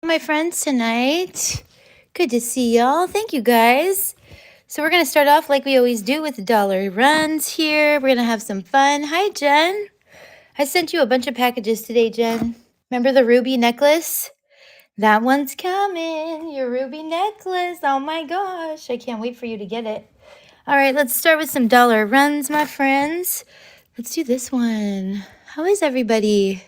My friends tonight. Good to see y'all. Thank you guys. So we're going to start off like we always do with dollar runs here. We're going to have some fun. Hi, Jen. I sent you a bunch of packages today, Jen. Remember the ruby necklace? That one's coming. Your ruby necklace. Oh my gosh. I can't wait for you to get it. All right, let's start with some dollar runs, my friends. Let's do this one. How is everybody?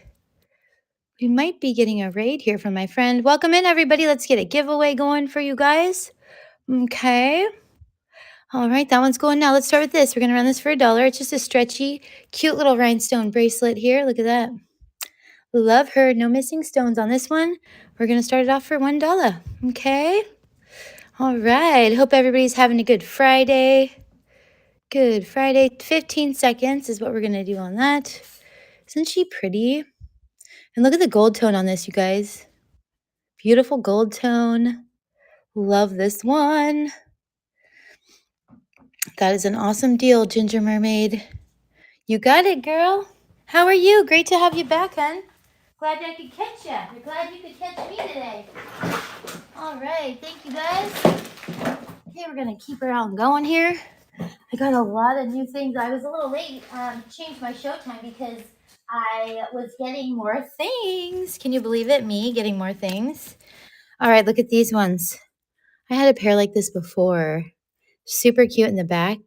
We might be getting a raid here from my friend. Welcome in, everybody. Let's get a giveaway going for you guys. Okay. All right, that one's going now. Let's start with this. We're going to run this for $1. It's just a stretchy, cute little rhinestone bracelet here. Look at that. Love her. No missing stones on this one. We're going to start it off for $1. Okay. All right. Hope everybody's having a good Friday. Good Friday. 15 seconds is what we're going to do on that. Isn't she pretty? And look at the gold tone on this, you guys. Beautiful gold tone. Love this one. That is an awesome deal, Ginger Mermaid. You got it, girl. How are you? Great to have you back, hon. Glad I could catch you. You're glad you could catch me today. All right. Thank you, guys. Okay, we're going to keep her on going here. I got a lot of new things. I was a little late to change my show time because I was getting more things. Can you believe it? Me getting more things. All right, look at these ones. I had a pair like this before. Super cute in the back.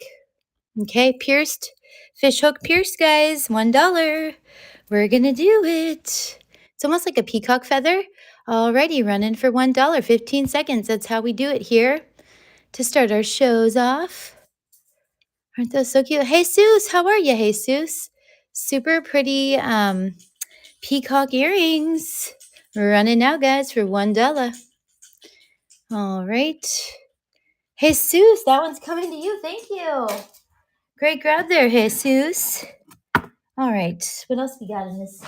Okay, pierced. Fish hook pierced, guys. $1. We're going to do it. It's almost like a peacock feather. Alrighty, running for $1. 15 seconds. That's how we do it here to start our shows off. Aren't those so cute? Jesus, how are you, Jesus? Super pretty peacock earrings. Running now, guys, for $1. All right. Jesus, that one's coming to you. Thank you. Great grab there, Jesus. All right, what else we got in this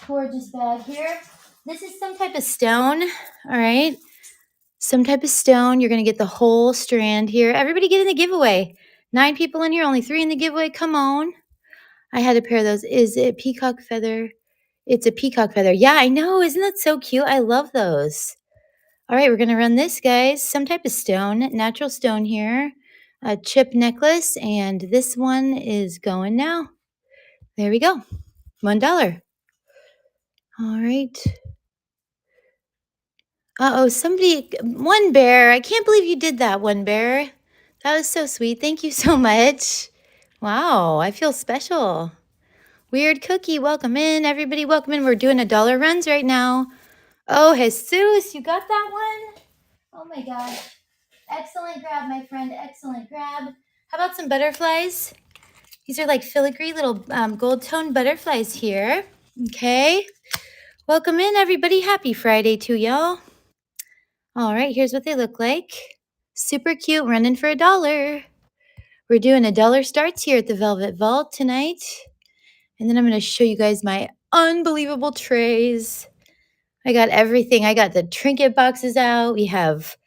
gorgeous bag here? This is some type of stone, all right? Some type of stone. You're going to get the whole strand here. Everybody get in the giveaway. 9 people in here, only 3 in the giveaway. Come on. I had a pair of those. Is it peacock feather? It's a peacock feather. Yeah, I know. Isn't that so cute? I love those. All right, we're going to run this, guys. Some type of stone, natural stone here. A chip necklace, and this one is going now. There we go. $1. All right. Somebody, One Bear. I can't believe you did that, One Bear. That was so sweet. Thank you so much. Wow, I feel special. Weird Cookie, welcome in. Everybody, welcome in. We're doing $1 runs right now. Oh, Jesus, you got that one? Oh my gosh. Excellent grab, my friend. Excellent grab. How about some butterflies? These are like filigree little gold tone butterflies here. Okay. Welcome in, everybody. Happy Friday to y'all. All right, here's what they look like. Super cute, running for $1. We're doing $1 starts here at the Velvet Vault tonight. And then I'm going to show you guys my unbelievable trays. I got everything. I got the trinket boxes out. We have,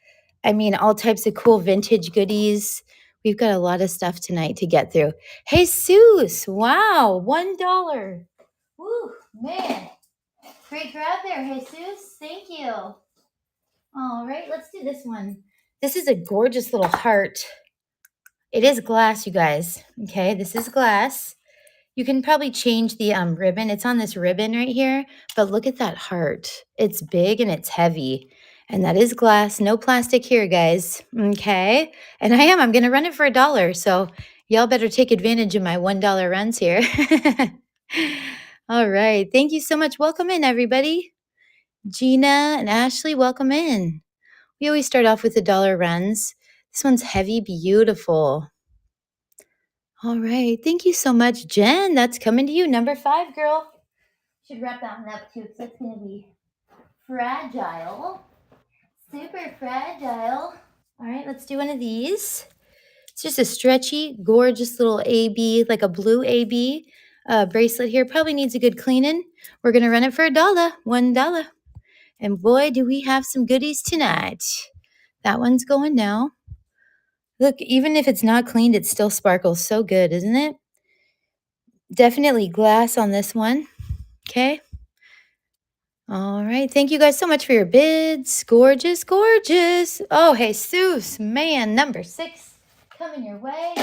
all types of cool vintage goodies. We've got a lot of stuff tonight to get through. Jesus, wow, $1. Woo, man. Great grab there, Jesus. Thank you. All right, let's do this one. This is a gorgeous little heart. It is glass, you guys. Okay, this is glass. You can probably change the ribbon. It's on this ribbon right here, but look at that heart. It's big and it's heavy, and that is glass. No plastic here, guys. Okay, and I'm going to run it for $1, so y'all better take advantage of my $1 runs here. All right, thank you so much. Welcome in, everybody. Gina and Ashley, welcome in. We always start off with $1 runs. This one's heavy, beautiful. All right. Thank you so much, Jen. That's coming to you. Number 5, girl. Should wrap that one up, too, because that's going to be fragile. Super fragile. All right. Let's do one of these. It's just a stretchy, gorgeous little AB, like a blue AB bracelet here. Probably needs a good cleaning. We're going to run it for $1. And boy, do we have some goodies tonight. That one's going now. Look, even if it's not cleaned, it still sparkles so good, isn't it? Definitely glass on this one. Okay. All right. Thank you guys so much for your bids. Gorgeous, gorgeous. Oh, Jesus, man, number 6 coming your way.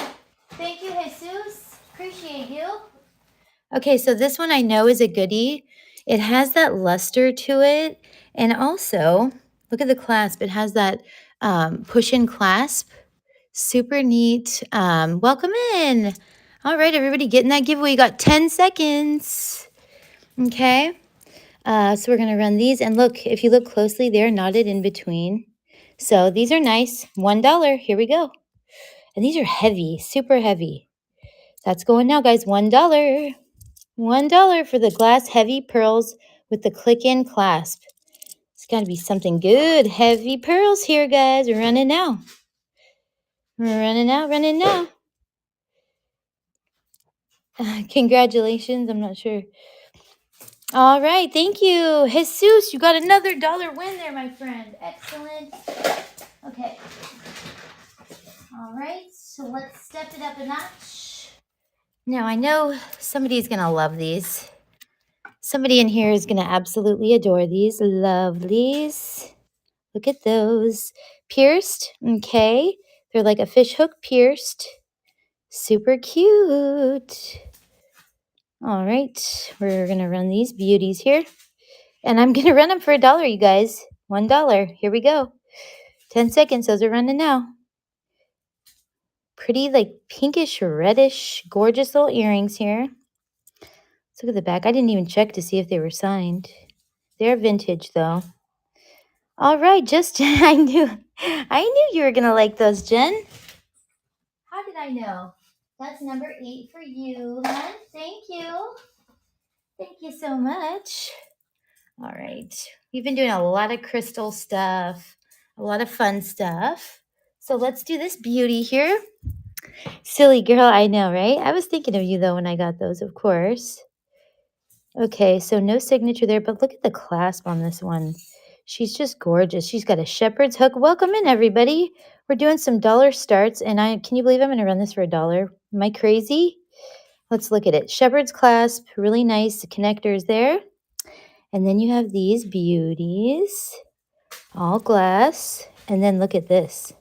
Thank you, Jesus. Appreciate you. Okay, so this one I know is a goodie. It has that luster to it. And also, look at the clasp. It has that push-in clasp. Super neat. Welcome in. All right, everybody, get in that giveaway. You got 10 seconds. Okay. So we're going to run these. And look, if you look closely, they're knotted in between. So these are nice. $1. Here we go. And these are heavy, super heavy. That's going now, guys. $1. $1 for the glass heavy pearls with the click-in clasp. It's got to be something good. Heavy pearls here, guys. We're running now. We're running out, running now. Congratulations. I'm not sure. All right. Thank you. Jesus, you got another dollar win there, my friend. Excellent. Okay. All right. So let's step it up a notch. Now, I know somebody's going to love these. Somebody in here is going to absolutely adore these. Lovelies. Look at those. Pierced. Okay. They're like a fish hook pierced. Super cute. All right. We're going to run these beauties here. And I'm going to run them for $1, you guys. $1. Here we go. 10 seconds. Those are running now. Pretty like pinkish, reddish, gorgeous little earrings here. Let's look at the back. I didn't even check to see if they were signed. They're vintage though. All right. Just, I knew you were going to like those, Jen. How did I know? That's number 8 for you, hon. Thank you. Thank you so much. All right. We've been doing a lot of crystal stuff, a lot of fun stuff. So let's do this beauty here. Silly girl, I know, right? I was thinking of you, though, when I got those, of course. Okay, so no signature there, but look at the clasp on this one. She's just gorgeous. She's got a shepherd's hook. Welcome in, everybody. We're doing some dollar starts, and can you believe I'm going to run this for $1? Am I crazy? Let's look at it. Shepherd's clasp, really nice connectors there. And then you have these beauties, all glass. And then look at this.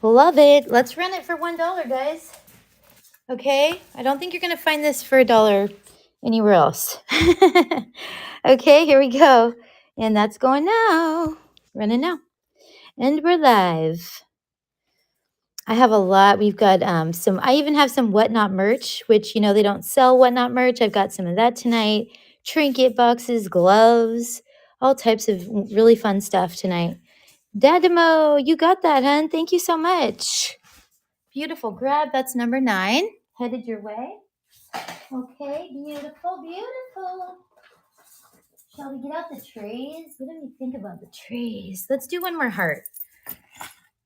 Love it. Let's run it for $1, guys. Okay? I don't think you're going to find this for $1 anywhere else. Okay, here we go. And that's going now. Running now. And we're live. I have a lot. We've got I even have some Whatnot merch, which, they don't sell Whatnot merch. I've got some of that tonight. Trinket boxes, gloves, all types of really fun stuff tonight. Dadamo, you got that, hun. Thank you so much. Beautiful grab. That's number 9. Headed your way. Okay, beautiful, beautiful. Shall we get out the trays? What do we think about the trays? Let's do one more heart.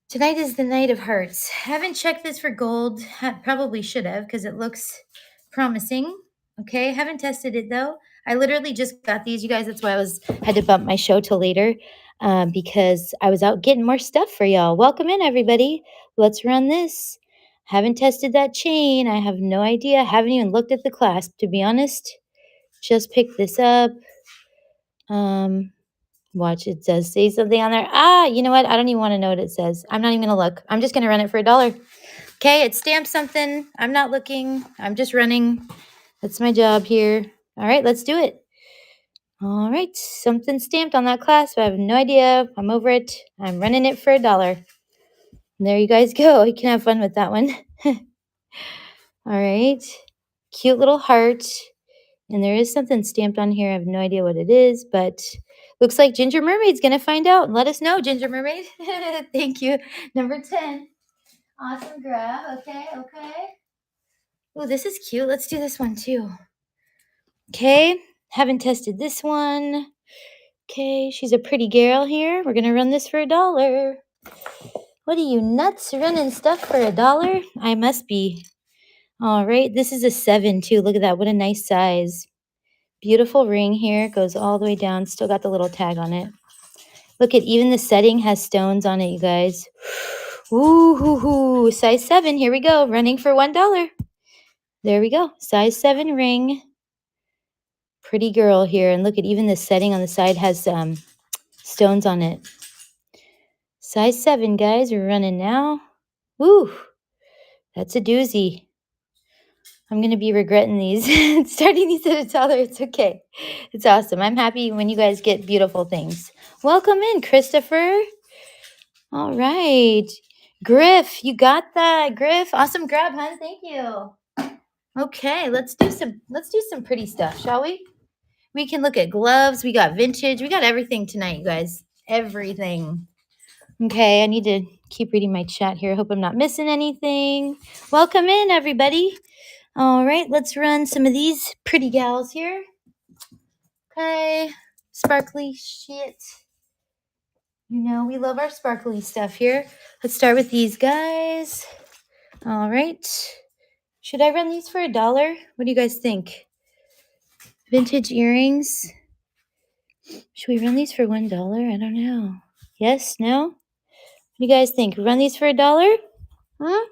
Tonight is the night of hearts. Haven't checked this for gold. Probably should have because it looks promising. Okay, haven't tested it though. I literally just got these, you guys. That's why had to bump my show till later because I was out getting more stuff for y'all. Welcome in, everybody. Let's run this. Haven't tested that chain. I have no idea. Haven't even looked at the clasp, to be honest. Just picked this up. Watch, it does say something on there. You know what? I don't even want to know what it says. I'm not even going to look. I'm just going to run it for $1. Okay, it stamped something. I'm not looking. I'm just running. That's my job here. All right, let's do it. All right, something stamped on that clasp. I have no idea. I'm over it. I'm running it for $1. And there you guys go. You can have fun with that one. All right, cute little heart. And there is something stamped on here. I have no idea what it is, but looks like Ginger Mermaid's going to find out and let us know, Ginger Mermaid. Thank you. Number 10. Awesome grab. Okay. Oh, this is cute. Let's do this one too. Okay. Haven't tested this one. Okay. She's a pretty girl here. We're going to run this for $1. What are you, nuts, running stuff for $1? I must be. All right. This is a 7 too. Look at that. What a nice size. Beautiful ring here. Goes all the way down. Still got the little tag on it. Look at, even the setting has stones on it, you guys. Ooh, size 7. Here we go. Running for $1. There we go. Size 7 ring. Pretty girl here. And look at even the setting on the side has stones on it. Size 7, guys. We're running now. Woo! That's a doozy. I'm going to be regretting these. Starting these at $1. It's okay. It's awesome. I'm happy when you guys get beautiful things. Welcome in, Christopher. All right. Griff, you got that. Griff, awesome grab, hun. Thank you. Okay, let's do some pretty stuff, shall we? We can look at gloves. We got vintage. We got everything tonight, you guys. Everything. Okay, I need to keep reading my chat here. Hope I'm not missing anything. Welcome in, everybody. All right, let's run some of these pretty gals here. Okay, sparkly shit. You know, we love our sparkly stuff here. Let's start with these guys. All right. Should I run these for $1? What do you guys think? Vintage earrings. Should we run these for $1? I don't know. Yes? No? What do you guys think? Run these for $1? Huh?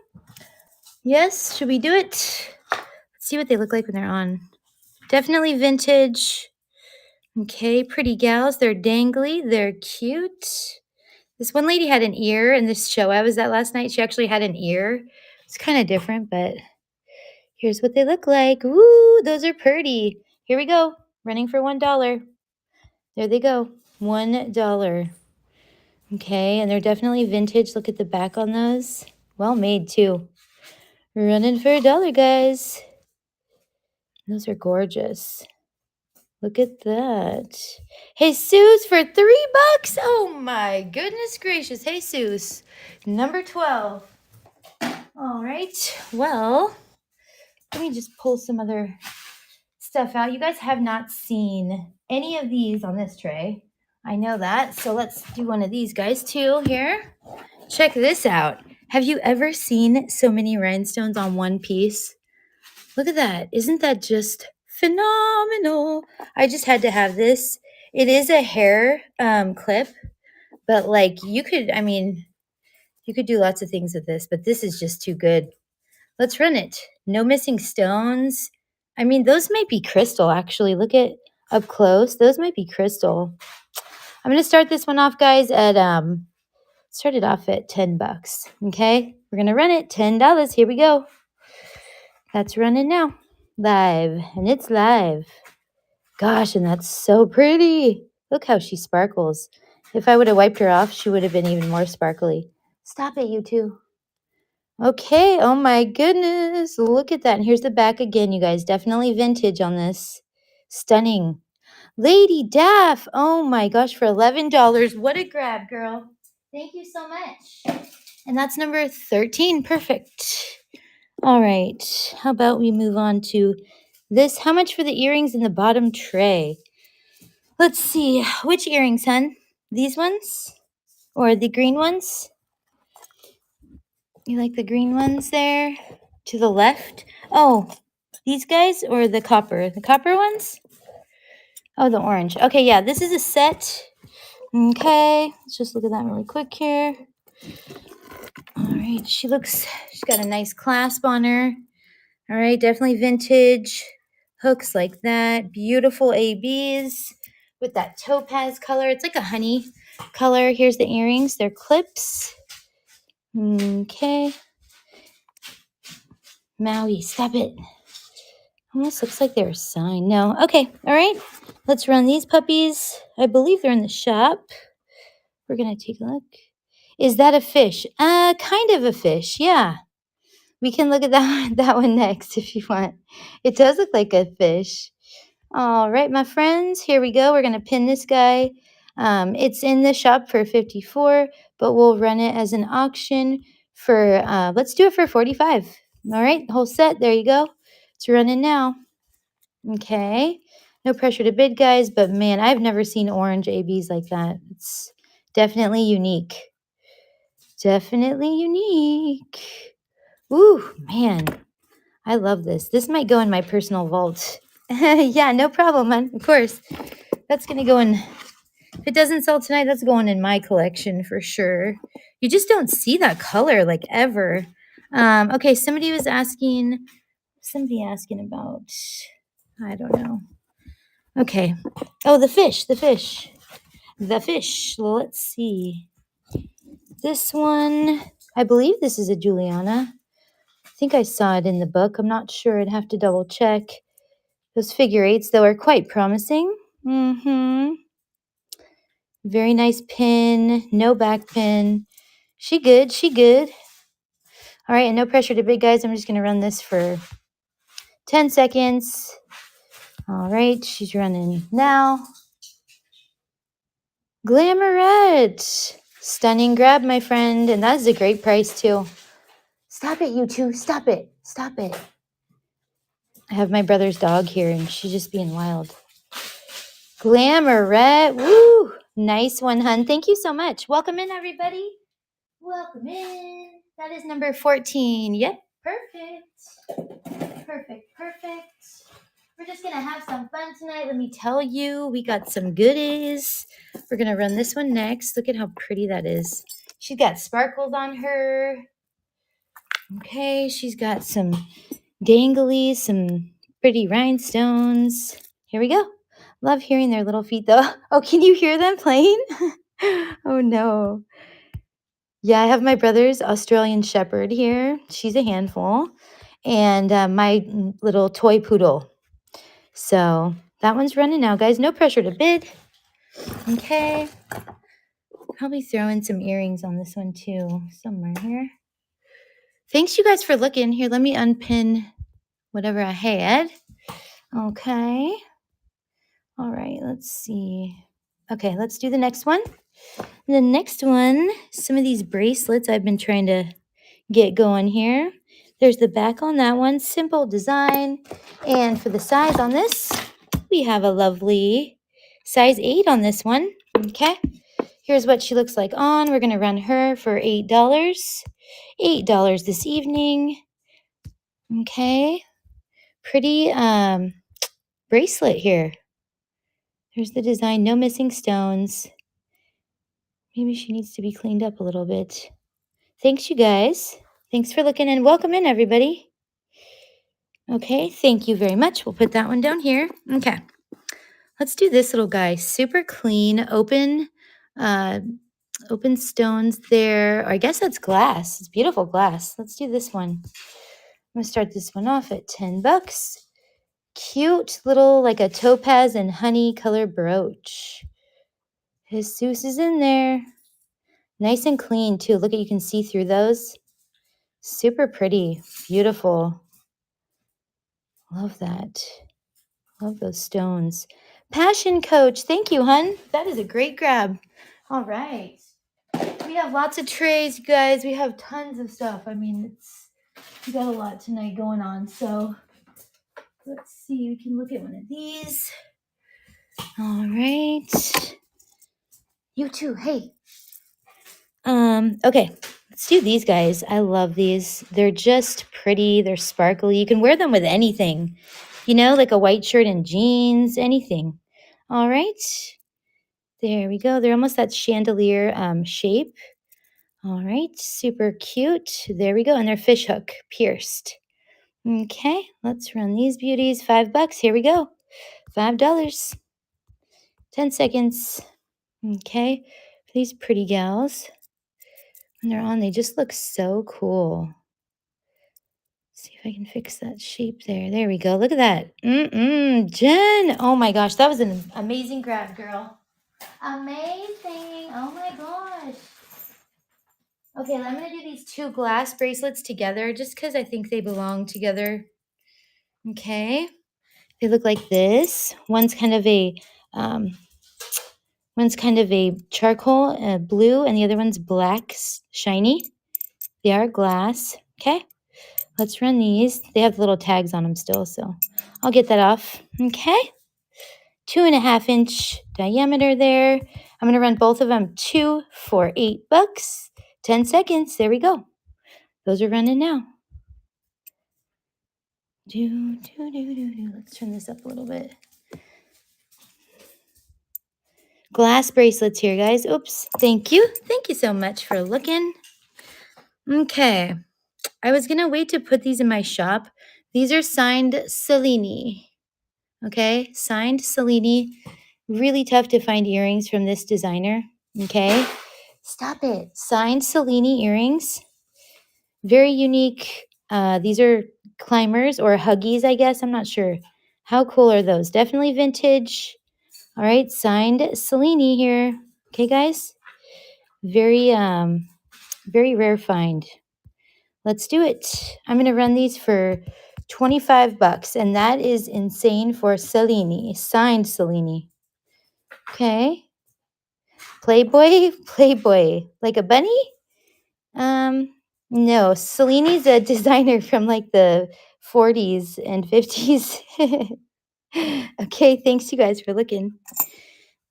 Yes? Should we do it? Let's see what they look like when they're on. Definitely vintage. Okay, pretty gals. They're dangly. They're cute. This one lady had an ear in this show I was at last night. She actually had an ear. It's kind of different, but here's what they look like. Woo, those are pretty. Here we go. Running for $1. There they go. $1. Okay, and they're definitely vintage. Look at the back on those. Well made, too. Running for $1, guys. Those are gorgeous. Look at that. Jesus for $3. Oh my goodness gracious. Jesus. Number 12. All right. Well, let me just pull some other stuff out. You guys have not seen any of these on this tray. I know that. So let's do one of these guys too here. Check this out. Have you ever seen so many rhinestones on one piece? Look at that. Isn't that just phenomenal? I just had to have this. It is a hair clip, but like you could do lots of things with this, but this is just too good. Let's run it. No missing stones. I mean, those might be crystal, actually. Look at up close. Those might be crystal. I'm going to start this one off, guys, at start it off at $10. Okay? We're going to run it. $10. Here we go. That's running now. Live. And it's live. Gosh, and that's so pretty. Look how she sparkles. If I would have wiped her off, she would have been even more sparkly. Stop it, you two. Okay, oh my goodness. Look at that. And here's the back again, you guys. Definitely vintage on this. Stunning. Lady Daff. Oh my gosh, for $11. What a grab, girl. Thank you so much. And that's number 13. Perfect. All right. How about we move on to this? How much for the earrings in the bottom tray? Let's see. Which earrings, hun? These ones? Or the green ones? You like the green ones there? To the left? Oh, these guys or the copper? The copper ones? Oh, the orange. Okay, yeah, this is a set. Okay, let's just look at that really quick here. All right, she's got a nice clasp on her. All right, definitely vintage. Hooks like that. Beautiful ABs with that topaz color. It's like a honey color. Here's the earrings. They're clips. Okay. Maui, stop it. Almost looks like they're a sign. No. Okay. All right. Let's run these puppies. I believe they're in the shop. We're going to take a look. Is that a fish? Kind of a fish. Yeah. We can look at that one next if you want. It does look like a fish. All right, my friends. Here we go. We're going to pin this guy. It's in the shop for $54, but we'll run it as an auction for, let's do it for $45. All right. Whole set. There you go. It's running now. Okay. No pressure to bid, guys, but man, I've never seen orange ABs like that. It's definitely unique. Definitely unique. Ooh, man. I love this. This might go in my personal vault. Yeah, no problem, man. Of course. That's going to go in. If it doesn't sell tonight, that's going in my collection for sure. You just don't see that color like ever. Okay, somebody asking about, I don't know. Okay. Oh, the fish, the fish, the fish. Let's see. This one, I believe this is a Juliana. I think I saw it in the book. I'm not sure. I'd have to double check. Those figure eights, though, are quite promising. Mm-hmm. Very nice pin. No back pin. She good. She good. All right, and no pressure to bid, guys. I'm just going to run this for 10 seconds. All right, she's running now. Glamorette. Stunning grab, my friend. And that is a great price, too. Stop it, you two. Stop it. Stop it. I have my brother's dog here, and she's just being wild. Glamorette. Woo. Nice one, hun. Thank you so much. Welcome in, everybody. Welcome in. That is number 14. Yep. Perfect. Perfect. Perfect. We're just going to have some fun tonight. Let me tell you, we got some goodies. We're going to run this one next. Look at how pretty that is. She's got sparkles on her. Okay, she's got some danglies, some pretty rhinestones. Here we go. Love hearing their little feet, though. Oh, can you hear them playing? Oh, no. Yeah, I have my brother's Australian Shepherd here. She's a handful. And my little toy poodle. So that one's running now, guys. No pressure to bid. Okay. Probably throw in some earrings on this one, too, somewhere here. Thanks, you guys, for looking. Here, let me unpin whatever I had. Okay. All right, let's see. Okay, let's do the next one. The next one, some of these bracelets I've been trying to get going here. There's the back on that one, simple design. And for the size on this, we have a lovely size 8 on this one. Okay, here's what she looks like on. We're going to run her for $8. $8 this evening. Okay, pretty bracelet here. There's the design, no missing stones. Maybe she needs to be cleaned up a little bit. Thanks, you guys. Thanks for looking, and welcome in, everybody. Okay, thank you very much. We'll put that one down here. Okay, let's do this little guy. Super clean, open stones there. Or I guess that's glass. It's beautiful glass. Let's do this one. I'm gonna start this one off at $10. Cute little, like a topaz and honey color brooch. Jesus is in there. Nice and clean too. Look at, you can see through those. Super pretty, beautiful. Love that. Love those stones. Passion Coach, thank you, hun. That is a great grab. All right. We have lots of trays, you guys. We have tons of stuff. I mean, we got a lot tonight going on. So let's see. We can look at one of these. All right. You too. Hey. Okay. Let's do these guys. I love these. They're just pretty. They're sparkly. You can wear them with anything. You know, like a white shirt and jeans, anything. All right. There we go. They're almost that chandelier shape. All right. Super cute. There we go. And they're fish hook pierced. Okay. Let's run these beauties. $5. Here we go. $5. 10 seconds. Okay. For these pretty gals. When they're on, they just look so cool. See if I can fix that shape there. There we go. Look at that. Jen. Oh my gosh. That was an amazing grab, girl. Amazing. Oh my gosh. Okay, I'm going to do these two glass bracelets together just because I think they belong together. Okay. They look like this. One's kind of a charcoal blue, and the other one's black, shiny. They are glass. Okay. Let's run these. They have little tags on them still, so I'll get that off. Okay. 2.5-inch diameter there. I'm going to run both of them 2 for $8. 10 seconds. There we go. Those are running now. Let's turn this up a little bit. Glass bracelets here, guys. Oops. Thank you. Thank you so much for looking. Okay. I was going to wait to put these in my shop. These are signed Cellini. Okay, signed Cellini. Really tough to find earrings from this designer. Okay, stop it. Signed Cellini earrings. Very unique. These are climbers or huggies, I guess. I'm not sure. How cool are those? Definitely vintage. All right, signed Cellini here. Okay, guys. Very rare find. Let's do it. I'm going to run these for 25 bucks, and that is insane for Cellini, signed Cellini. Okay. Playboy, like a bunny? No, Cellini's a designer from like the 40s and 50s. Okay, thanks you guys for looking.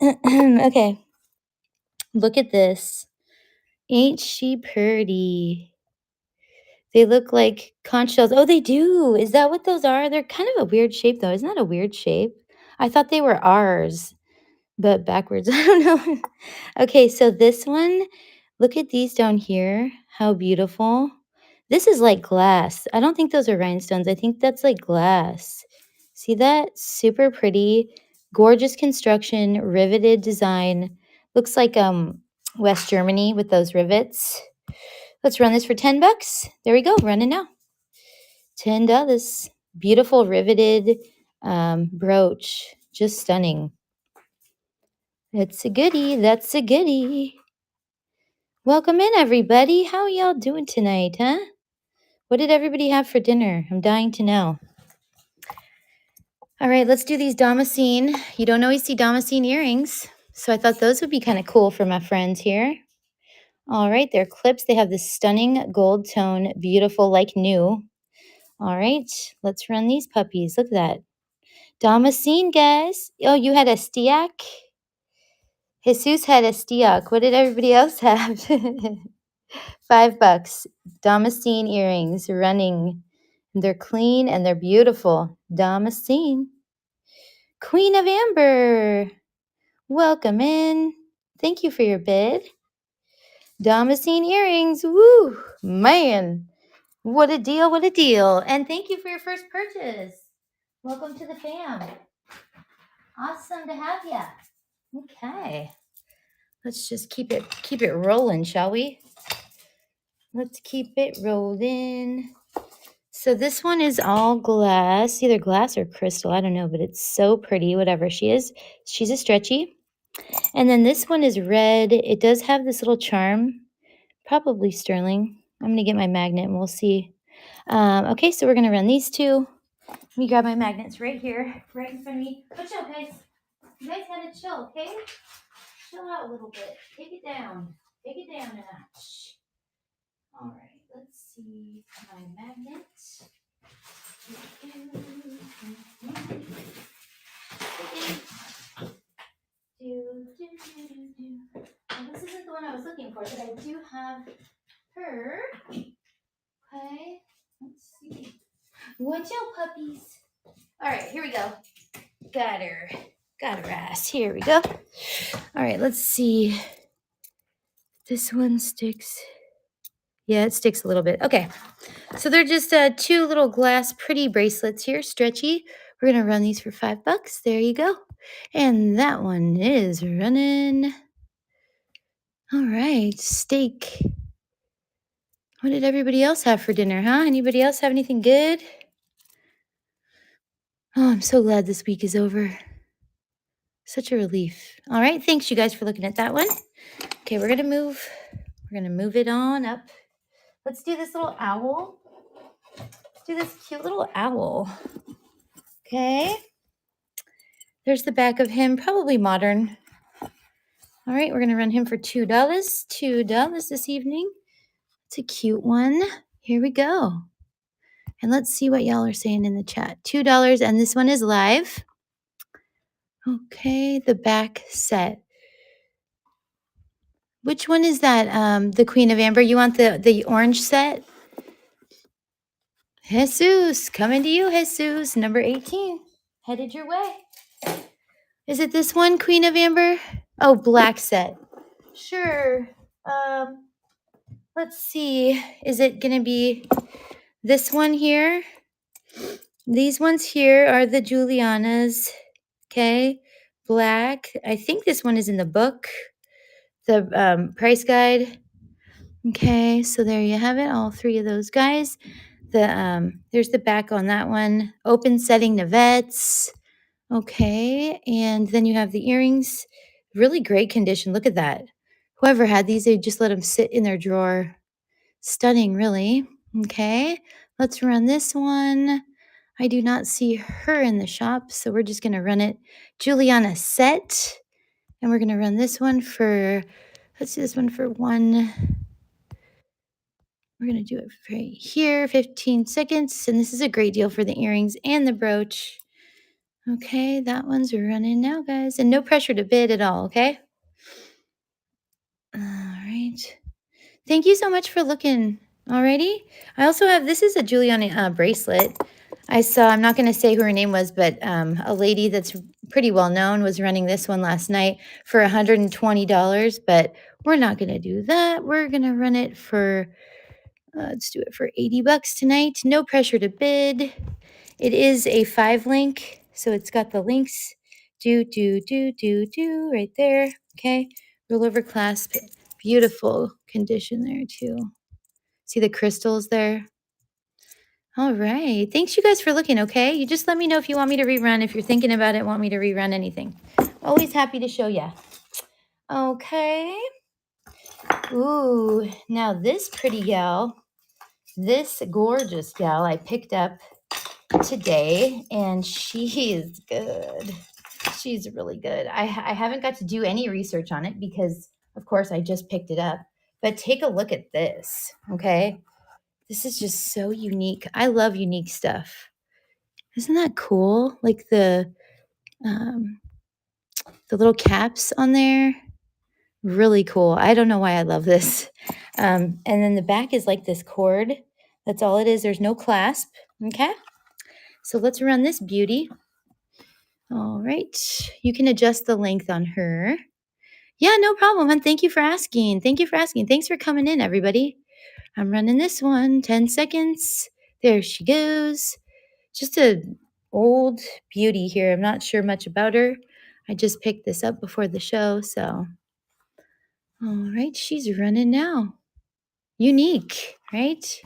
Okay, look at this. Ain't she pretty? They look like conch shells. Oh, they do. Is that what those are? They're kind of a weird shape, though. Isn't that a weird shape? I thought they were ours, but backwards. I don't know. Okay, so this one, look at these down here. How beautiful. This is like glass. I don't think those are rhinestones. I think that's like glass. See that? Super pretty. Gorgeous construction, riveted design. Looks like West Germany with those rivets. Let's run this for 10 bucks. There we go. Running now. $10. Beautiful riveted brooch. Just stunning. That's a goodie. That's a goodie. Welcome in, everybody. How are y'all doing tonight, huh? What did everybody have for dinner? I'm dying to know. All right, let's do these Damascene. You don't always see Damascene earrings, so I thought those would be kind of cool for my friends here. All right, they're clips. They have this stunning gold tone, beautiful like new. All right, let's run these puppies. Look at that. Damascene, guys. Oh, you had a Stiac? Jesus had a Stiac. What did everybody else have? $5. Damascene earrings running. They're clean and they're beautiful. Damascene. Queen of Amber. Welcome in. Thank you for your bid. Damascene earrings. Woo! Man. What a deal. What a deal. And thank you for your first purchase. Welcome to the fam. Awesome to have you. Okay. Let's just keep it rolling, shall we? Let's keep it rolling. So this one is all glass, either glass or crystal. I don't know, but it's so pretty, whatever she is. She's a stretchy. And then this one is red. It does have this little charm, probably sterling. I'm going to get my magnet and we'll see. Okay, so we're going to run these two. Let me grab my magnets right here, right in front of me. But chill, guys. You guys gotta chill, okay? Chill out a little bit. Take it down. Take it down a notch. All right, let's see my magnet. Well, this isn't the one I was looking for, but I do have her. Okay, let's see. Watch out, puppies. All right, here we go. Got her. Got her ass. Here we go. All right, let's see. This one sticks. Yeah, it sticks a little bit. Okay, so they're just two little glass pretty bracelets here, stretchy. We're going to run these for $5. There you go. And that one is running. All right, steak. What did everybody else have for dinner, huh? Anybody else have anything good? Oh, I'm so glad this week is over. Such a relief. All right, thanks you guys for looking at that one. Okay, we're gonna move it on up. Let's do this little owl. Let's do this cute little owl. Okay. There's the back of him, probably modern. All right, we're gonna run him for $2. $2 this evening. It's a cute one. Here we go. And let's see what y'all are saying in the chat. $2, and this one is live. Okay, the back set. Which one is that? The Queen of Amber. You want the orange set? Jesus, coming to you, Jesus. Number 18. Headed your way. Is it this one, Queen of Amber? Oh, black set. Sure. Let's see. Is it going to be this one here? These ones here are the Julianas. Okay. Black. I think this one is in the book, the price guide. Okay. So there you have it. All three of those guys. There's the back on that one. Open setting Navets. Okay. And then you have the earrings. Really great condition. Look at that. Whoever had these, they just let them sit in their drawer. Stunning, really. Okay. Let's run this one. I do not see her in the shop, so we're just going to run it Juliana set. And we're going to run this one for, let's do this one for one. We're going to do it right here, 15 seconds. And this is a great deal for the earrings and the brooch. Okay, that one's running now, guys. And no pressure to bid at all, okay? All right. Thank you so much for looking. Alrighty. I also have, this is a Juliana bracelet. I saw, I'm not going to say who her name was, but a lady that's pretty well known was running this one last night for $120, but we're not going to do that. We're going to run it for, let's do it for $80 tonight. No pressure to bid. It is a 5-link, so it's got the links. Do right there. Okay. Rollover clasp. Beautiful condition there too. See the crystals there? All right. Thanks you guys for looking, okay? You just let me know if you want me to rerun, if you're thinking about it, want me to rerun anything. Always happy to show ya. Okay. Ooh, now this pretty gal, this gorgeous gal I picked up today, and she is good. She's really good. I haven't got to do any research on it because, of course, I just picked it up. But take a look at this, okay? This is just so unique. I love unique stuff. Isn't that cool? Like the little caps on there. Really cool. I don't know why I love this. And then the back is like this cord. That's all it is. There's no clasp. Okay. So let's run this beauty. All right. You can adjust the length on her. Yeah, no problem. And thank you for asking. Thank you for asking. Thanks for coming in, everybody. I'm running this one. 10 seconds. There she goes. Just a old beauty here. I'm not sure much about her. I just picked this up before the show, so. All right, she's running now. Unique, right?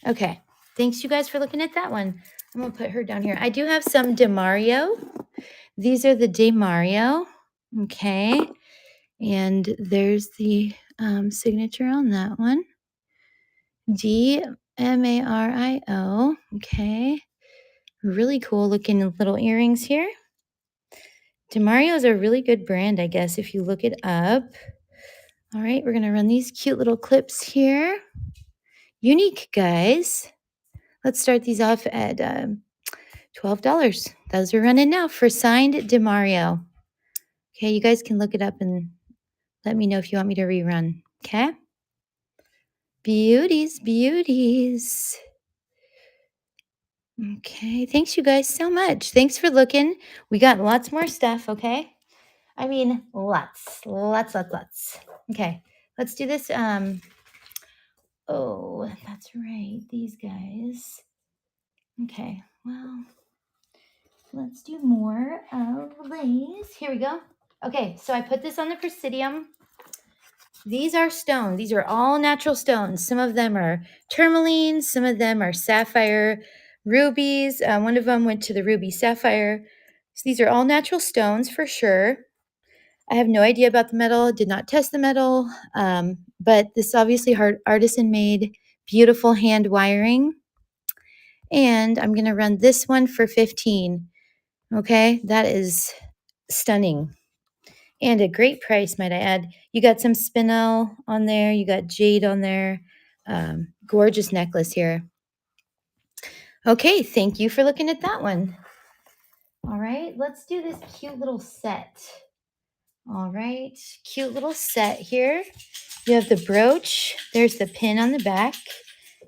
Okay. Thanks you guys for looking at that one. I'm going to put her down here. I do have some DeMario. These are the DeMario. Okay. And there's the signature on that one. DMARIO. Okay. Really cool looking little earrings here. DeMario is a really good brand, I guess, if you look it up. All right, we're going to run these cute little clips here. Unique, guys. Let's start these off at $12. Those are running now for signed DeMario. Okay, you guys can look it up and let me know if you want me to rerun. Okay? Beauties, beauties. Okay, thanks you guys so much. Thanks for looking. We got lots more stuff, okay? I mean, lots. Okay, let's do this. Oh, that's right. These guys. Okay, well, let's do more of these. Here we go. Okay, so I put this on the Presidium. These are stone. These are all natural stones. Some of them are tourmaline. Some of them are sapphire rubies. One of them went to the ruby sapphire. So these are all natural stones for sure. I have no idea about the metal. Did not test the metal. But this is obviously artisan made, beautiful hand wiring. And I'm going to run this one for 15. Okay, that is stunning. And a great price, might I add. You got some spinel on there. You got jade on there. Gorgeous necklace here. Okay, thank you for looking at that one. All right, let's do this cute little set. All right, cute little set here. You have the brooch. There's the pin on the back.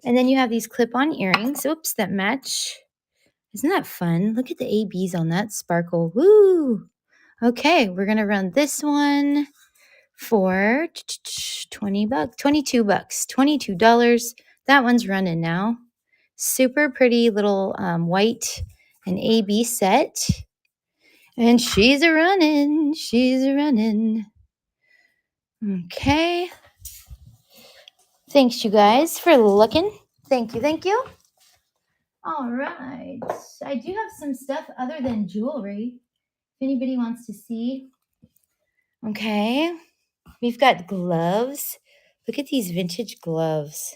And then you have these clip-on earrings. Oops, that match. Isn't that fun? Look at the ABs on that sparkle. Woo! Okay, we're going to run this one for $20, $22, $22. That one's running now. Super pretty little white and AB set. And she's a running. She's a running. Okay. Thanks, you guys, for looking. Thank you. Thank you. All right. I do have some stuff other than jewelry. If anybody wants to see. Okay. We've got gloves. Look at these vintage gloves.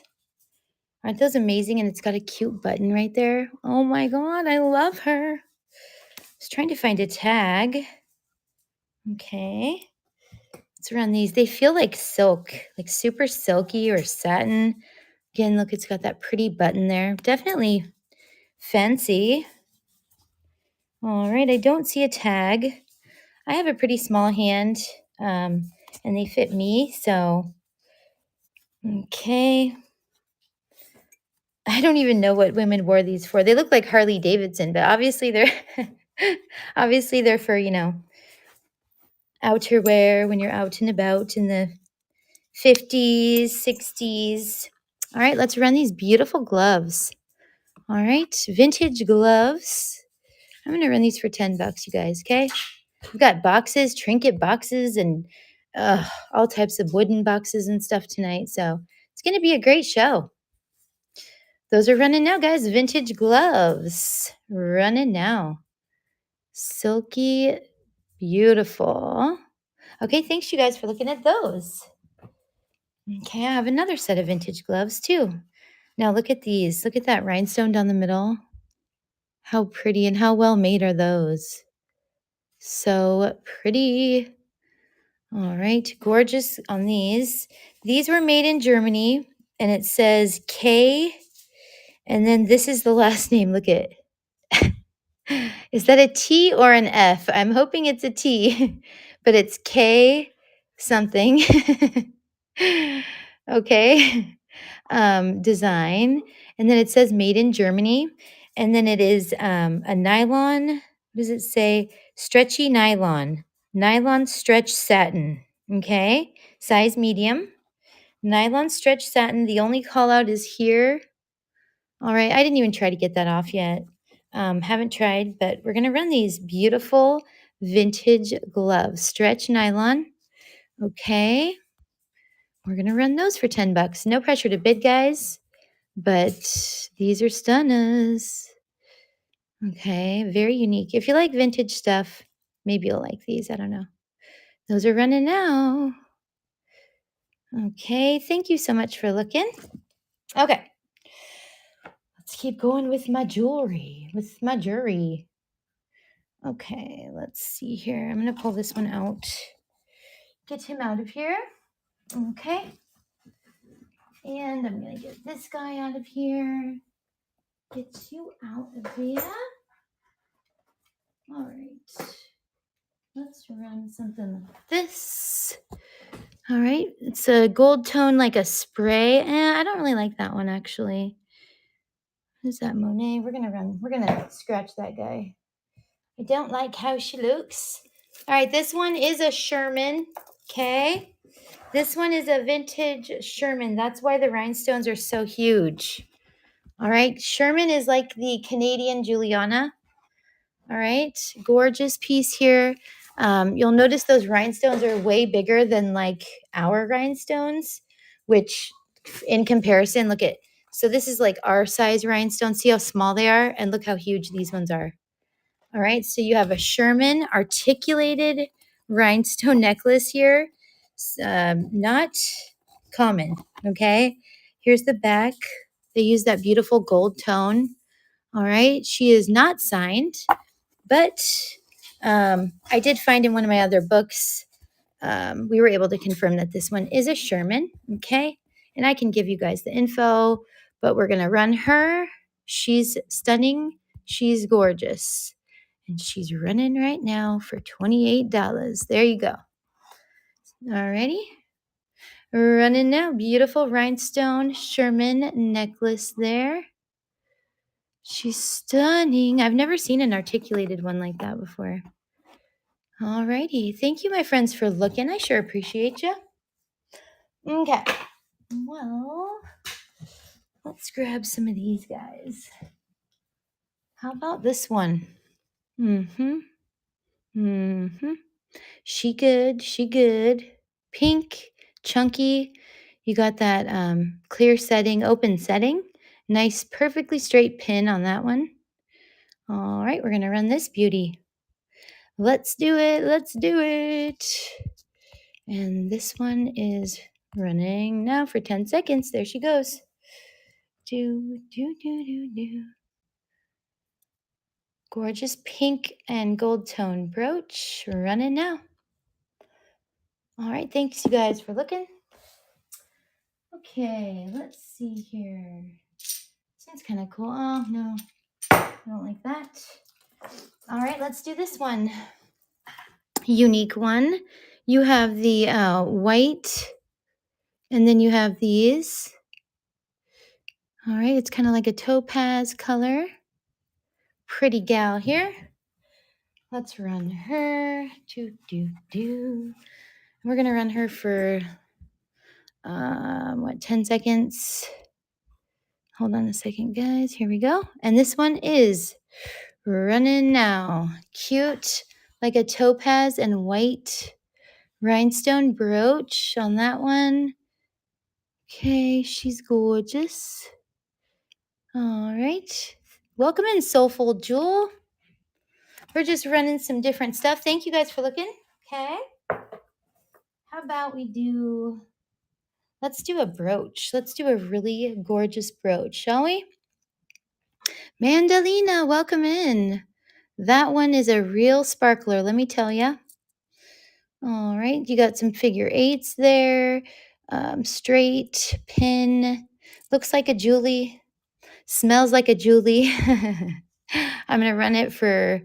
Aren't those amazing? And it's got a cute button right there. Oh my God, I love her. I was trying to find a tag. Okay. Let's run these. They feel like silk, like super silky or satin. Again, look, it's got that pretty button there. Definitely fancy. All right, I don't see a tag. I have a pretty small hand, and they fit me, so okay. I don't even know what women wore these for. They look like Harley Davidson, but obviously they're obviously they're for, outerwear when you're out and about in the 50s, 60s. All right, let's run these beautiful gloves. All right, vintage gloves. I'm going to run these for $10, you guys, okay? We've got boxes, trinket boxes, and all types of wooden boxes and stuff tonight. So it's going to be a great show. Those are running now, guys. Vintage gloves. Running now. Silky, beautiful. Okay, thanks you guys for looking at those. Okay, I have another set of vintage gloves too. Now look at these. Look at that rhinestone down the middle. How pretty and how well made are those? So pretty. All right, gorgeous on these. These were made in Germany, and it says K, and then this is the last name. Look at it. Is that a T or an F? I'm hoping it's a T, but it's K something. Okay. Design. And then it says made in Germany. And then it is a nylon. What does it say? Stretchy nylon. Nylon stretch satin. Okay. Size medium. Nylon stretch satin. The only call out is here. All right. I didn't even try to get that off yet. Haven't tried, but we're going to run these beautiful vintage gloves. Stretch nylon. Okay. We're going to run those for $10. No pressure to bid, guys, but these are stunners. Okay. Very unique. If you like vintage stuff, maybe you'll like these. I don't know. Those are running now. Okay. Thank you so much for looking. Okay. Let's keep going with my jewelry. Okay, let's see here. I'm going to pull this one out. Get him out of here. Okay. And I'm going to get this guy out of here. Get you out of there. All right. Let's run something like this. All right. It's a gold tone like a spray. I don't really like that one, actually. Who's that, Monet? We're going to scratch that guy. I don't like how she looks. All right. This one is a Sherman. Okay. This one is a vintage Sherman. That's why the rhinestones are so huge. All right. Sherman is like the Canadian Juliana. All right. Gorgeous piece here. You'll notice those rhinestones are way bigger than like our rhinestones, which in comparison, look at, so this is like our size rhinestone. See how small they are? And look how huge these ones are. All right. So you have a Sherman articulated rhinestone necklace here. Not common. Okay. Here's the back. They use that beautiful gold tone. All right. She is not signed, but I did find in one of my other books, we were able to confirm that this one is a Sherman. Okay. And I can give you guys the info, but we're going to run her. She's stunning. She's gorgeous. And she's running right now for $28. There you go. Alrighty. Running now. Beautiful rhinestone Sherman necklace there. She's stunning. I've never seen an articulated one like that before. Alrighty. Thank you, my friends, for looking. I sure appreciate you. Okay. Well, Let's grab some of these guys. How about this one? Mm-hmm. Mm-hmm. She good. She good. Pink, chunky. You got that clear setting, open setting. Nice, perfectly straight pin on that one. All right, we're going to run this beauty. Let's do it. Let's do it. And this one is running now for 10 seconds. There she goes. Do, do, do, do, do. Gorgeous pink and gold tone brooch running now. All right, thanks you guys for looking. Okay, let's see here. Seems kind of cool. Oh, no, I don't like that. All right, let's do this one. Unique one. You have the white, and then you have these. All right, it's kind of like a topaz color. Pretty gal here. Let's run her. Do, do, do. We're going to run her for, 10 seconds. Hold on a second, guys. Here we go. And this one is running now. Cute, like a topaz and white rhinestone brooch on that one. Okay, she's gorgeous. All right. Welcome in, Soulful Jewel. We're just running some different stuff. Thank you guys for looking. Okay. How about let's do a brooch. Let's do a really gorgeous brooch, shall we? Mandalina, welcome in. That one is a real sparkler, let me tell you. All right, you got some figure eights there, straight pin. Looks like a Julie. Smells like a Julie. I'm going to run it for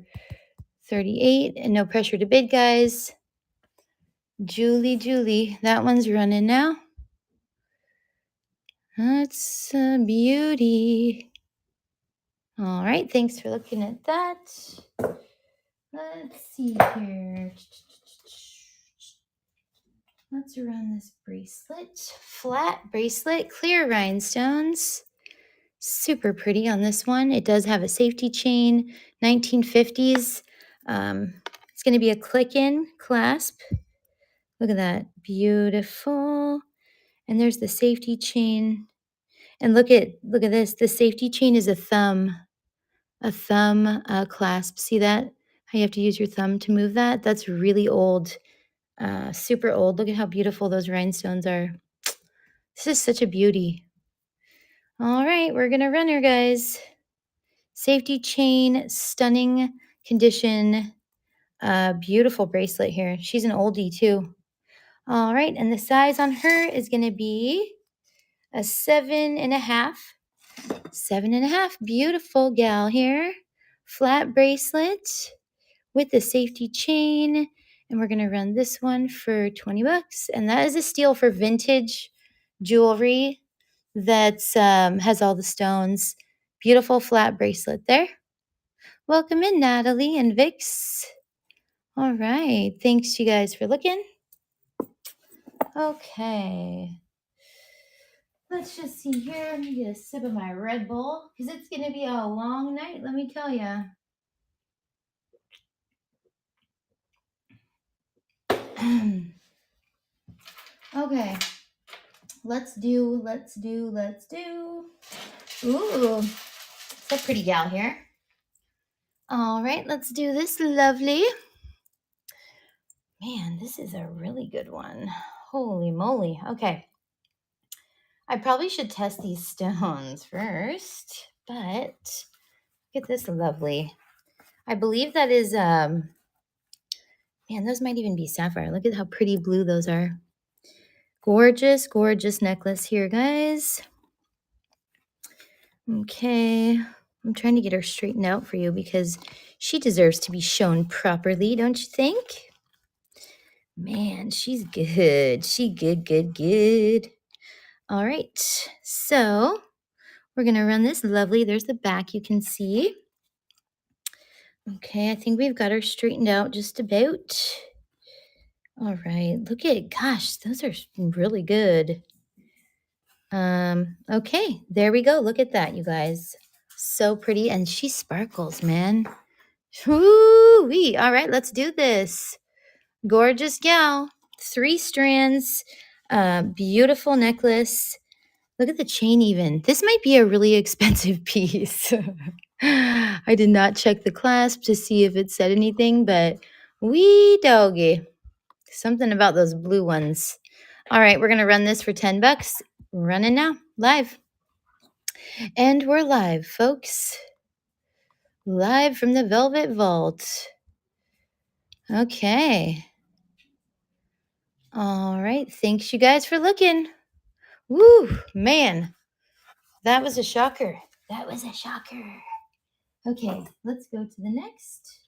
38 and no pressure to bid, guys. Julie, that one's running now. That's a beauty. All right, thanks for looking at that. Let's see here. Let's run this bracelet. Flat bracelet, clear rhinestones. Super pretty on this one. It does have a safety chain, 1950s. It's going to be a click-in clasp. Look at that. Beautiful. And there's the safety chain. And look at this. The safety chain is a thumb clasp. See that? How you have to use your thumb to move that? That's really old. Super old. Look at how beautiful those rhinestones are. This is such a beauty. All right, we're going to run her, guys. Safety chain, stunning condition. Beautiful bracelet here. She's an oldie too. All right, and the size on her is going to be a 7.5. 7.5. Beautiful gal here. Flat bracelet with the safety chain. And we're going to run this one for 20 bucks. And that is a steal for vintage jewelry that has all the stones. Beautiful flat bracelet there. Welcome in, Natalie and Vix. All right. Thanks, you guys, for looking. Okay. Let's just see here. Let me get a sip of my Red Bull because it's going to be a long night, let me tell you. Okay. Let's do. Ooh, it's a pretty gal here. All right, let's do this lovely. Man, this is a really good one. Holy moly. Okay. I probably should test these stones first, but look at this lovely. I believe that is, man, those might even be sapphire. Look at how pretty blue those are. Gorgeous, gorgeous necklace here, guys. Okay. I'm trying to get her straightened out for you because she deserves to be shown properly, don't you think? Man, she's good. She good. All right. So we're going to run this lovely. There's the back you can see. Okay, I think we've got her straightened out just about. All right. Look at, gosh, those are really good. Okay, there we go. Look at that, you guys. So pretty. And she sparkles, man. Woo-wee. All right, let's do this. Gorgeous gal. 3 strands. Beautiful necklace. Look at the chain even. This might be a really expensive piece. I did not check the clasp to see if it said anything, but wee doggy. Something about those blue ones. All right, we're going to run this for 10 bucks. Running now, live. And we're live, folks. Live from the Velvet Vault. Okay. All right. Thanks, you guys, for looking. Woo, man. That was a shocker. That was a shocker. Okay, let's go to the next.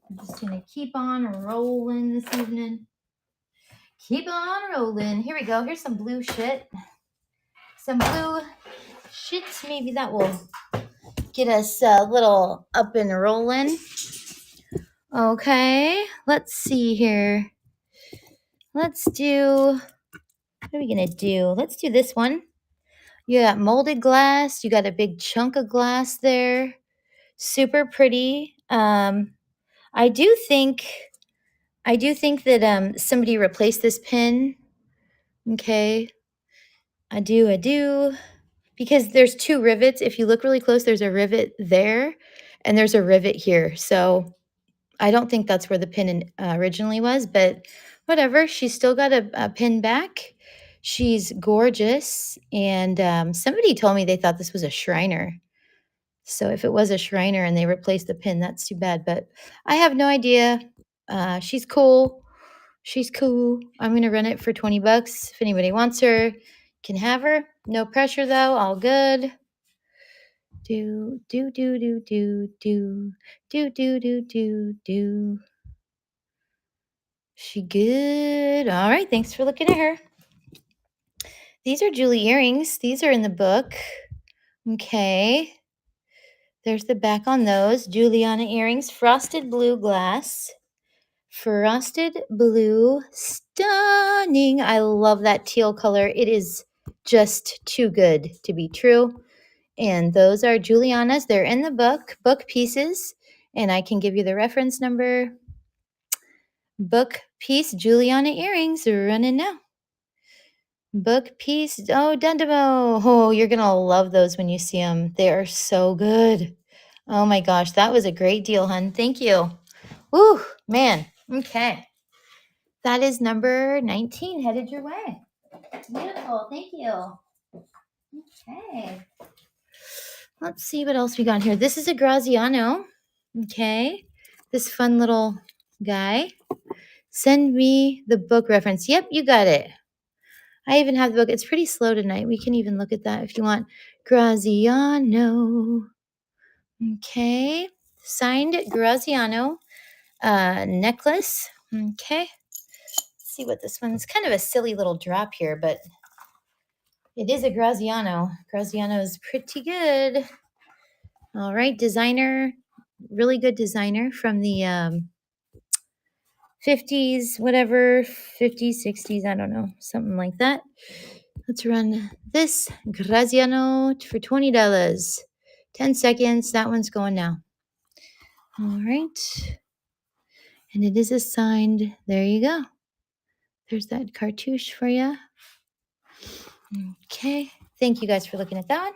I'm just going to keep on rolling this evening. Keep on rolling. Here we go. Here's some blue shit. Some blue shit. Maybe that will get us a little up and rolling. Okay, let's see here. Let's do, what are we going to do? Let's do this one. You got molded glass. You got a big chunk of glass there. Super pretty. I do think that somebody replaced this pin. Okay. I do. Because there's 2 rivets. If you look really close, there's a rivet there and there's a rivet here. So I don't think that's where the pin originally was, but whatever. She's still got a pin back. She's gorgeous. And somebody told me they thought this was a Shriner. So if it was a Shriner and they replaced the pin, that's too bad. But I have no idea. She's cool. She's cool. I'm going to run it for 20 bucks. If anybody wants her, can have her. No pressure though. All good. Do, do, do, do, do, do, do, do, do, do, do. She good. All right. Thanks for looking at her. These are Julie earrings. These are in the book. Okay. There's the back on those. Juliana earrings. Frosted blue glass. Frosted blue. Stunning. I love that teal color. It is just too good to be true. And those are Juliana's. They're in the book pieces. And I can give you the reference number. Book piece Juliana earrings are running now. Book piece. Oh, Dundamo. Oh, you're going to love those when you see them. They are so good. Oh my gosh. That was a great deal, hun. Thank you. Woo, man. Okay. That is number 19 headed your way. Beautiful. Thank you. Okay. Let's see what else we got here. This is a Graziano. Okay. This fun little guy. Send me the book reference. Yep, you got it. I even have the book. It's pretty slow tonight. We can even look at that if you want. Graziano. Okay. Signed Graziano. Necklace. Okay. Let's see what this one's. Kind of a silly little drop here, but it is a Graziano. Graziano is pretty good. All right. Designer. Really good designer from the 50s, whatever. 50s, 60s. I don't know. Something like that. Let's run this Graziano for $20. 10 seconds. That one's going now. All right. And it is assigned. There you go. There's that cartouche for you. Okay. Thank you guys for looking at that one.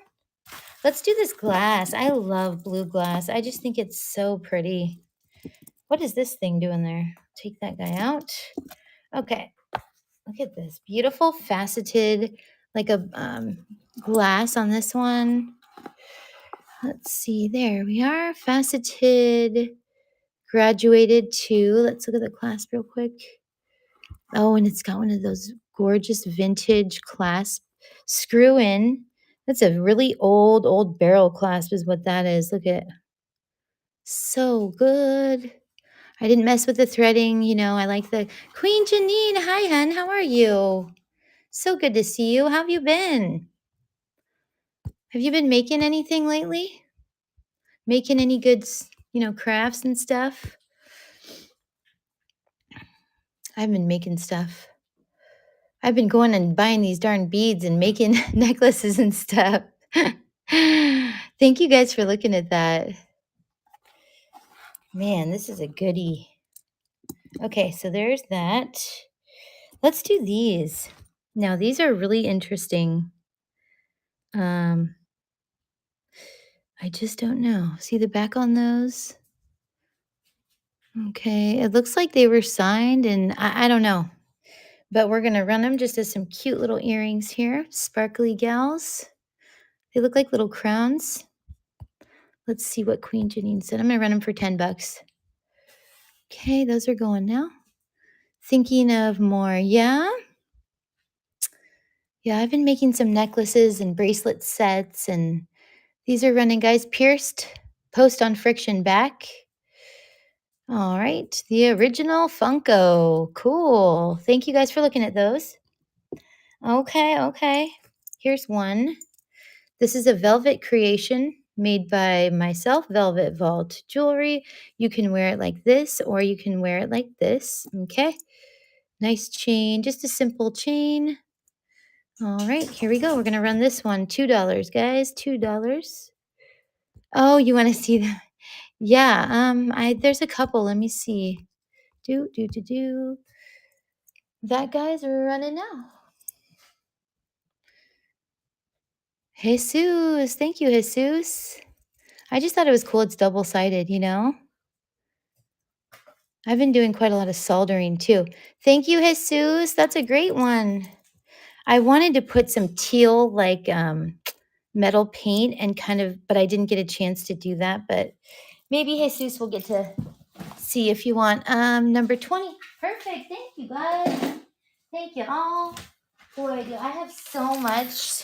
Let's do this glass. I love blue glass. I just think it's so pretty. What is this thing doing there? Take that guy out. Okay. Look at this. Beautiful faceted, like a glass on this one. Let's see. There we are. Faceted, graduated to. Let's look at the clasp real quick. Oh, and it's got one of those gorgeous vintage clasp. Screw in. That's a really old barrel clasp is what that is. Look at it. So good. I didn't mess with the threading. You know, I like the Queen Janine. Hi, hun. How are you? So good to see you. How have you been? Have you been making anything lately? Making any good, crafts and stuff? I've been making stuff. I've been going and buying these darn beads and making necklaces and stuff. Thank you guys for looking at that. Man, this is a goodie. Okay, so there's that. Let's do these. Now, these are really interesting. I just don't know. See the back on those? Okay, it looks like they were signed, and I don't know. But we're going to run them just as some cute little earrings here. Sparkly gals. They look like little crowns. Let's see what Queen Janine said. I'm going to run them for 10 bucks. Okay, those are going now. Thinking of more. Yeah, I've been making some necklaces and bracelet sets, and these are running, guys. Pierced, post on friction back. All right, the original Funko. Cool. Thank you guys for looking at those. Okay. Here's one. This is a velvet creation made by myself, Velvet Vault Jewelry. You can wear it like this, or you can wear it like this. Okay. Nice chain, just a simple chain. All right, here we go. We're going to run this one. $2, guys. $2. Oh, you want to see that? Yeah, there's a couple. Let me see. That guys are running now. Jesus. Thank you, Jesus. I just thought it was cool. It's double-sided, you know? I've been doing quite a lot of soldering too. Thank you, Jesus. That's a great one. I wanted to put some teal like metal paint and but I didn't get a chance to do that. But maybe Jesus will get to see if you want. Number 20. Perfect. Thank you, guys. Thank you all. Boy, do I have so much.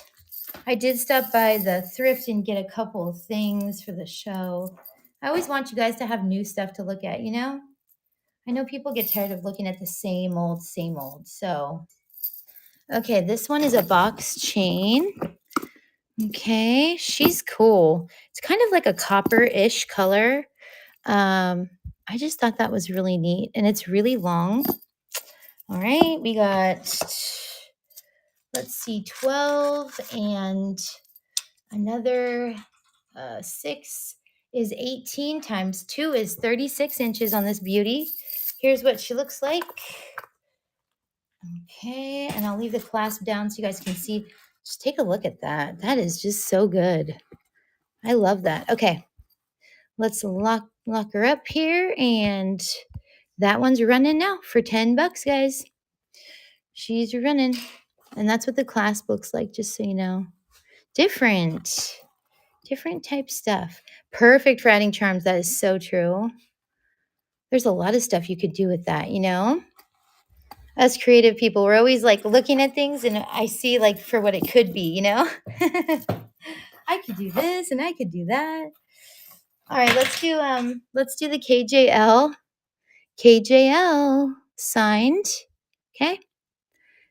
I did stop by the thrift and get a couple of things for the show. I always want you guys to have new stuff to look at, you know? I know people get tired of looking at the same old. So, okay, this one is a box chain. Okay, she's cool. It's kind of like a copper-ish color. I just thought that was really neat, and it's really long. All right, we got, let's see, 12 and another 6 is 18 times 2 is 36 inches on this beauty. Here's what she looks like. Okay, and I'll leave the clasp down so you guys can see. Just take a look at that. That is just so good. I love that. Okay, let's lock her up here, and that one's running now for 10 bucks, guys. She's running, and that's what the clasp looks like, just so you know. Different type stuff. Perfect for adding charms. That is so true. There's a lot of stuff you could do with that, you know? Us creative people, we're always like looking at things, and I see like for what it could be, you know? I could do this and I could do that. All right, let's do the KJL. KJL signed. Okay.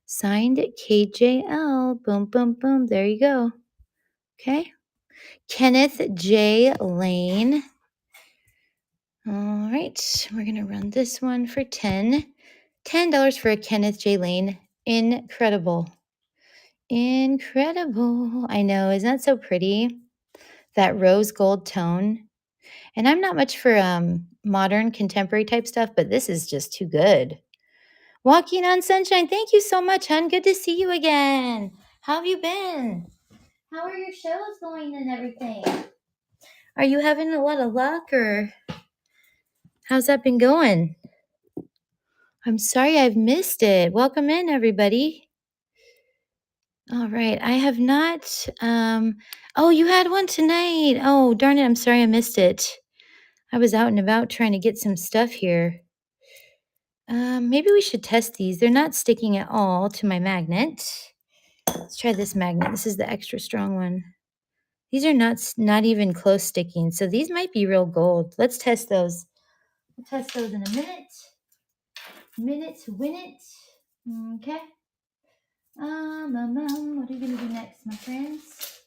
Signed KJL. Boom, boom, boom. There you go. Okay. Kenneth J. Lane. All right. We're going to run this one for $10 for a Kenneth J. Lane. Incredible. I know. Isn't that so pretty? That rose gold tone. And I'm not much for modern contemporary type stuff, but this is just too good. Walking on Sunshine, thank you so much, hun. Good to see you again. How have you been? How are your shows going and everything? Are you having a lot of luck, or how's that been going? I'm sorry I've missed it. Welcome in, everybody. All right, I have not. Oh, you had one tonight. Oh, darn it. I'm sorry I missed it. I was out and about trying to get some stuff here. Maybe we should test these. They're not sticking at all to my magnet. Let's try this magnet. This is the extra strong one. These are not even close sticking, so these might be real gold. Let's test those. We'll test those in a minute. Minute to win it. Okay. What are you gonna do next, my friends?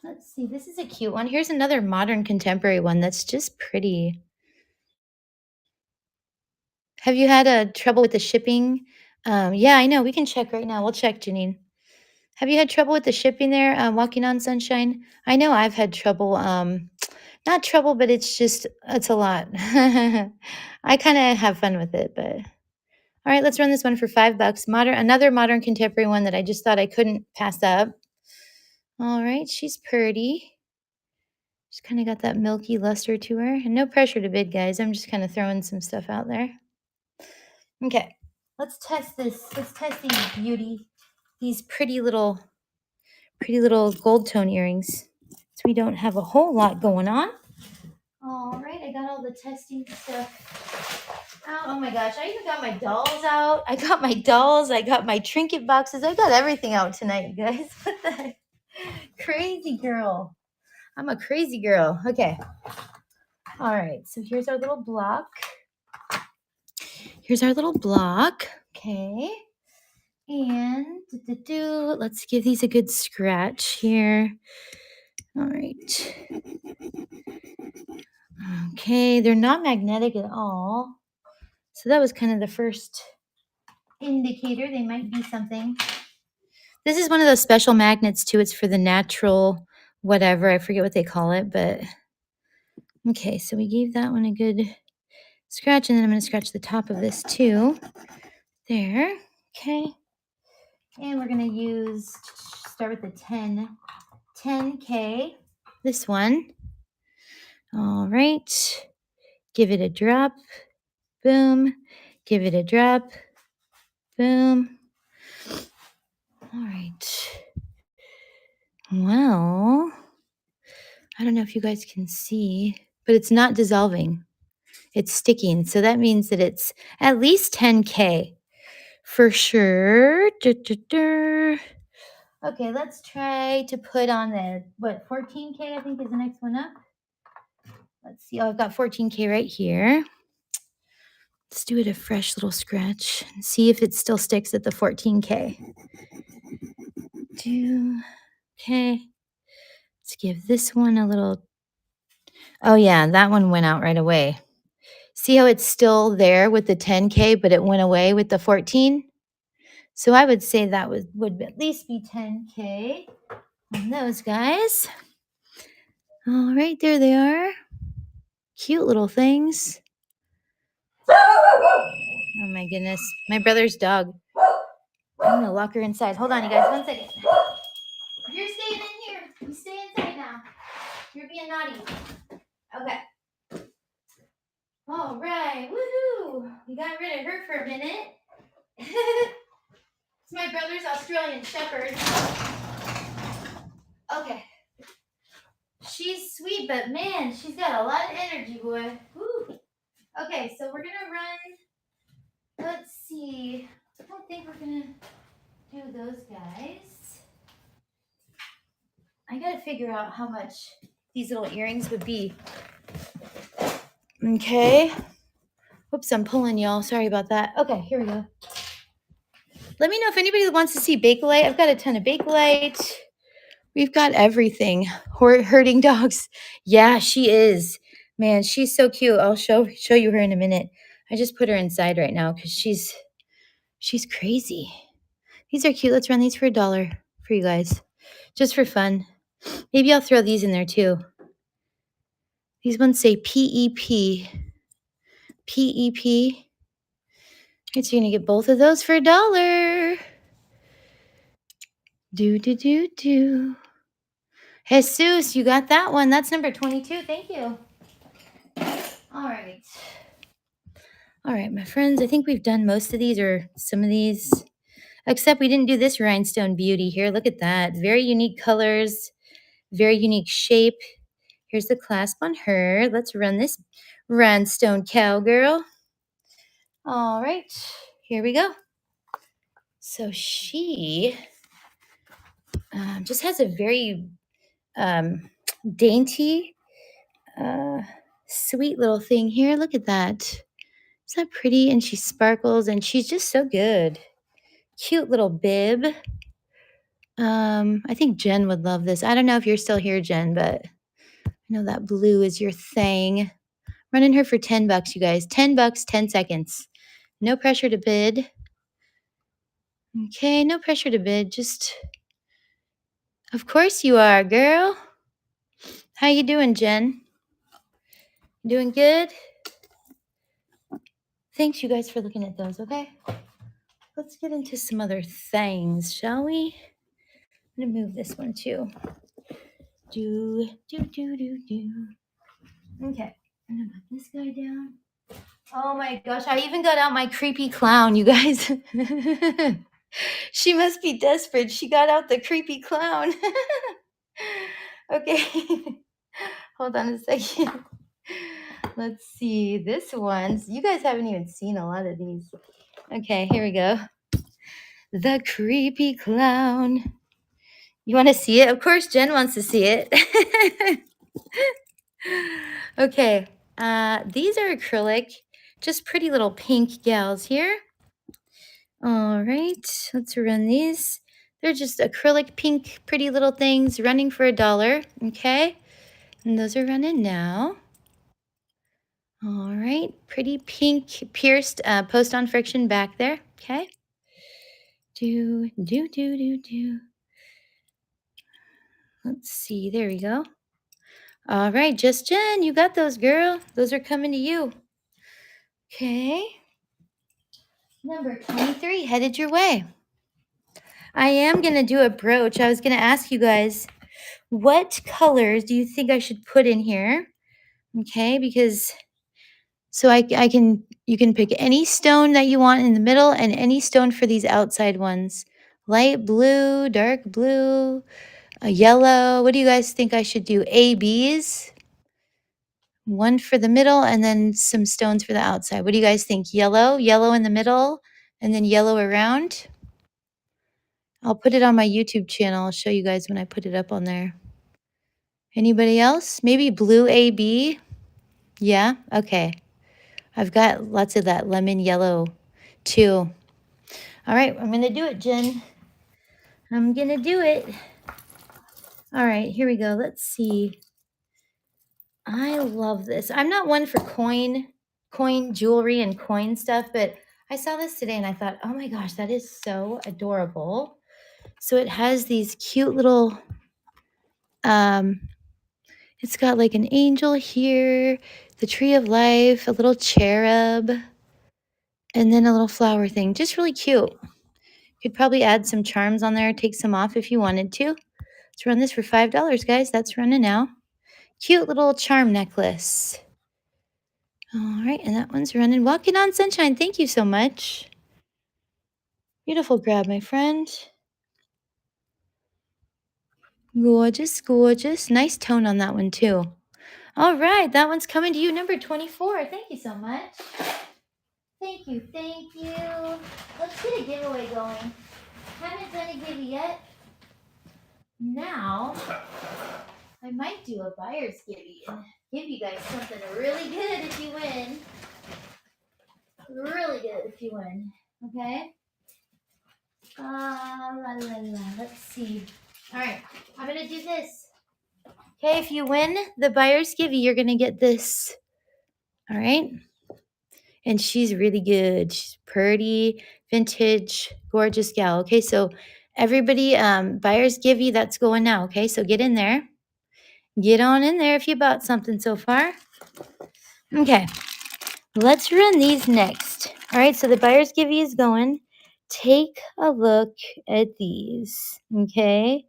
Let's see. This is a cute one. Here's another modern contemporary one that's just pretty. Have you had trouble with the shipping Yeah, I know. We can check right now. We'll check, Janine. Have you had trouble with the shipping there, walking on sunshine? I know I've had trouble. Not trouble, but it's a lot. I kind of have fun with it, but all right, let's run this one for $5. Another modern contemporary one that I just thought I couldn't pass up. All right, she's pretty. She's kind of got that milky luster to her, and no pressure to bid, guys. I'm just kind of throwing some stuff out there. Okay, let's test this. Let's test these pretty little gold tone earrings. So we don't have a whole lot going on. All right, I got all the testing stuff out. Oh my gosh, I even got my dolls out. I got my dolls. I got my trinket boxes. I got everything out tonight, you guys. What the heck? Crazy girl. I'm a crazy girl. Okay. All right, so here's our little block. Okay. And let's give these a good scratch here. All right. Okay, they're not magnetic at all. So that was kind of the first indicator they might be something. This is one of those special magnets too. It's for the natural whatever. I forget what they call it, but okay, so we gave that one a good scratch, and then I'm going to scratch the top of this too. There. Okay. And we're going to start with the 10K. This one. All right. Give it a drop. Boom. Give it a drop. Boom. All right. Well, I don't know if you guys can see, but it's not dissolving. It's sticking. So that means that it's at least 10K for sure. Okay, let's try to put on the, 14K I think is the next one up. Let's see. Oh, I've got 14K right here. Let's do it a fresh little scratch and see if it still sticks at the 14K. Okay. Let's give this one a little. Oh, yeah, that one went out right away. See how it's still there with the 10K, but it went away with the 14? So I would say that would at least be 10K on those guys. All right, there they are. Cute little things. Oh my goodness. My brother's dog. I'm going to lock her inside. Hold on, you guys. 1 second. You're staying in here. You stay inside now. You're being naughty. Okay. All right. Woohoo. We got rid of her for a minute. It's my brother's Australian Shepherd. Okay. She's sweet, but man, she's got a lot of energy, boy. Woo. Okay, so we're going to run. Let's see. I don't think we're going to do those guys. I got to figure out how much these little earrings would be. Okay. Oops, I'm pulling y'all. Sorry about that. Okay, here we go. Let me know if anybody wants to see Bakelite. I've got a ton of Bakelite. We've got everything. Herding dogs. Yeah, she is. Man, she's so cute. I'll show you her in a minute. I just put her inside right now because she's crazy. These are cute. Let's run these for $1 for you guys. Just for fun. Maybe I'll throw these in there too. These ones say PEP. PEP. Right, so you're going to get both of those for $1. Do. Jesus, you got that one. That's number 22. Thank you. All right. All right, my friends, I think we've done most of these or some of these, except we didn't do this rhinestone beauty here. Look at that. Very unique colors, very unique shape. Here's the clasp on her. Let's run this rhinestone cowgirl. All right, here we go. So she just has a very dainty, sweet little thing here. Look at that. Is that pretty? And she sparkles and she's just so good. Cute little bib. I think Jen would love this. I don't know if you're still here, Jen, but I know that blue is your thing. Running her for $10, you guys. $10, 10 seconds. No pressure to bid. Okay, no pressure to bid. Just, of course you are, girl. How you doing, Jen? Doing good? Thanks, you guys, for looking at those, okay? Let's get into some other things, shall we? I'm going to move this one, too. Do. Okay, I'm going to put this guy down. Oh, my gosh, I even got out my creepy clown, you guys. She must be desperate. She got out the creepy clown. Okay. Hold on a second. Let's see. This one's, you guys haven't even seen a lot of these. Okay, here we go. The creepy clown. You want to see it? Of course, Jen wants to see it. Okay. These are acrylic. Just pretty little pink gals here. All right. Let's run these. They're just acrylic pink pretty little things running for $1. Okay. And those are running now. All right, pretty pink pierced post-on friction back there. Okay. Do. Let's see, there we go. All right, Just Jen, you got those, girl. Those are coming to you. Okay. Number 23 headed your way. I am going to do a brooch. I was going to ask you guys, what colors do you think I should put in here? Okay, because so you can pick any stone that you want in the middle and any stone for these outside ones. Light blue, dark blue, a yellow. What do you guys think I should do? ABs, one for the middle and then some stones for the outside. What do you guys think? Yellow in the middle and then yellow around. I'll put it on my YouTube channel. I'll show you guys when I put it up on there. Anybody else? Maybe blue AB? Yeah? Okay. I've got lots of that lemon yellow too. All right, I'm going to do it, Jen. I'm going to do it. All right, here we go. Let's see. I love this. I'm not one for coin jewelry and coin stuff, but I saw this today and I thought, oh my gosh, that is so adorable. So it has these cute little, it's got like an angel here, the tree of life, a little cherub, and then a little flower thing. Just really cute. Could probably add some charms on there, take some off if you wanted to. Let's run this for $5, guys. That's running now. Cute little charm necklace. All right, and that one's running. Walking on Sunshine, thank you so much. Beautiful grab, my friend. Gorgeous, gorgeous. Nice tone on that one, too. All right, that one's coming to you, number 24. Thank you so much. Thank you, thank you. Let's get a giveaway going. Haven't done a giveaway yet. Now, I might do a buyer's giveaway and give you guys something really good if you win. Really good if you win. Okay? Let's see. All right, I'm going to do this. Okay, if you win the buyer's giveaway, you're going to get this. All right? And she's really good. She's pretty, vintage, gorgeous gal. Okay, so everybody, buyer's giveaway, that's going now. Okay, so get in there. Get on in there if you bought something so far. Okay, let's run these next. All right, so the buyer's giveaway is going. Take a look at these. Okay,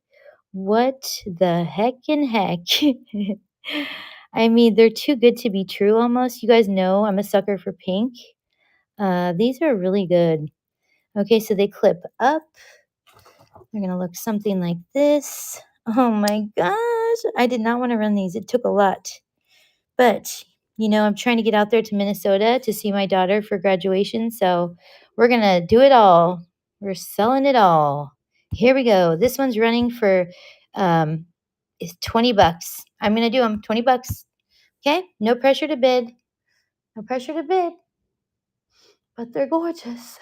what the heck and heck? I mean, they're too good to be true almost. You guys know I'm a sucker for pink. These are really good. Okay, so they clip up. They're going to look something like this. Oh my gosh. I did not want to run these. It took a lot. But, you know, I'm trying to get out there to Minnesota to see my daughter for graduation. So we're going to do it all. We're selling it all. Here we go. This one's running for is $20. I'm going to do them $20. Okay? No pressure to bid. No pressure to bid. But they're gorgeous.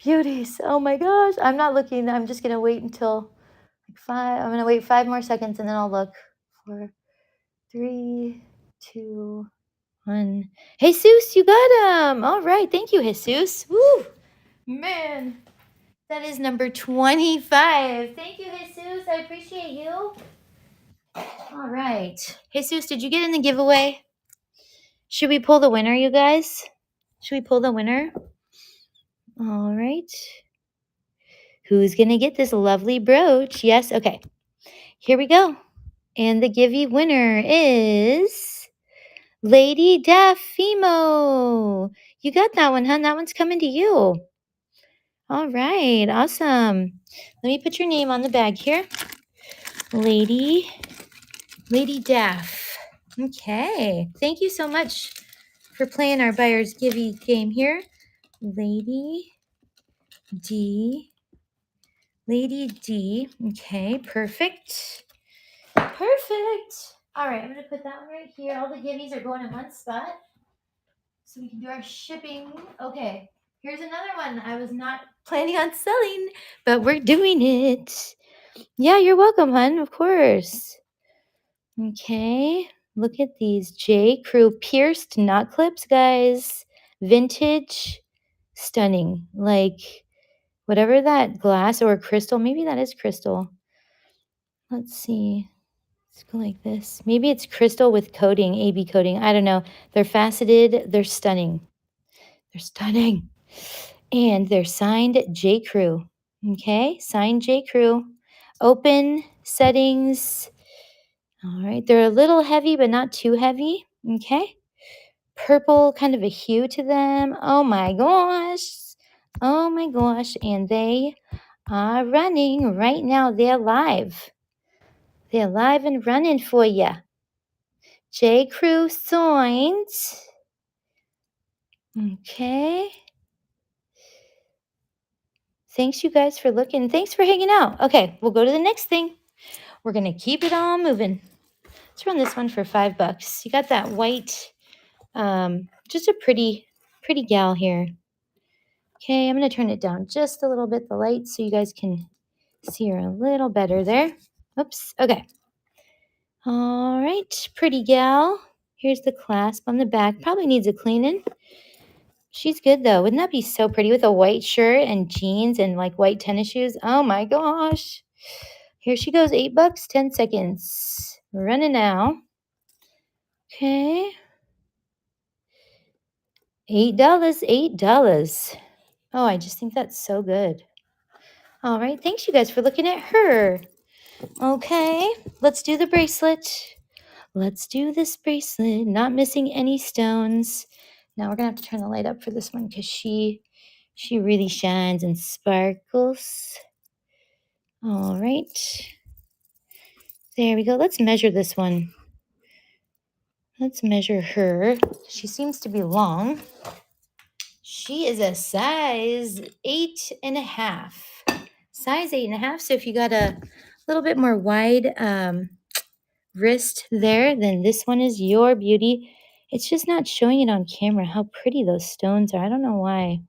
Beauties. Oh my gosh. I'm not looking. I'm just going to wait until like 5. I'm going to wait 5 more seconds and then I'll look. 4, 3, 2, 1. Jesus, you got him. All right. Thank you, Jesus. Woo. Man. That is number 25. Thank you, Jesus. I appreciate you. All right. Jesus, did you get in the giveaway? Should we pull the winner, you guys? Should we pull the winner? All right. Who's going to get this lovely brooch? Yes. Okay. Here we go. And the giveaway winner is Lady Daffimo. You got that one, huh? That one's coming to you. All right. Awesome. Let me put your name on the bag here. Lady Daff. Okay. Thank you so much for playing our buyer's givey game here. Lady D. Okay, perfect. Perfect. All right, I'm going to put that one right here. All the giveies are going in one spot so we can do our shipping. Okay, here's another one I was not planning on selling, but we're doing it. Yeah, you're welcome, hon, of course. Okay, look at these J. Crew pierced knot clips, guys. Vintage, stunning. Like, whatever that glass or crystal, maybe that is crystal. Let's see. Let's go like this. Maybe it's crystal with coating, AB coating. I don't know. They're faceted. They're stunning. They're stunning. And they're signed J. Crew. Okay, signed J. Crew. Open settings. All right, they're a little heavy, but not too heavy. Okay. Purple, kind of a hue to them. Oh my gosh. Oh my gosh. And they are running right now. They're live. They're live and running for you. J. Crew signed. Okay. Thanks, you guys, for looking. Thanks for hanging out. Okay, we'll go to the next thing. We're going to keep it all moving. Let's run this one for $5. You got that white, just a pretty gal here. Okay, I'm going to turn it down just a little bit, the light, so you guys can see her a little better there. Oops. Okay. All right, pretty gal. Here's the clasp on the back. Probably needs a cleaning. She's good, though. Wouldn't that be so pretty with a white shirt and jeans and, like, white tennis shoes? Oh, my gosh. Here she goes. $8, 10 seconds. Running now. Okay. $8. Oh, I just think that's so good. All right. Thanks, you guys, for looking at her. Okay. Let's do the bracelet. Let's do this bracelet. Not missing any stones. Now we're going to have to turn the light up for this one because she really shines and sparkles. All right. There we go. Let's measure this one. Let's measure her. She seems to be long. She is a size 8.5. Size 8.5. So if you got a little bit more wide wrist there, then this one is your beauty. It's just not showing it on camera how pretty those stones are. I don't know why.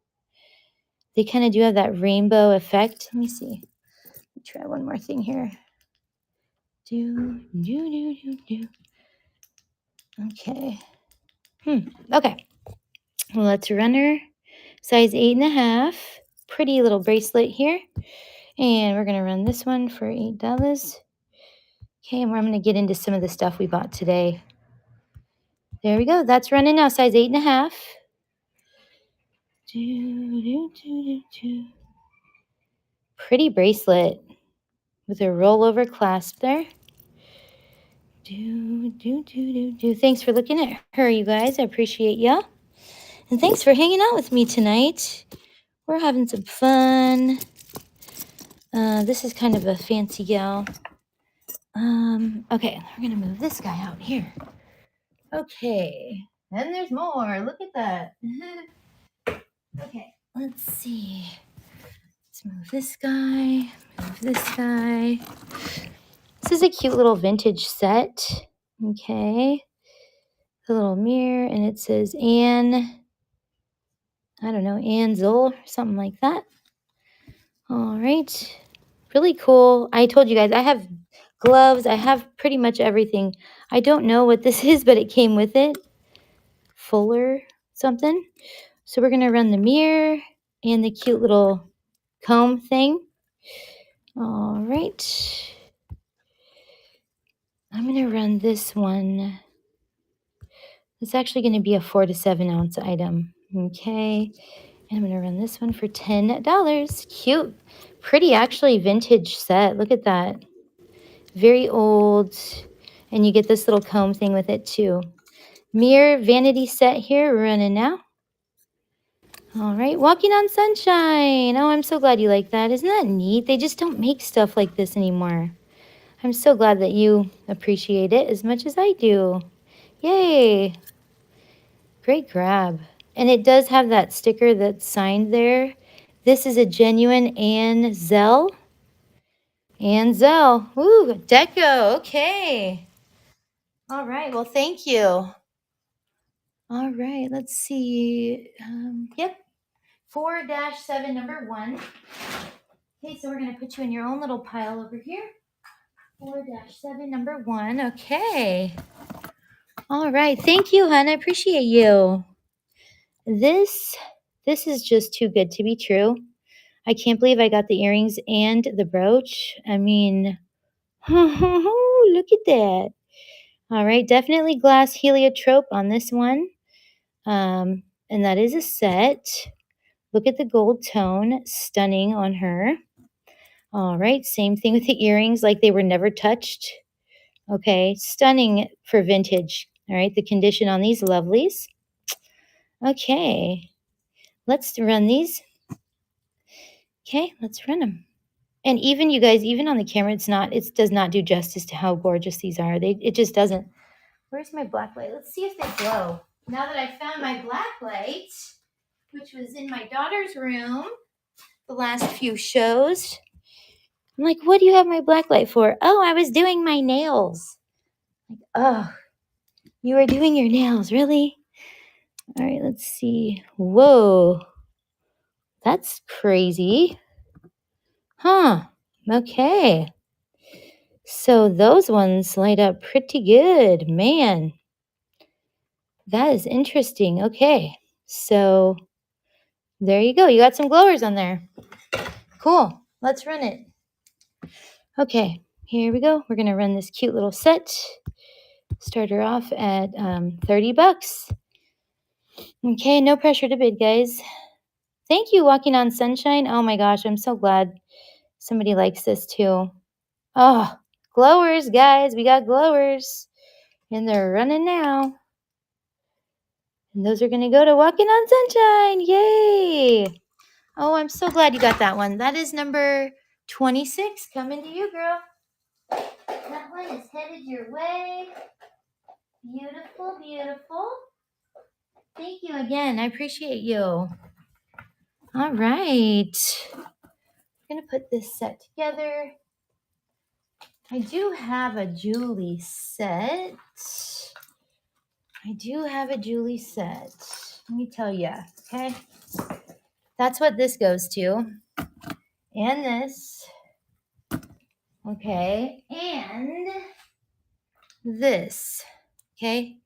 They kind of do have that rainbow effect. Let me see. Let me try one more thing here. Okay. Okay. Let's run her. Size 8.5. Pretty little bracelet here. And we're going to run this one for $8. Okay, and I'm going to get into some of the stuff we bought today. There we go. That's running now. Size 8.5. Pretty bracelet with a rollover clasp there. Thanks for looking at her, you guys. I appreciate ya. And thanks for hanging out with me tonight. We're having some fun. This is kind of a fancy gal. Okay, we're going to move this guy out here. Okay, and there's more. Look at that. Okay, let's see. Let's move this guy, move this guy. This is a cute little vintage set. Okay. The little mirror, and it says Anne, I don't know, Anne Zoll, something like that. All right. Really cool. I told you guys, I have gloves. I have pretty much everything. I don't know what this is, but it came with it. Fuller something. So we're going to run the mirror and the cute little comb thing. All right. I'm going to run this one. It's actually going to be a 4 to 7 ounce item. Okay. And I'm going to run this one for $10. Cute. Pretty, actually, vintage set. Look at that. Very old. And you get this little comb thing with it, too. Mirror vanity set here. We're running now. All right. Walking on Sunshine. Oh, I'm so glad you like that. Isn't that neat? They just don't make stuff like this anymore. I'm so glad that you appreciate it as much as I do. Yay. Great grab. And it does have that sticker that's signed there. This is a genuine Ann Zell. Ann Zell. Ooh, deco. Okay. All right. Well, thank you. All right. Let's see. Yep. 4-7, number 1. Okay, so we're going to put you in your own little pile over here. 4-7, number 1. Okay. All right. Thank you, hon. I appreciate you. This is just too good to be true. I can't believe I got the earrings and the brooch. I mean, look at that. All right. Definitely glass heliotrope on this one. And that is a set. Look at the gold tone. Stunning on her. All right. Same thing with the earrings, like they were never touched. Okay. Stunning for vintage. All right. The condition on these lovelies. Okay. Let's run these. Okay. Let's run them. And even you guys, even on the camera, it does not do justice to how gorgeous these are. It just doesn't. Where's my black light? Let's see if they glow. Now that I found my black light, which was in my daughter's room the last few shows. I'm like, what do you have my black light for? Oh, I was doing my nails. Like, oh, you were doing your nails, really? All right, let's see. Whoa, that's crazy. Huh, okay. So those ones light up pretty good. Man, that is interesting. Okay, so there you go. You got some glowers on there. Cool. Let's run it. Okay, here we go. We're going to run this cute little set. Start her off at $30. Okay, no pressure to bid, guys. Thank you, Walking on Sunshine. Oh my gosh, I'm so glad somebody likes this too. Oh, glowers, guys. We got glowers. And they're running now. And those are going to go to Walking on Sunshine. Yay. Oh, I'm so glad you got that one. That is number 26 coming to you, girl. That one is headed your way. Beautiful, beautiful. Thank you again. I appreciate you. All right. I'm going to put this set together. I do have a Julie set. Let me tell you, okay? That's what this goes to. And this. Okay. And this. Okay.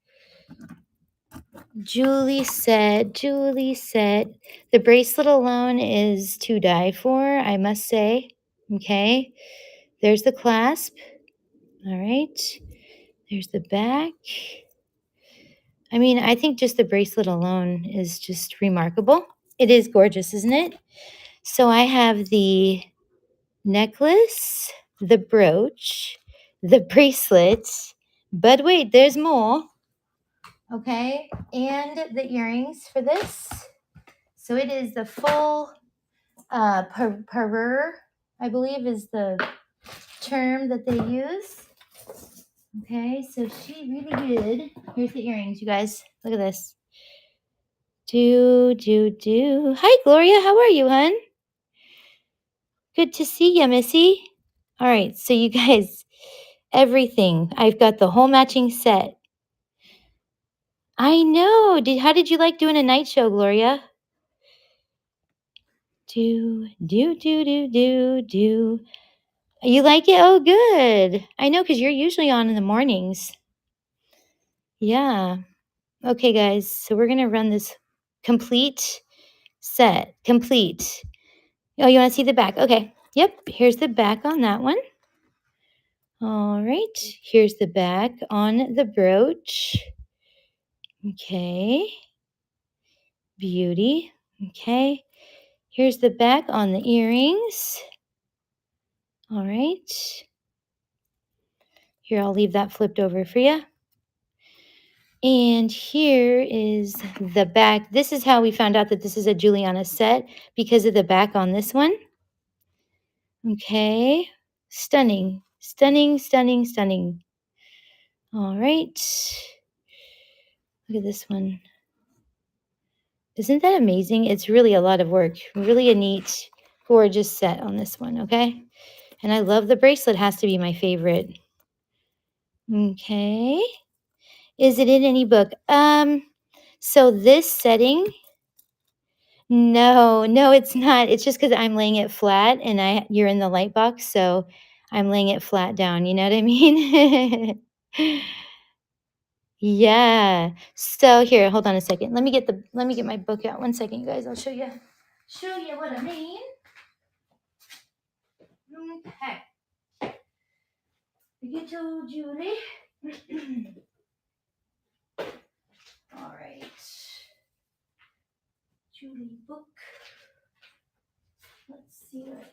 Julie said, the bracelet alone is to die for, I must say. Okay. There's the clasp. All right. There's the back. I mean, I think just the bracelet alone is just remarkable. It is gorgeous, isn't it? So I have the necklace, the brooch, the bracelet, but wait, there's more. Okay, and the earrings for this. So it is the full parure, I believe is the term that they use. Okay, so she really good. Here's the earrings, you guys. Look at this. Hi, Gloria. How are you, hon? Good to see you, Missy. All right, so you guys, everything. I've got the whole matching set. I know. How did you like doing a night show, Gloria? You like it? Oh, good. I know, because you're usually on in the mornings. Yeah. Okay, guys. So we're going to run this complete set. Complete. Oh, you want to see the back? Okay. Yep. Here's the back on that one. All right. Here's the back on the brooch. Okay. Beauty. Okay. Here's the back on the earrings. All right. Here, I'll leave that flipped over for you. And here is the back. This is how we found out that this is a Juliana set because of the back on this one. Okay. Stunning. Stunning, stunning, stunning. All right. Look at this one. Isn't that amazing? It's really a lot of work. Really a neat, gorgeous set on this one, okay? And I love the bracelet. Has to be my favorite. Okay. Is it in any book? So this setting, no, it's not. It's just because I'm laying it flat and you're in the light box, so I'm laying it flat down. You know what I mean? Yeah. So here, hold on a second. Let me get my book out. 1 second, you guys. I'll show you what I mean. Okay. Get your Julie. All right. Julie book. Let's see what I have.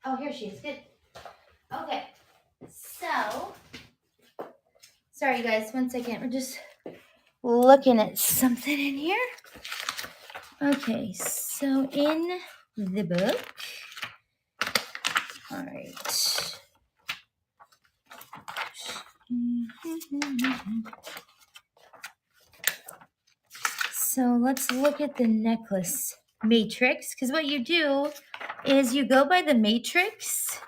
Oh, here she is. Good. Okay. So, sorry, guys. 1 second. We're just looking at something in here. Okay. So, in the book. All right. So, let's look at the necklace matrix. Because what you do is you go by the matrix.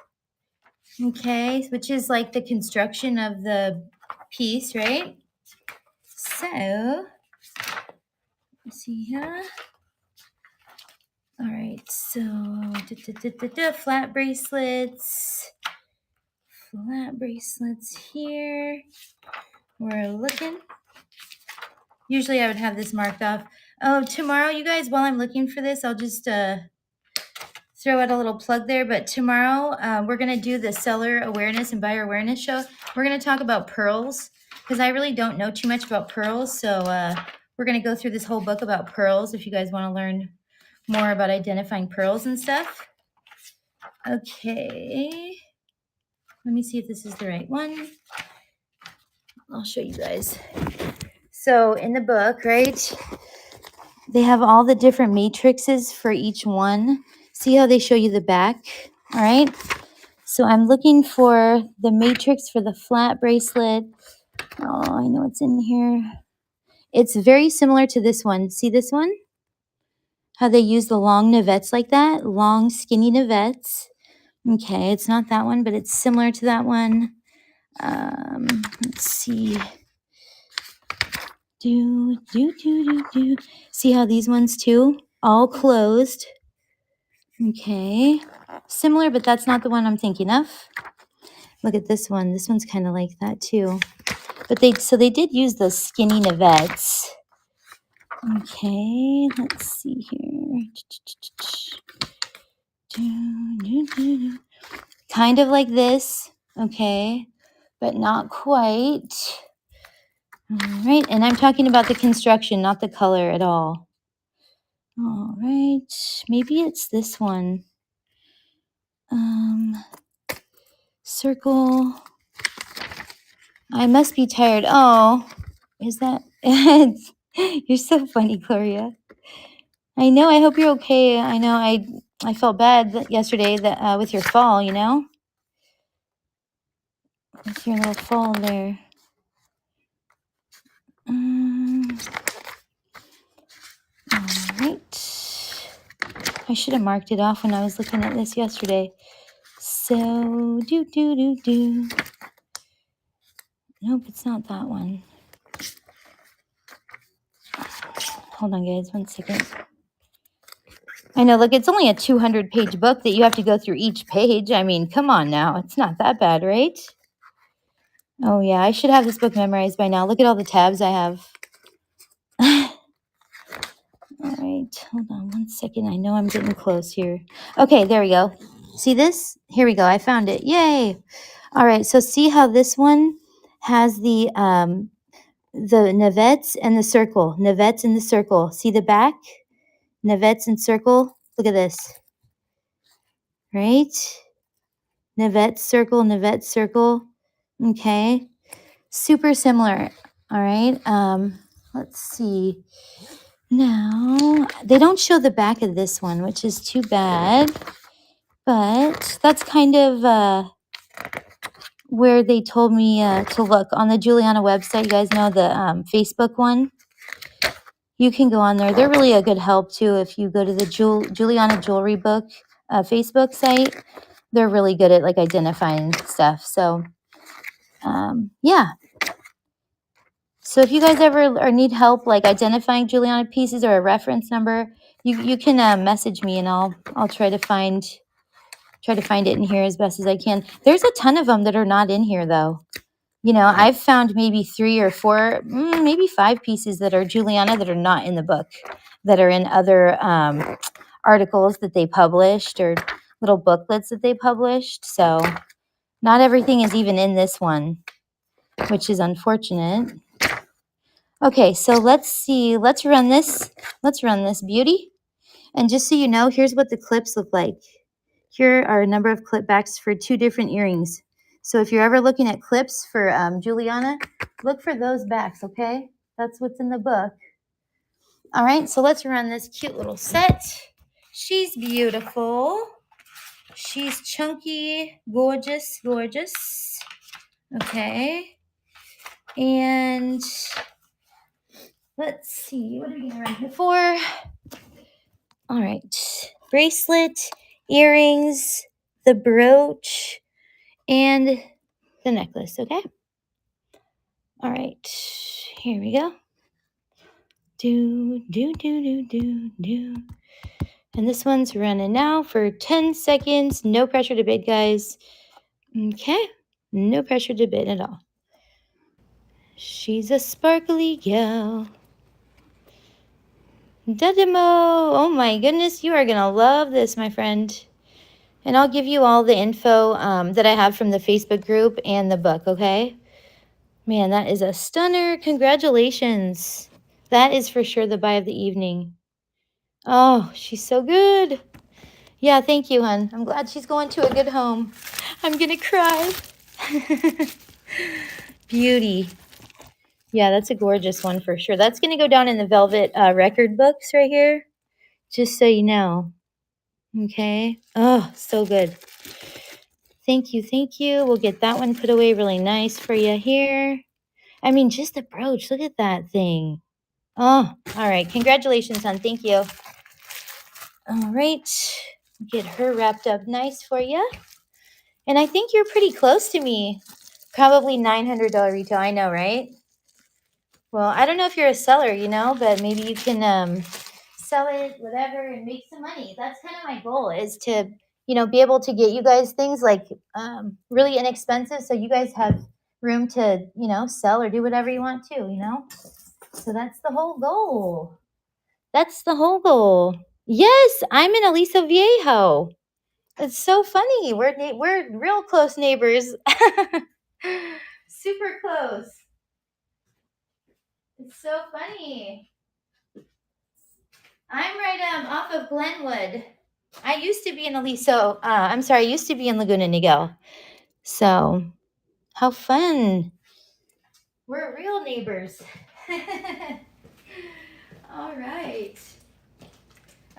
Okay, which is like the construction of the piece, right? So, let's see here. All right, so flat bracelets here. We're looking. Usually I would have this marked off. Oh, tomorrow, you guys, while I'm looking for this, I'll just throw out a little plug there, but tomorrow we're going to do the seller awareness and buyer awareness show. We're going to talk about pearls because I really don't know too much about pearls. So we're going to go through this whole book about pearls if you guys want to learn more about identifying pearls and stuff. Okay. Let me see if this is the right one. I'll show you guys. So in the book, right, they have all the different matrices for each one. See how they show you the back? All right. So I'm looking for the matrix for the flat bracelet. Oh, I know it's in here. It's very similar to this one. See this one? How they use the long navettes like that? Long, skinny navettes. Okay, it's not that one, but it's similar to that one. Let's see. See how these ones too? All closed. Okay. Similar, but that's not the one I'm thinking of. Look at this one. This one's kind of like that too. But they did use those skinny navettes. Okay, let's see here. Kind of like this, okay, but not quite. All right, and I'm talking about the construction, not the color at all. All right, maybe it's this one. Circle. I must be tired. Oh, is that? You're so funny, Gloria. I know. I hope you're okay. I know. I felt bad yesterday that with your fall. You know, with your little fall there. All right. I should have marked it off when I was looking at this yesterday. So do. Nope, it's not that one. Hold on, guys. 1 second. I know, look, it's only a 200-page book that you have to go through each page. I mean, come on now. It's not that bad, right? Oh, yeah, I should have this book memorized by now. Look at all the tabs I have. All right, hold on one second. I know I'm getting close here. Okay, there we go. See this? Here we go. I found it. Yay. All right, so see how this one has the navettes and the circle. Navettes in the circle. See the back? Navettes and circle. Look at this. Right? Navette circle, navette circle. Okay. Super similar. All right. Let's see. Now, they don't show the back of this one, which is too bad. But that's kind of where they told me to look. On the Juliana website, you guys know the Facebook one? You can go on there. They're really a good help, too, if you go to the Juliana Jewelry Book Facebook site. They're really good at, like, identifying stuff. So, yeah. So if you guys ever or need help, like, identifying Juliana pieces or a reference number, you can message me, and I'll try to find it in here as best as I can. There's a ton of them that are not in here, though. You know, I've found maybe 3 or 4, maybe 5 pieces that are Juliana that are not in the book, that are in other articles that they published or little booklets that they published. So not everything is even in this one, which is unfortunate. Okay, so let's see. Let's run this beauty. And just so you know, here's what the clips look like. Here are a number of clip backs for 2 different earrings. So if you're ever looking at clips for Juliana, look for those backs, okay? That's what's in the book. All right, so let's run this cute little set. She's beautiful. She's chunky, gorgeous, gorgeous. Okay. And let's see, what are we going to run here for? All right. Bracelet, earrings, the brooch, and the necklace, okay? All right. Here we go. Do, do, do, do, do, do. And this one's running now for 10 seconds. No pressure to bid, guys. Okay. No pressure to bid at all. She's a sparkly gal. Dedemo. Oh my goodness, you are going to love this, my friend. And I'll give you all the info that I have from the Facebook group and the book, okay? Man, that is a stunner. Congratulations. That is for sure the buy of the evening. Oh, she's so good. Yeah, thank you, hon. I'm glad she's going to a good home. I'm going to cry. Beauty. Yeah, that's a gorgeous one for sure. That's going to go down in the velvet record books right here, just so you know. Okay. Oh, so good. Thank you, thank you. We'll get that one put away really nice for you here. I mean, just the brooch. Look at that thing. Oh, all right. Congratulations, hon. Thank you. All right. Get her wrapped up nice for you. And I think you're pretty close to me. Probably $900 retail. I know, right? Well, I don't know if you're a seller, you know, but maybe you can sell it, whatever, and make some money. That's kind of my goal, is to, you know, be able to get you guys things like really inexpensive, so you guys have room to, you know, sell or do whatever you want to, you know. So that's the whole goal. That's the whole goal. Yes, I'm in Aliso Viejo. It's so funny. We're real close neighbors. Super close. It's so funny. I'm right off of Glenwood. I used to be in Aliso. I'm sorry, I used to be in Laguna Niguel. So, how fun. We're real neighbors. All right.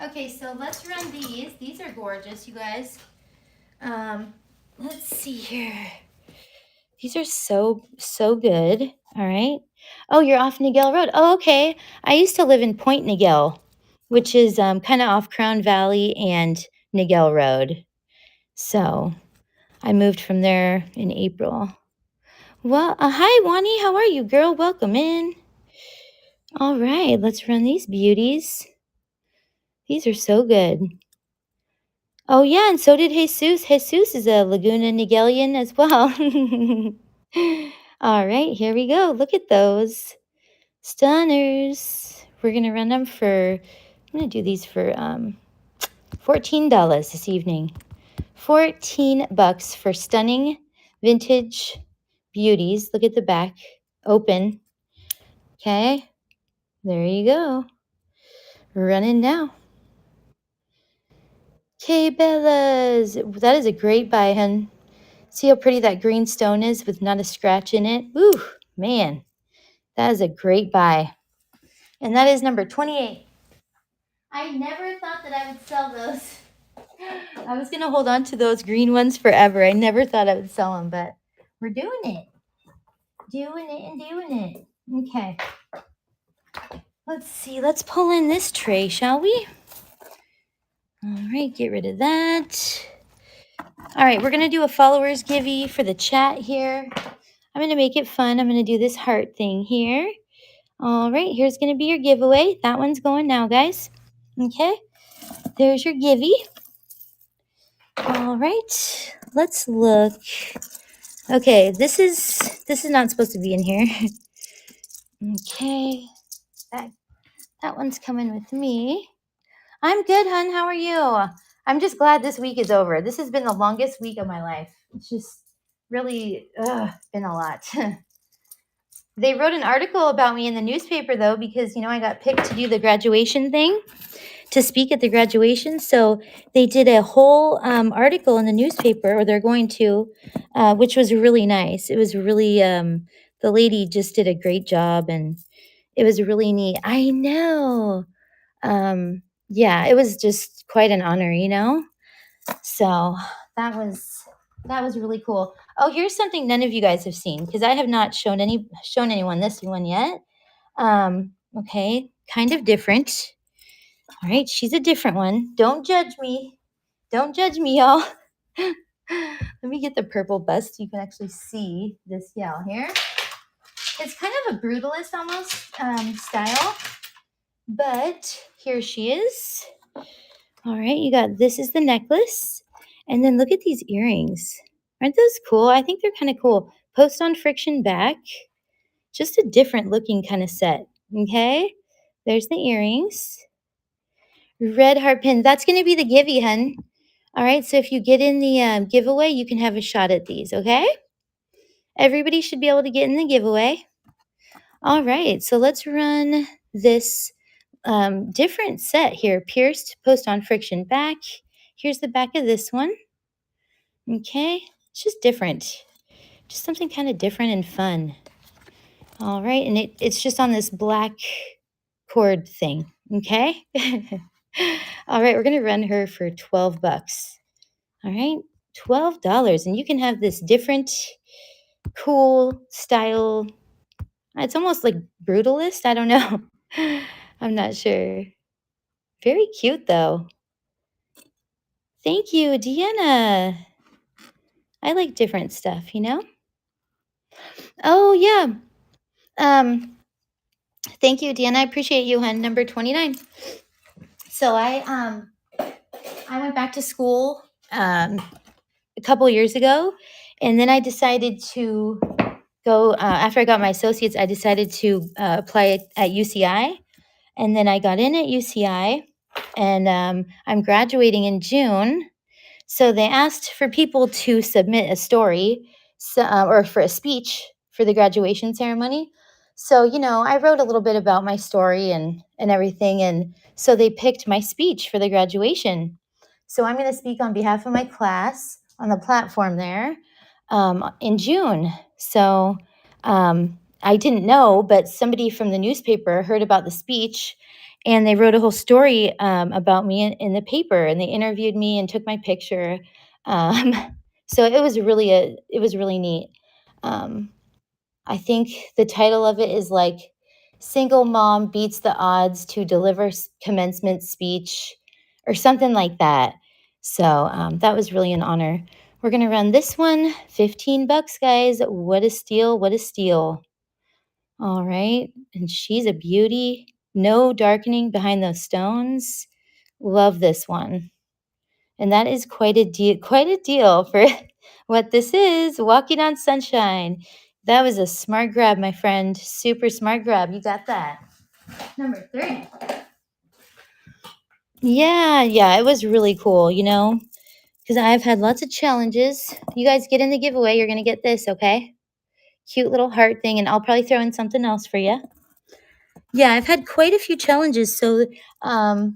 Okay, so let's run these. These are gorgeous, you guys. Let's see here. These are so good. All right. Oh, you're off Niguel Road. Oh, okay. I used to live in Point Niguel, which is kind of off Crown Valley and Niguel Road. So I moved from there in April. Well, hi, Wani. How are you, girl? Welcome in. All right. Let's run these beauties. These are so good. Oh, yeah, and so did Jesus. Jesus is a Laguna Niguelian as well. All right, here we go. Look at those stunners. We're gonna run them for. I'm gonna do these for $14 this evening. $14 for stunning vintage beauties. Look at the back. Open. Okay. There you go. Running now. Okay, Bellas. That is a great buy, hun. See how pretty that green stone is with not a scratch in it? Ooh, man. That is a great buy. And that is number 28. I never thought that I would sell those. I was going to hold on to those green ones forever. I never thought I would sell them, but we're doing it. Doing it and doing it. Okay. Let's see. Let's pull in this tray, shall we? All right. Get rid of that. All right. We're going to do a followers givey for the chat here. I'm going to make it fun. I'm going to do this heart thing here. All right. Here's going to be your giveaway. That one's going now, guys. Okay. There's your givey. All right. Let's look. Okay. This is not supposed to be in here. Okay. That one's coming with me. I'm good, hun. How are you? I'm just glad this week is over. This has been the longest week of my life. It's just really been a lot. They wrote an article about me in the newspaper, though, because, I got picked to do the graduation thing, to speak at the graduation. So they did a whole article in the newspaper, or they're going to, which was really nice. It was really, the lady just did a great job, and it was really neat. I know. Yeah, it was just quite an honor, So that was really cool. Oh, here's something none of you guys have seen, because I have not shown anyone this one yet. Okay, kind of different. All right, she's a different one. Don't judge me. Don't judge me, y'all. Let me get the purple bust so you can actually see this gal here. It's kind of a brutalist almost style, but here she is. All right, you got, this is the necklace. And then look at these earrings. Aren't those cool? I think they're kind of cool. Post on friction back. Just a different looking kind of set. Okay, there's the earrings. Red heart pin. That's going to be the givey, hun. All right, so if you get in the giveaway, you can have a shot at these, okay? Everybody should be able to get in the giveaway. All right, so let's run this different set here. Pierced, post on friction back. Here's the back of this one. Okay, it's just different. Just something kind of different and fun. All right, and it's just on this black cord thing, okay? All right, we're going to run her for $12. All right, $12, and you can have this different, cool style. It's almost like brutalist. I don't know. I'm not sure. Very cute, though. Thank you, Deanna. I like different stuff, Oh, yeah. Thank you, Deanna. I appreciate you, hun. Number 29. So I went back to school a couple years ago, and then I decided to go, after I got my associates, I decided to apply at UCI, and then I got in at UCI, and I'm graduating in June. So they asked for people to submit a story, or for a speech for the graduation ceremony. So, I wrote a little bit about my story and everything. And so they picked my speech for the graduation. So I'm going to speak on behalf of my class on the platform there in June. So I didn't know, but somebody from the newspaper heard about the speech, and they wrote a whole story about me in the paper, and they interviewed me and took my picture. Um, so it was really neat. I think the title of it is like "Single Mom Beats the Odds to Deliver Commencement Speech," or something like that. So that was really an honor. We're gonna run this one, $15, guys. What a steal! What a steal! All right, and she's a beauty. No darkening behind those stones. Love this one. And that is quite a deal for what this is. Walking on Sunshine. That was a smart grab, my friend. Super smart grab. You got that. Number 30. Yeah, it was really cool, because I've had lots of challenges. You guys get in the giveaway. You're going to get this, okay? Cute little heart thing, and I'll probably throw in something else for you. Yeah, I've had quite a few challenges. So, I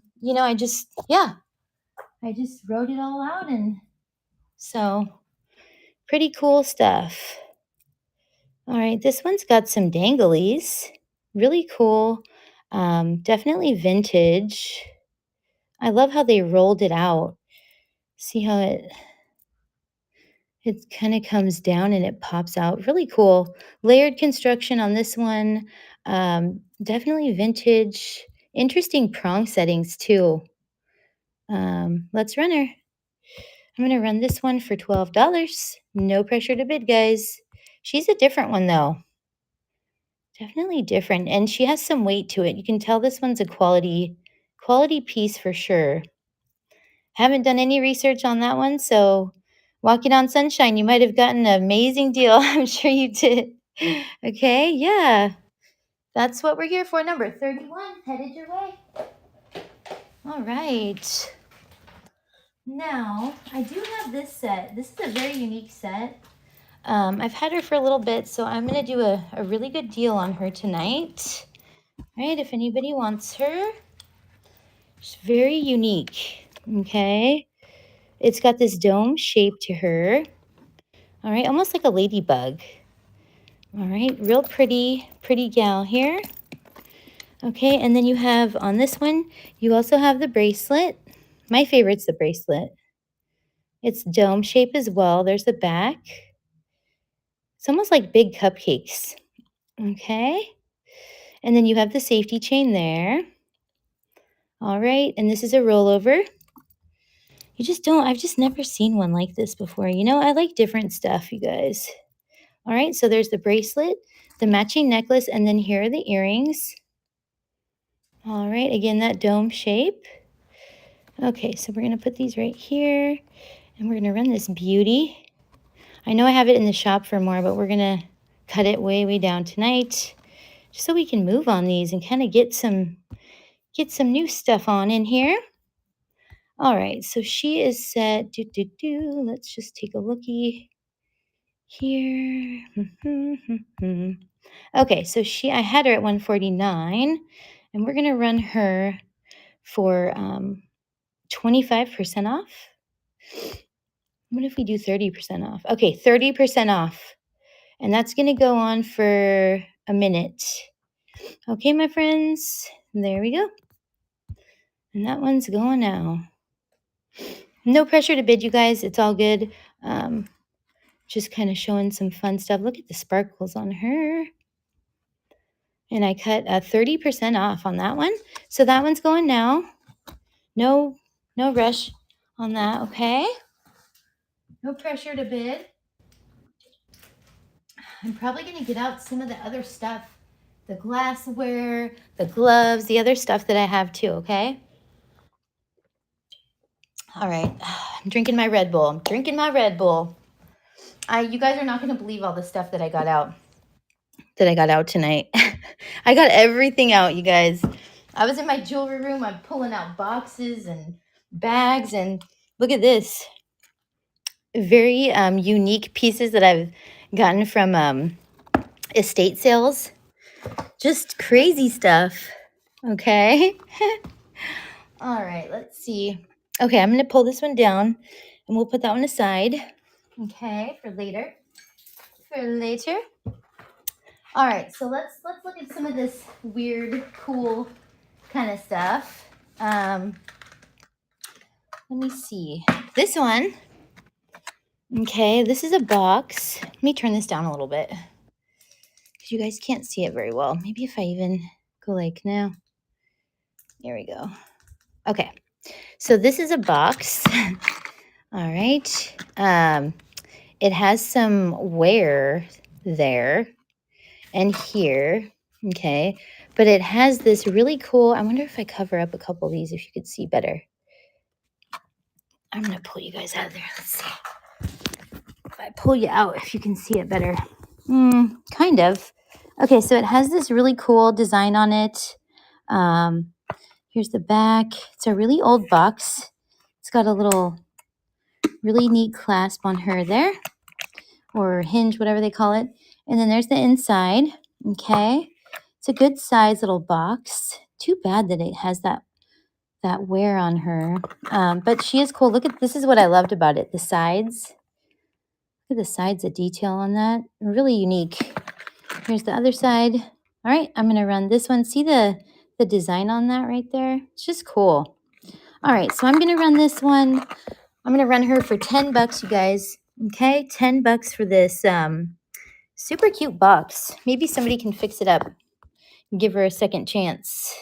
just wrote it all out. And so pretty cool stuff. All right, this one's got some danglies. Really cool. Definitely vintage. I love how they rolled it out. See how it kind of comes down and it pops out. Really cool. Layered construction on this one. Definitely vintage. Interesting prong settings too. Let's run her. I'm going to run this one for $12. No pressure to bid, guys. She's a different one though. Definitely different. And she has some weight to it. You can tell this one's a quality piece for sure. Haven't done any research on that one, so Walking on Sunshine, you might have gotten an amazing deal. I'm sure you did. Okay, yeah. That's what we're here for. Number 31, headed your way. All right. Now, I do have this set. This is a very unique set. I've had her for a little bit, so I'm going to do a really good deal on her tonight. All right, if anybody wants her. She's very unique, okay? It's got this dome shape to her. All right, almost like a ladybug. All right, real pretty gal here. Okay, and then you have on this one, you also have the bracelet. My favorite's the bracelet. It's dome shape as well. There's the back. It's almost like big cupcakes. Okay, and then you have the safety chain there. All right, and this is a rollover. I've just never seen one like this before. I like different stuff, you guys. All right, so there's the bracelet, the matching necklace, and then here are the earrings. All right, again, that dome shape. Okay, so we're going to put these right here, and we're going to run this beauty. I know I have it in the shop for more, but we're going to cut it way, way down tonight, just so we can move on these and kind of get some new stuff on in here. All right, so she is set. Let's just take a looky here. Okay, so I had her at $149, and we're gonna run her for 25% off. What if we do 30% off? Okay, 30% off, and that's gonna go on for a minute. Okay, my friends, there we go, and that one's going now. No pressure to bid, you guys. It's all good. Just kind of showing some fun stuff. Look at the sparkles on her. And I cut 30% off on that one. So that one's going now. No rush on that, okay? No pressure to bid. I'm probably going to get out some of the other stuff. The glassware, the gloves, the other stuff that I have too, okay? All right. I'm drinking my Red Bull. You guys are not going to believe all the stuff that I got out tonight. I got everything out, you guys. I was in my jewelry room. I'm pulling out boxes and bags, and look at this. Very unique pieces that I've gotten from estate sales. Just crazy stuff. Okay. All right, let's see. Okay, I'm going to pull this one down, and we'll put that one aside. Okay, for later. All right, so let's look at some of this weird, cool kind of stuff. Let me see. This one. Okay, this is a box. Let me turn this down a little bit because you guys can't see it very well. Maybe if I even go like now. There we go. Okay, so this is a box. All right. It has some wear there and here. Okay, but it has this really cool. I wonder if I cover up a couple of these, if you could see better. I'm going to pull you guys out of there. Let's see. If I pull you out, if you can see it better. Kind of. Okay, so it has this really cool design on it. Here's the back. It's a really old box. It's got a little really neat clasp on her there, or hinge, whatever they call it. And then there's the inside. Okay. It's a good size little box. Too bad that it has that wear on her. But she is cool. Look at, this is what I loved about it. The sides. Look at the sides, the detail on that. Really unique. Here's the other side. All right, I'm going to run this one. See the design on that right there? It's just cool. All right, so I'm going to run this one. I'm going to run her for $10, you guys. Okay, $10 for this super cute box. Maybe somebody can fix it up and give her a second chance.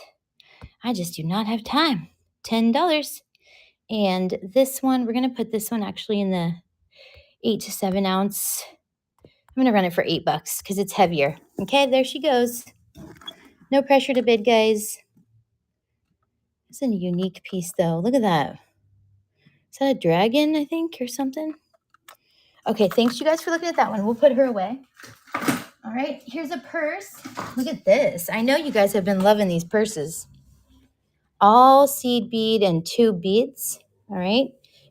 I just do not have time. $10. And this one, we're going to put this one actually in the 8 to 7 ounce. I'm going to run it for $8 because it's heavier. Okay, there she goes. No pressure to bid, guys. It's a unique piece, though. Look at that. Is that a dragon, I think, or something? Okay, thanks, you guys, for looking at that one. We'll put her away. All right, here's a purse. Look at this. I know you guys have been loving these purses. All seed bead and tube beads. All right.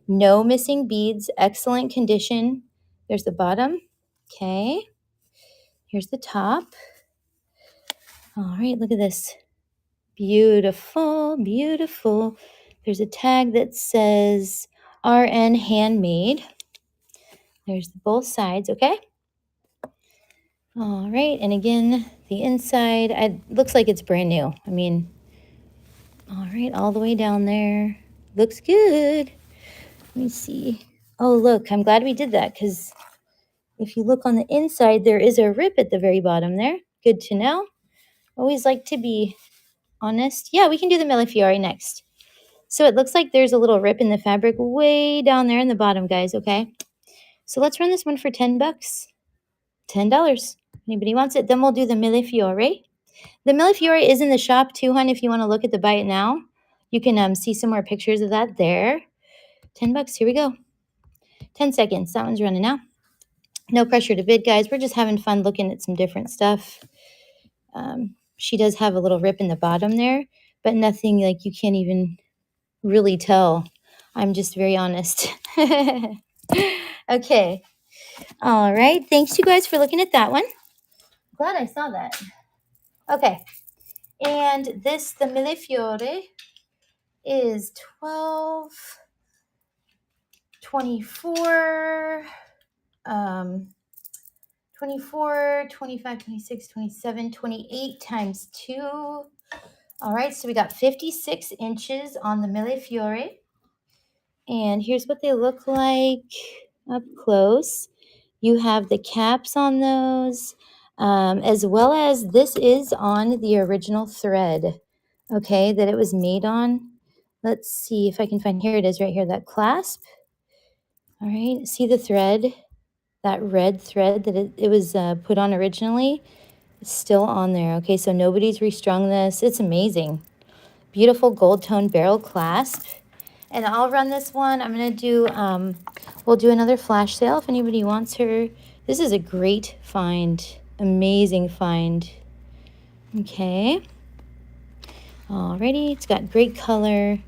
No missing beads. Excellent condition. There's the bottom. Okay. Here's the top. All right, look at this. Beautiful, beautiful. There's a tag that says RN Handmade. There's both sides, okay? All right, and again, the inside, it looks like it's brand new. I mean, all right, all the way down there. Looks good. Let me see. Oh, look, I'm glad we did that because if you look on the inside, there is a rip at the very bottom there. Good to know. Always like to be honest. Yeah, we can do the Millefiori next. So it looks like there's a little rip in the fabric way down there in the bottom, guys, okay? So let's run this one for $10. $10. Anybody wants it? Then we'll do the Millefiori. The Millefiori is in the shop too, hon, if you want to look at the buy it now. You can see some more pictures of that there. $10, here we go. 10 seconds, that one's running now. No pressure to bid, guys. We're just having fun looking at some different stuff. She does have a little rip in the bottom there, but nothing like you can't even really tell. I'm just very honest. Okay. All right. Thanks, you guys, for looking at that one. Glad I saw that. Okay. And this, the Millefiori, is 12, 24, 24, 25, 26, 27, 28 times 2. All right, so we got 56 inches on the Millefiori. And here's what they look like up close. You have the caps on those, as well as this is on the original thread, okay, that it was made on. Let's see if I can find, here it is right here, that clasp. All right, see the thread, that red thread that it was put on originally? It's still on there, okay, so nobody's restrung this. It's amazing. Beautiful gold tone barrel clasp. And I'll run this one. I'm going to do, we'll do another flash sale if anybody wants her. This is a great find. Amazing find. Okay. Alrighty. It's got great color.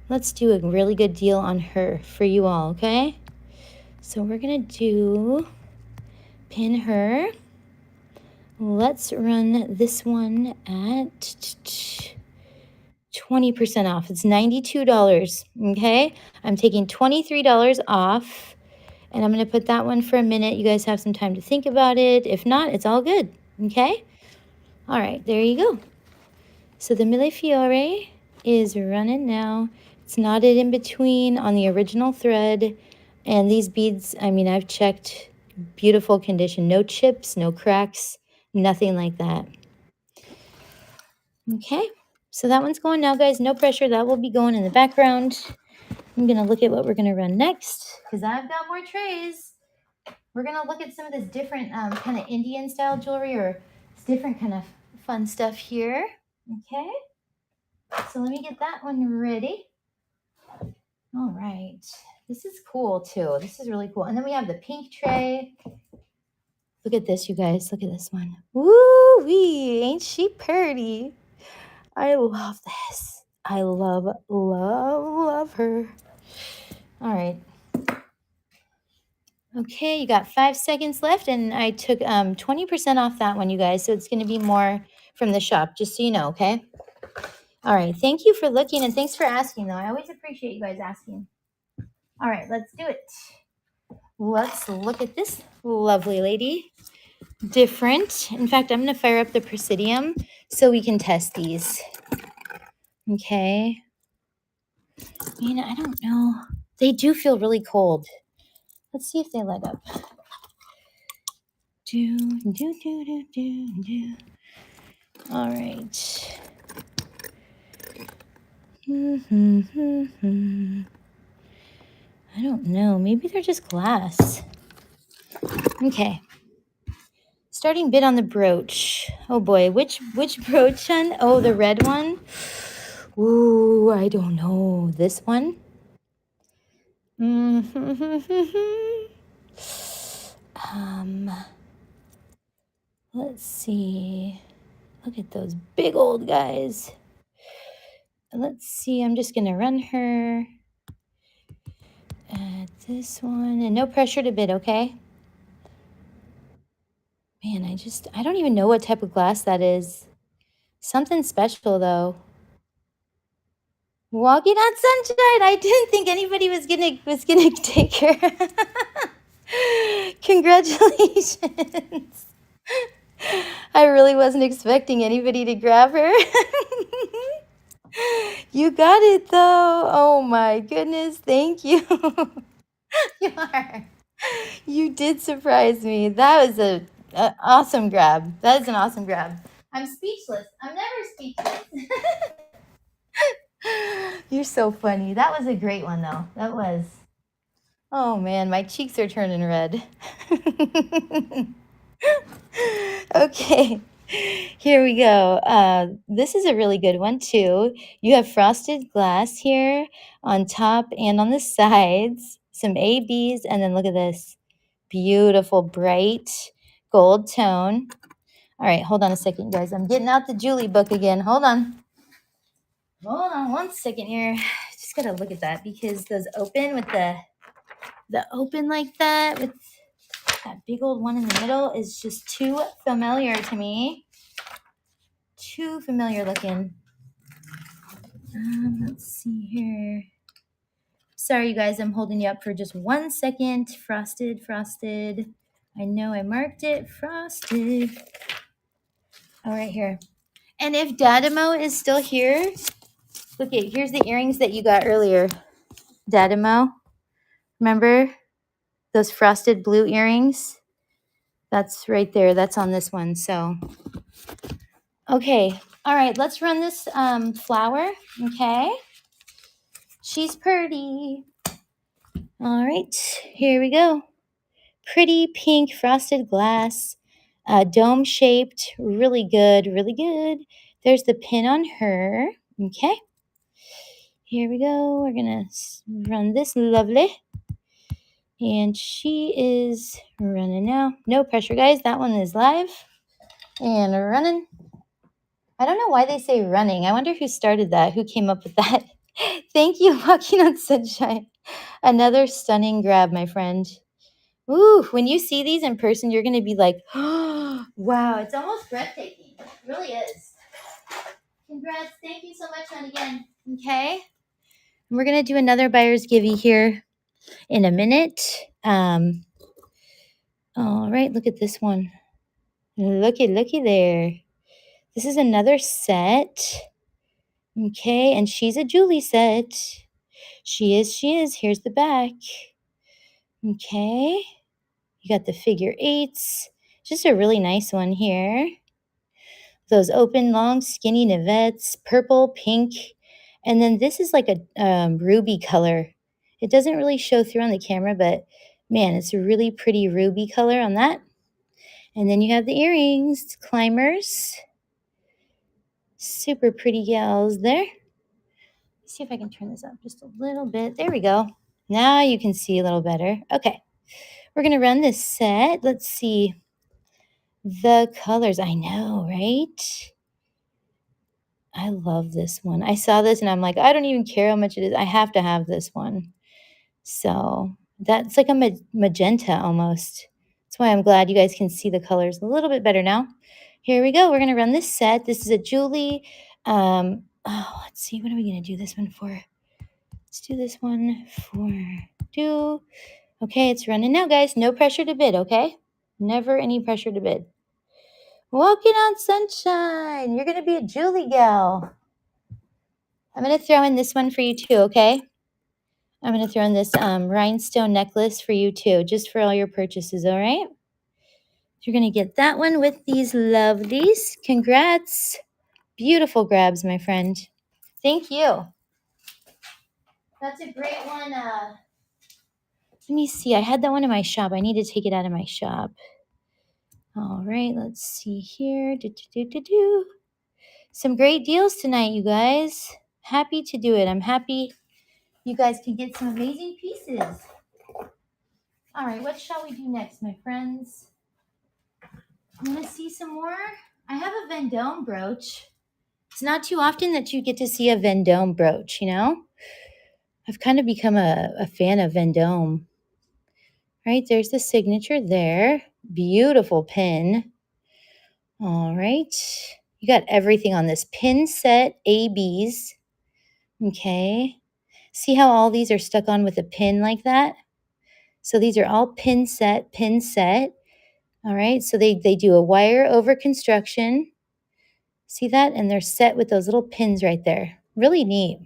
Let's do a really good deal on her for you all, okay? So we're going to do pin her. Let's run this one at 20% off. It's $92, okay? I'm taking $23 off, and I'm going to put that one for a minute. You guys have some time to think about it. If not, it's all good, okay? All right, there you go. So the Millefiori is running now. It's knotted in between on the original thread, and these beads, I mean, I've checked, beautiful condition. No chips, no cracks, nothing like that. Okay. So that one's going now, guys. No pressure. That will be going in the background. I'm going to look at what we're going to run next because I've got more trays. We're going to look at some of this different kind of Indian style jewelry or different kind of fun stuff here. Okay. So let me get that one ready. All right. This is cool too. This is really cool. And then we have the pink tray. Look at this, you guys. Look at this one. Woo-wee. Ain't she pretty? I love this. I love, love, love her. All right. Okay, you got 5 seconds left, and I took 20% off that one, you guys. So it's going to be more from the shop, just so you know, okay? All right. Thank you for looking, and thanks for asking, though. I always appreciate you guys asking. All right, let's do it. Let's look at this lovely lady. Different. In fact, I'm going to fire up the Presidium so we can test these. Okay. Man, I don't know. They do feel really cold. Let's see if they light up. Do, do, do, do, do, do. All right. I don't know. Maybe they're just glass. Okay. Starting bid on the brooch. Oh boy, which brooch, hun? Oh, the red one. Ooh, I don't know. This one. Let's see. Look at those big old guys. Let's see. I'm just gonna run her at this one, and no pressure to bid. Okay. Man, I don't even know what type of glass that is. Something special though. Walking on sunshine. I didn't think anybody was gonna take her. Congratulations. I really wasn't expecting anybody to grab her. You got it though. Oh my goodness. Thank you. You are. You did surprise me. That was a awesome grab. That is an awesome grab. I'm speechless. I'm never speechless. You're so funny. That was a great one, though. That was. Oh, man, my cheeks are turning red. Okay, here we go. This is a really good one, too. You have frosted glass here on top and on the sides, some ABs, and then look at this. Beautiful, bright gold tone. All right, hold on a second, guys. I'm getting out the Julie book again. Hold on. Hold on one second here. Just gotta look at that because those open with the open like that with that big old one in the middle is just too familiar to me. Too familiar looking. Let's see here. Sorry, you guys. I'm holding you up for just 1 second. Frosted, frosted. I know I marked it. Frosted. All right, here. And if Dadamo is still here, look at here's the earrings that you got earlier. Dadamo. Remember those frosted blue earrings? That's right there. That's on this one. So, okay. All right. Let's run this flower. Okay. She's pretty. All right. Here we go. Pretty pink frosted glass. Dome shaped. Really good. Really good. There's the pin on her. Okay. Here we go. We're going to run this lovely. And she is running now. No pressure, guys. That one is live. And running. I don't know why they say running. I wonder who started that, who came up with that. Thank you, Walking on Sunshine. Another stunning grab, my friend. Ooh, when you see these in person, you're going to be like, oh, wow, it's almost breathtaking. It really is. Congrats. Thank you so much, hon, again. Okay. We're going to do another buyer's givey here in a minute. All right, look at this one. Looky there. This is another set. Okay, and she's a Julie set. She is. Here's the back. Okay. You got the figure eights. Just a really nice one here. Those open, long, skinny Nivettes, purple, pink. And then this is like a ruby color. It doesn't really show through on the camera, but man, it's a really pretty ruby color on that. And then you have the earrings, climbers. Super pretty gals there. See if I can turn this up just a little bit. There we go. Now you can see a little better. Okay. We're going to run this set. Let's see the colors. I know, right? I love this one. I saw this and I'm like, I don't even care how much it is. I have to have this one. So that's like a magenta almost. That's why I'm glad you guys can see the colors a little bit better now. Here we go. We're going to run this set. This is a Julie. Let's see. What are we going to do this one for? Let's do this one for do. Okay, it's running now, guys. No pressure to bid, okay? Never any pressure to bid. Walking on sunshine. You're going to be a Julie gal. I'm going to throw in this one for you too, okay? I'm going to throw in this rhinestone necklace for you too, just for all your purchases, all right? You're going to get that one with these lovelies. Congrats. Beautiful grabs, my friend. Thank you. That's a great one. Let me see. I had that one in my shop. I need to take it out of my shop. All right, let's see here. Some great deals tonight, you guys. Happy to do it. I'm happy you guys can get some amazing pieces. All right, what shall we do next, my friends? I'm going to see some more. I have a Vendome brooch. It's not too often that you get to see a Vendome brooch, you know? I've kind of become a fan of Vendome. Right, there's the signature there. Beautiful pin. All right. You got everything on this pin set, ABs. Okay. See how all these are stuck on with a pin like that? So these are all pin set, pin set. All right. So they do a wire over construction. See that? And they're set with those little pins right there. Really neat.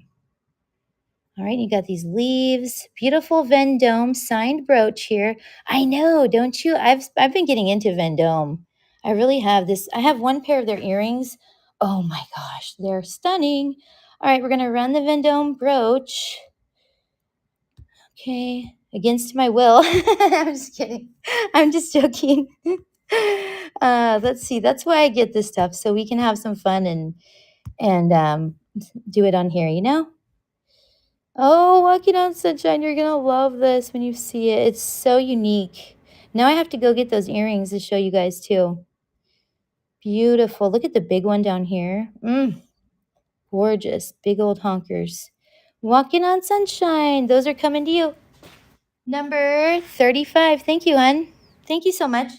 All right, you got these leaves. Beautiful Vendome signed brooch here. I know, don't you? I've been getting into Vendome. I really have this. I have one pair of their earrings. Oh my gosh, they're stunning. All right, we're going to run the Vendome brooch. Okay, against my will. I'm just kidding. I'm just joking. Let's see. That's why I get this stuff, so we can have some fun and do it on here, you know? Oh, Walking on Sunshine, you're going to love this when you see it. It's so unique. Now I have to go get those earrings to show you guys too. Beautiful. Look at the big one down here. Gorgeous. Big old honkers. Walking on Sunshine. Those are coming to you. Number 35. Thank you, hon. Thank you so much.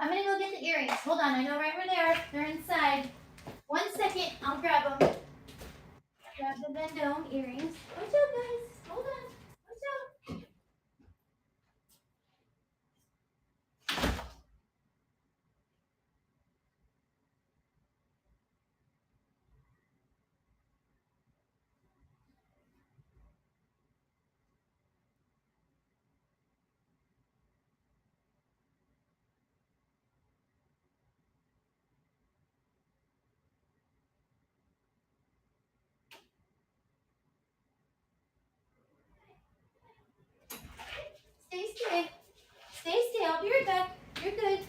I'm going to go get the earrings. Hold on. I know right where they are. They're inside. 1 second. I'll grab them. Grab the Vendome earrings. Watch out, guys. Hold on. Watch out. Stay. Stay. I'll be right back. You're good.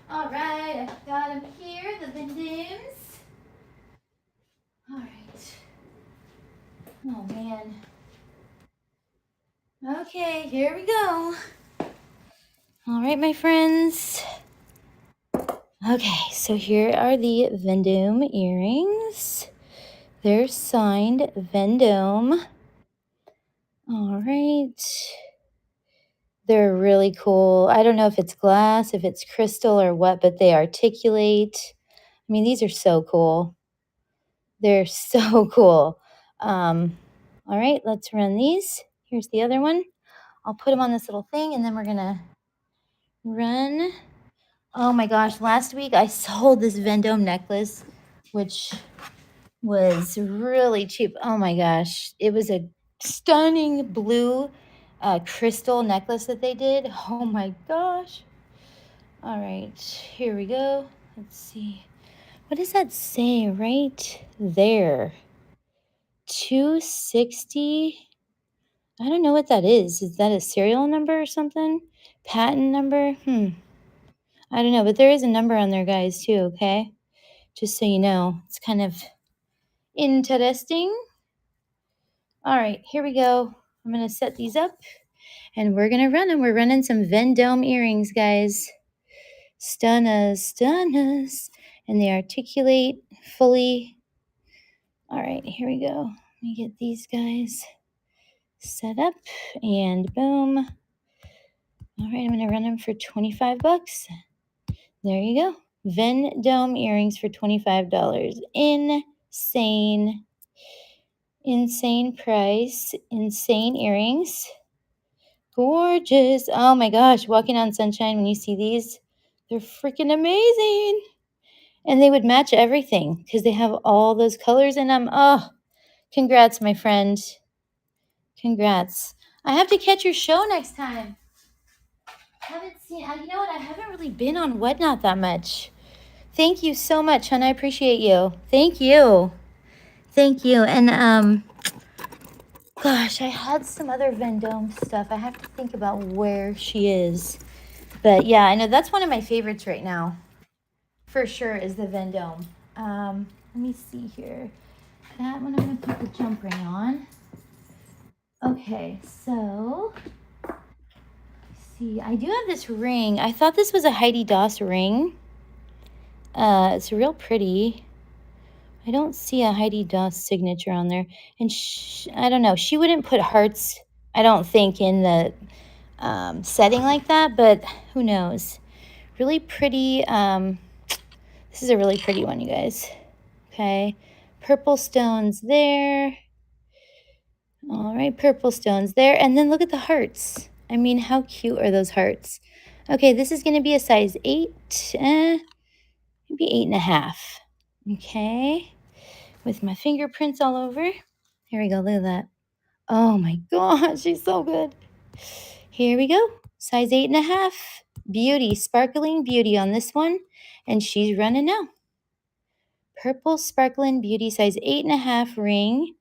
All right, I've got them here, the Vendomes. All right. Oh, man. Okay, here we go. All right, my friends. Okay, so here are the Vendome earrings. They're signed Vendome. All right. They're really cool. I don't know if it's glass, if it's crystal or what, but they articulate. I mean, these are so cool. They're so cool. All right, let's run these. Here's the other one. I'll put them on this little thing, and then we're going to run. Oh, my gosh. Last week, I sold this Vendome necklace, which was really cheap. Oh, my gosh. It was a stunning blue crystal necklace that they did. Oh, my gosh. All right, here we go. Let's see. What does that say right there? 260. I don't know what that is. Is that a serial number or something? Patent number? I don't know, but there is a number on there, guys, too, okay? Just so you know. It's kind of interesting. All right, here we go. I'm going to set these up and we're going to run them. We're running some Vendome earrings, guys. Stunners, stunners. And they articulate fully. All right, here we go. Let me get these guys set up and boom. All right, I'm going to run them for 25 bucks. There you go. Vendome earrings for $25. Insane. Insane price. Insane earrings. Gorgeous. Oh my gosh. Walking on sunshine when you see these, they're freaking amazing. And they would match everything because they have all those colors in them. Oh, congrats, my friend. Congrats. I have to catch your show next time. Haven't seen, you know what? I haven't really been on Whatnot that much. Thank you so much, hon. I appreciate you. Thank you. Thank you. And gosh, I had some other Vendome stuff. I have to think about where she is. But yeah, I know that's one of my favorites right now. For sure is the Vendome. Let me see here. That one I'm going to put the jump ring on. Okay, so see, I do have this ring. I thought this was a Heidi Daus ring. It's real pretty. I don't see a Heidi Daus signature on there. And I don't know. She wouldn't put hearts, I don't think, in the setting like that. But who knows? Really pretty. This is a really pretty one, you guys. Okay. Purple stones there. All right. Purple stones there. And then look at the hearts. I mean, how cute are those hearts? Okay. This is going to be a size 8. Maybe 8.5. Okay. With my fingerprints all over. Here we go. Look at that. Oh my gosh, she's so good. Here we go. Size 8.5. Beauty, sparkling beauty on this one. And she's running now. Purple sparkling beauty, size 8.5 ring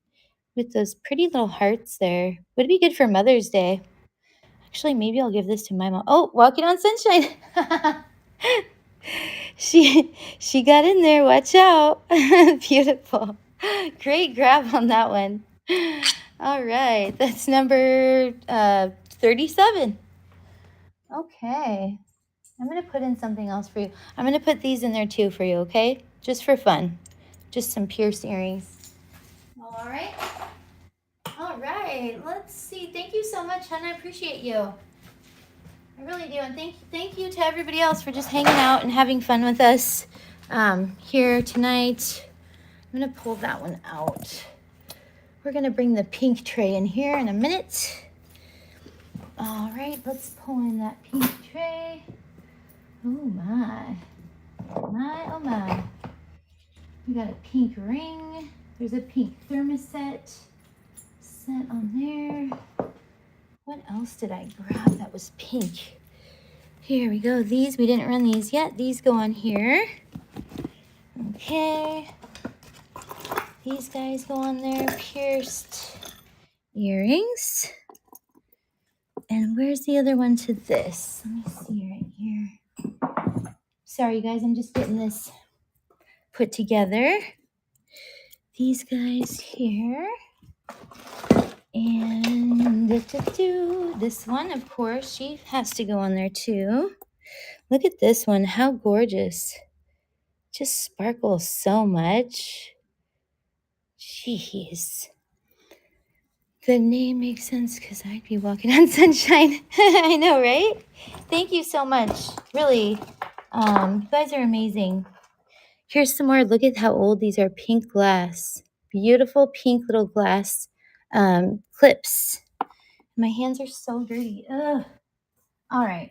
with those pretty little hearts there. Would be good for Mother's Day. Actually, maybe I'll give this to my mom. Oh, walking on sunshine. She got in there. Watch out. Beautiful. Great grab on that one. All right. That's number 37. Okay. I'm going to put in something else for you. I'm going to put these in there too for you, okay? Just for fun. Just some pierced earrings. All right. All right. Let's see. Thank you so much, hon. I appreciate you. I really do. And thank you to everybody else for just hanging out and having fun with us here tonight. I'm going to pull that one out. We're going to bring the pink tray in here in a minute. All right. Let's pull in that pink tray. Oh, my. My, oh, my. We got a pink ring. There's a pink thermoset set on there. What else did I grab that was pink? Here we go. These, we didn't run these yet. These go on here. Okay. These guys go on there. Pierced earrings. And where's the other one to this? Let me see right here. Sorry, you guys. I'm just getting this put together. These guys here. And this one, of course, she has to go on there too. Look at this one. How gorgeous. Just sparkles so much. Jeez. The name makes sense because I'd be walking on sunshine. I know, right? Thank you so much. Really. You guys are amazing. Here's some more. Look at how old these are. Pink glass. Beautiful pink little glass clips. My hands are so dirty. Ugh. All right.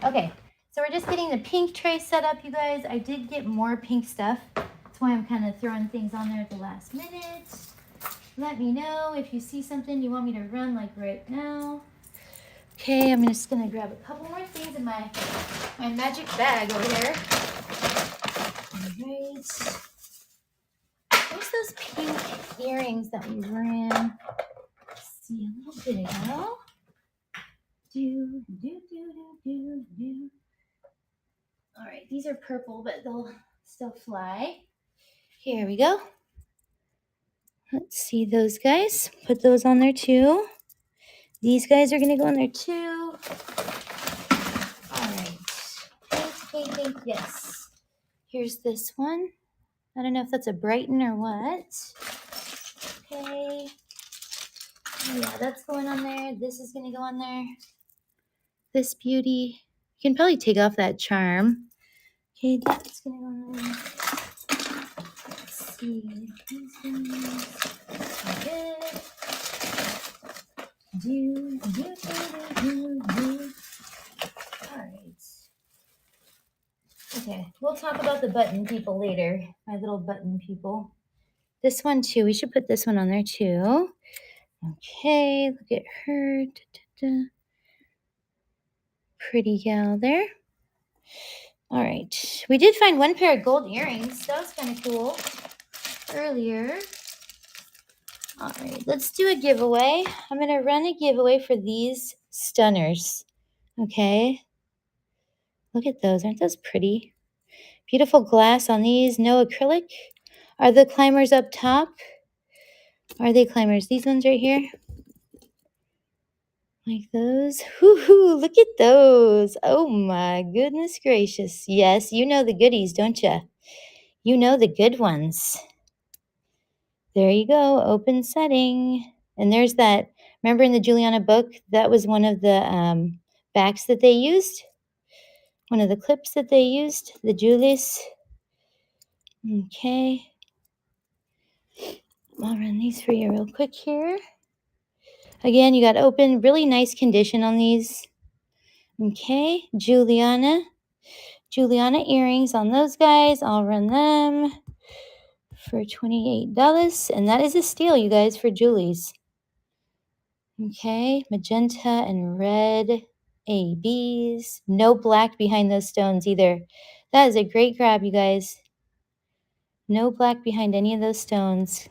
Okay. So we're just getting the pink tray set up, you guys. I did get more pink stuff. That's why I'm kind of throwing things on there at the last minute. Let me know if you see something you want me to run like right now. Okay, I'm just going to grab a couple more things in my magic bag over there. All right. There's those pink earrings that we ran. Let's see, a little bit ago. All right, these are purple, but they'll still fly. Here we go. Let's see those guys. Put those on there too. These guys are going to go in there too. All right. Pink, pink, pink. Yes. Here's this one. I don't know if that's a Brighton or what. Okay. Yeah, that's going on there. This is going to go on there. This beauty. You can probably take off that charm. Okay, that's going to go on there. Let's see. These ones. Good. Do. All right. Okay, we'll talk about the button people later. My little button people. This one too. We should put this one on there too. Okay, look at her. Pretty gal there. All right. We did find one pair of gold earrings. That was kind of cool earlier. All right, let's do a giveaway. I'm going to run a giveaway for these stunners. Okay. Look at those. Aren't those pretty? Beautiful glass on these. No acrylic. Are the climbers up top? Are they climbers? These ones right here? Like those? Whoo-hoo, look at those. Oh my goodness gracious. Yes, you know the goodies, don't you? You know the good ones. There you go, open setting. And there's that, remember in the Juliana book, that was one of the backs that they used? One of the clips that they used, the Julius. Okay. I'll run these for you real quick here. Again, you got open, really nice condition on these. Okay, Juliana earrings on those guys. I'll run them for $28. And that is a steal, you guys, for Julie's. Okay, magenta and red ABs. No black behind those stones either. That is a great grab, you guys. No black behind any of those stones.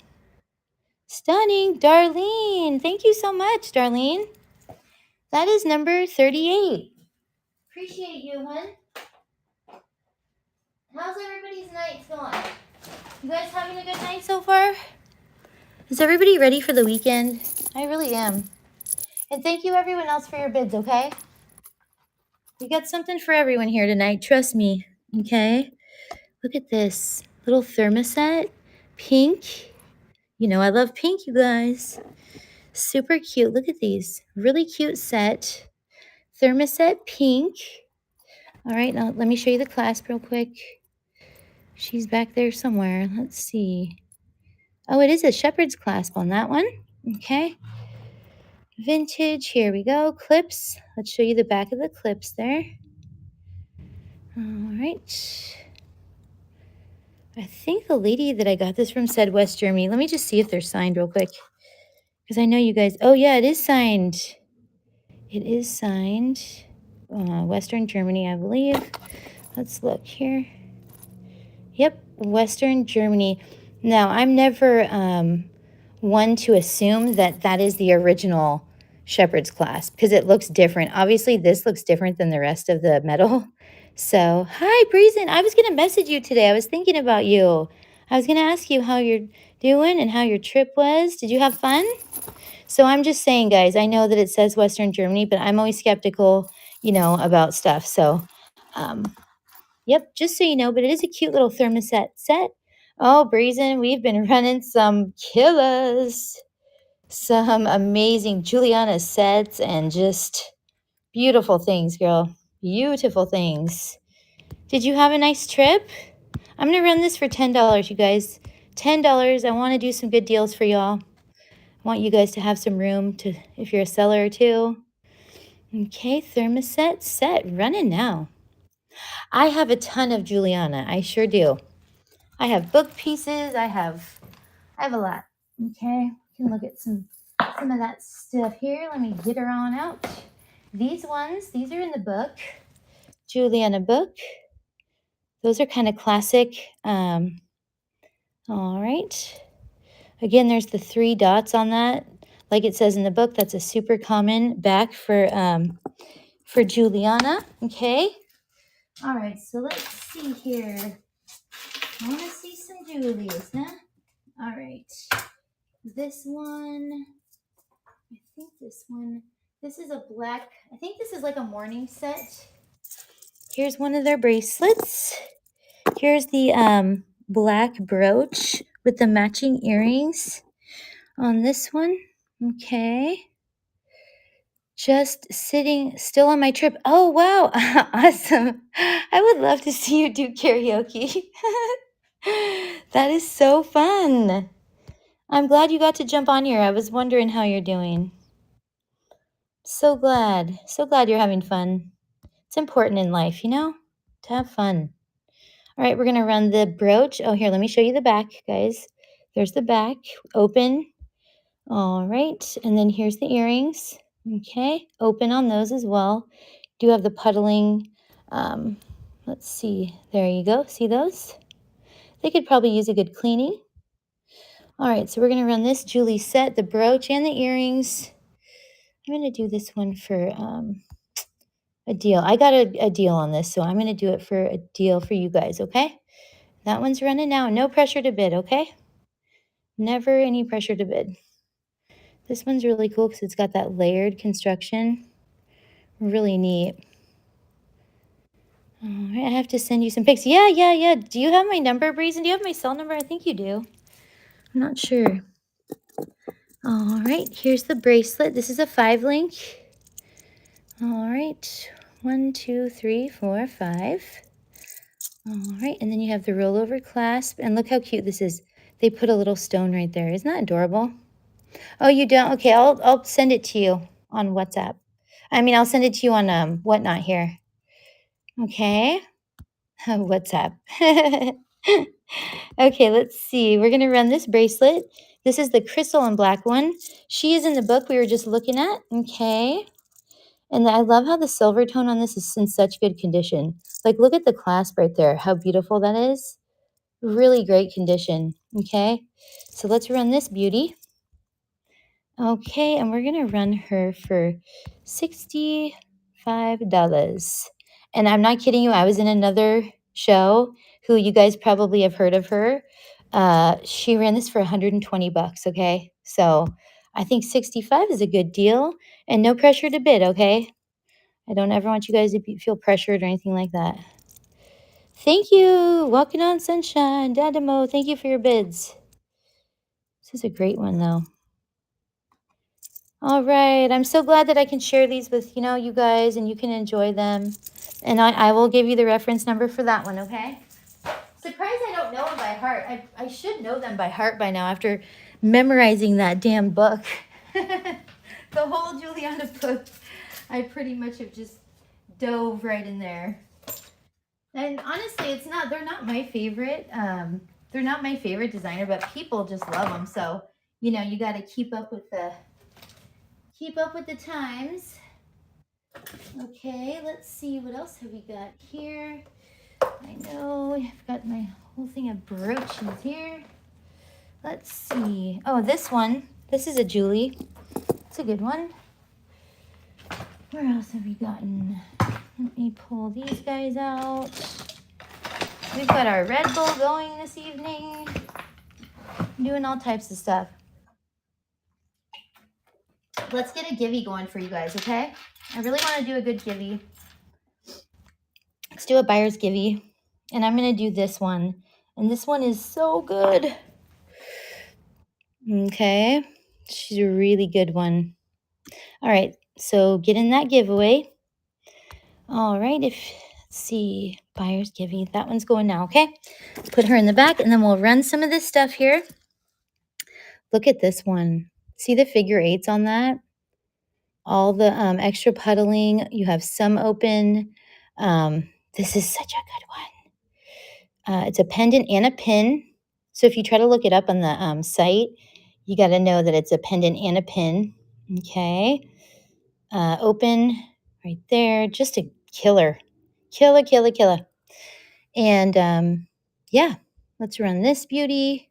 Stunning, Darlene. Thank you so much, Darlene. That is number 38. Appreciate you, hon. How's everybody's night going? You guys having a good night so far? Is everybody ready for the weekend? I really am. And thank you everyone else for your bids, okay? We got something for everyone here tonight, trust me, okay? Look at this little thermostat, pink. You know I love pink, you guys. Super cute, look at these. Really cute set. Thermostat pink. All right, now let me show you the clasp real quick. She's back there somewhere, let's see. Oh, it is a shepherd's clasp on that one, okay? Vintage, here we go, clips. Let's show you the back of the clips there. All right. I think the lady that I got this from said West Germany. Let me just see if they're signed real quick. Because I know you guys, oh yeah, it is signed. It is signed. Western Germany, I believe. Let's look here. Yep, Western Germany. Now, I'm never one to assume that that is the original shepherd's clasp because it looks different. Obviously, this looks different than the rest of the metal. So, hi, Breezen. I was going to message you today. I was thinking about you. I was going to ask you how you're doing and how your trip was. Did you have fun? So I'm just saying, guys, I know that it says Western Germany, but I'm always skeptical, you know, about stuff. So, yep, just so you know, but it is a cute little thermostat set. Oh, Breezen, we've been running some killers. Some amazing Juliana sets and just beautiful things, girl. Beautiful things. Did you have a nice trip? I'm going to run this for $10, you guys. $10. I want to do some good deals for y'all. I want you guys to have some room to, if you're a seller or two. Okay, thermostat set, running now. I have a ton of Juliana. I sure do. I have book pieces. I have a lot. Okay, we can look at some of that stuff here. Let me get her on out. These ones, these are in the book. Juliana book. Those are kind of classic. All right. Again, there's the 3 dots on that. Like it says in the book, that's a super common back for Juliana. Okay. All right, so let's see here. I want to see some Julies, huh? All right. This one, I think this one, this is a black, I think this is like a morning set. Here's one of their bracelets. Here's the black brooch with the matching earrings on this one. Okay. Just sitting still on my trip. Oh, wow. Awesome. I would love to see you do karaoke. That is so fun. I'm glad you got to jump on here. I was wondering how you're doing. So glad. So glad you're having fun. It's important in life, to have fun. All right, we're going to run the brooch. Oh, here, let me show you the back, guys. There's the back. Open. All right. And then here's the earrings. Okay. Open on those as well. Do have the puddling. Let's see. There you go. See those? They could probably use a good cleaning. All right. So we're going to run this Julie set, the brooch and the earrings. I'm going to do this one for a deal. I got a deal on this, so I'm going to do it for a deal for you guys, okay? That one's running now. No pressure to bid, okay? Never any pressure to bid. This one's really cool because it's got that layered construction. Really neat. All right, I have to send you some pics. Yeah. Do you have my number, Breezen? Do you have my cell number? I think you do. I'm not sure. All right, here's the bracelet. This is a 5-link. All right, 1, 2, 3, 4, 5. All right, and then you have the rollover clasp. And look how cute this is. They put a little stone right there. Isn't that adorable? Oh, you don't? Okay, I'll send it to you on WhatsApp. I'll send it to you on Whatnot here. Okay. WhatsApp. Okay, let's see. We're going to run this bracelet. This is the crystal and black one. She is in the book we were just looking at. Okay. And I love how the silver tone on this is in such good condition. Like, look at the clasp right there. How beautiful that is. Really great condition. Okay. So let's run this beauty. Okay, and we're going to run her for $65. And I'm not kidding you. I was in another show who you guys probably have heard of her. She ran this for $120, okay? So I think 65 is a good deal and no pressure to bid, okay? I don't ever want you guys to feel pressured or anything like that. Thank you. Walking on Sunshine. Dadamo, thank you for your bids. This is a great one, though. All right. I'm so glad that I can share these with, you guys and you can enjoy them. And I will give you the reference number for that one, okay? Surprised I don't know them by heart. I should know them by heart by now after memorizing that damn book. The whole Juliana book. I pretty much have just dove right in there. And honestly, they're not my favorite. They're not my favorite designer, but people just love them. So, you got to keep up with the times. Okay, let's see. What else have we got here? I know I've got my whole thing of brooches here. Let's see. Oh, this one. This is a Julie. It's a good one. Where else have we gotten? Let me pull these guys out. We've got our Red Bull going this evening. Doing all types of stuff. Let's get a givey going for you guys, okay? I really want to do a good givey. Let's do a buyer's givey. And I'm going to do this one. And this one is so good. Okay. She's a really good one. All right. So get in that giveaway. All right. Let's see. Buyer's givey. That one's going now. Okay. Put her in the back and then we'll run some of this stuff here. Look at this one. See the figure 8s on that? All the extra puddling. You have some open. This is such a good one. It's a pendant and a pin. So if you try to look it up on the site, you got to know that it's a pendant and a pin. Okay. Open right there. Just a killer. Killer. And yeah, let's run this beauty.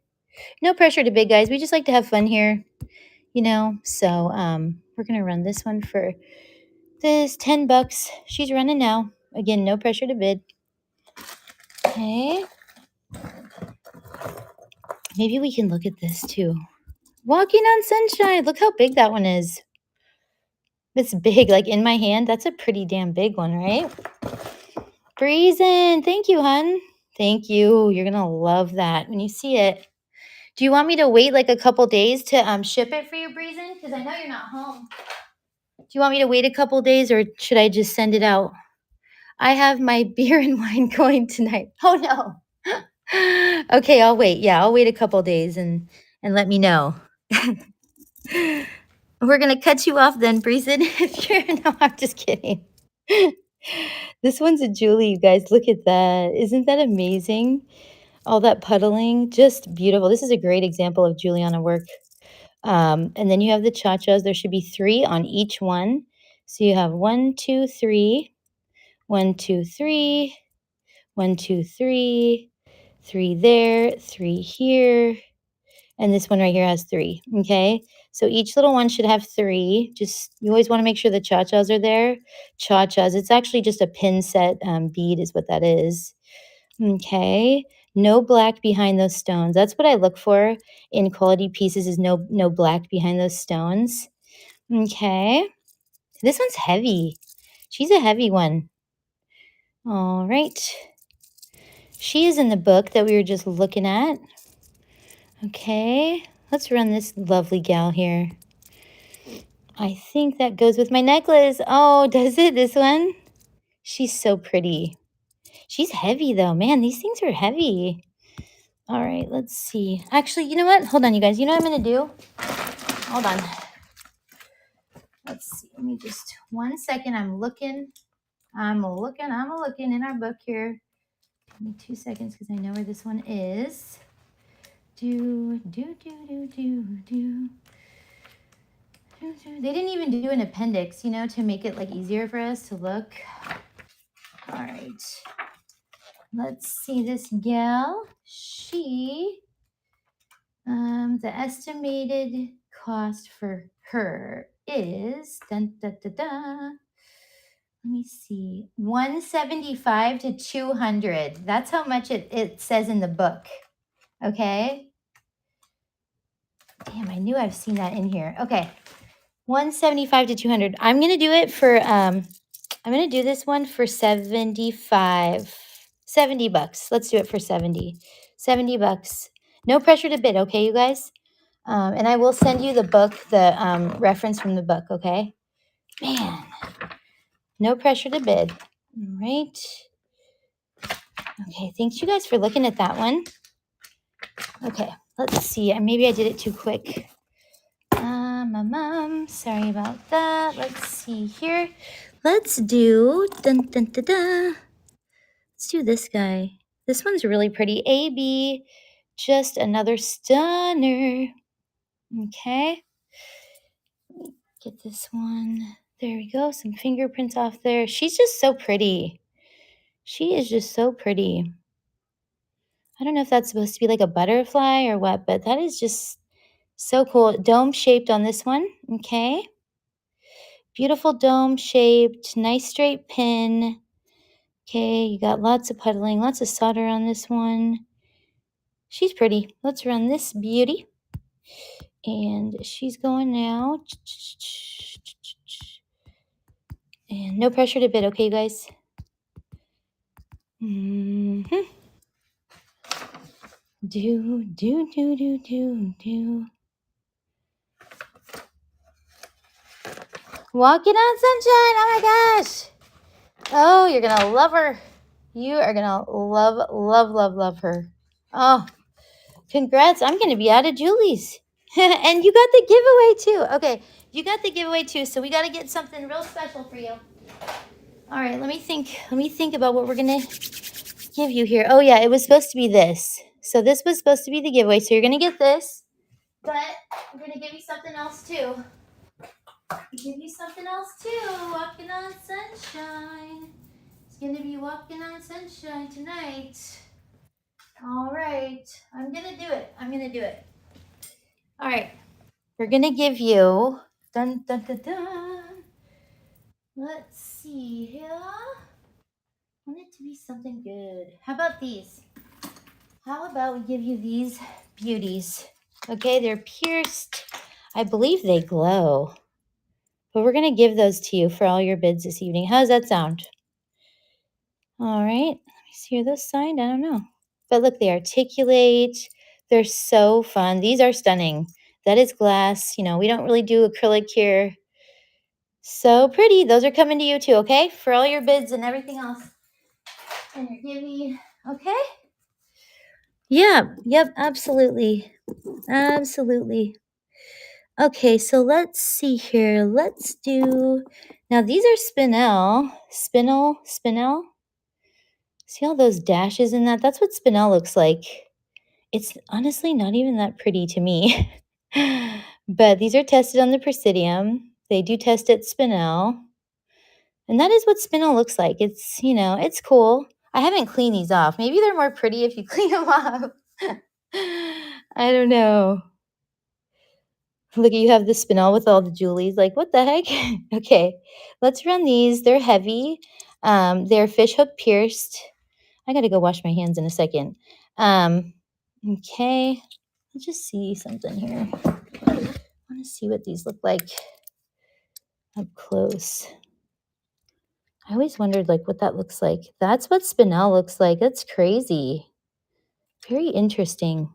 No pressure to bid, guys. We just like to have fun here, So we're going to run this one for this $10. She's running now. Again, no pressure to bid. Okay. Maybe we can look at this too. Walking on sunshine. Look how big that one is. It's big, like in my hand. That's a pretty damn big one, right? Breezin'. Thank you, hun. Thank you. You're gonna love that when you see it. Do you want me to wait like a couple days to ship it for you, Breezin'? Because I know you're not home. Do you want me to wait a couple days or should I just send it out? I have my beer and wine going tonight. Oh no. Okay, I'll wait. Yeah, I'll wait a couple days and let me know. We're gonna cut you off then, Breezin. If you're no, I'm just kidding. This one's a Julie, you guys. Look at that. Isn't that amazing? All that puddling, just beautiful. This is a great example of Juliana work. And then you have the cha-chas. There should be 3 on each one. So you have 1, 2, 3, 1, 2, 3, 1, 2, 3, 3 there, 3 here, and this one right here has 3. Okay, so each little one should have 3. Just you always want to make sure the cha-chas are there. Cha-chas. It's actually just a pin set bead, is what that is. Okay. No black behind those stones. That's what I look for in quality pieces is no black behind those stones. Okay. This one's heavy. She's a heavy one. All right. She is in the book that we were just looking at. Okay. Let's run this lovely gal here. I think that goes with my necklace. Oh, does it? This one? She's so pretty. She's heavy though. Man, these things are heavy. All right, let's see. Actually, you know what? Hold on, you guys. You know what I'm going to do? Hold on. Let's see. Let me just 1 second. I'm looking in our book here. Give me 2 seconds because I know where this one is. They didn't even do an appendix, you know, to make it like easier for us to look. All right. Let's see this gal. She, the estimated cost for her is, let me see, 175 to 200. That's how much it says in the book. Okay. Damn, I knew I've seen that in here. Okay. 175 to 200. I'm going to do it for, I'm going to do this one for 75, 70 bucks. Let's do it for 70 bucks. No pressure to bid. Okay, you guys. And I will send you the book, the reference from the book. Okay. Man, no pressure to bid. All right. Okay. Thanks you guys for looking at that one. Okay. Let's see. Maybe I did it too quick. Sorry about that. Let's see here. Let's do let's do this guy. This one's really pretty. AB, just another stunner. Okay. Get this one. There we go. Some fingerprints off there. She's just so pretty. She is just so pretty. I don't know if that's supposed to be like a butterfly or what, but that is just so cool. Dome shaped on this one. Okay. Beautiful dome shaped, nice straight pin. Okay, you got lots of puddling, lots of solder on this one. She's pretty. Let's run this beauty. And she's going now. And no pressure to bid, okay, you guys? Mm-hmm. Walking on sunshine. Oh my gosh. Oh, you're going to love her. You are going to love her. Oh, congrats. I'm going to be out of Julie's. And you got the giveaway too. Okay, you got the giveaway too. So we got to get something real special for you. All right, let me think about what we're going to give you here. Oh yeah, it was supposed to be this. So this was supposed to be the giveaway. So you're going to get this. But we're going to give you something else too. Walking on sunshine. It's going to be walking on sunshine tonight. All right. I'm going to do it. All right. We're going to give you... Dun, dun, dun, dun. Let's see here. I want it to be something good. How about these? How about we give you these beauties? Okay, they're pierced. I believe they glow. But we're going to give those to you for all your bids this evening. How does that sound? All right. Let me see. Are those signed? I don't know. But look, they articulate. They're so fun. These are stunning. That is glass. You know, we don't really do acrylic here. So pretty. Those are coming to you too, okay? For all your bids and everything else. And you're giving, okay? Yeah. Yep. Absolutely. Absolutely. Okay, so let's see here. Let's do, now these are spinel. See all those dashes in that? That's what spinel looks like. It's honestly not even that pretty to me. But these are tested on the Presidium. They do test at spinel. And that is what spinel looks like. It's, you know, it's cool. I haven't cleaned these off. Maybe they're more pretty if you clean them off. I don't know. Look, you have the spinel with all the jewelies. Like, what the heck? Okay, let's run these. They're heavy. They're fish hook pierced. I got to go wash my hands in a second. Okay, let's just see something here. I want to see what these look like up close. I always wondered, like, what that looks like. That's what spinel looks like. That's crazy. Very interesting.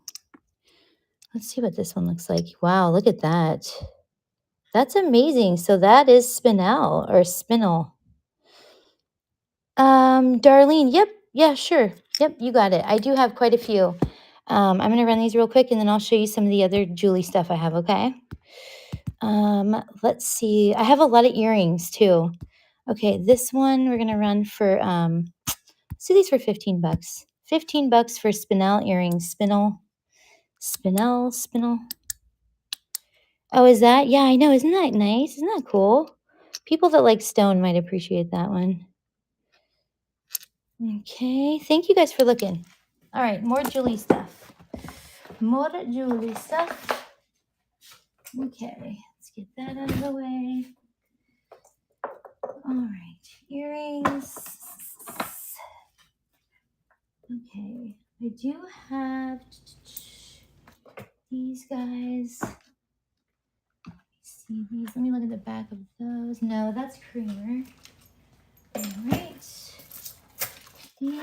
Let's see what this one looks like. Wow, look at that. That's amazing. So that is spinel or spinel. Darlene, yep, yeah, sure. Yep, you got it. I do have quite a few. I'm gonna run these real quick and then I'll show you some of the other Julie stuff I have, okay? Let's see. I have a lot of earrings too. Okay, this one we're gonna run for let's do these for 15 bucks. 15 bucks for spinel earrings. Spinel. Oh, is that? Yeah, I know. Isn't that nice? Isn't that cool? People that like stone might appreciate that one. Okay, thank you guys for looking. All right, more Julie stuff. More Julie stuff. Okay, let's get that out of the way. All right, earrings. Okay, I do have these guys. See these? Let me look at the back of those. No, that's creamer. All right. These.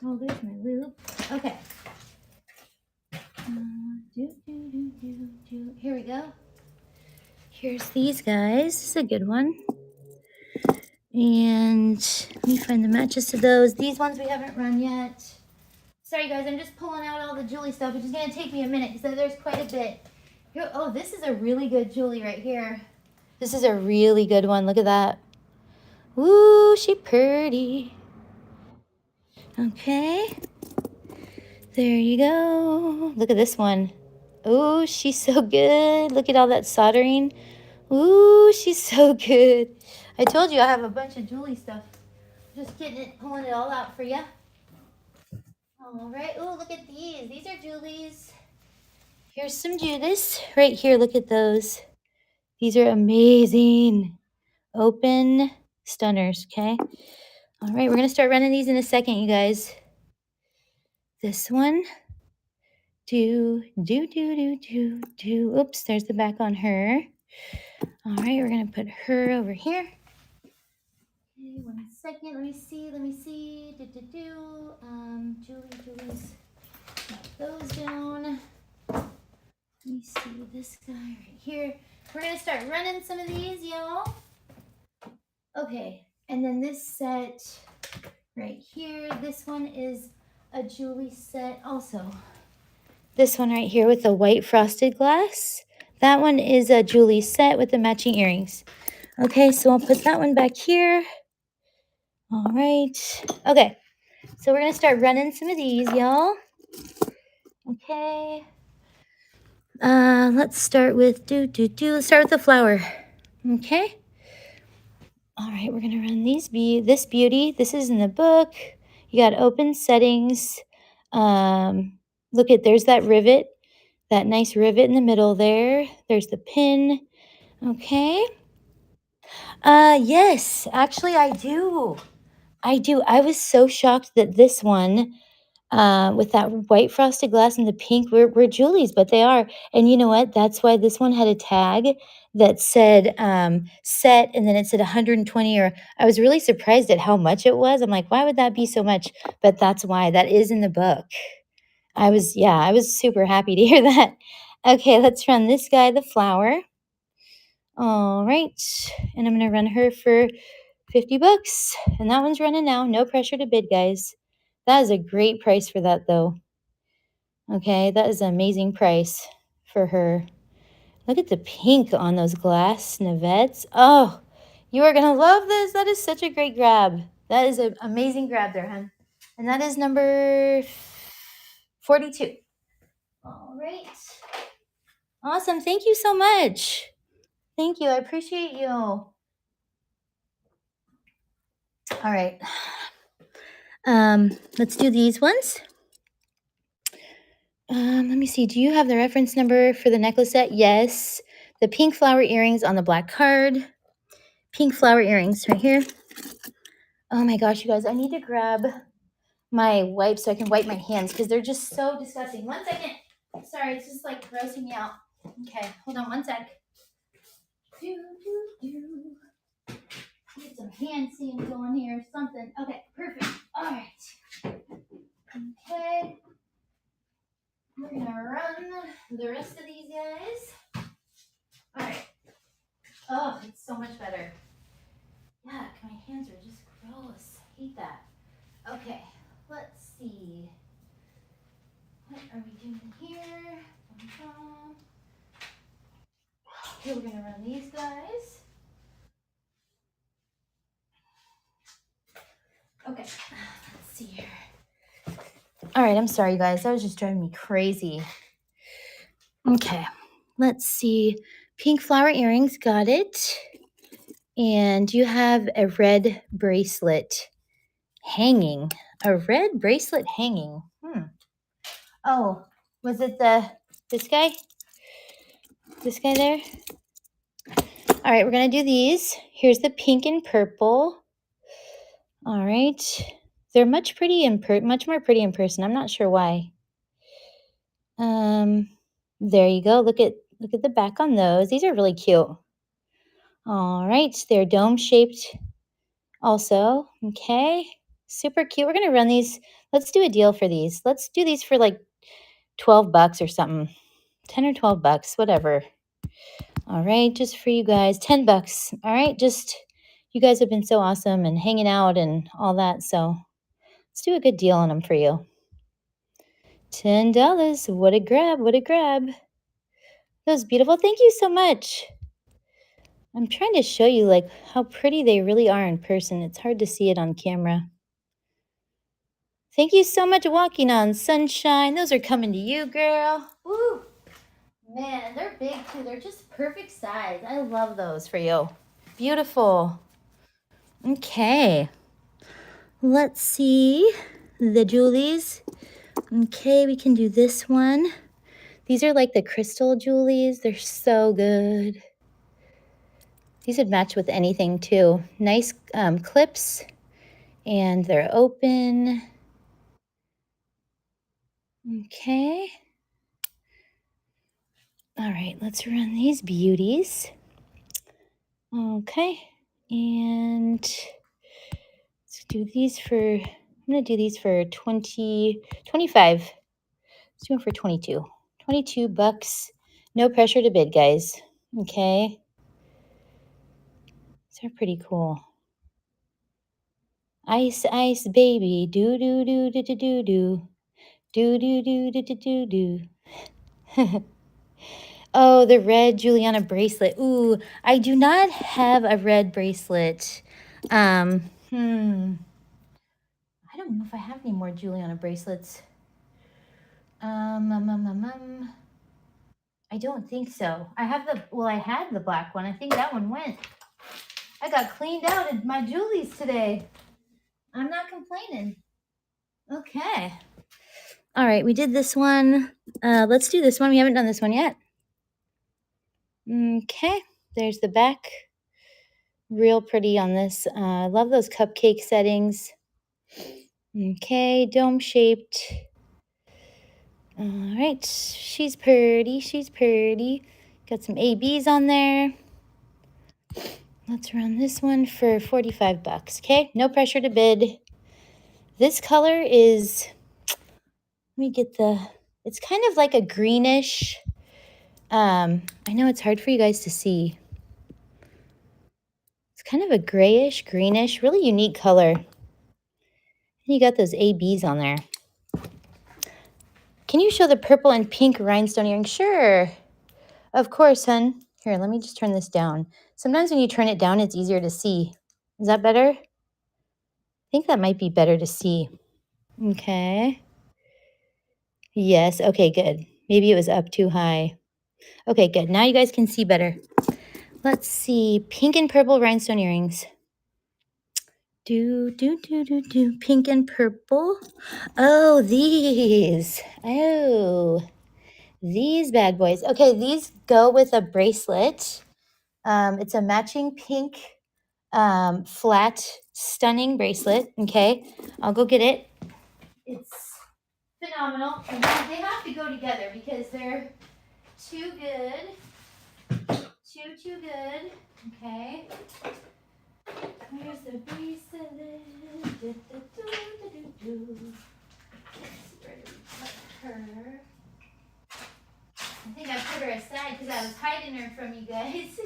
Oh, there's my loop. Okay. Here we go. Here's these guys. This is a good one. And let me find the matches to those. These ones we haven't run yet. Sorry guys, I'm just pulling out all the Julie stuff, which is going to take me a minute because there's quite a bit. Here, oh, this is a really good Julie right here. This is a really good one. Look at that. Ooh, she pretty. Okay. There you go. Look at this one. Ooh, she's so good. Look at all that soldering. Ooh, she's so good. I told you I have a bunch of Julie stuff. Just pulling it all out for you. All right. Ooh, look at these. These are Julie's. Here's some Judas. Right here, look at those. These are amazing. Open stunners, okay? All right, we're going to start running these in a second, you guys. This one. Do. Oops, there's the back on her. All right, we're going to put her over here. Okay, 1 second. Let me see. Julie's. Put those down. Let me see this guy right here. We're going to start running some of these, y'all. Okay, and then this set right here. This one is a Julie set also. This one right here with the white frosted glass. That one is a Julie set with the matching earrings. Okay, so I'll put that one back here. All right. Okay, so we're going to start running some of these, y'all. Okay. Let's start with Let's start with the flower. Okay. All right, we're gonna run this beauty. This is in the book. You got open settings. Look at there's that rivet, that nice rivet in the middle there. There's the pin. Okay. Yes, actually I do. I was so shocked that this one with that white frosted glass and the pink. We're Julie's, but they are. And you know what? That's why this one had a tag that said set, and then it said 120. Or I was really surprised at how much it was. I'm like, why would that be so much? But that's why. That is in the book. I was super happy to hear that. Okay, let's run this guy, the flower. All right, and I'm gonna run her for 50 bucks. And that one's running now. No pressure to bid, guys. That is a great price for that, though. Okay, that is an amazing price for her. Look at the pink on those glass snivettes. Oh, you are going to love this. That is such a great grab. That is an amazing grab there, hon. And that is number 42. All right. Awesome. Thank you so much. Thank you. I appreciate you. All right. Let's do these ones. Let me see. Do you have the reference number for the necklace set? Yes. The pink flower earrings on the black card. Pink flower earrings right here. Oh my gosh, you guys, I need to grab my wipes so I can wipe my hands because they're just so disgusting. 1 second. Sorry, it's just like grossing me out. Okay, hold on 1 sec. Get some hand scenes going here or something. Okay, perfect. All right. Okay. We're going to run the rest of these guys. All right. Oh, it's so much better. Yuck, my hands are just gross. I hate that. Okay, let's see. What are we doing here? Okay, we're gonna run these guys. Okay, let's see here. All right, I'm sorry, you guys. That was just driving me crazy. Okay, let's see. Pink flower earrings, got it. And you have a red bracelet hanging. A red bracelet hanging. Oh, was it this guy? This guy there? All right, we're gonna do these. Here's the pink and purple. All right, they're much more pretty in person. I'm not sure why. There you go. Look at the back on those. These are really cute. All right, they're dome shaped. Also, okay, super cute. We're gonna run these. Let's do a deal for these. Let's do these for like 12 bucks or something. 10 or 12 bucks, whatever. All right, just for you guys, 10 bucks. All right, just you guys have been so awesome and hanging out and all that. So let's do a good deal on them for you. $10. What a grab. What a grab. That was beautiful. Thank you so much. I'm trying to show you like how pretty they really are in person. It's hard to see it on camera. Thank you so much, Walking on Sunshine. Those are coming to you, girl. Woo. Man, they're big too. They're just perfect size. I love those for you. Beautiful. Okay. Let's see the Julies. Okay, we can do this one. These are like the crystal Julies. They're so good. These would match with anything too. Nice clips, and they're open. Okay. All right, let's run these beauties. Okay, and let's do these for, I'm gonna do these for 25. Let's do them for 22. 22 bucks. No pressure to bid, guys. Okay. These are pretty cool. Ice, ice, baby. Do, do, do, do, do, do, do. Do, do, do, do, do, do, do. Oh, the red Juliana bracelet. Ooh, I do not have a red bracelet. I don't know if I have any more Juliana bracelets. I don't think so. I had the black one. I think that one went. I got cleaned out at my Julie's today. I'm not complaining. Okay. All right, we did this one. Let's do this one. We haven't done this one yet. Okay, there's the back. Real pretty on this. I love those cupcake settings. Okay, dome-shaped. All right, she's pretty, she's pretty. Got some ABs on there. Let's run this one for 45 bucks, okay? No pressure to bid. This color is, let me get it's kind of like a greenish. I know it's hard for you guys to see. It's kind of a grayish, greenish, really unique color. And you got those ABs on there. Can you show the purple and pink rhinestone earring? Sure. Of course, hun. Here, let me just turn this down. Sometimes when you turn it down, it's easier to see. Is that better? I think that might be better to see. Okay. Yes. Okay, good. Maybe it was up too high. Okay, good. Now you guys can see better. Let's see. Pink and purple rhinestone earrings. Do. Pink and purple. Oh, these. Oh, these bad boys. Okay, these go with a bracelet. It's a matching pink flat, stunning bracelet. Okay, I'll go get it. It's phenomenal. And they have to go together because they're too good. Too good. Okay. Where's the bracelet? Where did we put her? I think I put her aside because I was hiding her from you guys.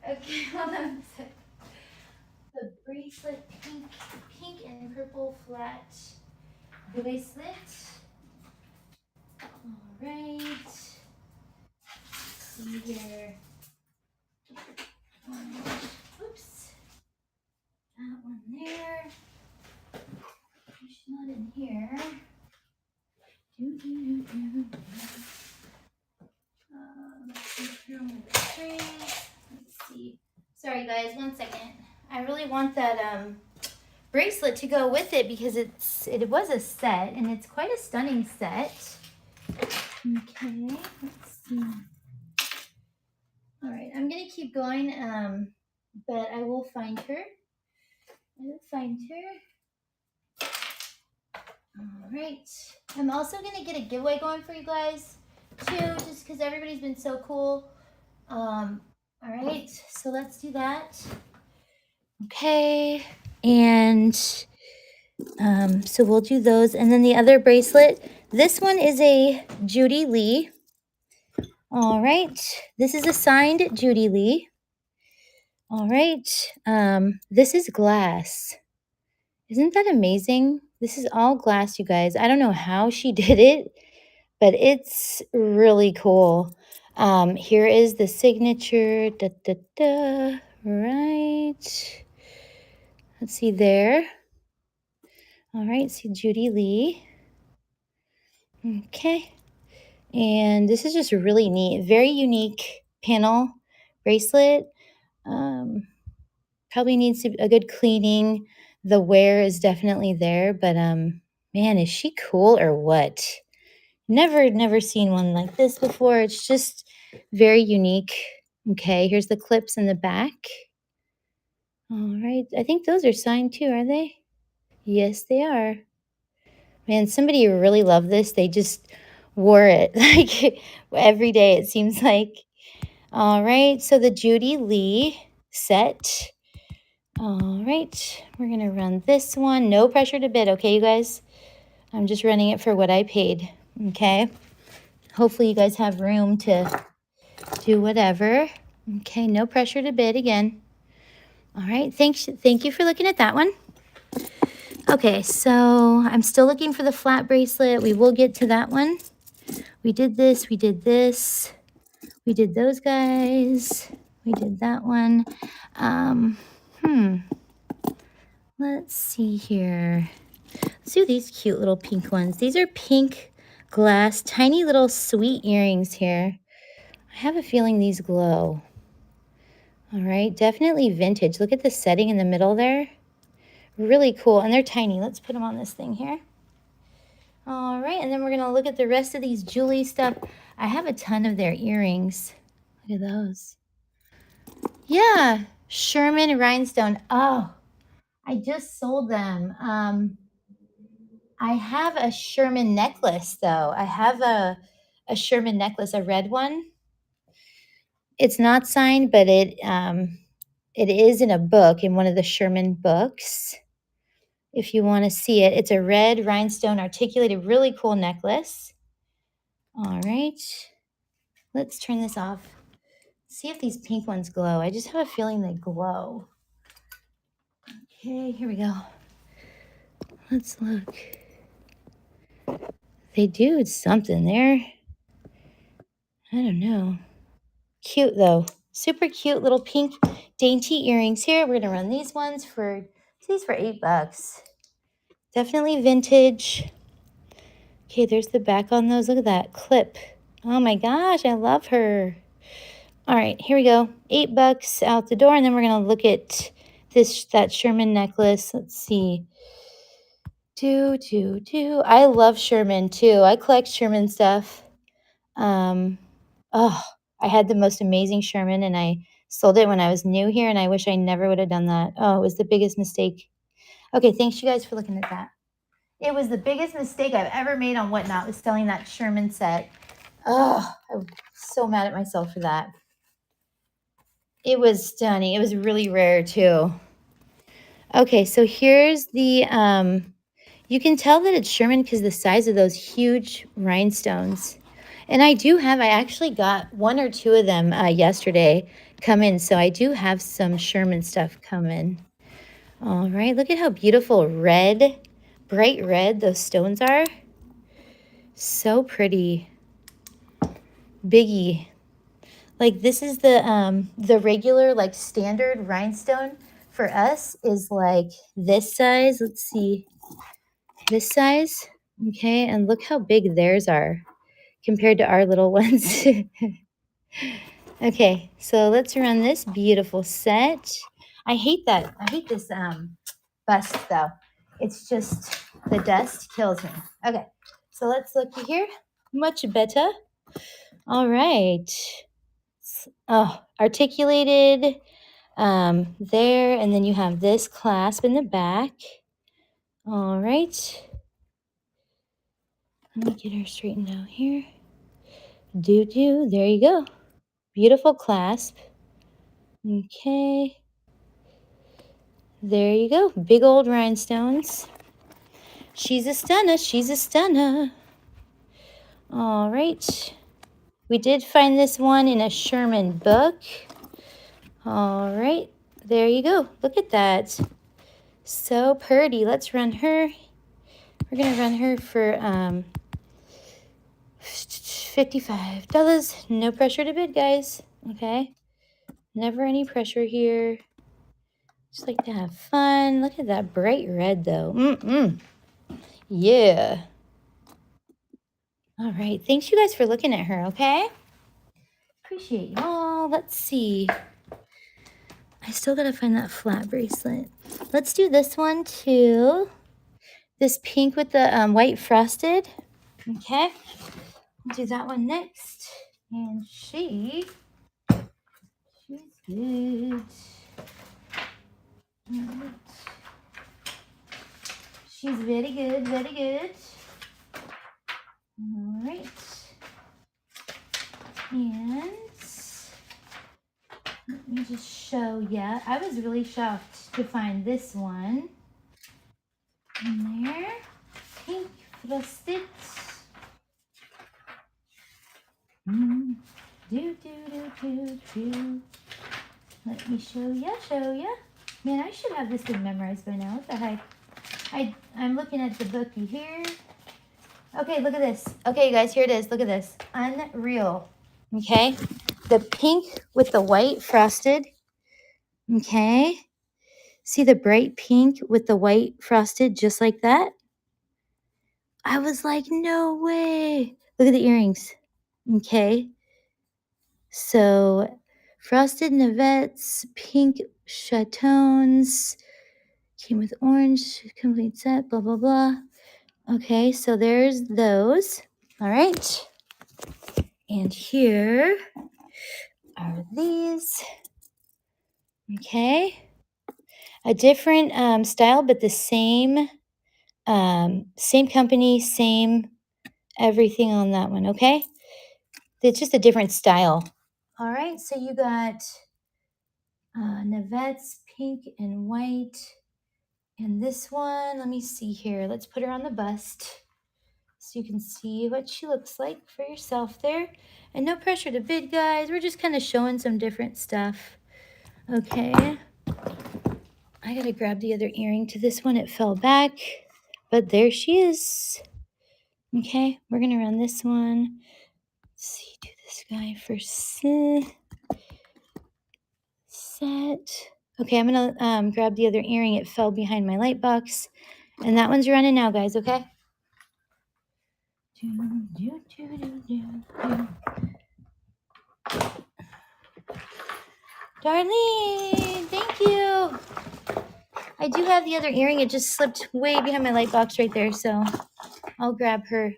Okay, hold on a sec. The bracelet, pink and purple flat bracelet. All right. Let's see here. Oops. That one there. She's not in here. Let's see. Sorry guys, 1 second. I really want that bracelet to go with it because it was a set and it's quite a stunning set. Okay, let's see. All right, I'm gonna keep going, but I will find her. All right. I'm also gonna get a giveaway going for you guys too, just because everybody's been so cool. All right, so let's do that. Okay, and so we'll do those, and then the other bracelet. This one is a Judy Lee. All right, this is a signed Judy Lee. All right, this is glass. Isn't that amazing? This is all glass, you guys. I don't know how she did it, but it's really cool. Here is the signature. Right. Let's see there. All right, see Judy Lee. Okay. And this is just really neat. Very unique panel bracelet. Probably needs a good cleaning. The wear is definitely there, but man, is she cool or what? Never seen one like this before. It's just very unique. Okay, here's the clips in the back. All right, I think those are signed too, are they? Yes, they are. Man, somebody really loved this. They just wore it like every day, it seems like. All right, so the Judy Lee set. All right, we're gonna run this one. No pressure to bid, okay, you guys? I'm just running it for what I paid, okay? Hopefully you guys have room to do whatever. Okay, no pressure to bid again. All right, thank you for looking at that one. Okay, so I'm still looking for the flat bracelet. We will get to that one. We did this, we did this. We did those guys. We did that one. Let's see here. Let's do these cute little pink ones. These are pink glass, tiny little sweet earrings here. I have a feeling these glow. All right, definitely vintage. Look at the setting in the middle there. Really cool, and they're tiny. Let's put them on this thing here. All right, and then we're gonna look at the rest of these Julie stuff. I have a ton of their earrings. Look at those. Yeah, Sherman Rhinestone. Oh, I just sold them. I have a Sherman necklace, though. I have a Sherman necklace, a red one. It's not signed, but it is in a book, in one of the Sherman books. If you want to see it, it's a red rhinestone articulated, really cool necklace. All right, let's turn this off. See if these pink ones glow. I just have a feeling they glow. Okay, here we go. Let's look. They do something there. I don't know. Cute though. Super cute little pink dainty earrings here. We're gonna run these ones for $8. Definitely vintage. Okay, there's the back on those. Look at that clip. Oh my gosh, I love her. All right, here we go. $8 out the door, and then we're gonna look at that Sherman necklace. Let's see. I love Sherman too. I collect Sherman stuff. Oh, I had the most amazing Sherman, and I sold it when I was new here, and I wish I never would have done that. Oh, it was the biggest mistake. Okay, thanks you guys for looking at that. It was the biggest mistake I've ever made on Whatnot, was selling that Sherman set. Oh, I'm so mad at myself for that. It was stunning. It was really rare too. Okay, so here's the, you can tell that it's Sherman because the size of those huge rhinestones. And I actually got one or two of them yesterday come in. So I do have some Sherman stuff coming. All right, look at how beautiful red, bright red those stones are. So pretty. Biggie. Like this is the regular, like standard rhinestone for us is like this size. Let's see, this size. Okay, and look how big theirs are compared to our little ones. Okay, so let's run this beautiful set. I hate this bust though. It's just the dust kills me. Okay, so let's look here. Much better. All right. Oh, articulated there, and then you have this clasp in the back. All right. Let me get her straightened out here. There you go. Beautiful clasp. Okay. There you go. Big old rhinestones. She's a stunner. She's a stunner. All right. We did find this one in a Sherman book. All right. There you go. Look at that. So pretty. Let's run her. We're going to run her for $55. No pressure to bid, guys. Okay. Never any pressure here. Just like to have fun. Look at that bright red, though. Yeah. All right. Thanks, you guys, for looking at her, okay? Appreciate y'all. Let's see. I still got to find that flat bracelet. Let's do this one, too. This pink with the white frosted. Okay. I'll do that one next. And she's good. Right. She's very good, very good. All right. And let me just show you. I was really shocked to find this one in there. Pink frosted. Let me show ya. Man, I should have this thing memorized by now. What the heck? I'm looking at the bookie here. Okay, look at this. Okay, you guys, here it is. Look at this. Unreal. Okay. The pink with the white frosted. Okay. See the bright pink with the white frosted just like that? I was like, no way. Look at the earrings. Okay. So frosted navettes, pink chatons, came with orange, complete set, blah, blah, blah. Okay, so there's those. All right. And here are these. Okay. A different style, but the same Same company, same everything on that one, okay? It's just a different style. All right, so you got Nevette's pink and white. And this one, let me see here. Let's put her on the bust so you can see what she looks like for yourself there. And no pressure to bid, guys. We're just kind of showing some different stuff. Okay. I got to grab the other earring to this one. It fell back. But there she is. Okay, we're going to run this one. Let's see, do this guy first. Set. Okay, I'm going to grab the other earring. It fell behind my light box. And that one's running now, guys, okay? Darlene, thank you. I do have the other earring. It just slipped way behind my light box right there, so I'll grab her.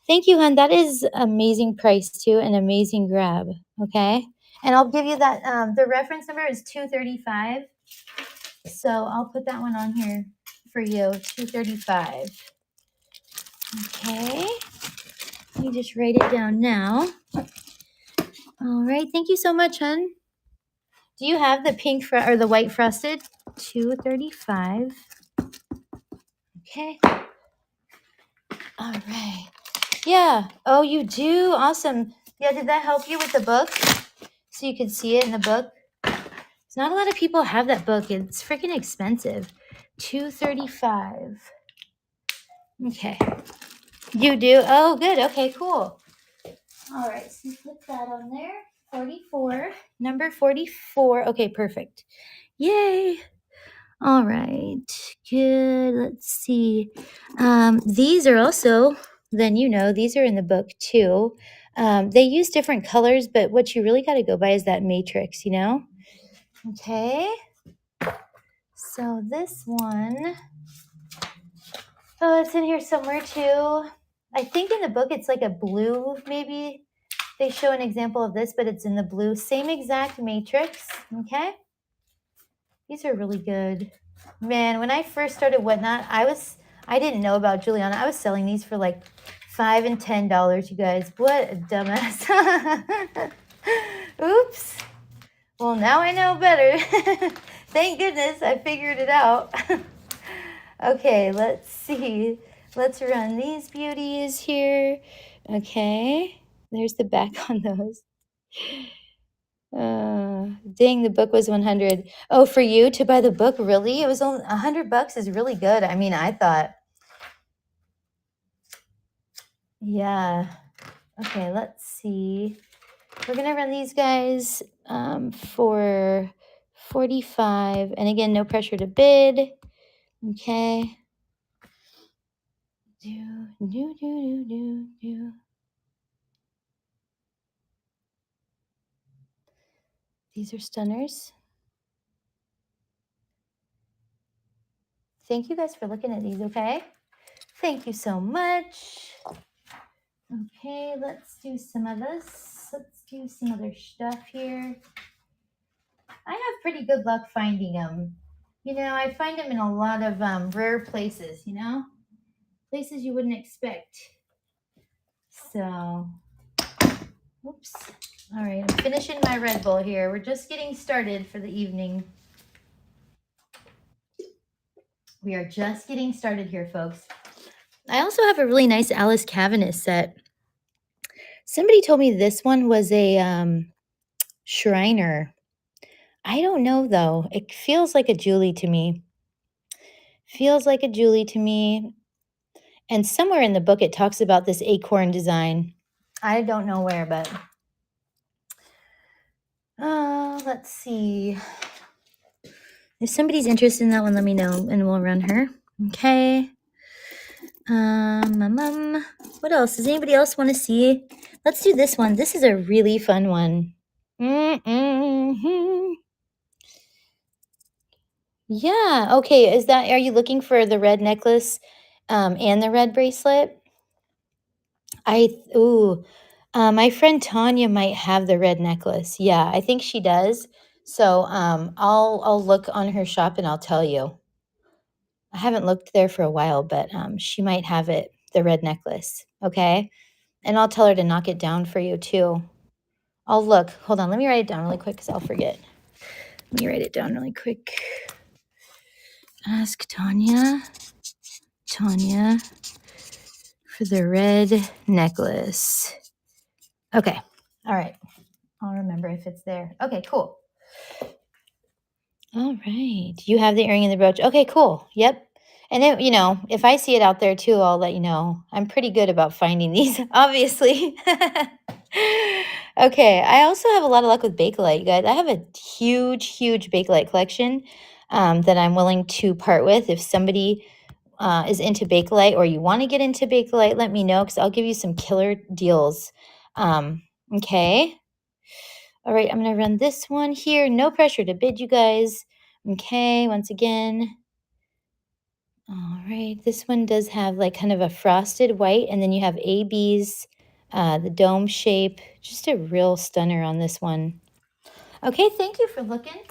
Thank you, hon. That is amazing price, too, an amazing grab, okay? And I'll give you that. The reference number is 235, so I'll put that one on here for you, 235. Okay. Let me just write it down now. All right. Thank you so much, hon. Do you have the pink or the white frosted? 235. Okay. All right. Yeah. Oh, you do? Awesome. Yeah, did that help you with the book? So you could see it in the book? It's not a lot of people have that book. It's freaking expensive. 235. Okay. You do? Oh, good. Okay, cool. All right. So put that on there. 44. Number 44. Okay, perfect. Yay. All right, good. Let's see. These are also, then these are in the book too. They use different colors, but what you really got to go by is that matrix, Okay. So this one, oh, it's in here somewhere too. I think in the book it's like a blue, maybe. They show an example of this, but it's in the blue. Same exact matrix, okay? These are really good. Man, when I first started Whatnot, I didn't know about Juliana. I was selling these for like $5 and $10, you guys. What a dumbass. Oops. Well, now I know better. Thank goodness I figured it out. Okay, let's see. Let's run these beauties here. Okay, there's the back on those. Dang, the book was 100. Oh, for you to buy the book, really? It was only $100 is really good. I mean, I thought. Yeah. Okay, let's see. We're gonna run these guys for 45, and again, no pressure to bid. Okay. These are stunners. Thank you guys for looking at these, okay? Thank you so much. Okay, let's do some of this. Let's do some other stuff here. I have pretty good luck finding them. I find them in a lot of rare places, places you wouldn't expect. So, oops. All right, I'm finishing my Red Bull here. We're just getting started for the evening. We are just getting started here, folks. I also have a really nice Alice Cavanis set. Somebody told me this one was a Shriner. I don't know, though. It feels like a Julie to me. Feels like a Julie to me. And somewhere in the book, it talks about this acorn design. I don't know where, but let's see. If somebody's interested in that one, let me know, and we'll run her. Okay. What else? Does anybody else want to see? Let's do this one. This is a really fun one. Yeah. Okay. Are you looking for the red necklace and the red bracelet? My friend Tanya might have the red necklace. Yeah, I think she does. So I'll look on her shop and I'll tell you. I haven't looked there for a while, but she might have it, the red necklace. Okay. And I'll tell her to knock it down for you too. I'll look. Hold on. Let me write it down really quick because I'll forget. Let me write it down really quick. Ask Tanya for the red necklace. Okay. All right. I'll remember if it's there. Okay, cool. All right. You have the earring and the brooch. Okay, cool. Yep. And then, if I see it out there too, I'll let you know. I'm pretty good about finding these, obviously. Okay. I also have a lot of luck with Bakelite, you guys. I have a huge, huge Bakelite collection that I'm willing to part with. If somebody is into Bakelite or you want to get into Bakelite, let me know because I'll give you some killer deals. Okay. All right, I'm going to run this one here. No pressure to bid, you guys. Okay, once again. All right, this one does have like kind of a frosted white, and then you have ABs, the dome shape. Just a real stunner on this one. Okay, thank you for looking.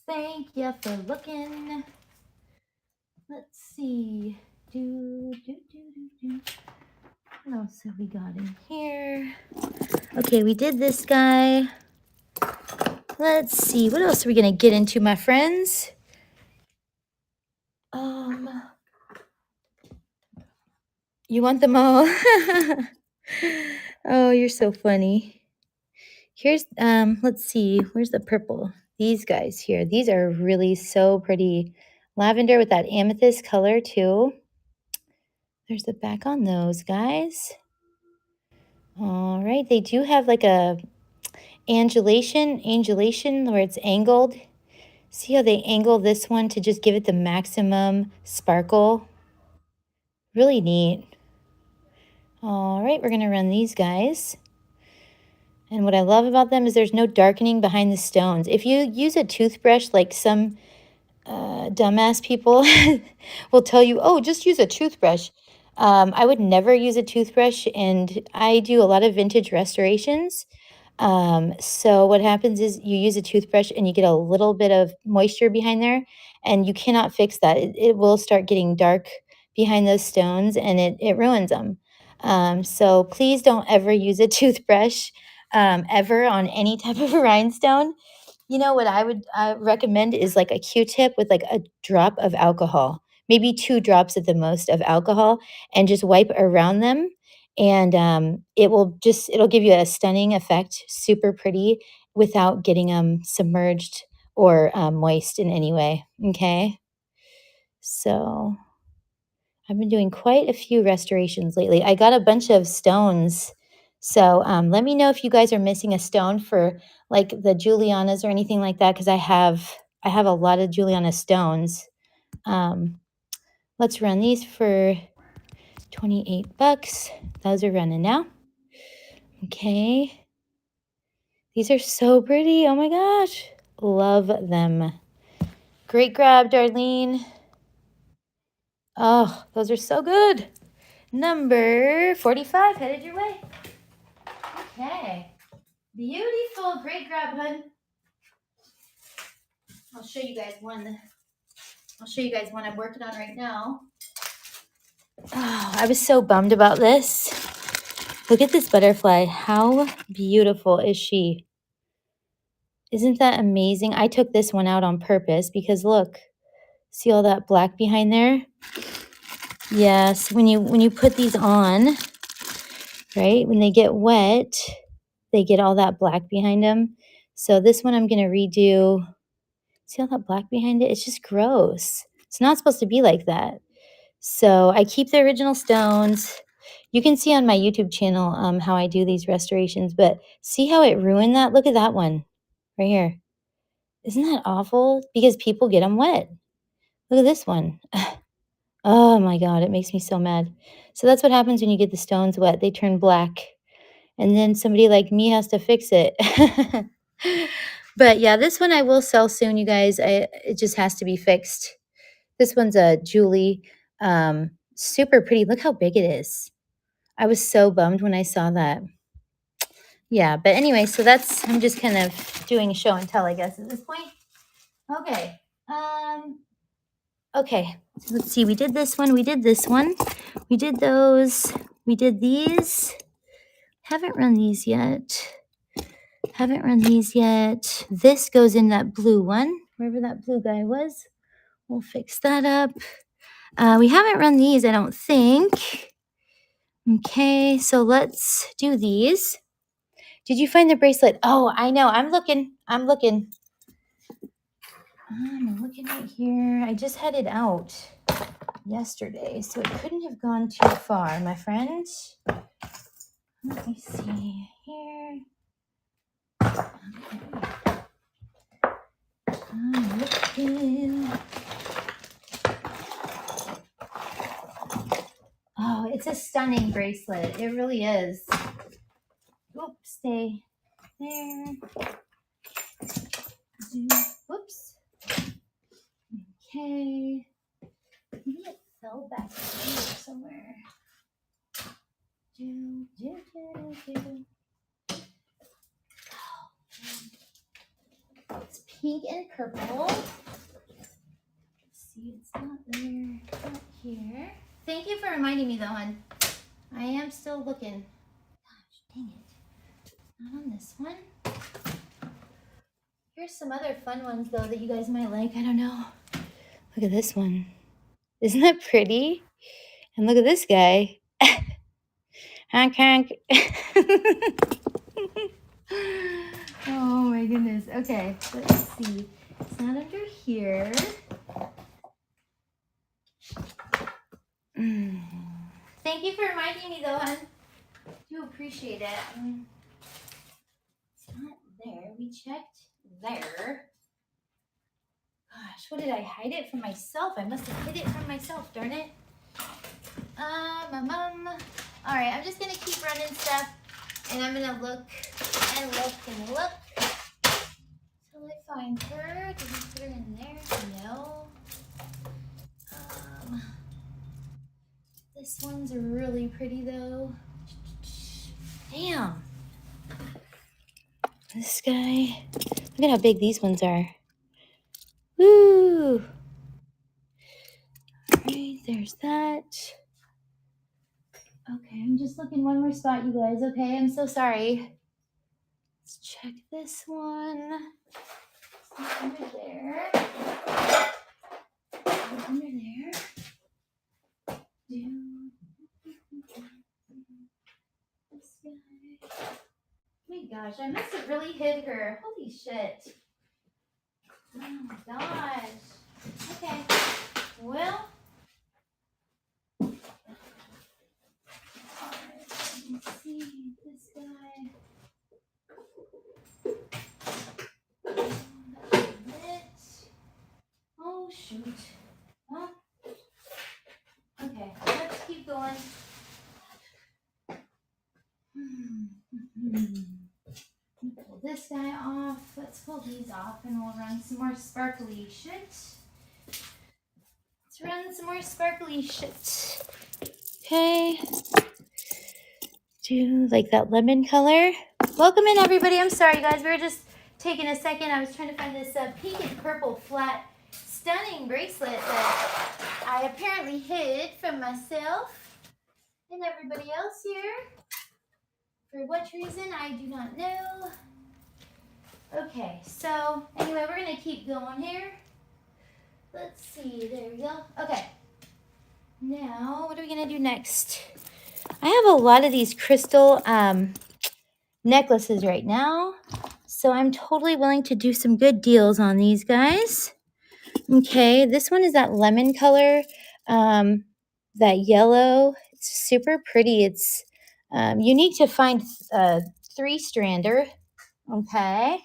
Thank you for looking. Let's see. What else have we got in here? Okay, we did this guy. Let's see. What else are we going to get into, my friends? You want them all? Oh, you're so funny. Here's let's see. Where's the purple? These guys here. These are really so pretty. Lavender with that amethyst color too. There's the back on those guys. All right. They do have like a angulation where it's angled. See how they angle this one to just give it the maximum sparkle? Really neat. All right, we're going to run these guys. And what I love about them is there's no darkening behind the stones. If you use a toothbrush, like some dumbass people will tell you, oh, just use a toothbrush. I would never use a toothbrush, and I do a lot of vintage restorations. So what happens is you use a toothbrush and you get a little bit of moisture behind there, and you cannot fix that. It will start getting dark behind those stones, and it ruins them. So please don't ever use a toothbrush ever on any type of rhinestone. You know what I would recommend is like a Q-tip with like a drop of alcohol, maybe 2 drops at the most of alcohol, and just wipe around them. And it'll give you a stunning effect, super pretty, without getting them submerged or moist in any way. Okay. So I've been doing quite a few restorations lately. I got a bunch of stones. So let me know if you guys are missing a stone for like the Julianas or anything like that, because I have a lot of Juliana stones. Let's run these for $28. Those are running now. Okay. These are so pretty. Oh my gosh. Love them. Great grab, Darlene. Oh, those are so good. Number 45 headed your way. Okay. Beautiful. Great grab, hun. I'll show you guys one I'm working on right now. Oh, I was so bummed about this. Look at this butterfly. How beautiful is she? Isn't that amazing? I took this one out on purpose because look, see all that black behind there? Yes, when you put these on, right? When they get wet, they get all that black behind them. So this one I'm going to redo. See all that black behind it? It's just gross. It's not supposed to be like that. So I keep the original stones. You can see on my YouTube channel how I do these restorations, but see how it ruined that? Look at that one right here. Isn't that awful? Because people get them wet. Look at this one. Oh my God, it makes me so mad. So that's what happens when you get the stones wet. They turn black. And then somebody like me has to fix it. But yeah, this one I will sell soon, you guys. It just has to be fixed. This one's a Julie. Super pretty. Look how big it is. I was so bummed when I saw that. Yeah, but anyway, so I'm just kind of doing show and tell, I guess, at this point. Okay. Okay, so let's see. We did this one. We did this one. We did those. We did these. Haven't run these yet. Haven't run these yet. This goes in that blue one, wherever that blue guy was. We'll fix that up. We haven't run these, I don't think. Okay, so let's do these. Did you find the bracelet? Oh, I know. I'm looking. I'm looking right here. I just had it out yesterday, so it couldn't have gone too far, my friend. Let me see here. I'm looking. Oh, it's a stunning bracelet. It really is. Oops, stay there. Whoops. Okay. Maybe it fell back here somewhere. It's pink and purple. Let's see, it's not there. Not here. Thank you for reminding me though, hon. I am still looking. Gosh, dang it. Not on this one. Here's some other fun ones though that you guys might like. I don't know. Look at this one. Isn't that pretty? And look at this guy. Honk, honk. Oh my goodness. Okay, let's see. It's not under here. Thank you for reminding me though, hon. Do appreciate it. It's not there. We checked there. Gosh, what did I hide it from myself? I must have hid it from myself, darn it. All right, I'm just gonna keep running stuff, and I'm gonna look and look and look till I find her. Did we put her in there? No. This one's really pretty though. Damn. This guy. Look at how big these ones are. Woo! Alright, there's that. Okay, I'm just looking one more spot, you guys. Okay, I'm so sorry. Let's check this one. It's not under there. Not under there. This guy. Oh my gosh, I must have really hid her. Holy shit. Oh my gosh. Okay. Well. Alright, let's see this guy. Oh, that's it. Oh shoot. Huh? Okay, let's keep going. Pull this guy off. Let's pull these off and we'll run some more sparkly shit. Let's run some more sparkly shit. Okay. Do like that lemon color. Welcome in, everybody. I'm sorry, guys. We were just taking a second. I was trying to find this pink and purple flat stunning bracelet that I apparently hid from myself and everybody else here. For what reason, I do not know. Okay, so anyway, we're going to keep going here. Let's see. There we go. Okay. Now, what are we going to do next? I have a lot of these crystal necklaces right now. So I'm totally willing to do some good deals on these guys. Okay, this one is that lemon color. That yellow. It's super pretty. It's unique to find a 3-strander. Okay.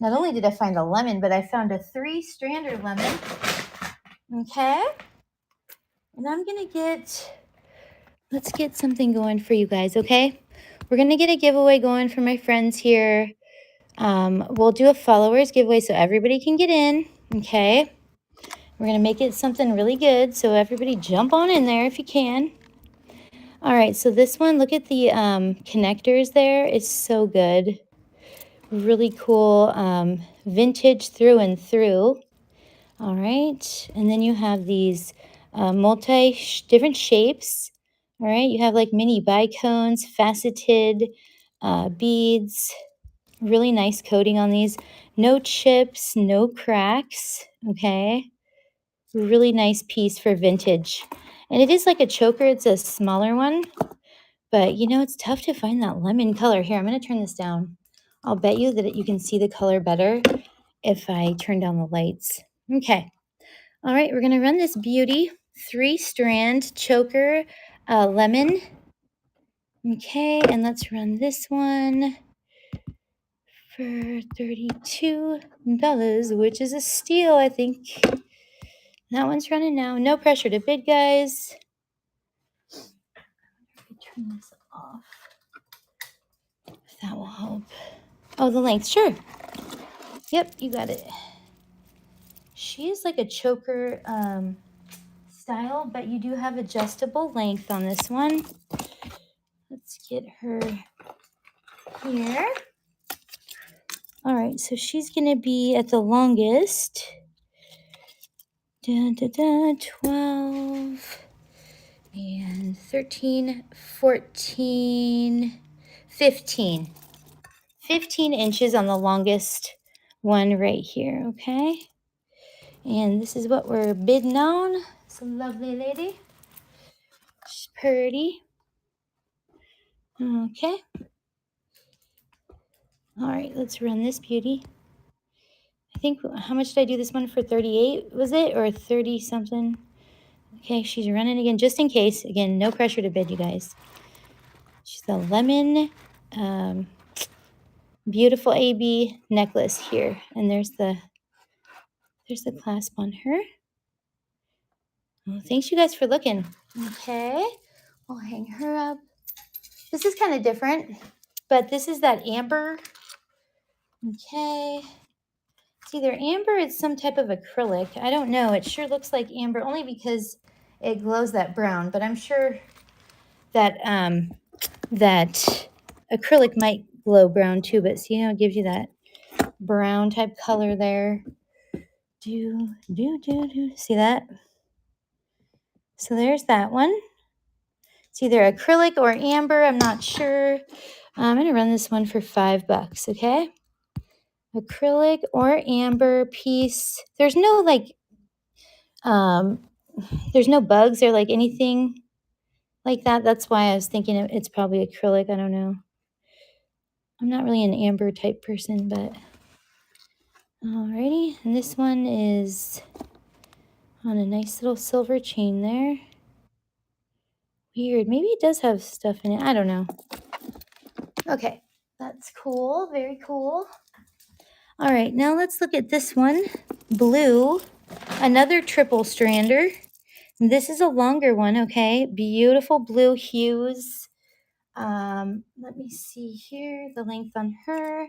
Not only did I find a lemon, but I found a 3-strander lemon. Okay. And I'm going to let's get something going for you guys, okay? We're going to get a giveaway going for my friends here. We'll do a followers giveaway so everybody can get in, okay? We're going to make it something really good, so everybody jump on in there if you can. All right, so this one, look at the connectors there. It's so good. Really cool, vintage through and through. All right. And then you have these different shapes. All right. You have like mini bicones, faceted beads. Really nice coating on these. No chips, no cracks. Okay. Really nice piece for vintage. And it is like a choker. It's a smaller one. But you know, it's tough to find that lemon color. Here, I'm going to turn this down. I'll bet you that you can see the color better if I turn down the lights. Okay. All right, we're going to run this beauty 3-strand choker lemon. Okay, and let's run this one for $32, which is a steal, I think. That one's running now. No pressure to bid, guys. Turn this off. If that will help. Oh, the length, sure. Yep, you got it. She is like a choker style, but you do have adjustable length on this one. Let's get her here. All right, so she's going to be at the longest. 12 and 13, 14, 15. 15 inches on the longest one right here, okay? And this is what we're bidding on. It's a lovely lady. She's pretty. Okay. All right, let's run this beauty. I think, how much did I do this one for? 38, was it? Or 30 something? Okay, she's running again, just in case. Again, no pressure to bid, you guys. She's a lemon, beautiful AB necklace here. And there's the clasp on her. Well, thanks you guys for looking. Okay, we'll hang her up. This is kind of different, but this is that amber. Okay. It's either amber or it's some type of acrylic. I don't know. It sure looks like amber only because it glows that brown, but I'm sure that that acrylic might glow brown too, but see how it gives you that brown type color there. See that? So there's that one. It's either acrylic or amber. I'm not sure. I'm going to run this one for $5, okay? Acrylic or amber piece. There's no there's no bugs or like anything like that. That's why I was thinking it's probably acrylic. I don't know. I'm not really an amber type person, but alrighty. And this one is on a nice little silver chain there. Weird. Maybe it does have stuff in it. I don't know. Okay. That's cool. Very cool. All right. Now let's look at this one. Blue. Another triple strander. This is a longer one. Okay. Beautiful blue hues. Let me see here. The length on her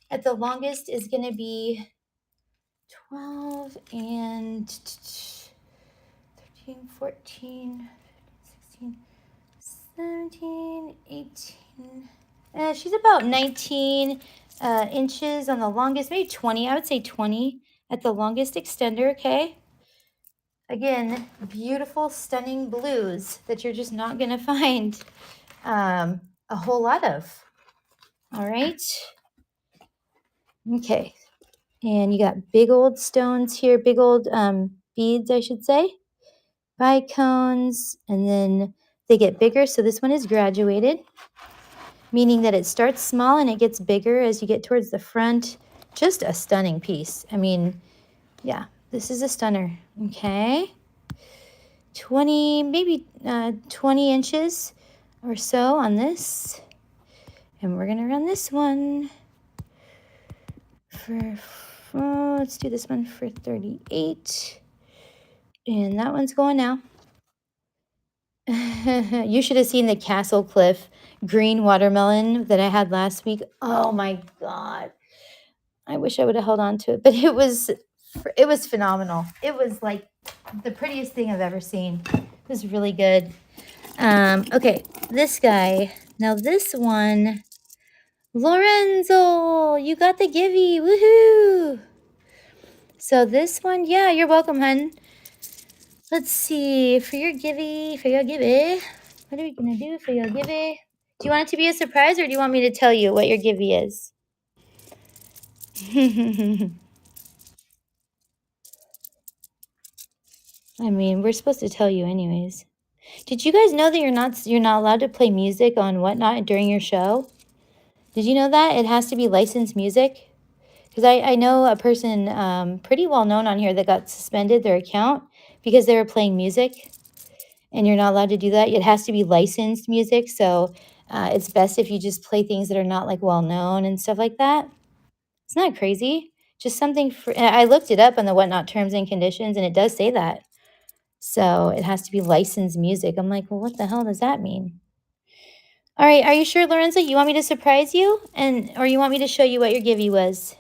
at the longest is going to be 12 and 13, 14, 16, 17, 18. She's about 19 inches on the longest, maybe 20. I would say 20 at the longest extender, okay? Again, beautiful, stunning blues that you're just not going to find a whole lot of. All right. Okay. And you got big old stones here, big old beads, I should say. Bicones, and then they get bigger. So this one is graduated, meaning that it starts small and it gets bigger as you get towards the front. Just a stunning piece. I mean, yeah, this is a stunner. Okay. 20, maybe 20 inches or so on this. And we're going to run this one for, let's do this one for 38. And that one's going now. You should have seen the Castle Cliff green watermelon that I had last week. Oh my God. I wish I would have held on to it, but it was phenomenal. It was like the prettiest thing I've ever seen. It was really good. Okay, this guy. Now this one, Lorenzo, you got the givey. Woohoo! So this one, yeah, you're welcome, hun. Let's see, for your givey, what are we gonna do for your givey? Do you want it to be a surprise, or do you want me to tell you what your givey is? I mean, we're supposed to tell you anyways. Did you guys know that you're not allowed to play music on Whatnot during your show? Did you know that? It has to be licensed music? Because I know a person pretty well known on here that got suspended their account because they were playing music, and you're not allowed to do that. It has to be licensed music, so it's best if you just play things that are not like well known and stuff like that. It's not crazy. Just something for, I looked it up on the Whatnot terms and conditions, and it does say that. So it has to be licensed music. I'm like, well, what the hell does that mean? All right, are you sure, Lorenzo? You want me to surprise you, or you want me to show you what your givey was?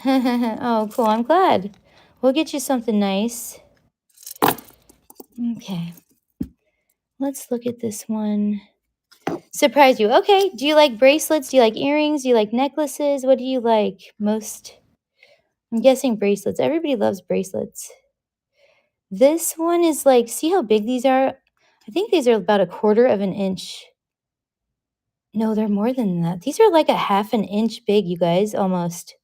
Oh, cool. I'm glad. We'll get you something nice. Okay. Let's look at this one. Surprise you. Okay. Do you like bracelets? Do you like earrings? Do you like necklaces? What do you like most? I'm guessing bracelets. Everybody loves bracelets. This one is like, see how big these are? I think these are about 1/4 of an inch. No, they're more than that. These are like 1/2 an inch big, you guys, almost.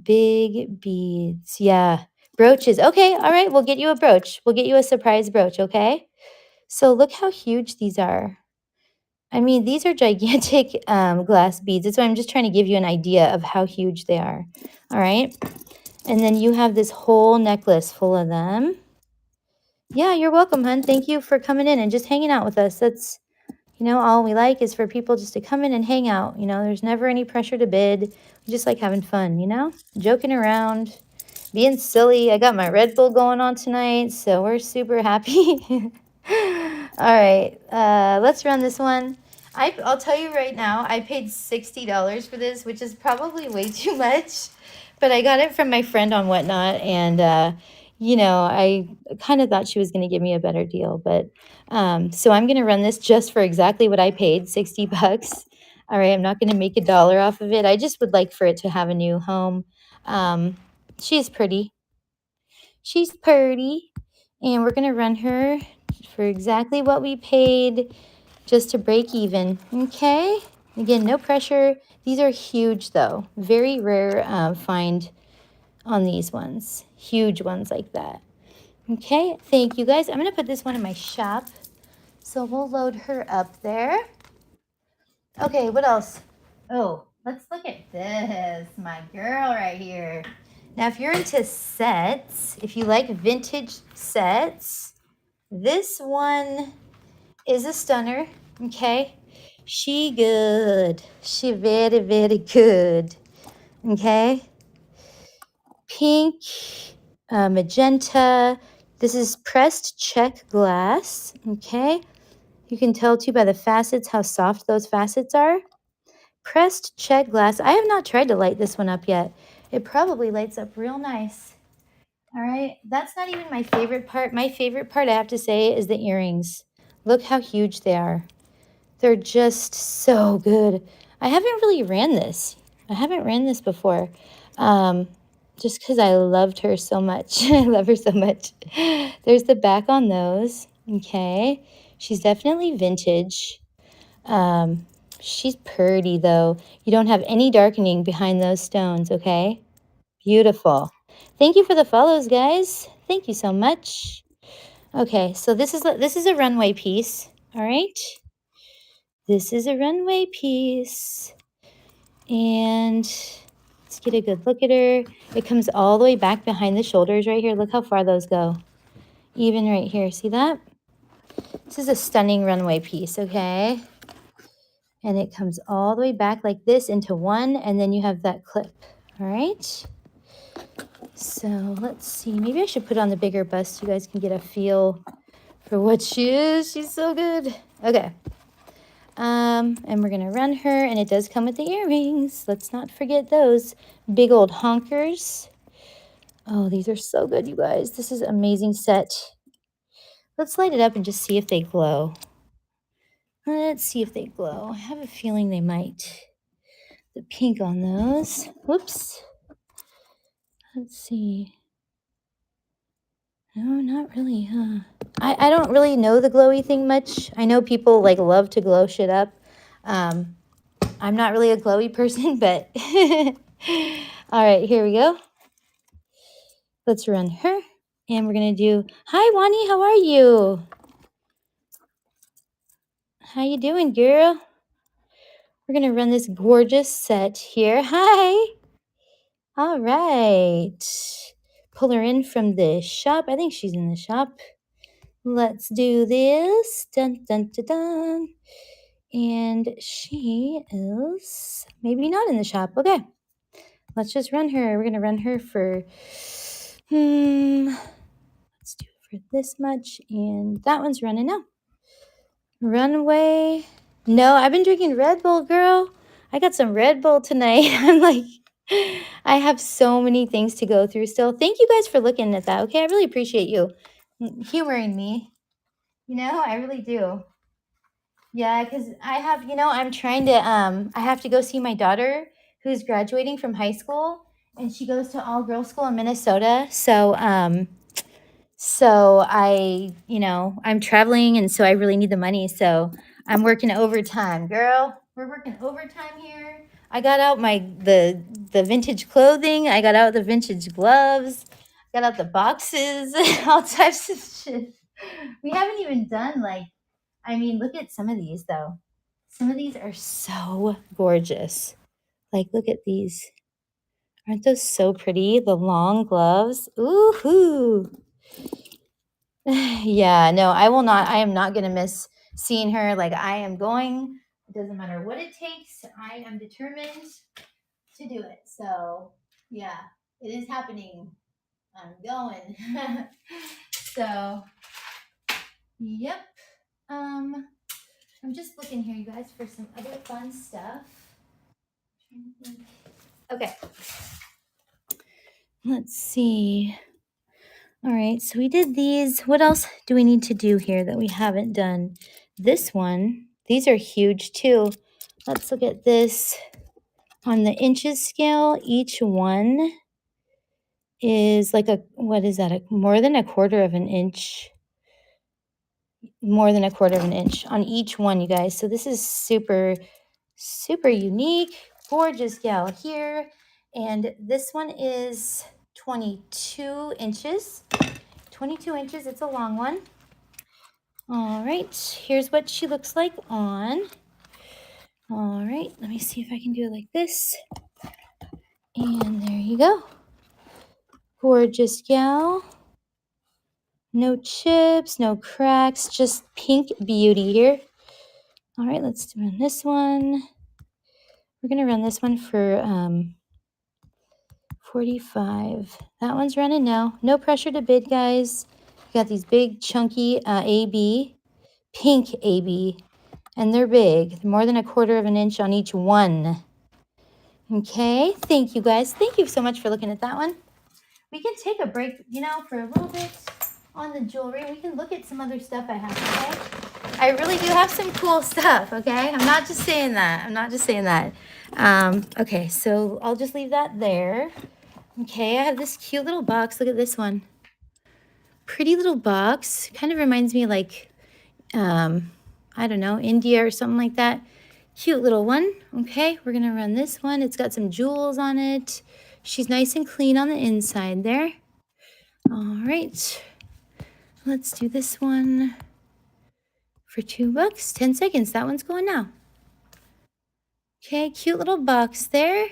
Big beads. Yeah. Brooches. Okay. All right. We'll get you a brooch. We'll get you a surprise brooch. Okay. So look how huge these are. I mean, these are gigantic glass beads. That's why I'm just trying to give you an idea of how huge they are. All right. And then you have this whole necklace full of them. Yeah, you're welcome, hun. Thank you for coming in and just hanging out with us. That's, all we like is for people just to come in and hang out. There's never any pressure to bid. We just like having fun, joking around, being silly. I got my Red Bull going on tonight, so we're super happy. All right, let's run this one. I'll tell you right now, I paid $60 for this, which is probably way too much, but I got it from my friend on Whatnot, and I kind of thought she was going to give me a better deal, but so I'm going to run this just for exactly what I paid, $60. All right, I'm not going to make $1 off of it. I just would like for it to have a new home. She's pretty. She's pretty, and we're going to run her for exactly what we paid just to break even. Okay? Again, no pressure. These are huge, though. Very rare find on these ones. Huge ones like that. Okay, thank you guys. I'm going to put this one in my shop. So we'll load her up there. Okay, what else? Oh, let's look at this. My girl right here. Now, if you're into sets, if you like vintage sets, this one is a stunner. Okay, she good. She very, very good. Okay, pink, magenta. This is pressed check glass. Okay, you can tell too by the facets how soft those facets are. Pressed check glass. I have not tried to light this one up yet. It probably lights up real nice. All right, that's not even my favorite part. My favorite part, I have to say, is the earrings. Look how huge they are. They're just so good. I haven't really ran this. I haven't ran this before. Just because I loved her so much. I love her so much. There's the back on those. Okay. She's definitely vintage. She's pretty, though. You don't have any darkening behind those stones, okay? Beautiful. Thank you for the follows, guys. Thank you so much. Okay, so this is a runway piece, all right? This is a runway piece. And let's get a good look at her. It comes all the way back behind the shoulders right here. Look how far those go. Even right here. See that? This is a stunning runway piece, okay? And it comes all the way back like this into one, and then you have that clip, all right? So let's see. Maybe I should put on the bigger bust so you guys can get a feel for what she is. She's so good. Okay. And we're going to run her, and it does come with the earrings. Let's not forget those big old honkers. Oh, these are so good, you guys. This is an amazing set. Let's light it up and just see if they glow. Let's see if they glow. I have a feeling they might. the pink on those. Whoops. Let's see. No, not really, huh? I don't really know the glowy thing much. I know people like love to glow shit up. I'm not really a glowy person, but all right, here we go. Let's run her. And we're going to do, hi, Wani, how are you? How you doing, girl? We're going to run this gorgeous set here. Hi. All right. Pull her in from the shop. I think she's in the shop. Let's do this. Dun, dun, dun, dun. And she is maybe not in the shop. Okay. Let's just run her. We're going to run her for, let's do it for this much. And that one's running now. Runway. No, I've been drinking Red Bull, girl. I got some Red Bull tonight. I'm like, I have so many things to go through still. Thank you guys for looking at that. Okay. I really appreciate you humoring me. You know, I really do. Yeah, because I have, I'm trying to, I have to go see my daughter who's graduating from high school, and she goes to all girls school in Minnesota. So I'm traveling, and so I really need the money. So I'm working overtime, girl. We're working overtime here. I got out the vintage clothing. I got out the vintage gloves. Got out the boxes, all types of shit. We haven't even done look at some of these though. Some of these are so gorgeous. Like, look at these. Aren't those so pretty? The long gloves. Ooh. Yeah, no, I will not. I am not going to miss seeing her. Like, I am going. It doesn't matter what it takes. I am determined to do it. So, yeah, it is happening. I'm going. So, yep. I'm just looking here, you guys, for some other fun stuff. Okay. Let's see. All right, so we did these. What else do we need to do here that we haven't done? This one. These are huge too. Let's look at this. On the inches scale, each one is like more than a quarter of an inch. More than a quarter of an inch on each one, you guys. So this is super, super unique. Gorgeous gal here. And this one is 22 inches. 22 inches. It's a long one. All right. Here's what she looks like on. All right. Let me see if I can do it like this. And there you go. Gorgeous gal. No chips, no cracks, just pink beauty here. All right, let's run this one. We're going to run this one for 45. That one's running now. No pressure to bid, guys. You got these big, chunky AB, pink AB, and they're big. More than a quarter of an inch on each one. Okay, thank you, guys. Thank you so much for looking at that one. We can take a break, for a little bit on the jewelry. We can look at some other stuff I have, okay? I really do have some cool stuff, okay? I'm not just saying that. Okay, so I'll just leave that there. Okay, I have this cute little box. Look at this one. Pretty little box. Kind of reminds me like, I don't know, India or something like that. Cute little one. Okay, we're going to run this one. It's got some jewels on it. She's nice and clean on the inside there. All right. Let's do this one for $2. 10 seconds. That one's going now. Okay, cute little box there.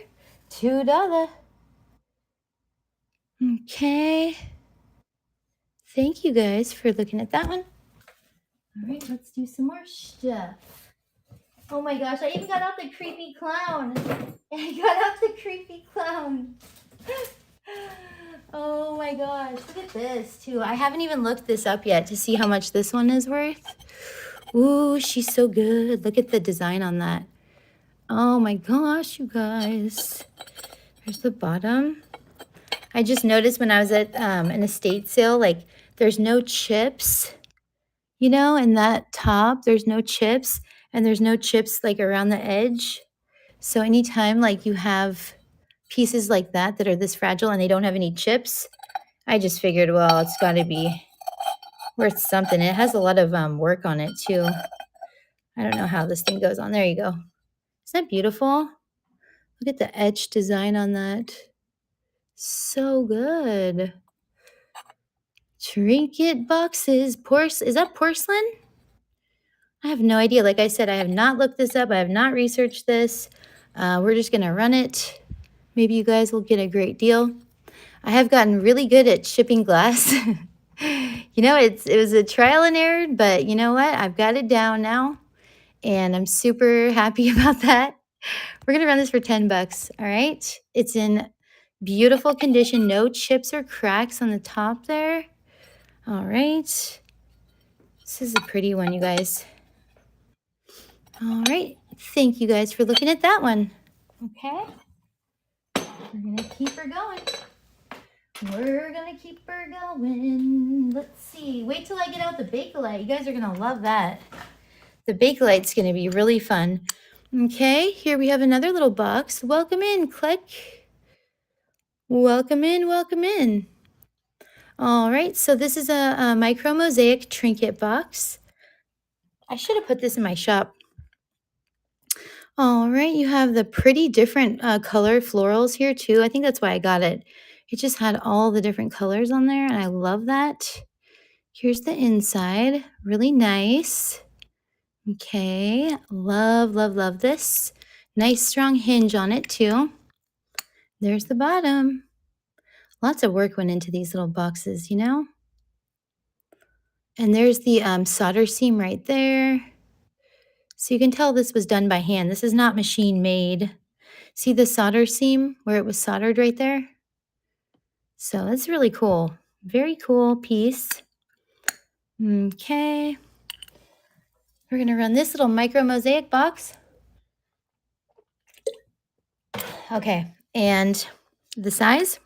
$2. Okay. Thank you guys for looking at that one. All right, let's do some more stuff. Oh my gosh, I even got out the creepy clown. Oh my gosh, look at this too. I haven't even looked this up yet to see how much this one is worth. Ooh, she's so good. Look at the design on that. Oh my gosh, you guys. There's the bottom. I just noticed when I was at an estate sale, like there's no chips, in that top. There's no chips, and there's no chips like around the edge. So anytime like you have pieces like that are this fragile and they don't have any chips, I just figured, well, it's got to be worth something. It has a lot of work on it too. I don't know how this thing goes on. There you go. Isn't that beautiful? Look at the etched design on that. So good. Trinket boxes. Is that porcelain? I have no idea. Like I said, I have not looked this up. I have not researched this. We're just going to run it. Maybe you guys will get a great deal. I have gotten really good at shipping glass. It was a trial and error, but you know what? I've got it down now, and I'm super happy about that. We're going to run this for 10 bucks, all right? It's in beautiful condition, no chips or cracks on the top there. All right. This is a pretty one, you guys. All right. Thank you guys for looking at that one. Okay. We're going to keep her going. We're going to keep her going. Let's see. Wait till I get out the Bakelite. You guys are going to love that. The Bakelite's going to be really fun. Okay. Here we have another little box. Welcome in. Click. Welcome in. Welcome in. All right. So this is a micro mosaic trinket box. I should have put this in my shop. All right, you have the pretty different color florals here too. I think that's why I got it. It just had all the different colors on there, and I love that. Here's the inside, really nice. Okay, love, love, love this. Nice strong hinge on it too. There's the bottom. Lots of work went into these little boxes, you know? And there's the solder seam right there. So you can tell this was done by hand. This is not machine made. See the solder seam where it was soldered right there? So that's really cool. Very cool piece. Okay. We're going to run this little micro mosaic box. Okay. And the size.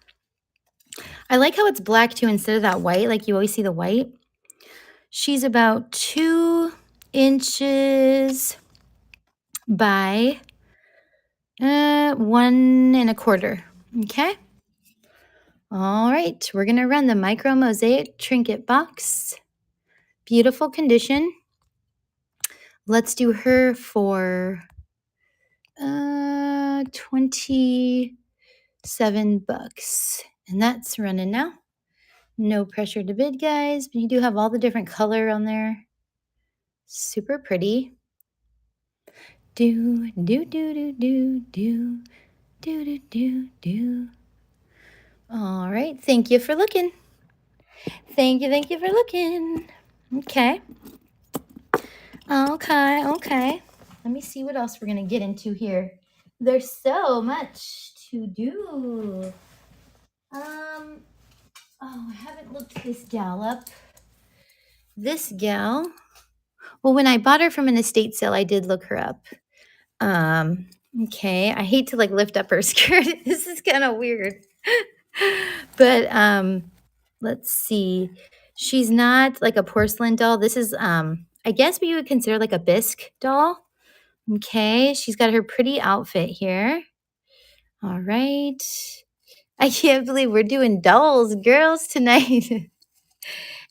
I like how it's black too instead of that white. Like you always see the white. She's about 2 inches by 1 1/4. Okay. All right. We're going to run the micro mosaic trinket box. Beautiful condition. Let's do her for 27 bucks. And that's running now. No pressure to bid, guys, but you do have all the different color on there. Super pretty. Do, do, do, do, do, do, do, do, do, do. All right. Thank you for looking. Thank you for looking. Okay. Okay. Let me see what else we're going to get into here. There's so much to do. I haven't looked this gal up. This gal, well, when I bought her from an estate sale, I did look her up. Okay, I hate to like lift up her skirt. This is kind of weird. But let's see. She's not like a porcelain doll. This is I guess what you would consider like a bisque doll. Okay, she's got her pretty outfit here. All right. I can't believe we're doing dolls, girls, tonight.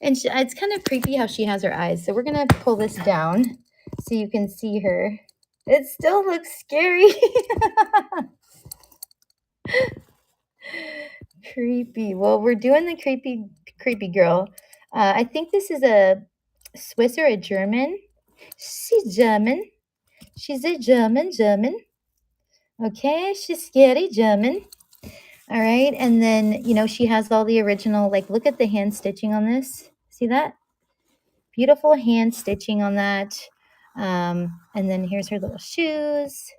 And it's kind of creepy how she has her eyes. So we're going to pull this down so you can see her. It still looks scary. Creepy. Well, we're doing the creepy girl. I think this is a Swiss or a German. She's German. She's a German. Okay, she's scary German. All right, and then, she has all the original, like, look at the hand stitching on this. See that? Beautiful hand stitching on that. And then here's her little shoes.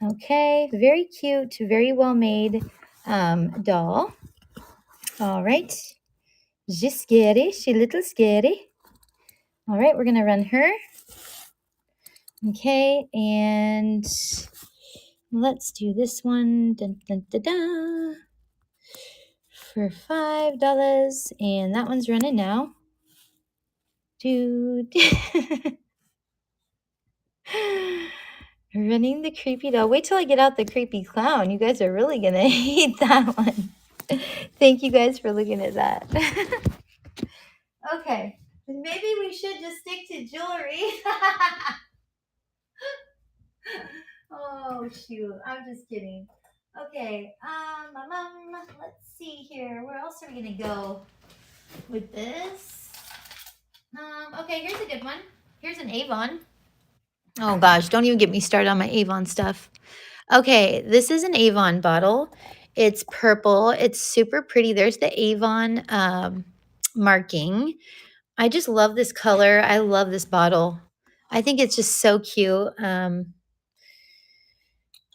Okay, very cute, very well made doll. All right, she's scary, she's a little scary. All right, we're gonna run her. Okay, and let's do this one. Dun, dun, dun, dun. For $5, and that one's running now. Dude. Running the creepy doll. Wait till I get out the creepy clown. You guys are really gonna hate that one. Thank you guys for looking at that. Okay. Maybe we should just stick to jewelry. Oh shoot. I'm just kidding. Okay. Let's see here. Where else are we gonna go with this? Okay, here's a good one. Here's an Avon. Oh gosh, don't even get me started on my Avon stuff. Okay, this is an Avon bottle. It's purple. It's super pretty. There's the Avon marking. I just love this color. I love this bottle. I think it's just so cute.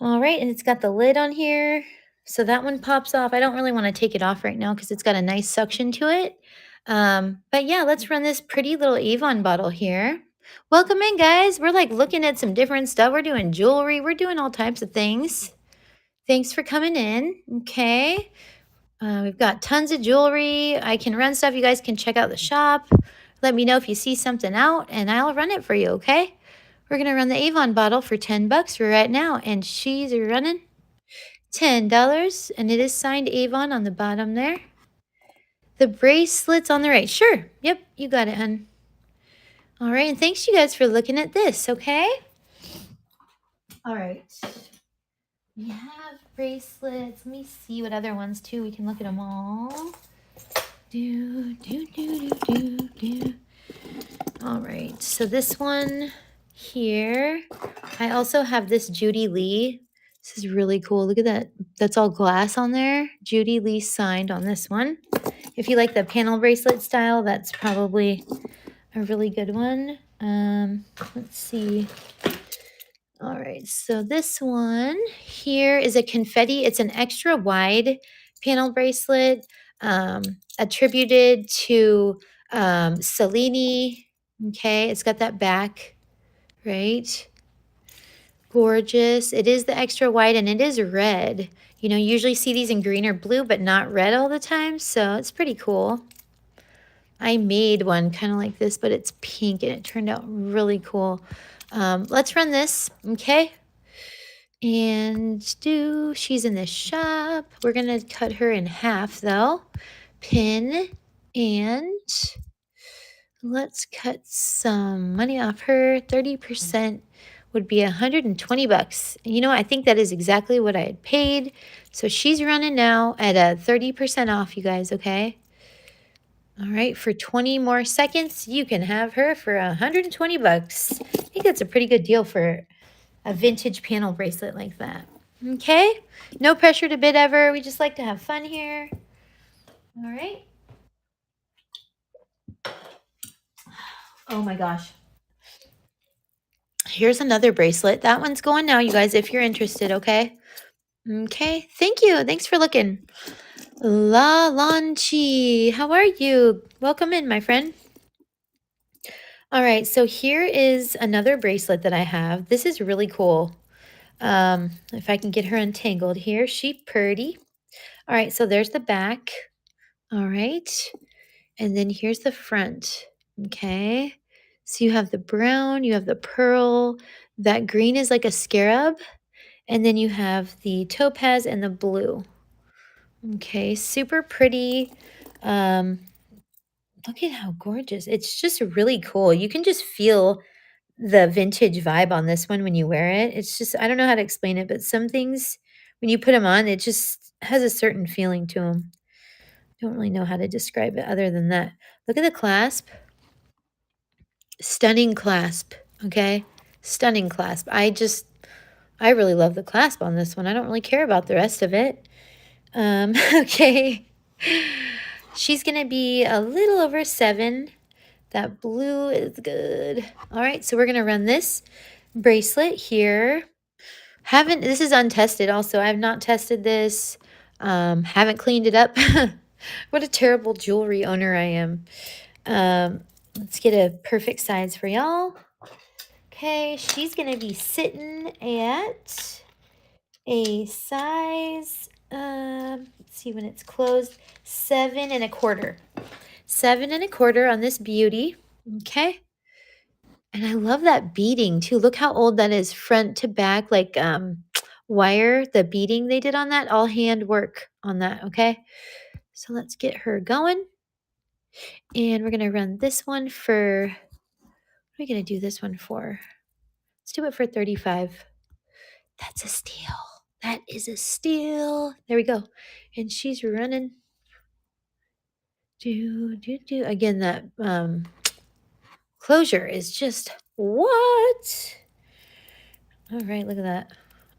All right, and it's got the lid on here. So that one pops off. I don't really want to take it off right now because it's got a nice suction to it. But yeah, let's run this pretty little Avon bottle here. Welcome in, guys. We're like looking at some different stuff. We're doing jewelry. We're doing all types of things. Thanks for coming in. Okay. We've got tons of jewelry. I can run stuff. You guys can check out the shop. Let me know if you see something out, and I'll run it for you, okay? We're going to run the Avon bottle for $10 for right now, and she's running $10, and it is signed Avon on the bottom there. The bracelets on the right. Sure. Yep, you got it, hun. All right, and thanks you guys for looking at this, okay? All right. We have bracelets. Let me see what other ones too. We can look at them all. All right. So this one here. I also have this Judy Lee. This is really cool. Look at that. That's all glass on there. Judy Lee signed on this one. If you like the panel bracelet style, that's probably a really good one. Let's see. All right, so this one here is a confetti. It's an extra wide panel bracelet attributed to Cellini. Okay, it's got that back, right? Gorgeous. It is the extra wide and it is red. You know, you usually see these in green or blue, but not red all the time. So it's pretty cool. I made one kind of like this, but it's pink and it turned out really cool. Let's run this, okay? And she's in the shop. We're going to cut her in half though. Pin, and let's cut some money off her. 30% would be $120. You know, I think that is exactly what I had paid. So she's running now at a 30% off, you guys, okay? All right, for 20 more seconds, you can have her for $120. I think that's a pretty good deal for a vintage panel bracelet like that. Okay, no pressure to bid ever. We just like to have fun here. All right. Oh my gosh. Here's another bracelet. That one's going now, you guys, if you're interested, okay? Okay, thank you. Thanks for looking. La Lanchi, how are you? Welcome in, my friend. All right, so here is another bracelet that I have. This is really cool. If I can get her untangled here, she pretty. All right, so there's the back. All right, and then here's the front. Okay, so you have the brown, you have the pearl. That green is like a scarab, and then you have the topaz and the blue. Okay, super pretty. Look at how gorgeous. It's just really cool. You can just feel the vintage vibe on this one when you wear it. It's just, I don't know how to explain it, but some things, when you put them on, it just has a certain feeling to them. Don't really know how to describe it other than that. Look at the clasp. Stunning clasp, okay? Stunning clasp. I really love the clasp on this one. I don't really care about the rest of it. Okay. She's going to be a little over 7. That blue is good. All right, so we're going to run this bracelet here. This is untested also. I have not tested this. Haven't cleaned it up. What a terrible jewelry owner I am. Let's get a perfect size for y'all. Okay, she's going to be sitting at a size, let's see when it's closed, 7 1/4. 7 1/4 on this beauty. Okay. And I love that beading too. Look how old that is, front to back, like wire, the beading they did on that, all hand work on that, okay? So let's get her going. And we're gonna run this one for, what are we gonna do this one for? Let's do it for 35. That's a steal. That is a steal. There we go. And she's running. Do, do, do. Again, that closure is just what? All right, look at that.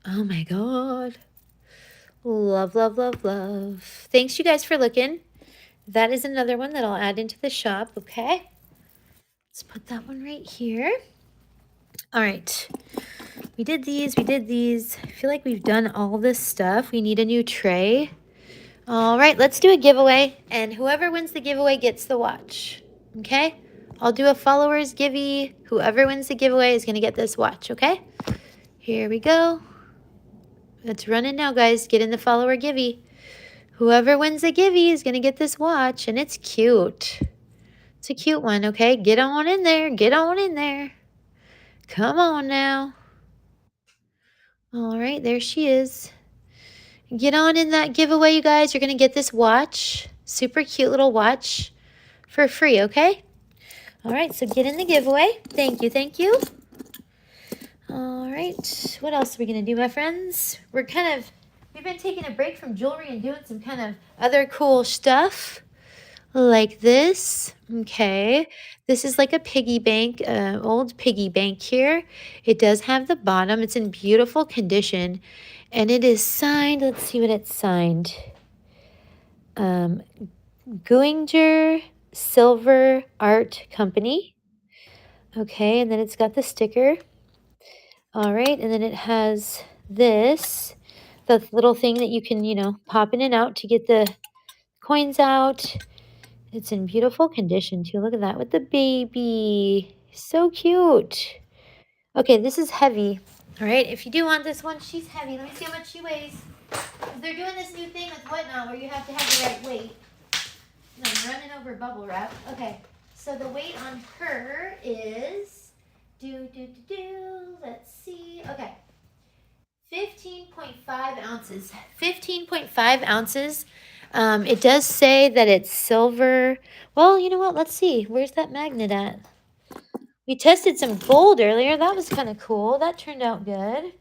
Oh my God. Love, love, love, love. Thanks you guys for looking. That is another one that I'll add into the shop, okay? Let's put that one right here. All right. We did these. I feel like we've done all this stuff. We need a new tray. All right, let's do a giveaway, and whoever wins the giveaway gets the watch, okay? I'll do a followers givey. Whoever wins the giveaway is going to get this watch, okay? Here we go. It's running now, guys. Get in the follower givey. Whoever wins the givey is going to get this watch, and it's cute. It's a cute one, okay? Get on in there. Get on in there. Come on now. All right, there she is. Get on in that giveaway, you guys. You're going to get this watch. Super cute little watch for free, okay? All right, so get in the giveaway. Thank you, thank you. All right, what else are we going to do, my friends? We've been taking a break from jewelry and doing some kind of other cool stuff like this. Okay, this is like a piggy bank, old piggy bank here. It does have the bottom. It's in beautiful condition, and it is signed. Let's see what it's signed. Guinger Silver Art Company. Okay, and then it's got the sticker. All right, and then it has this, the little thing that you can, pop in and out to get the coins out. It's in beautiful condition too. Look at that with the baby. So cute. Okay, this is heavy. All right, if you do want this one, she's heavy. Let me see how much she weighs. They're doing this new thing with Whatnot where you have to have the right weight. And I'm running over bubble wrap. Okay, so the weight on her is, let's see. Okay, 15.5 ounces. 15.5 ounces. It does say that it's silver. Well, you know what? Let's see. Where's that magnet at? We tested some gold earlier. That was kind of cool. That turned out good.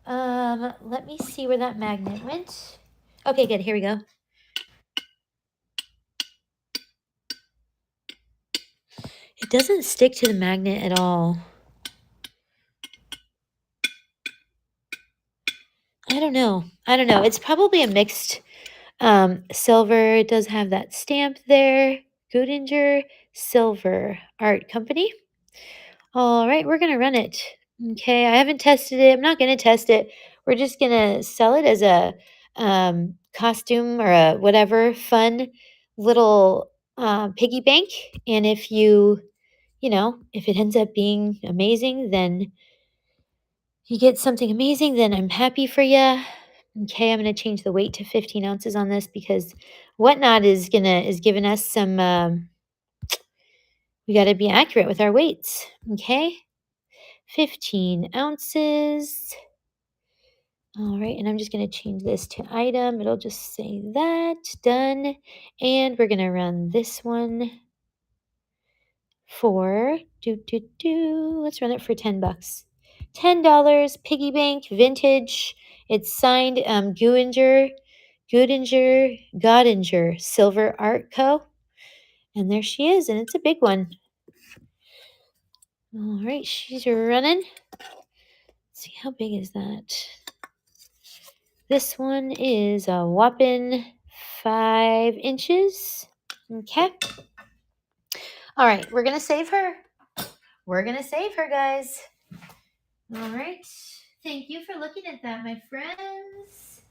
Let me see where that magnet went. Okay, good. Here we go. It doesn't stick to the magnet at all. I don't know. It's probably a mixed silver. It does have that stamp there. Gudinger Silver Art Company. All right, we're going to run it. Okay, I haven't tested it. I'm not going to test it. We're just going to sell it as a costume or a whatever fun little piggy bank. And if if it ends up being amazing, then you get something amazing, then I'm happy for you. Okay, I'm going to change the weight to 15 ounces on this because Whatnot is giving us some, we got to be accurate with our weights. Okay, 15 ounces. All right, and I'm just going to change this to item. It'll just say that, done. And we're going to run this one for, let's run it for $10. $10, piggy bank, vintage. It's signed Godinger Silver Art Co. And there she is, and it's a big one. All right, she's running. Let's see, how big is that? This one is a whopping 5 inches. Okay. All right, we're going to save her. We're going to save her, guys. All right. Thank you for looking at that, my friends.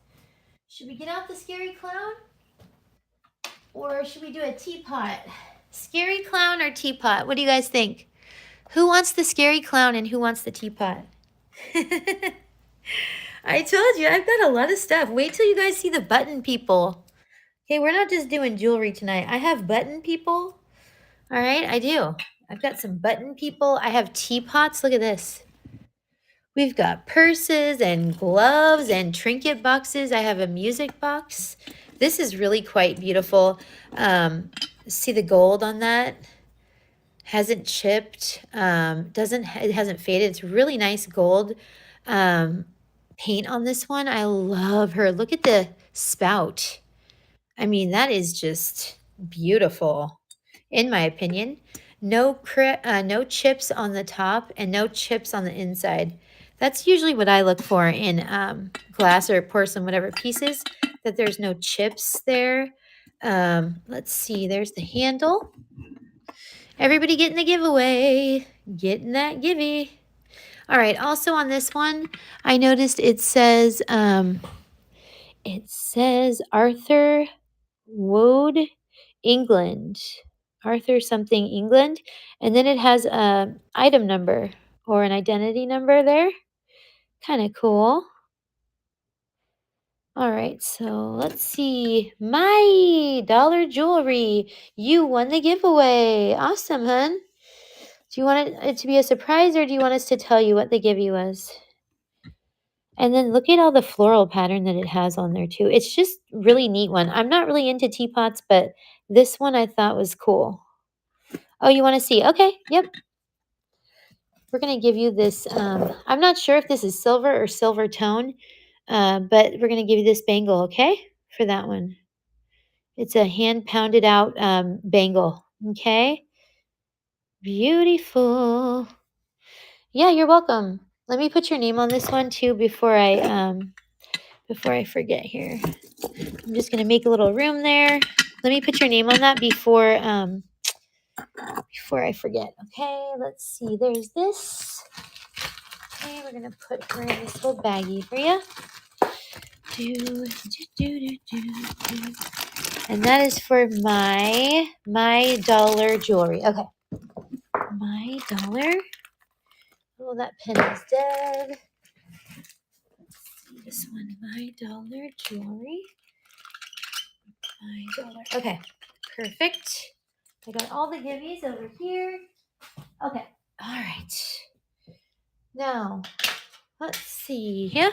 Should we get out the scary clown? Or should we do a teapot? Scary clown or teapot? What do you guys think? Who wants the scary clown and who wants the teapot? I told you, I've got a lot of stuff. Wait till you guys see the button people. Okay, we're not just doing jewelry tonight. I have button people. All right, I do. I've got some button people. I have teapots. Look at this. We've got purses and gloves and trinket boxes. I have a music box. This is really quite beautiful. See the gold on that? Hasn't chipped. It hasn't faded. It's really nice gold um, paint on this one. I love her. Look at the spout. I mean, that is just beautiful, in my opinion. No chips on the top and no chips on the inside. That's usually what I look for in glass or porcelain, whatever pieces, that there's no chips there. Let's see, there's the handle. Everybody getting the giveaway, getting that givey. All right, also on this one, I noticed it says Arthur Wood, England. Arthur something England. And then it has a item number or an identity number there. Kind of cool. All right, so let's see. My dollar jewelry. You won the giveaway. Awesome, hun. Do you want it to be a surprise or do you want us to tell you what the giveaway was? And then look at all the floral pattern that it has on there too. It's just really neat one. I'm not really into teapots, but this one I thought was cool. Oh, you want to see? Okay, yep. We're going to give you this. I'm not sure if this is silver or silver tone, but we're going to give you this bangle, okay, for that one. It's a hand pounded out bangle, okay? Beautiful. Yeah, you're welcome. Let me put your name on this one too before I forget here. I'm just going to make a little room there. Let me put your name on that before I forget. Okay, let's see. There's this. Okay, we're going to put her in this little baggie for you. And that is for my dollar jewelry. Okay. My dollar. Oh, that pen is dead. Let's see this one. My dollar jewelry. My dollar. Okay. Perfect. I got all the giveies over here. Okay. All right. Now, let's see here.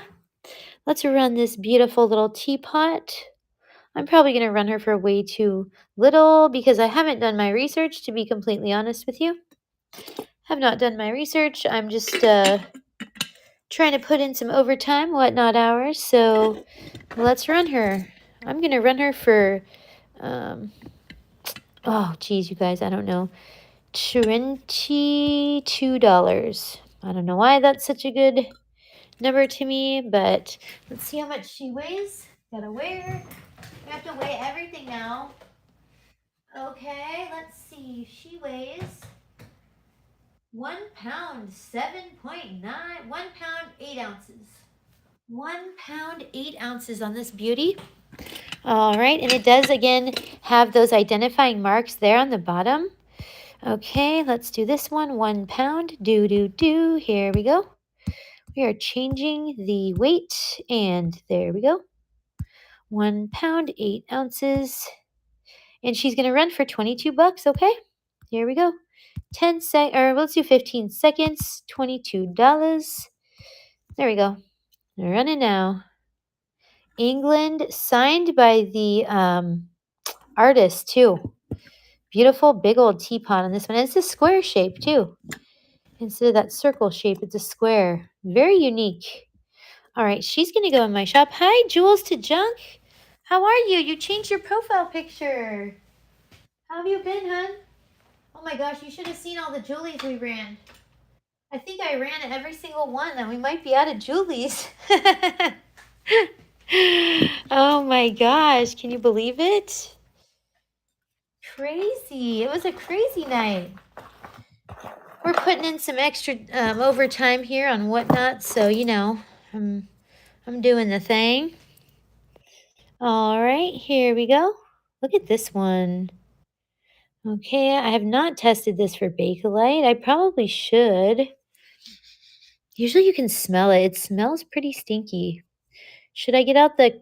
Let's run this beautiful little teapot. I'm probably going to run her for way too little because I haven't done my research, to be completely honest with you. Have not done my research. I'm just trying to put in some overtime, whatnot hours. So let's run her. I'm going to run her for, oh, geez, you guys, I don't know, $22. I don't know why that's such a good number to me, but let's see how much she weighs. Gotta weigh her. We have to weigh everything now. Okay, let's see. She weighs 1 pound, 7.9, 1 pound, 8 ounces. 1 pound, 8 ounces on this beauty. All right, and it does again have those identifying marks there on the bottom. Okay, let's do this one. 1 pound, do. Here we go. We are changing the weight, and there we go. 1 pound, 8 ounces. And she's going to run for $22, okay? Here we go. Let's do 15 seconds, $22. There we go. Running now. England, signed by the artist too. Beautiful big old teapot on this one. And it's a square shape too. Instead of that circle shape, it's a square. Very unique. All right, she's going to go in my shop. Hi, Jules to Junk. How are you? You changed your profile picture. How have you been, hun? Oh my gosh, you should have seen all the Julies we ran. I think I ran every single one, and we might be out of Julies. Oh my gosh, can you believe it? Crazy. It was a crazy night. We're putting in some extra overtime here on whatnot, so you know, I'm doing the thing. All right, here we go. Look at this one. Okay, I have not tested this for Bakelite. I probably should. Usually you can smell it. It smells pretty stinky. Should we get out the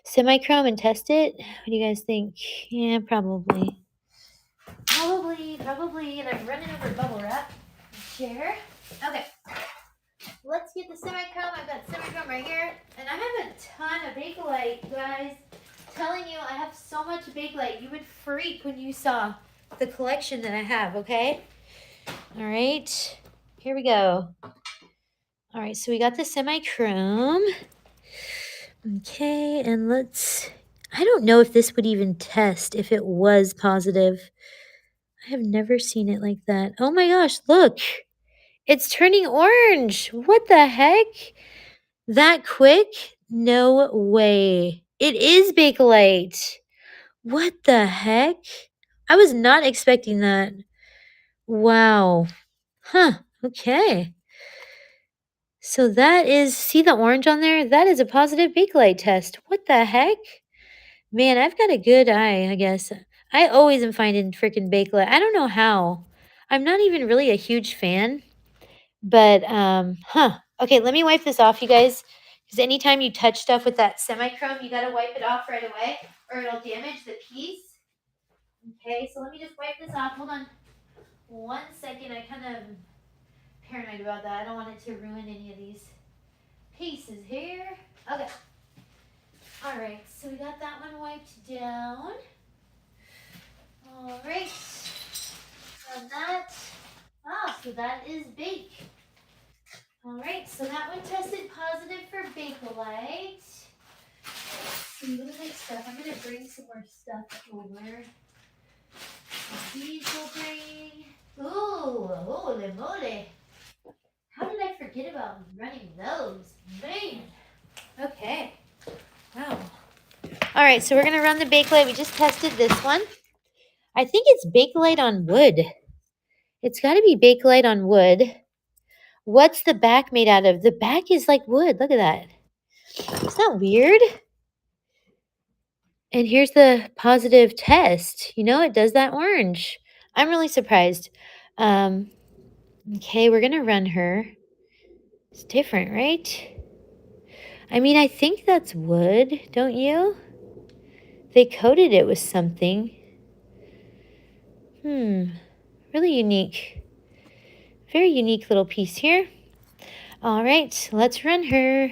semi-chrome and test it? What do you guys think? Yeah, probably. Probably. And I'm running over bubble wrap. Chair. Okay. Let's get the semi-chrome. I've got semi-chrome right here. And I have a ton of Bakelite, guys. Telling you, I have so much Bakelite. You would freak when you saw the collection that I have, okay? All right. Here we go. All right, so we got the semi-chrome. Okay, and I don't know if this would even test if it was positive. I have never seen it like that. Oh my gosh, look. It's turning orange. What the heck? That quick? No way. It is Bakelite. What the heck? I was not expecting that. Wow. Huh. Okay. So see the orange on there? That is a positive Bakelite test. What the heck? Man, I've got a good eye, I guess. I always am finding freaking Bakelite. I don't know how. I'm not even really a huge fan, but Okay, let me wipe this off, you guys. Because anytime you touch stuff with that semi-chrome, you gotta wipe it off right away, or it'll damage the piece. Okay, so let me just wipe this off. Hold on 1 second. I kind of paranoid about that. I don't want it to ruin any of these pieces here. Okay. All right, so we got that one wiped down. All right. And that. So that is bake. All right, so that one tested positive for Bakelite. See, what is stuff? I'm going to bring some more stuff over. These will bring. Ooh, holy moly. How did I forget about running those? Man. Okay. Wow. All right, so we're going to run the Bakelite. We just tested this one. I think it's Bakelite on wood. It's got to be Bakelite on wood. What's the back made out of? The back is like wood. Look at that. Isn't that weird? And here's the positive test. It does that orange. I'm really surprised. Okay, we're going to run her. It's different, right? I mean, I think that's wood, don't you? They coated it with something. Really unique. Very unique little piece here. All right, let's run her.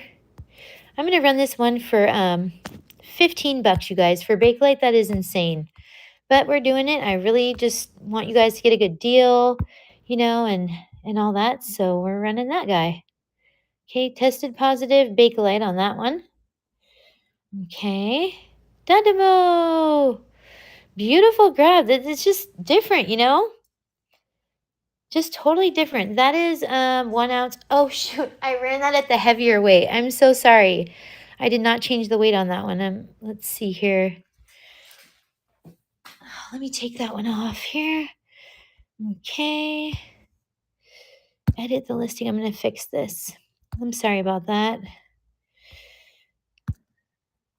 I'm going to run this one for $15, you guys. For Bakelite, that is insane. But we're doing it. I really just want you guys to get a good deal, and all that. So we're running that guy. Okay, tested positive Bakelite on that one. Okay. Dynamo! Beautiful grab. It's just different, Just totally different. That is 1 ounce. Oh, shoot. I ran that at the heavier weight. I'm so sorry. I did not change the weight on that one. Let's see here. Let me take that one off here. Okay. Edit the listing. I'm going to fix this. I'm sorry about that.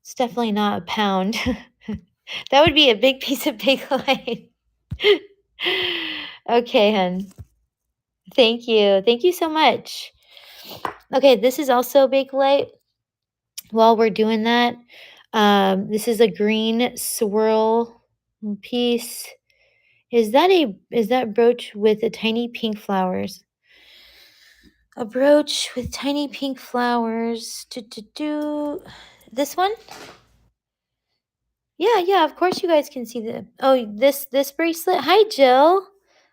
It's definitely not a pound. That would be a big piece of Bakelite. Okay, hun. Thank you. Thank you so much. Okay, this is also Bakelite. While we're doing that, this is a green swirl piece. Is that brooch with a tiny pink flowers? A brooch with tiny pink flowers. This one? Yeah, of course you guys can see this bracelet. Hi, Jill.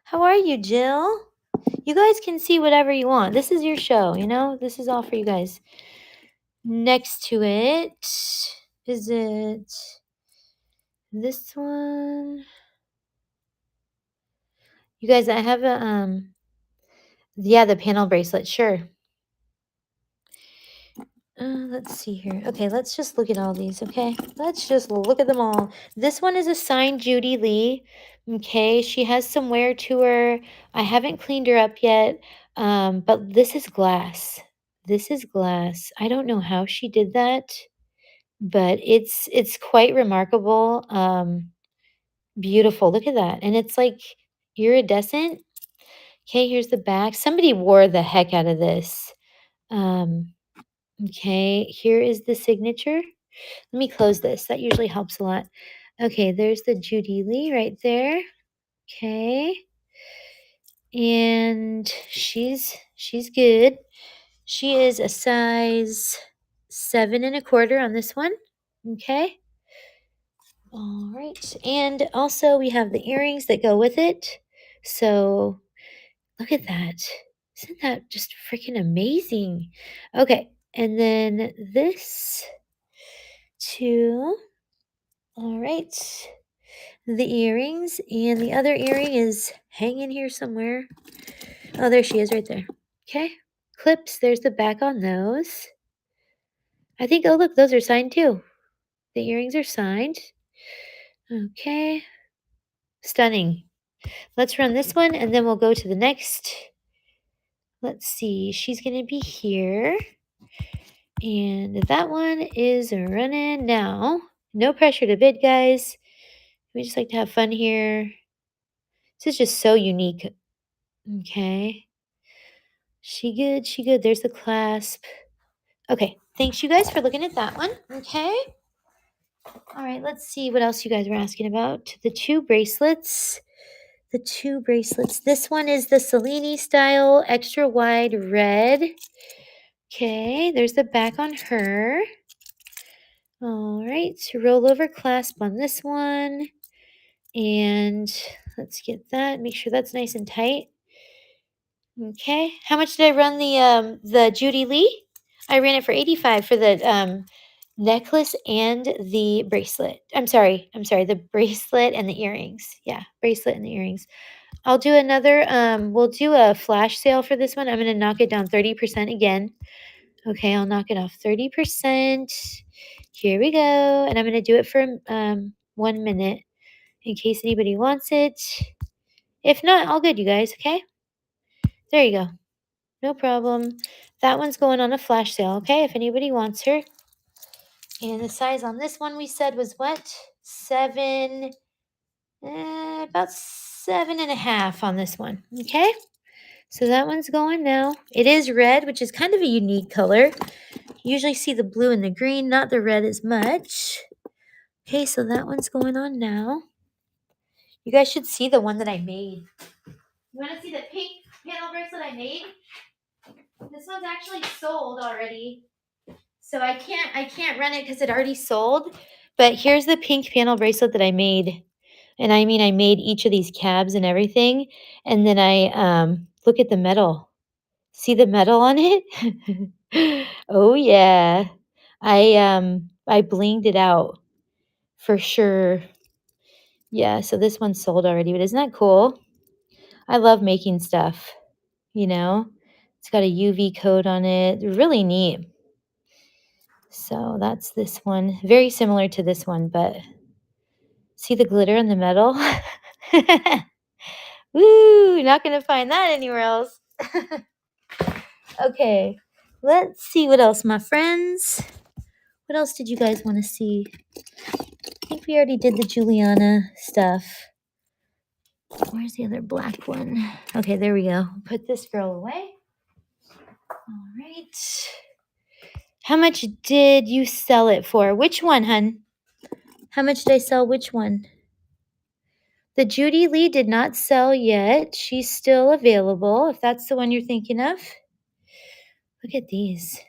How are you, Jill? You guys can see whatever you want. This is your show, This is all for you guys. Next to it, is it this one? You guys, I have the panel bracelet, sure. Let's see here. Okay, let's just look at all these, okay? Let's just look at them all. This one is a signed Judy Lee. Okay, she has some wear to her. I haven't cleaned her up yet, but this is glass. This is glass. I don't know how she did that, but it's quite remarkable. Beautiful. Look at that. And it's like iridescent. Okay, here's the back. Somebody wore the heck out of this. Okay, here is the signature. Let me close this. That usually helps a lot. Okay, there's the Judy Lee right there. Okay. And she's good. She is a size 7 1/4 on this one. Okay. All right. And also we have the earrings that go with it. So look at that. Isn't that just freaking amazing? Okay. And then this too. All right. The earrings. And the other earring is hanging here somewhere. Oh, there she is right there. Okay. Clips. There's the back on those. I think, oh, look, those are signed too. The earrings are signed. Okay. Stunning. Let's run this one and then we'll go to the next. Let's see. She's going to be here. And that one is running now. No pressure to bid, guys. We just like to have fun here. This is just so unique. Okay. She good. She good. There's the clasp. Okay. Thanks, you guys, for looking at that one. Okay. All right. Let's see what else you guys were asking about. The two bracelets. The two bracelets. This one is the Cellini style extra wide red. Okay, there's the back on her. All right, rollover clasp on this one. And let's get that. Make sure that's nice and tight. Okay, how much did I run the Judy Lee? I ran it for 85 for the necklace and the bracelet. I'm sorry, the bracelet and the earrings. Yeah, bracelet and the earrings. I'll do another, we'll do a flash sale for this one. I'm going to knock it down 30% again. Okay, I'll knock it off 30%. Here we go. And I'm going to do it for 1 minute in case anybody wants it. If not, all good, you guys, okay? There you go. No problem. That one's going on a flash sale, okay? If anybody wants her. And the size on this one we said was what? About 7 1/2 on this one, okay? So that one's going now. It is red, which is kind of a unique color. You usually see the blue and the green, not the red as much. Okay, so that one's going on now. You guys should see the one that I made. You want to see the pink panel bracelet I made? This one's actually sold already. So I can't run it because it already sold. But here's the pink panel bracelet that I made. And I mean, I made each of these cabs and everything. And then I look at the metal. See the metal on it? Oh yeah. I blinged it out for sure. Yeah, so this one's sold already, but isn't that cool? I love making stuff, you know? It's got a UV coat on it. Really neat. So that's this one. Very similar to this one, but see the glitter in the metal? Woo! Not gonna find that anywhere else. Okay, let's see what else, my friends. What else did you guys want to see? I think we already did the Juliana stuff. Where's the other black one? Okay, there we go. Put this girl away. All right. How much did you sell it for? Which one, hun? How much did I sell which one? The Judy Lee did not sell yet. She's still available, if that's the one you're thinking of. Look at these.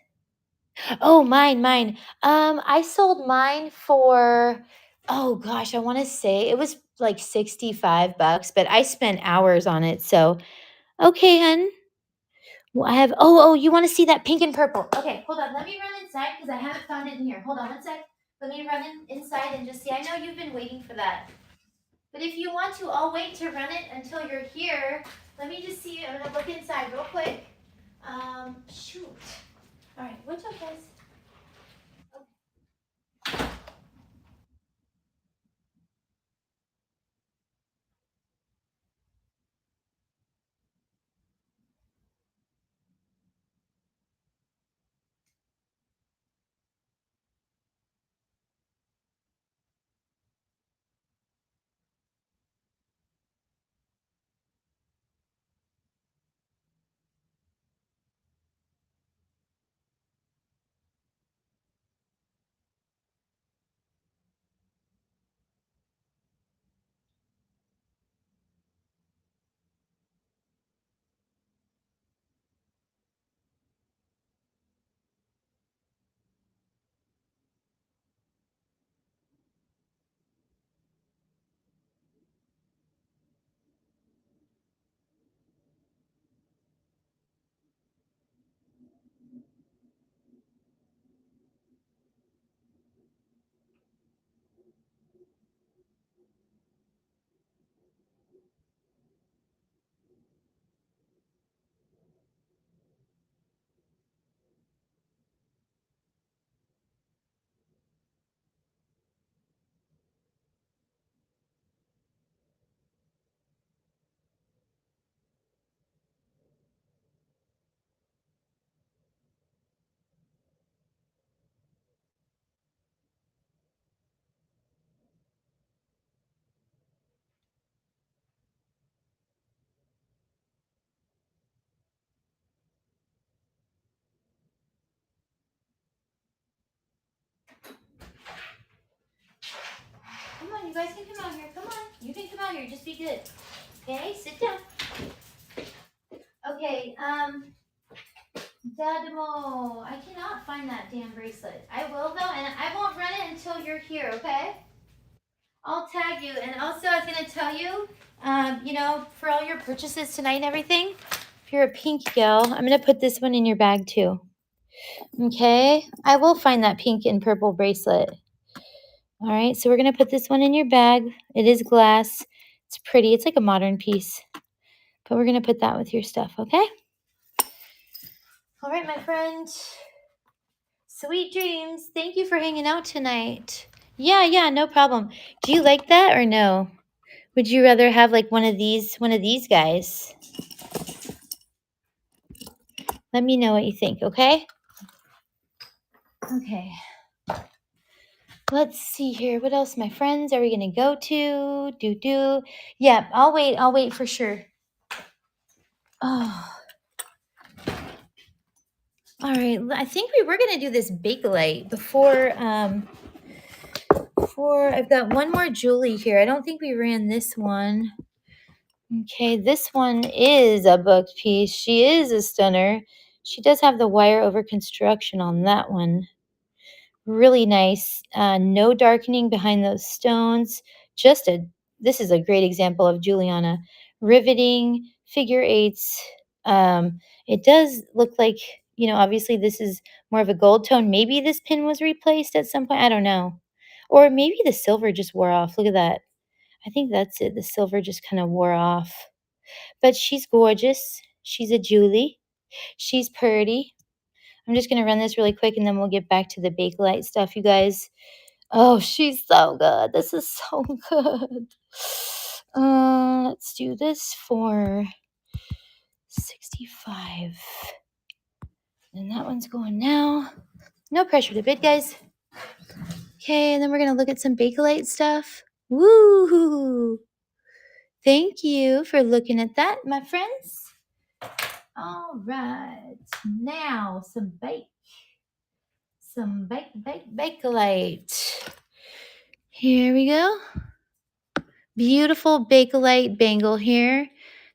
Oh, mine. I sold mine for, oh gosh, I want to say it was like $65, but I spent hours on it. So, okay, hun. Well, I have, you want to see that pink and purple? Okay, hold on. Let me run inside because I haven't found it in here. Hold on one sec. Let me run inside and just see. I know you've been waiting for that. But if you want to, I'll wait to run it until you're here. Let me just see. I'm going to look inside real quick. Shoot. All right, what's up, guys? Come on, you guys can come out here. Come on. You can come out here. Just be good. Okay, sit down. Okay, Dadamo, I cannot find that damn bracelet. I will though, and I won't run it until you're here, okay? I'll tag you. And also I was gonna tell you, for all your purchases tonight and everything, if you're a pink gal, I'm gonna put this one in your bag too. Okay? I will find that pink and purple bracelet. All right, so we're gonna put this one in your bag. It is glass. It's pretty. It's like a modern piece. But we're gonna put that with your stuff, okay? All right, my friend. Sweet dreams. Thank you for hanging out tonight. Yeah, no problem. Do you like that or no? Would you rather have like one of these guys? Let me know what you think, okay? Okay. Let's see here. What else, my friends? Are we gonna go to? Yeah, I'll wait for sure. Oh. All right. I think we were gonna do this Bakelite before I've got one more Julie here. I don't think we ran this one. Okay, this one is a booked piece. She is a stunner. She does have the wire over construction on that one. Really nice. No darkening behind those stones. This is a great example of Juliana. Riveting, figure eights. It does look like, obviously this is more of a gold tone. Maybe this pin was replaced at some point. I don't know. Or maybe the silver just wore off. Look at that. I think that's it. The silver just kind of wore off. But she's gorgeous. She's a Julie. She's pretty. I'm just going to run this really quick and then we'll get back to the Bakelite stuff, you guys. Oh, she's so good. This is so good. Let's do this for 65. And that one's going now. No pressure to bid, guys. Okay, and then we're going to look at some Bakelite stuff. Woo! Thank you for looking at that, my friends. All right, now some Bakelite. Here we go. Beautiful Bakelite bangle here.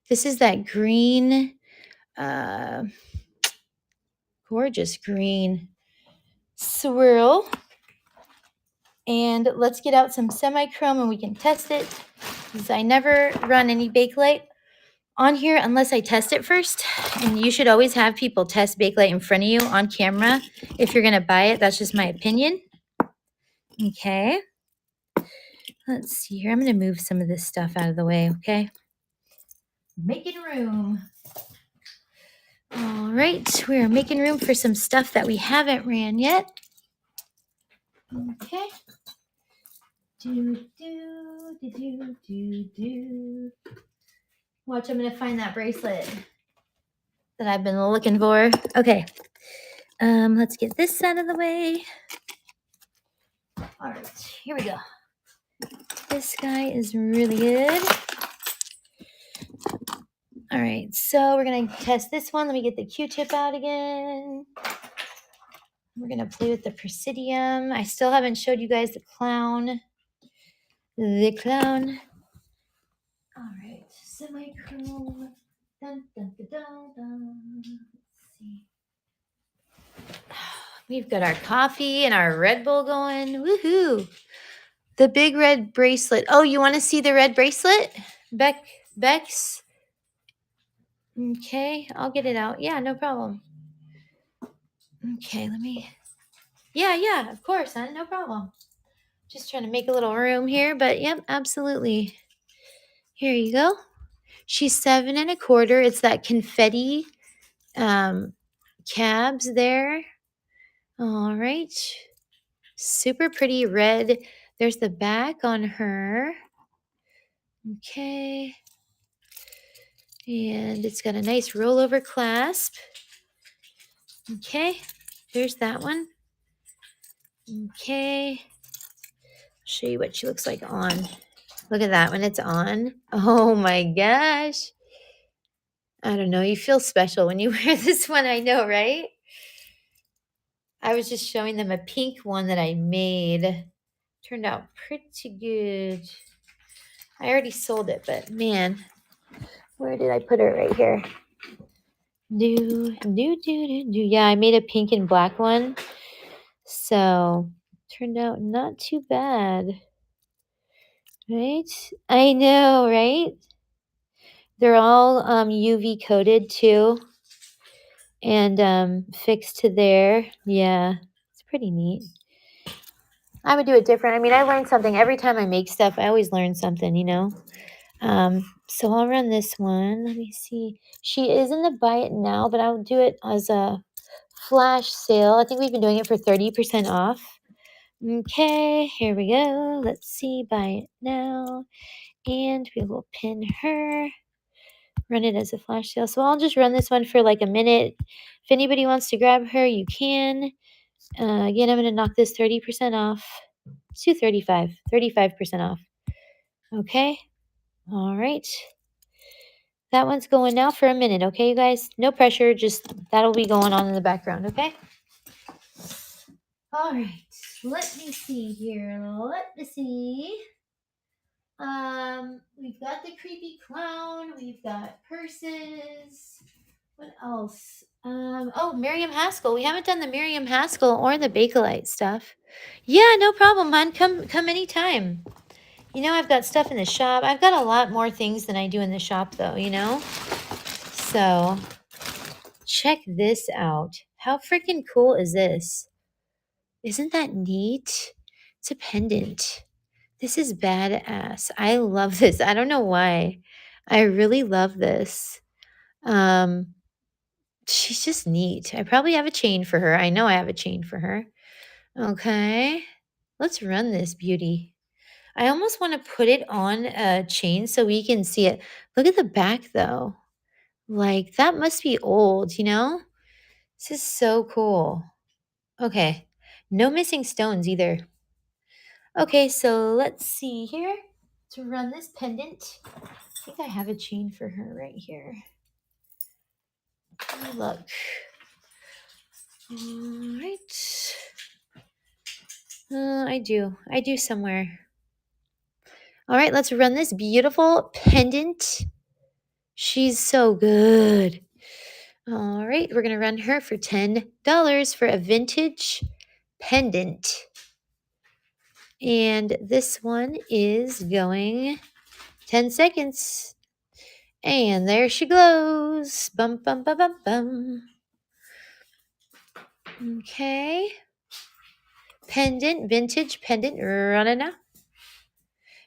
This is that green, gorgeous green swirl. And let's get out some semi-chrome and we can test it. Because I never run any Bakelite on here unless I test it first. And you should always have people test Bakelite in front of you on camera if you're going to buy it. That's just my opinion. Okay. Let's see here. I'm going to move some of this stuff out of the way, okay? Making room. All right. We are making room for some stuff that we haven't ran yet. Okay. Watch, I'm going to find that bracelet that I've been looking for. Okay. Let's get this out of the way. All right. Here we go. This guy is really good. All right. So we're going to test this one. Let me get the Q-tip out again. We're going to play with the Presidium. I still haven't showed you guys the clown. The clown. All right. Semi-chrome. Dun, dun, dun, dun, dun. Let's see. We've got our coffee and our Red Bull going. Woohoo. The big red bracelet. Oh, you want to see the red bracelet? Bex? Okay, I'll get it out. Yeah, no problem. Okay, let me. Yeah, of course, huh? No problem. Just trying to make a little room here, but yep, absolutely. Here you go. She's 7 1/4. It's that confetti cabs there. All right. Super pretty red. There's the back on her. Okay. And it's got a nice rollover clasp. Okay. There's that one. Okay. Show you what she looks like on. Look at that when it's on. Oh my gosh. I don't know. You feel special when you wear this one. I know, right? I was just showing them a pink one that I made. Turned out pretty good. I already sold it, but man, where did I put it? Right here. Do. Yeah, I made a pink and black one. So turned out not too bad. Right? I know, right? They're all UV coated too and fixed to there. Yeah, it's pretty neat. I would do it different. I mean, I learned something every time I make stuff. I always learn something, you know. So I'll run this one. Let me see. She is in the buy it now, but I'll do it as a flash sale. I think we've been doing it for 30% off. Okay, here we go. Let's see, buy it now. And we will pin her. Run it as a flash sale. So I'll just run this one for like a minute. If anybody wants to grab her, you can. Again, I'm going to knock this 30% off. Let's do 35% off. Okay. All right. That one's going now for a minute. Okay, you guys? No pressure. Just that'll be going on in the background. Okay. All right. Let me see here. Let me see. We've got the creepy clown. We've got purses. What else? Oh, Miriam Haskell. We haven't done the Miriam Haskell or the Bakelite stuff. Yeah, no problem, hon. Come anytime. You know, I've got stuff in the shop. I've got a lot more things than I do in the shop, though, you know? So, check this out. How freaking cool is this? Isn't that neat? It's a pendant. This is badass. I love this. I don't know why. I really love this. Um, she's just neat. I probably have a chain for her. I know I have a chain for her. Okay. Let's run this beauty. I almost want to put it on a chain so we can see it. Look at the back though. Like that must be old, you know? This is so cool. Okay. No missing stones either. Okay, so let's see here. To run this pendant, I think I have a chain for her right here. Look. All right. I do somewhere. All right, let's run this beautiful pendant. She's so good. All right, we're going to run her for $10 for a vintage pendant. And this one is going 10 seconds. And there she glows. Bum, bum, bum, bum, bum. Okay. Pendant, vintage pendant, running now.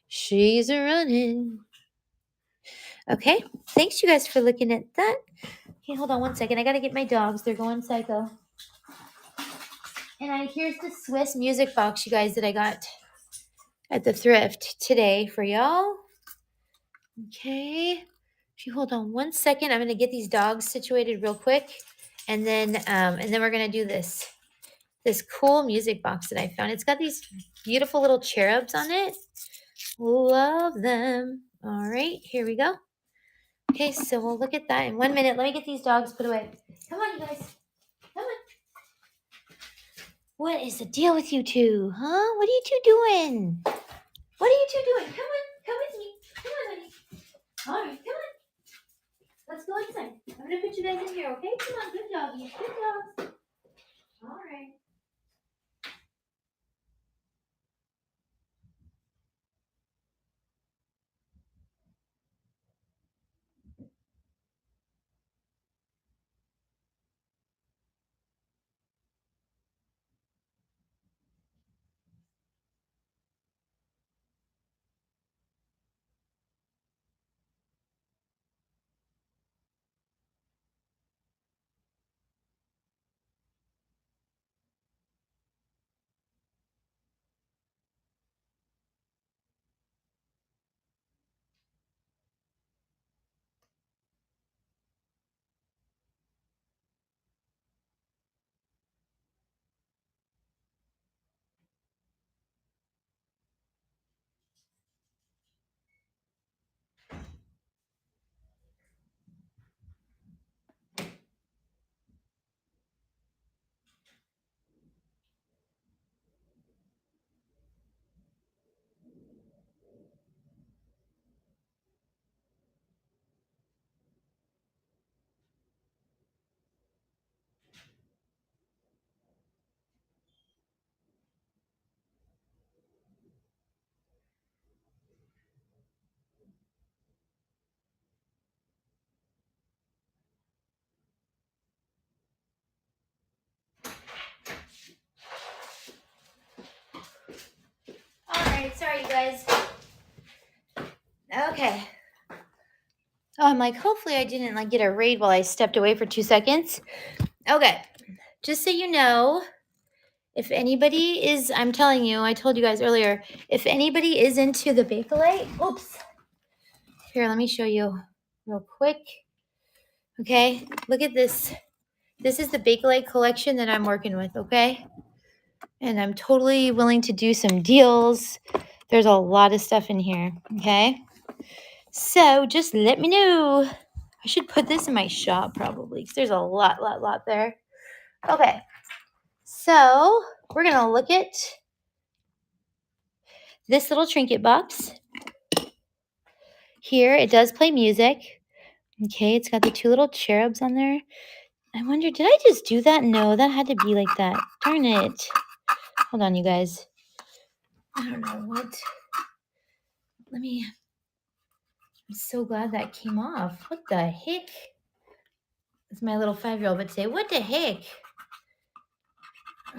She's running. Okay. Thanks, you guys, for looking at that. Okay, hold on one second. I got to get my dogs. They're going psycho. And here's the Swiss music box, you guys, that I got at the thrift today for y'all. Okay. If you hold on one second, I'm going to get these dogs situated real quick. And then we're going to do this cool music box that I found. It's got these beautiful little cherubs on it. Love them. All right, here we go. Okay, so we'll look at that in 1 minute. Let me get these dogs put away. Come on, you guys. Come on. What is the deal with you two, huh? What are you two doing? What are you two doing? Come on. Come with me. Come on, honey. All right, come on. Let's go inside. I'm going to put you guys in here, okay? Come on, good doggies. Good dogs. All right. guys. Okay. Oh, I'm like, hopefully I didn't like get a raid while I stepped away for 2 seconds. Okay. Just so you know, if anybody is, I'm telling you, I told you guys earlier, if anybody is into the Bakelite, oops. Here, let me show you real quick. Okay, look at this. This is the Bakelite collection that I'm working with, okay? And I'm totally willing to do some deals. There's a lot of stuff in here, okay? So just let me know. I should put this in my shop probably because there's a lot there. Okay, so we're going to look at this little trinket box. Here, it does play music. Okay, it's got the 2 little cherubs on there. I wonder, did I just do that? No, that had to be like that. Darn it. Hold on, you guys. I don't know what. I'm so glad that came off. What the heck? It's my little 5-year-old would say, what the heck?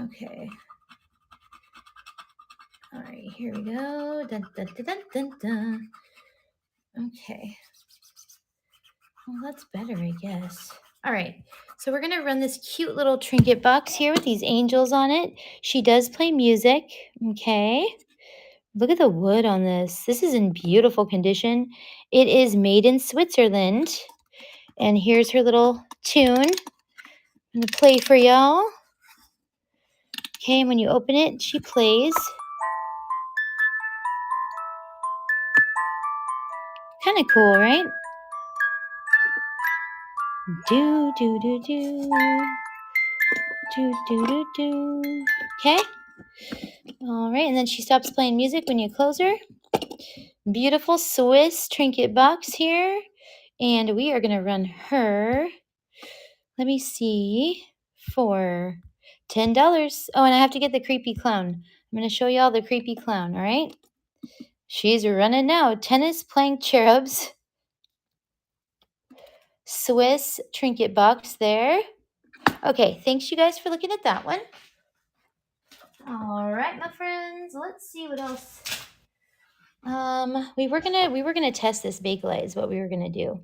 Okay. All right, here we go. Dun, dun, dun, dun, dun, dun. Okay. Well, that's better, I guess. All right. So we're going to run this cute little trinket box here with these angels on it. She does play music. Okay. Look at the wood on this. This is in beautiful condition. It is made in Switzerland. And here's her little tune. I'm going to play for y'all. Okay, and when you open it, she plays. Kind of cool, right? Do, do, do, do. Do, do, do, do. Okay. All right, and then she stops playing music when you close her. Beautiful Swiss trinket box here. And we are going to run her, let me see, for $10. Oh, and I have to get the creepy clown. I'm going to show y'all the creepy clown, all right? She's running now. Tennis playing cherubs. Swiss trinket box there. Okay, thanks you guys for looking at that one. All right, my friends, let's see what else. We were gonna test this Bakelite is what we were gonna do.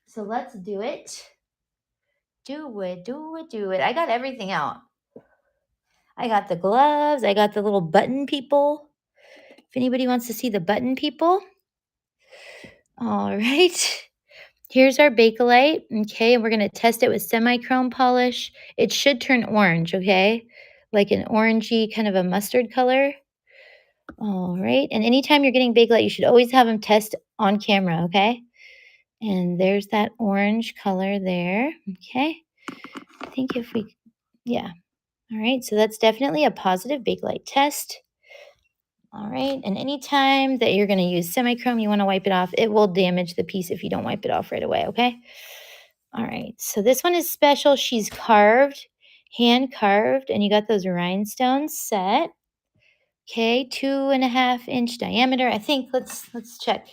So let's do it. Do it. I got everything out. I got the gloves. I got the little button people. If anybody wants to see the button people. All right. Here's our Bakelite. Okay, and we're going to test it with semi-chrome polish. It should turn orange, okay? Like an orangey kind of a mustard color. All right. And anytime you're getting Bakelite, you should always have them test on camera, okay? And there's that orange color there. Okay. I think if we, yeah. All right. So that's definitely a positive Bakelite test. All right. And anytime that you're going to use semi-chrome, you want to wipe it off. It will damage the piece if you don't wipe it off right away, okay? All right. So this one is special. She's carved, hand carved, and you got those rhinestones set. Okay, 2.5-inch diameter. I think let's check.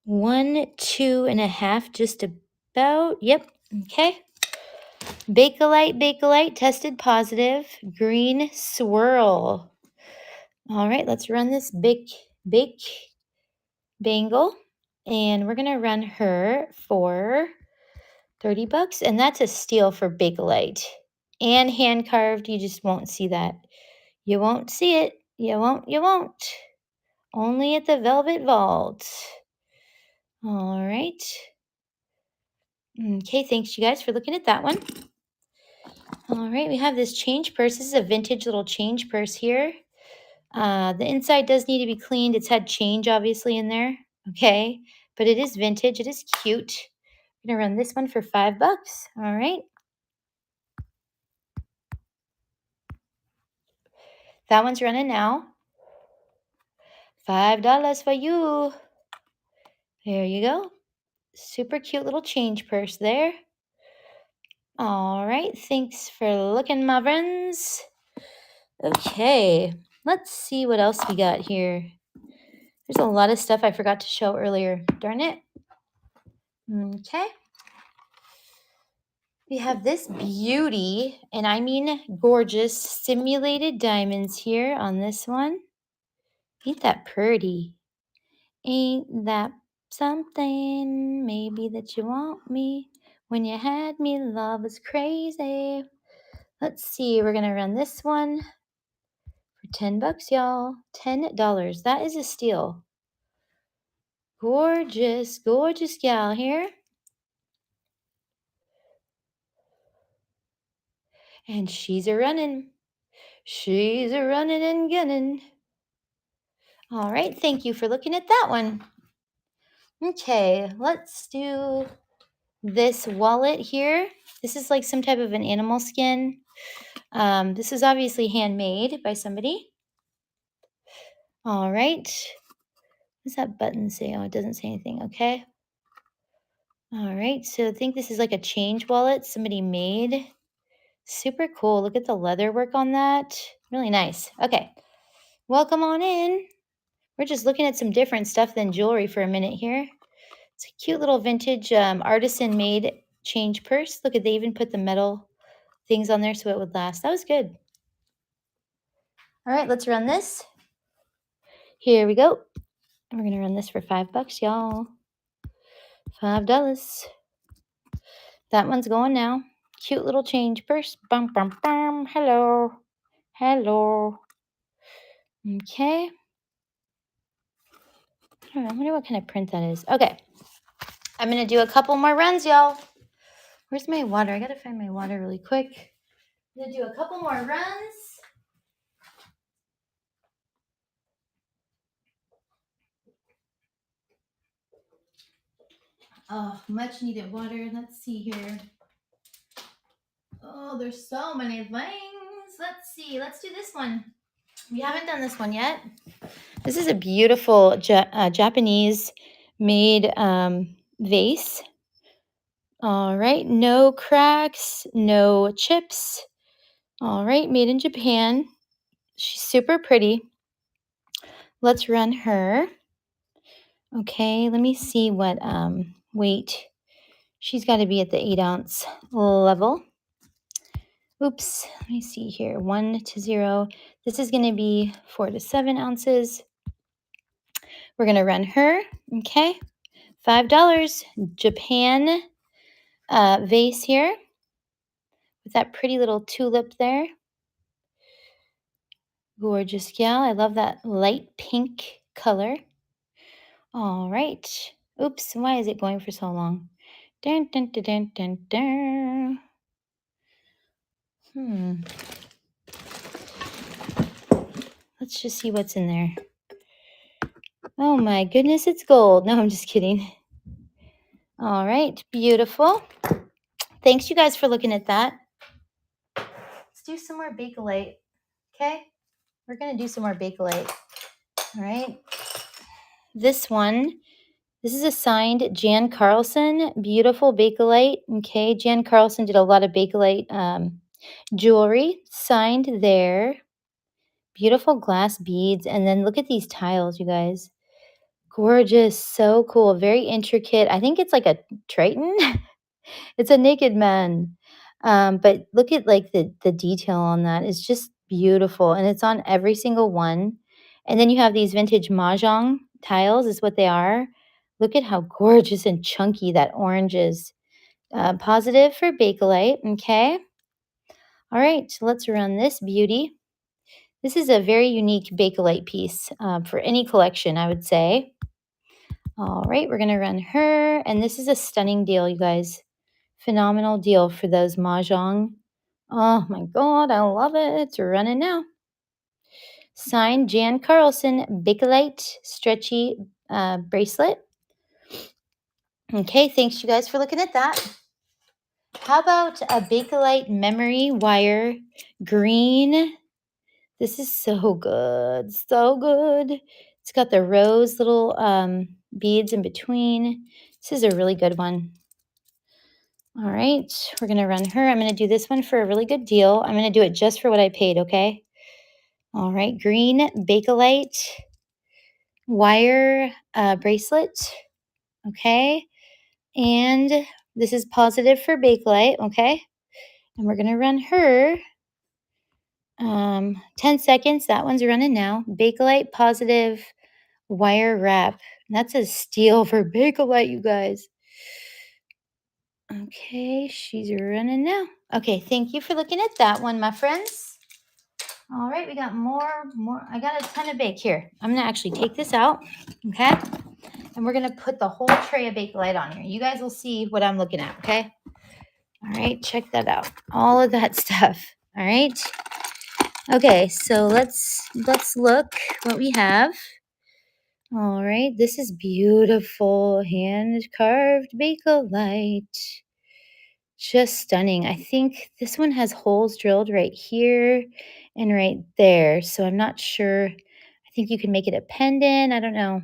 One, 2.5, just about. Yep. Okay. Bakelite, tested positive. Green swirl. All right, let's run this big bangle. And we're going to run her for $30. And that's a steal for Bakelite. And hand carved, you just won't see that. You won't see it. You won't. Only at the Velvet Vault. All right. Okay, thanks you guys for looking at that one. All right, we have this change purse. This is a vintage little change purse here. The inside does need to be cleaned. It's had change obviously in there. Okay, but it is vintage. It is cute. I'm gonna run this one for $5. All right. That one's running now. $5 for you. There you go. Super cute little change purse there. All right, thanks for looking, my friends. Okay, let's see what else we got here. There's a lot of stuff I forgot to show earlier. Darn it. Okay. We have this beauty, and I mean gorgeous, simulated diamonds here on this one. Ain't that pretty? Ain't that something? Maybe that you want me. When you had me, love was crazy. Let's see, we're gonna run this one for 10 bucks, y'all. $10. That is a steal. Gorgeous, gorgeous gal here. And she's a running. She's a running and gunning. All right, thank you for looking at that one. Okay, let's do this wallet here. This is like some type of an animal skin. This is obviously handmade by somebody. All right. What does that button say? Oh, it doesn't say anything. Okay. All right. So I think this is like a change wallet somebody made. Super cool. Look at the leather work on that. Really nice. Okay. Welcome on in. We're just looking at some different stuff than jewelry for a minute here. It's a cute little vintage artisan made change purse. Look at, they even put the metal things on there so it would last. That was good. All right, let's run this. Here we go. And we're going to run this for 5 bucks, y'all. $5. That one's going now. Cute little change purse. Bum, bum, bum. Hello. Hello. Okay. I wonder what kind of print that is. Okay. I'm going to do a couple more runs, y'all. Where's my water? I got to find my water really quick. I'm going to do a couple more runs. Oh, much needed water. Let's see here. Oh, there's so many things. Let's see. Let's do this one. We haven't done this one yet. This is a beautiful Japanese made vase. All right. No cracks, no chips. All right. Made in Japan. She's super pretty. Let's run her. Okay. Let me see what weight. She's got to be at the 8-ounce level. Oops, let me see here. 1 to 0. This is going to be 4 to 7 ounces. We're going to run her. Okay. $5. Japan vase here with that pretty little tulip there. Gorgeous gal. I love that light pink color. All right. Oops, why is it going for so long? Dun, dun, dun, dun, dun, dun. Let's just see what's in there. Oh my goodness, it's gold. No, I'm just kidding. All right, beautiful. Thanks, you guys, for looking at that. Let's do some more Bakelite, okay? We're going to do some more Bakelite, all right? This is a signed Jan Carlson, beautiful Bakelite, okay? Jan Carlson did a lot of Bakelite jewelry, signed there. Beautiful glass beads, and then look at these tiles, you guys. Gorgeous, so cool, very intricate. I think it's like a Triton. It's a naked man. But look at like the detail on that. It's just beautiful. And it's on every single one. And then you have these vintage mahjong tiles is what they are. Look at how gorgeous and chunky that orange is. Positive for Bakelite. Okay. All right. So let's run this beauty. This is a very unique Bakelite piece for any collection, I would say. All right. We're going to run her. And this is a stunning deal, you guys. Phenomenal deal for those mahjong. Oh my God, I love it. It's running now. Signed Jan Carlson Bakelite stretchy bracelet. Okay, thanks you guys for looking at that. How about a Bakelite memory wire green? This is so good, so good. It's got the rose little beads in between. This is a really good one. All right, we're going to run her. I'm going to do this one for a really good deal. I'm going to do it just for what I paid, okay? All right, green Bakelite wire bracelet, okay? And This is positive for Bakelite, okay? And we're going to run her 10 seconds. That one's running now. Bakelite positive wire wrap. That's a steal for Bakelite, you guys. Okay, she's running now. Okay, thank you for looking at that one, my friends. All right, we got more. I got a ton of bake here. I'm going to actually take this out, okay? And we're going to put the whole tray of Bakelite on here. You guys will see what I'm looking at, okay? All right, check that out. All of that stuff. All right. Okay, so let's look what we have. All right, this is beautiful hand-carved Bakelite. Just stunning. I think this one has holes drilled right here and right there. So I'm not sure. I think you can make it a pendant. I don't know.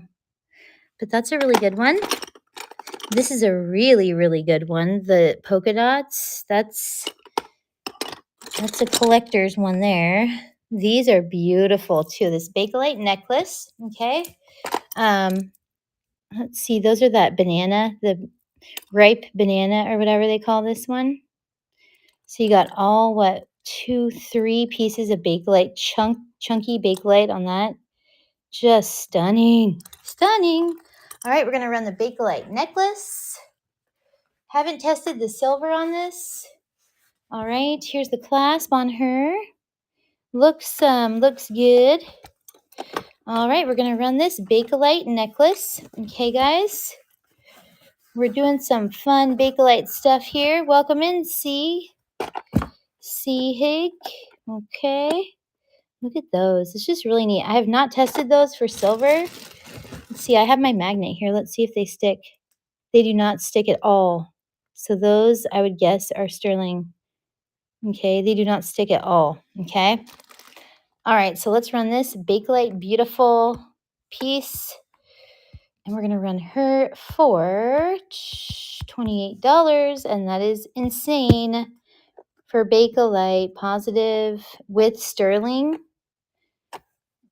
But that's a really good one. This is a really, really good one. The polka dots, that's a collector's one there. These are beautiful too. This Bakelite necklace, okay? Let's see. Those are that banana, the ripe banana or whatever they call this one. So you got all, 2, 3 pieces of Bakelite, chunky Bakelite on that. Just stunning. Stunning. All right, we're going to run the Bakelite necklace. Haven't tested the silver on this. All right, here's the clasp on her. Looks good. All right, we're going to run this Bakelite necklace. Okay, guys. We're doing some fun Bakelite stuff here. Welcome in, Hig. Okay. Look at those. It's just really neat. I have not tested those for silver. Let's see. I have my magnet here. Let's see if they stick. They do not stick at all. So those, I would guess, are sterling. Okay. They do not stick at all. Okay. All right. So let's run this Bakelite beautiful piece. And we're going to run her for $28. And that is insane for Bakelite positive with sterling.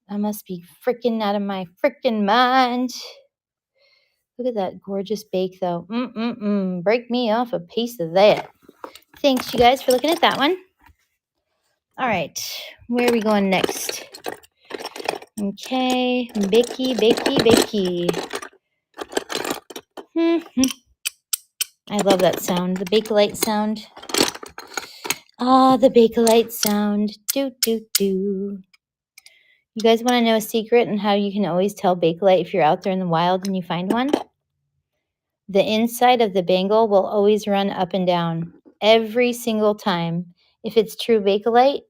I must be freaking out of my freaking mind. Look at that gorgeous bake, though. Break me off a piece of that. Thanks, you guys, for looking at that one. All right. Where are we going next? Okay. Bakey. I love that sound. The Bakelite sound. The Bakelite sound. Do. You guys want to know a secret and how you can always tell Bakelite if you're out there in the wild and you find one? The inside of the bangle will always run up and down every single time. If it's true Bakelite,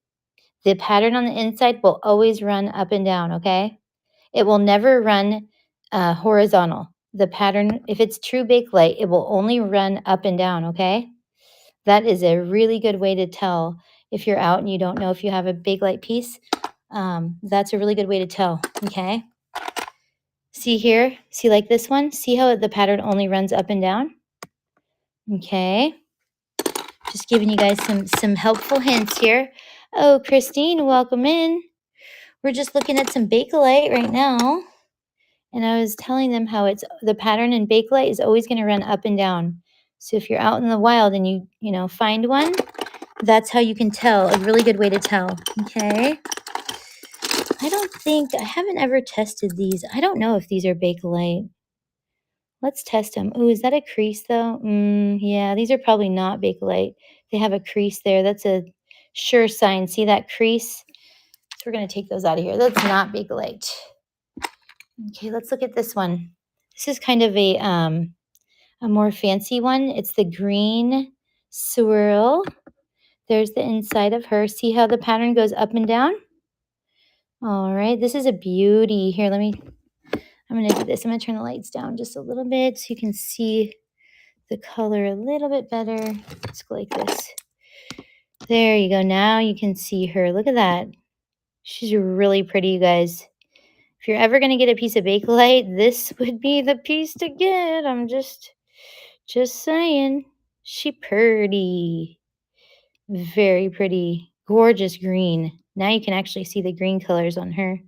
the pattern on the inside will always run up and down, okay? It will never run horizontal. The pattern, if it's true Bakelite, it will only run up and down, okay? That is a really good way to tell if you're out and you don't know if you have a Bakelite piece. That's a really good way to tell, okay? See here? See like this one? See how the pattern only runs up and down? Okay. Just giving you guys some helpful hints here. Oh, Christine, welcome in. We're just looking at some Bakelite right now. And I was telling them how it's the pattern in Bakelite is always going to run up and down. So if you're out in the wild and you find one, that's how you can tell. A really good way to tell. Okay. I haven't ever tested these. I don't know if these are Bakelite. Let's test them. Oh, is that a crease though? Yeah, these are probably not Bakelite. They have a crease there. That's a sure sign. See that crease? So we're going to take those out of here. That's not Bakelite. Okay, let's look at this one. This is kind of a more fancy one. It's the green swirl. There's the inside of her. See how the pattern goes up and down? All right, this is a beauty. Here, I'm going to do this. I'm going to turn the lights down just a little bit so you can see the color a little bit better. Let's go like this. There you go. Now you can see her. Look at that. She's really pretty, you guys. If you're ever going to get a piece of Bakelite, this would be the piece to get. I'm just saying. She pretty. Very pretty. Gorgeous green. Now you can actually see the green colors on her.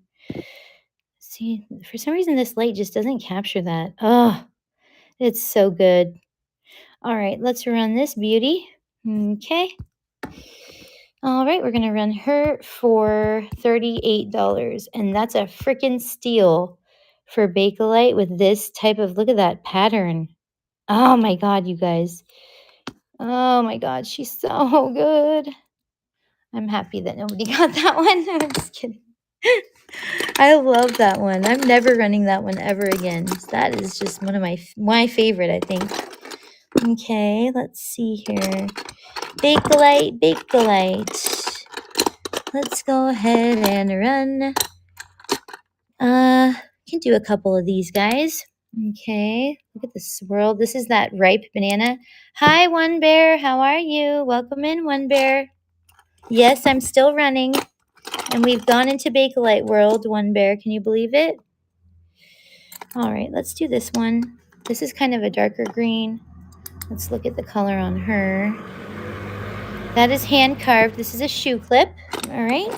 See, for some reason this light just doesn't capture that. Oh, it's so good. All right, let's run this beauty. Okay. All right, we're going to run her for $38. And that's a freaking steal for Bakelite with this type of, look at that pattern. Oh my God, you guys. Oh my God, she's so good. I'm happy that nobody got that one. I'm just kidding. I love that one. I'm never running that one ever again. That is just one of my favorite, I think. Okay, let's see here. Bakelite, Bakelite. Let's go ahead and run. Can do a couple of these guys. Okay, look at the swirl. This is that ripe banana. Hi, One Bear. How are you? Welcome in, One Bear. Yes, I'm still running. And we've gone into Bakelite world, One Bear. Can you believe it? All right, let's do this one. This is kind of a darker green. Let's look at the color on her. That is hand carved. This is a shoe clip. All right.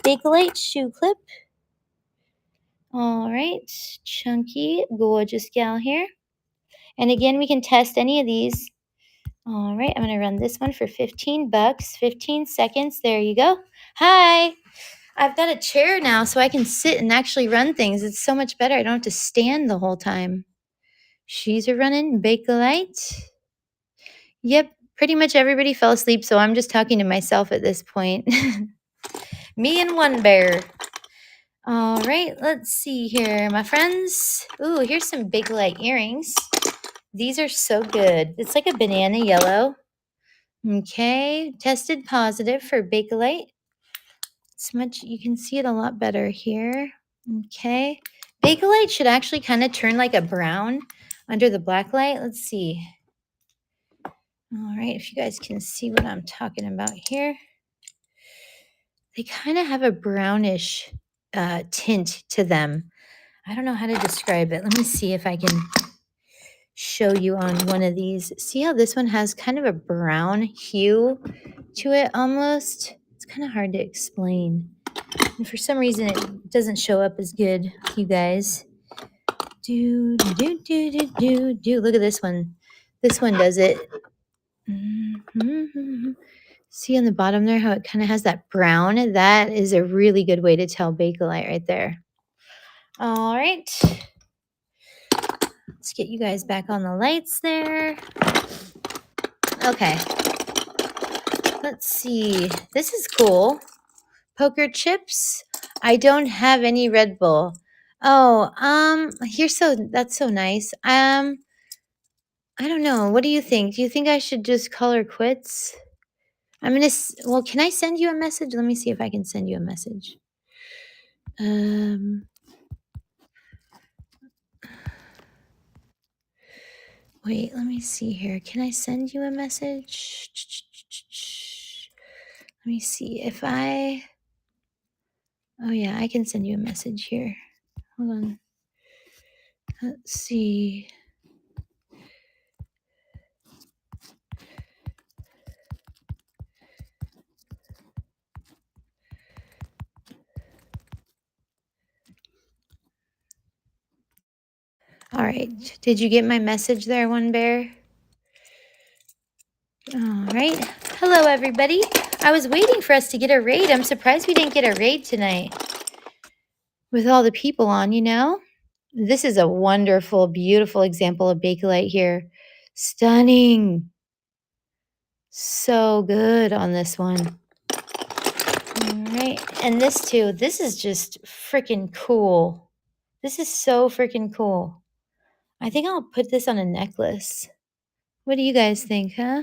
Bakelite shoe clip. All right. Chunky, gorgeous gal here. And again, we can test any of these. All right. I'm going to run this one for $15. 15 seconds. There you go. Hi. I've got a chair now so I can sit and actually run things. It's so much better. I don't have to stand the whole time. She's a running Bakelite. Yep, pretty much everybody fell asleep, so I'm just talking to myself at this point. Me and One Bear. All right, let's see here, my friends. Ooh, here's some Bakelite earrings. These are so good. It's like a banana yellow. Okay, tested positive for Bakelite. It's much, you can see it a lot better here. Okay. Bakelite should actually kind of turn like a brown under the black light. Let's see. All right, if you guys can see what I'm talking about here. They kind of have a brownish tint to them. I don't know how to describe it. Let me see if I can show you on one of these. See how this one has kind of a brown hue to it almost? It's kind of hard to explain. And for some reason, it doesn't show up as good, you guys. Do. Look at this one. This one does it. See on the bottom there how it kind of has that brown? That is a really good way to tell Bakelite right there. All right. Let's get you guys back on the lights there. Okay. Let's see. This is cool. Poker chips. I don't have any Red Bull. Oh, that's so nice. I don't know. What do you think? Do you think I should just call her quits? Well, can I send you a message? Let me see if I can send you a message. Wait, let me see here. Can I send you a message? Let me see if oh yeah, I can send you a message here. Hold on. Let's see. All right. Did you get my message there, One Bear? All right. Hello, everybody. I was waiting for us to get a raid. I'm surprised we didn't get a raid tonight with all the people on, you know? This is a wonderful, beautiful example of Bakelite here. Stunning. So good on this one. All right. And this too. This is just freaking cool. This is so freaking cool. I think I'll put this on a necklace. What do you guys think, huh?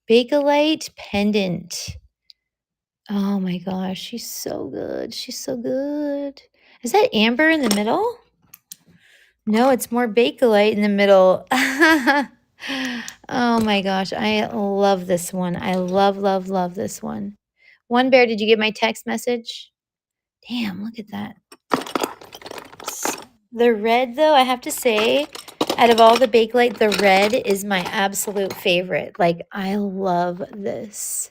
Bakelite pendant. Oh my gosh, she's so good. She's so good. Is that amber in the middle? No, it's more Bakelite in the middle. Oh my gosh, I love this one. I love, love, love this one. One Bear, did you get my text message? Damn, look at that. The red, though, I have to say, out of all the Bakelite, the red is my absolute favorite. Like, I love this.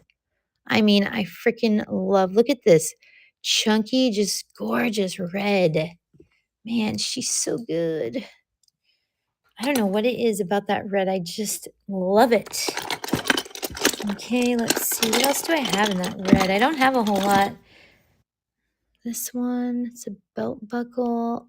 I mean, I freaking love, look at this chunky, just gorgeous red. Man, she's so good. I don't know what it is about that red. I just love it. Okay, let's see. What else do I have in that red? I don't have a whole lot. This one, it's a belt buckle.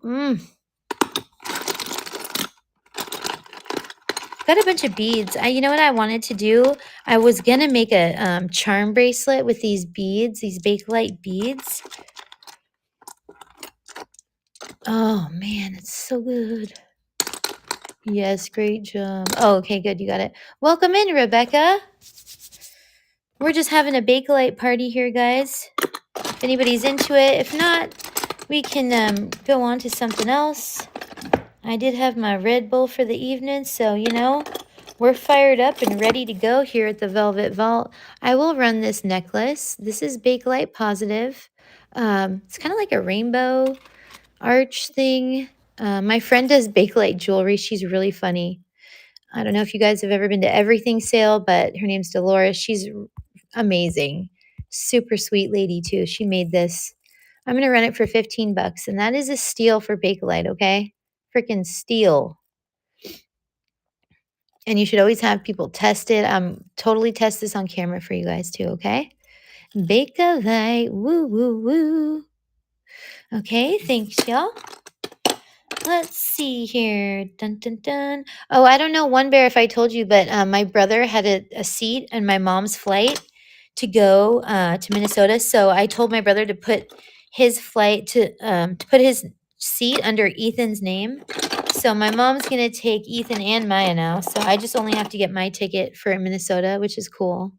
Got a bunch of beads. You know what I wanted to do? I was gonna make a charm bracelet with these beads, these Bakelite beads. Oh man, it's so good. Yes, great job. Oh, okay, good. You got it. Welcome in, Rebecca. We're just having a Bakelite party here, guys. If anybody's into it, if not, we can go on to something else. I did have my Red Bull for the evening, so you know, we're fired up and ready to go here at the Velvet Vault. I will run this necklace. This is Bakelite Positive. It's kind of like a rainbow arch thing. My friend does Bakelite jewelry. She's really funny. I don't know if you guys have ever been to Everything Sale, but her name's Dolores. She's amazing. Super sweet lady, too. She made this. I'm going to run it for 15 bucks, and that is a steal for Bakelite, okay? Freaking steal. And you should always have people test it. Totally test this on camera for you guys, too, okay? Bakelite. Woo, woo, woo. Okay, thanks, y'all. Let's see here. Dun, dun, dun. Oh, I don't know, One Bear, if I told you, but my brother had a seat on my mom's flight to go to Minnesota. So I told my brother to put his flight to put his seat under Ethan's name. So my mom's gonna take Ethan and Maya now. So I just only have to get my ticket for Minnesota, which is cool.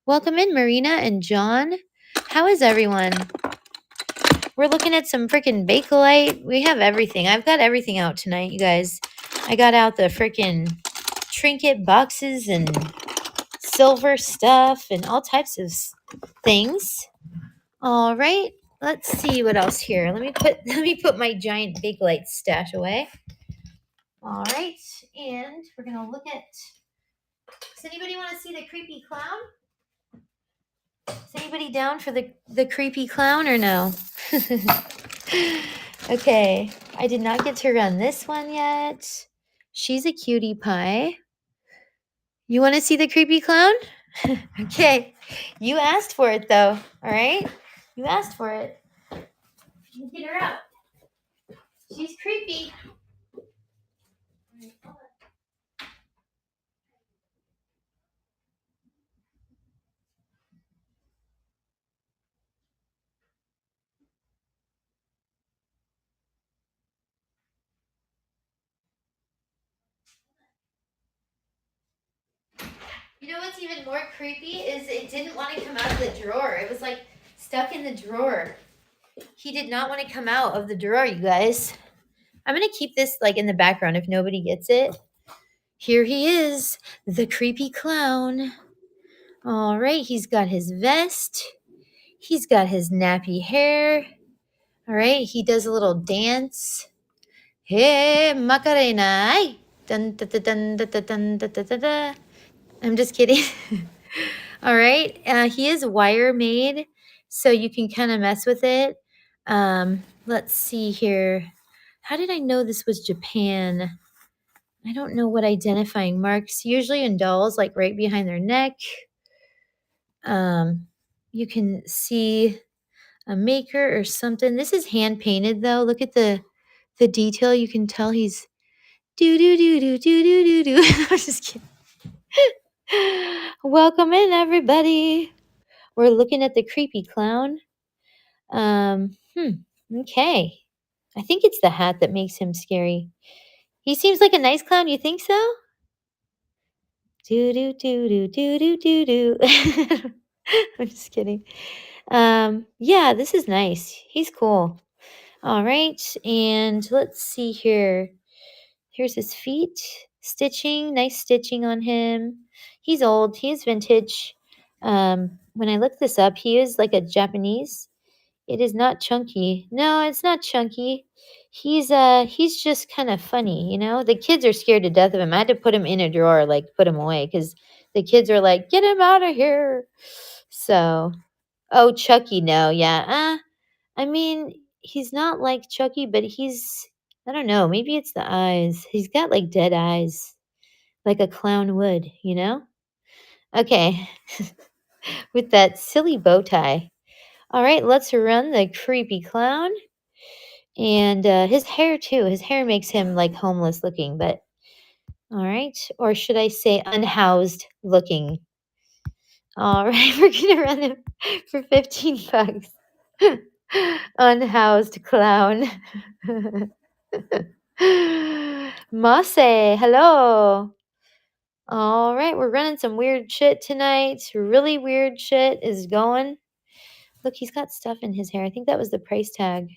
Welcome in, Marina and John. How is everyone? We're looking at some freaking Bakelite. We have everything. I've got everything out tonight, you guys. I got out the freaking trinket boxes and silver stuff and all types of things. All right. Let's see what else here. Let me put my giant Bakelite stash away. All right. And we're going to look at, does anybody want to see the creepy clown? Is anybody down for the creepy clown or no? Okay, I did not get to run this one yet. She's a cutie pie. You want to see the creepy clown? Okay, you asked for it though, all right? You asked for it. Get her out. She's creepy. You know what's even more creepy is it didn't want to come out of the drawer. It was like stuck in the drawer. He did not want to come out of the drawer, you guys. I'm going to keep this like in the background if nobody gets it. Here he is, the creepy clown. All right, he's got his vest. He's got his nappy hair. All right, he does a little dance. Hey, Macarena. Ay. Dun, dun, dun, dun, dun, dun, dun, dun, dun, dun. I'm just kidding. All right, he is wire made, so you can kind of mess with it. Let's see here. How did I know this was Japan? I don't know what identifying marks. Usually in dolls, like right behind their neck. You can see a maker or something. This is hand painted though. Look at the detail. You can tell he's do do do do do do do do. I'm just kidding. Welcome in, everybody. We're looking at the creepy clown. Okay. I think it's the hat that makes him scary. He seems like a nice clown. You think so? Do do do do do do do do. I'm just kidding. Yeah, this is nice. He's cool. All right, and let's see here. Here's his feet. Stitching, nice stitching on him. He's old. He's vintage. When I looked this up, he is like a Japanese. It is not chunky. No, it's not chunky. He's just kind of funny, you know? The kids are scared to death of him. I had to put him in a drawer, like put him away, because the kids are like, get him out of here. So, oh, Chucky, no, yeah. I mean, he's not like Chucky, but he's I don't know. Maybe it's the eyes. He's got like dead eyes, like a clown would, you know? Okay, with that silly bow tie. All right, let's run the creepy clown. And his hair, too. His hair makes him like homeless looking, but all right. Or should I say unhoused looking? All right, we're going to run him for 15 bucks. Unhoused clown. Mase, hello. All right, we're running some weird shit tonight. Really weird shit is going. Look, he's got stuff in his hair. I think that was the price tag.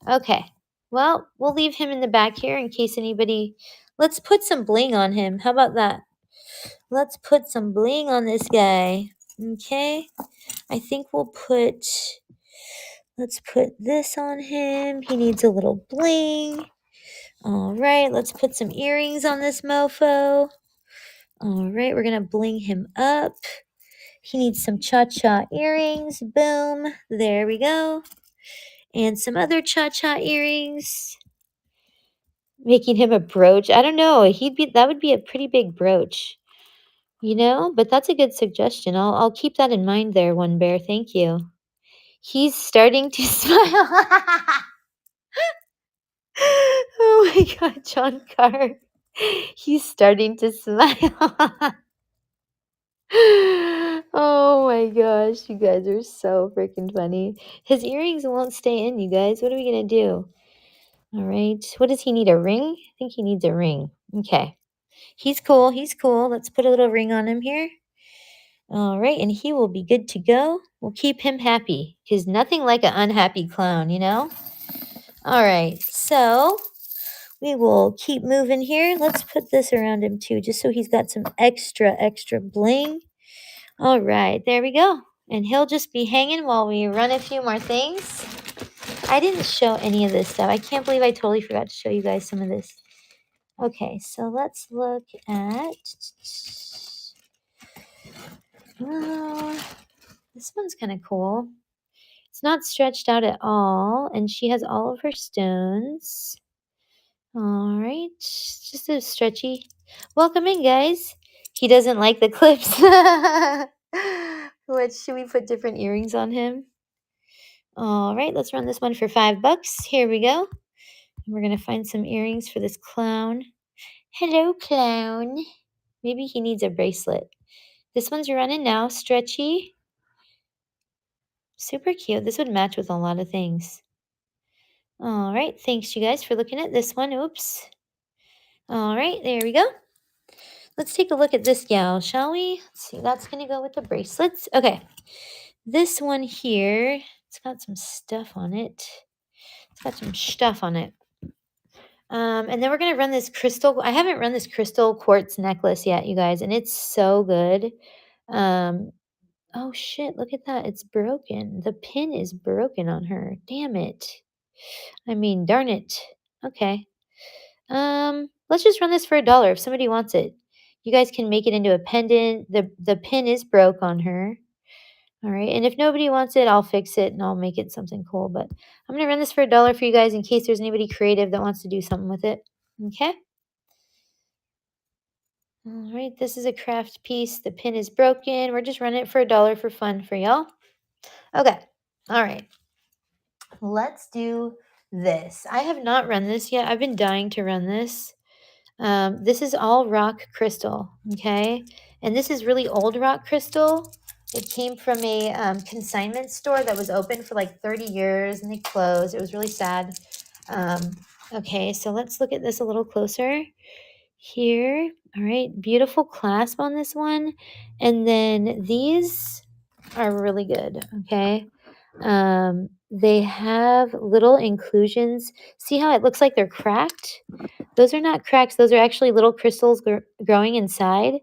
Okay. Well, we'll leave him in the back here in case anybody. Let's put some bling on him. How about that? Let's put some bling on this guy. Okay. I think let's put this on him. He needs a little bling. All right. Let's put some earrings on this mofo. All right. We're going to bling him up. He needs some cha-cha earrings. Boom. There we go. And some other cha-cha earrings. Making him a brooch. I don't know. That would be a pretty big brooch, you know? But that's a good suggestion. I'll keep that in mind there, One Bear. Thank you. He's starting to smile. Oh my God, John Carr. He's starting to smile. Oh my gosh, you guys are so freaking funny. His earrings won't stay in, you guys. What are we gonna do? All right. What does he need? A ring? I think he needs a ring. Okay. He's cool. He's cool. Let's put a little ring on him here. All right. And he will be good to go. We'll keep him happy because nothing like an unhappy clown, you know? All right. So we will keep moving here. Let's put this around him too, just so he's got some extra bling. All right. There we go. And he'll just be hanging while we run a few more things. I didn't show any of this stuff. I can't believe I totally forgot to show you guys some of this. Okay, so let's look at this one's kind of cool. It's not stretched out at all, and she has all of her stones. All right, just a stretchy. Welcome in, guys. He doesn't like the clips. What should we put different earrings on him? All right, let's run this one for $5. Here we go. And we're gonna find some earrings for this clown. Hello, clown. Maybe he needs a bracelet. This one's running now, stretchy. Super cute. This would match with a lot of things. All right, thanks you guys for looking at this one. Oops. All right, there we go. Let's take a look at this gal, shall we? Let's see, that's going to go with the bracelets. Okay, this one here, it's got some stuff on it. And then we're going to run this crystal. I haven't run this crystal quartz necklace yet, you guys, and it's so good. Oh shit, look at that. It's broken. The pin is broken on her. Damn it. I mean, darn it. Okay. Let's just run this for $1 if somebody wants it. You guys can make it into a pendant. The pin is broke on her. All right. And if nobody wants it, I'll fix it and I'll make it something cool. But I'm going to run this for $1 for you guys in case there's anybody creative that wants to do something with it. Okay. All right. This is a craft piece. The pin is broken. We're just running it for $1 for fun for y'all. Okay. All right. Let's do this. I have not run this yet. I've been dying to run this. This is all rock crystal, okay? And this is really old rock crystal. It came from a consignment store that was open for like 30 years and they closed. It was really sad. Okay, so let's look at this a little closer here. All right, beautiful clasp on this one. And then these are really good, okay? They have little inclusions. See how it looks like they're cracked? Those are not cracks. Those are actually little crystals growing inside.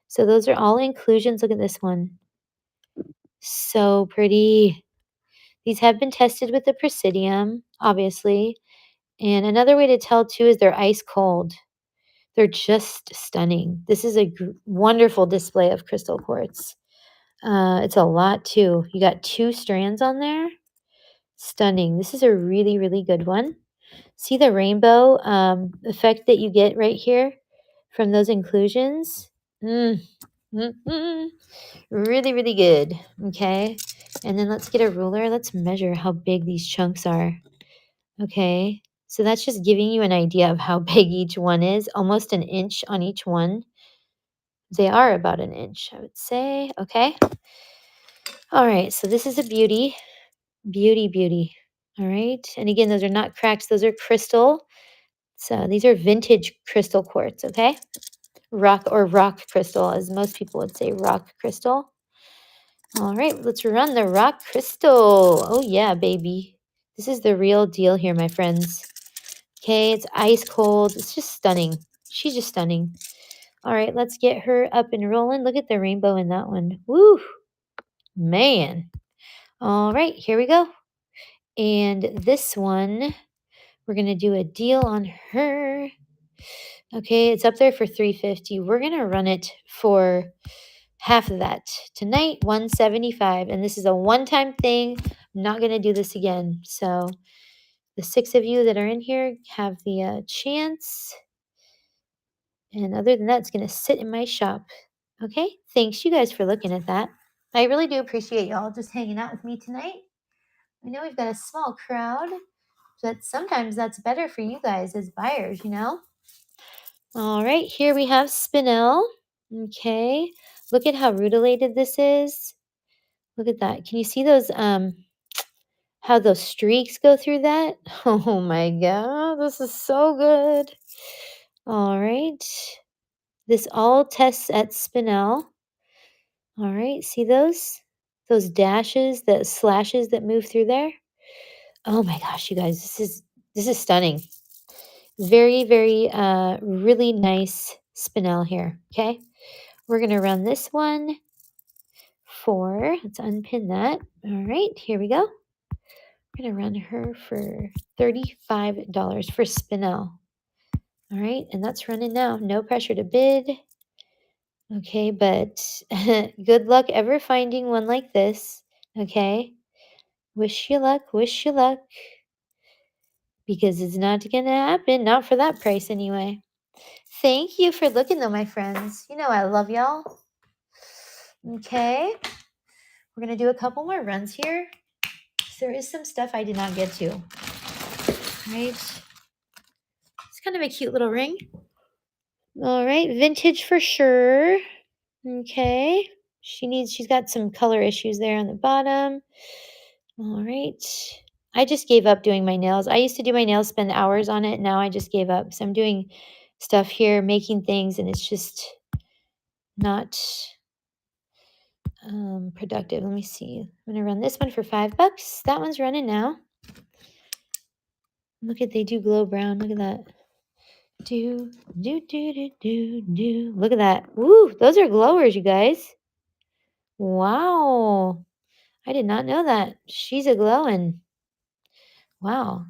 So those are all inclusions. Look at this one. So pretty. These have been tested with the Presidium, obviously. And another way to tell too is they're ice cold. They're just stunning. This is a wonderful display of crystal quartz. It's a lot too. You got 2 strands on there. Stunning. This is a really, really good one. See the rainbow effect that you get right here from those inclusions? Mm, mm, mm. Really, really good. Okay. And then let's get a ruler. Let's measure how big these chunks are. Okay. So that's just giving you an idea of how big each one is. Almost an inch on each one. They are about an inch, I would say. Okay. All right. So this is a beauty. Beauty, beauty. All right. And again, those are not cracks. Those are crystal. So these are vintage crystal quartz. Okay. Rock crystal, as most people would say, rock crystal. All right, let's run the rock crystal. Oh, yeah, baby. This is the real deal here, my friends. Okay, it's ice cold. It's just stunning. She's just stunning. All right, let's get her up and rolling. Look at the rainbow in that one. Woo, man. All right, here we go. And this one, we're going to do a deal on her. Okay, it's up there for $350. We're going to run it for half of that tonight, $175, and this is a one-time thing. I'm not going to do this again. So the 6 of you that are in here have the chance, and other than that, it's going to sit in my shop. Okay, thanks you guys for looking at that. I really do appreciate y'all just hanging out with me tonight. I know we've got a small crowd, but sometimes that's better for you guys as buyers, you know. All right, here we have spinel. Okay, look at how rutilated this is. Look at that. Can you see those how those streaks go through that? Oh my god, this is so good. All right. This all tests at spinel. All right, see those? Those dashes, the slashes that move through there? Oh my gosh, you guys, this is stunning. Very, very really nice spinel here. Okay. We're gonna run this one for, let's unpin that. All right, here we go. We're going to run her for $35 for spinel. All right, and that's running now. No pressure to bid. Okay, but good luck ever finding one like this. Okay, wish you luck, because it's not going to happen. Not for that price anyway. Thank you for looking though, my friends. You know I love y'all. Okay, we're going to do a couple more runs here. There is some stuff I did not get to. All right, it's kind of a cute little ring. All right, vintage for sure. Okay. She's got some color issues there on the bottom. All right. I just gave up doing my nails. I used to do my nails, spend hours on it. Now I just gave up. So I'm doing stuff here, making things, and it's just not productive. Let me see. I'm going to run this one for $5. That one's running now. Look at, they do glow brown. Look at that. Do, do, do, do, do, do. Look at that. Woo, those are glowers, you guys. Wow. I did not know that. She's a glowing. Wow.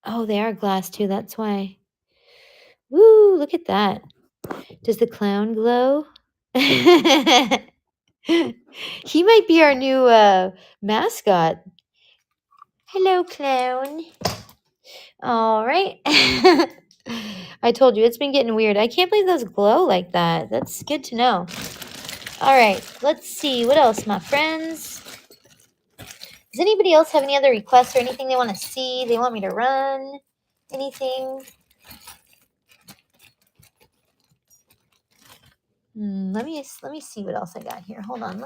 Oh, they are glass too. That's why. Woo, look at that. Does the clown glow? He might be our new mascot. Hello, clown. All right. I told you, it's been getting weird. I can't believe those glow like that. That's good to know. All right, let's see. What else, my friends? Does anybody else have any other requests or anything they want to see? They want me to run? Anything? Let me see what else I got here. Hold on.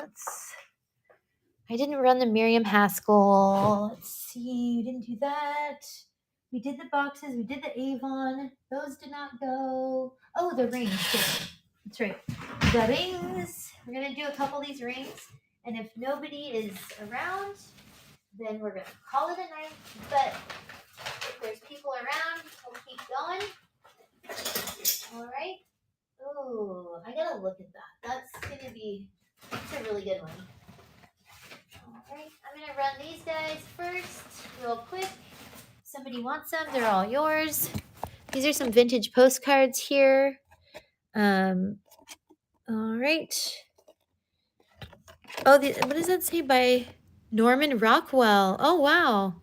I didn't run the Miriam Haskell. Let's see. We didn't do that. We did the boxes. We did the Avon. Those did not go. Oh, the rings. That's right. The rings. We're going to do a couple of these rings. And if nobody is around, then we're going to call it a night. But if there's people around, we'll keep going. All right. Oh, I gotta look at that. That's a really good one. All right, I'm gonna run these guys first, real quick. Somebody wants them, they're all yours. These are some vintage postcards here. All right. Oh, what does that say by Norman Rockwell? Oh, wow.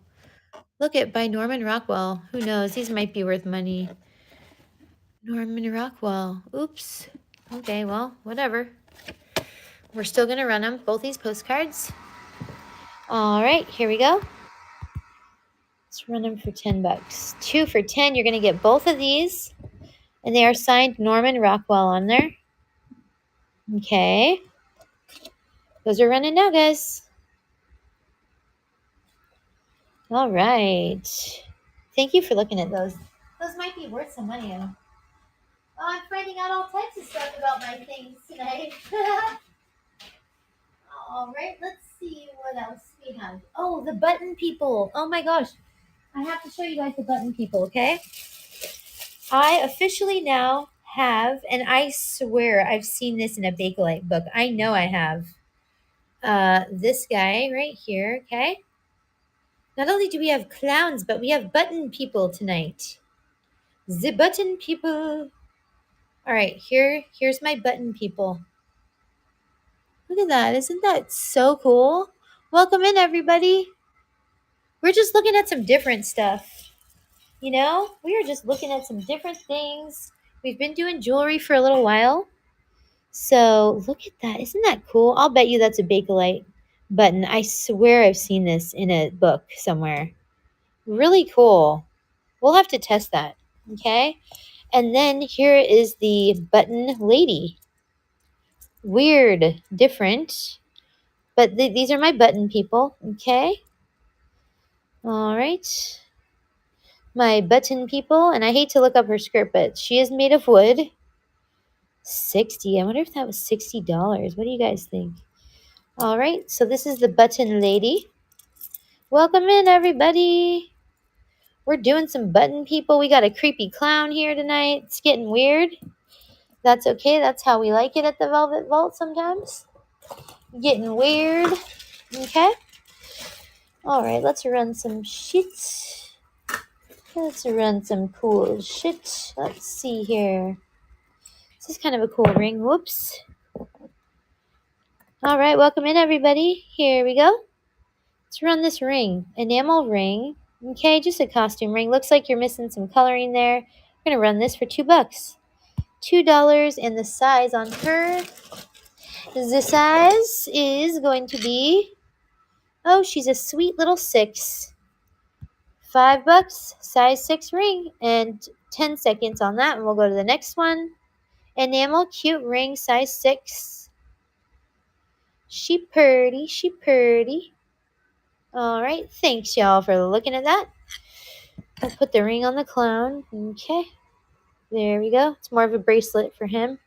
Look at by Norman Rockwell. Who knows? These might be worth money. Norman Rockwell. Oops. Okay, well, whatever. We're still going to run them, both these postcards. All right, here we go. Let's run them for $10. 2 for 10. You're going to get both of these. And they are signed Norman Rockwell on there. Okay. Those are running now, guys. All right. Thank you for looking at those. Those might be worth some money. Oh, I'm finding out all types of stuff about my things tonight. All right, let's see what else we have. Oh, the button people. Oh my gosh. I have to show you guys the button people, okay? I officially now have, and I swear I've seen this in a Bakelite book. I know I have. This guy right here, okay? Not only do we have clowns, but we have button people tonight. The button people. All right, here's my button people. Look at that. Isn't that so cool? Welcome in, everybody. We're just looking at some different stuff. You know, we are just looking at some different things. We've been doing jewelry for a little while. So look at that. Isn't that cool? I'll bet you that's a Bakelite button. I swear I've seen this in a book somewhere. Really cool. We'll have to test that. Okay. And then here is the button lady. Weird, different. But these are my button people. Okay. All right. My button people. And I hate to look up her skirt, but she is made of wood. 60. I wonder if that was $60. What do you guys think? All right. So this is the button lady. Welcome in, everybody. We're doing some button people. We got a creepy clown here tonight. It's getting weird. That's okay. That's how we like it at the Velvet Vault sometimes. Getting weird. Okay. All right. Let's run some shit. Let's run some cool shit. Let's see here. This is kind of a cool ring. Whoops. All right. Welcome in, everybody. Here we go. Let's run this ring. Enamel ring. Okay. Just a costume ring. Looks like you're missing some coloring there. We're going to run this for $2. $2, and the size on her. The size is going to be, oh, she's a sweet little 6. $5, size 6 ring, and 10 seconds on that, and we'll go to the next one. Enamel cute ring, size 6. She purty, she purty. All right, thanks y'all for looking at that. I'll put the ring on the clown. Okay, there we go. It's more of a bracelet for him.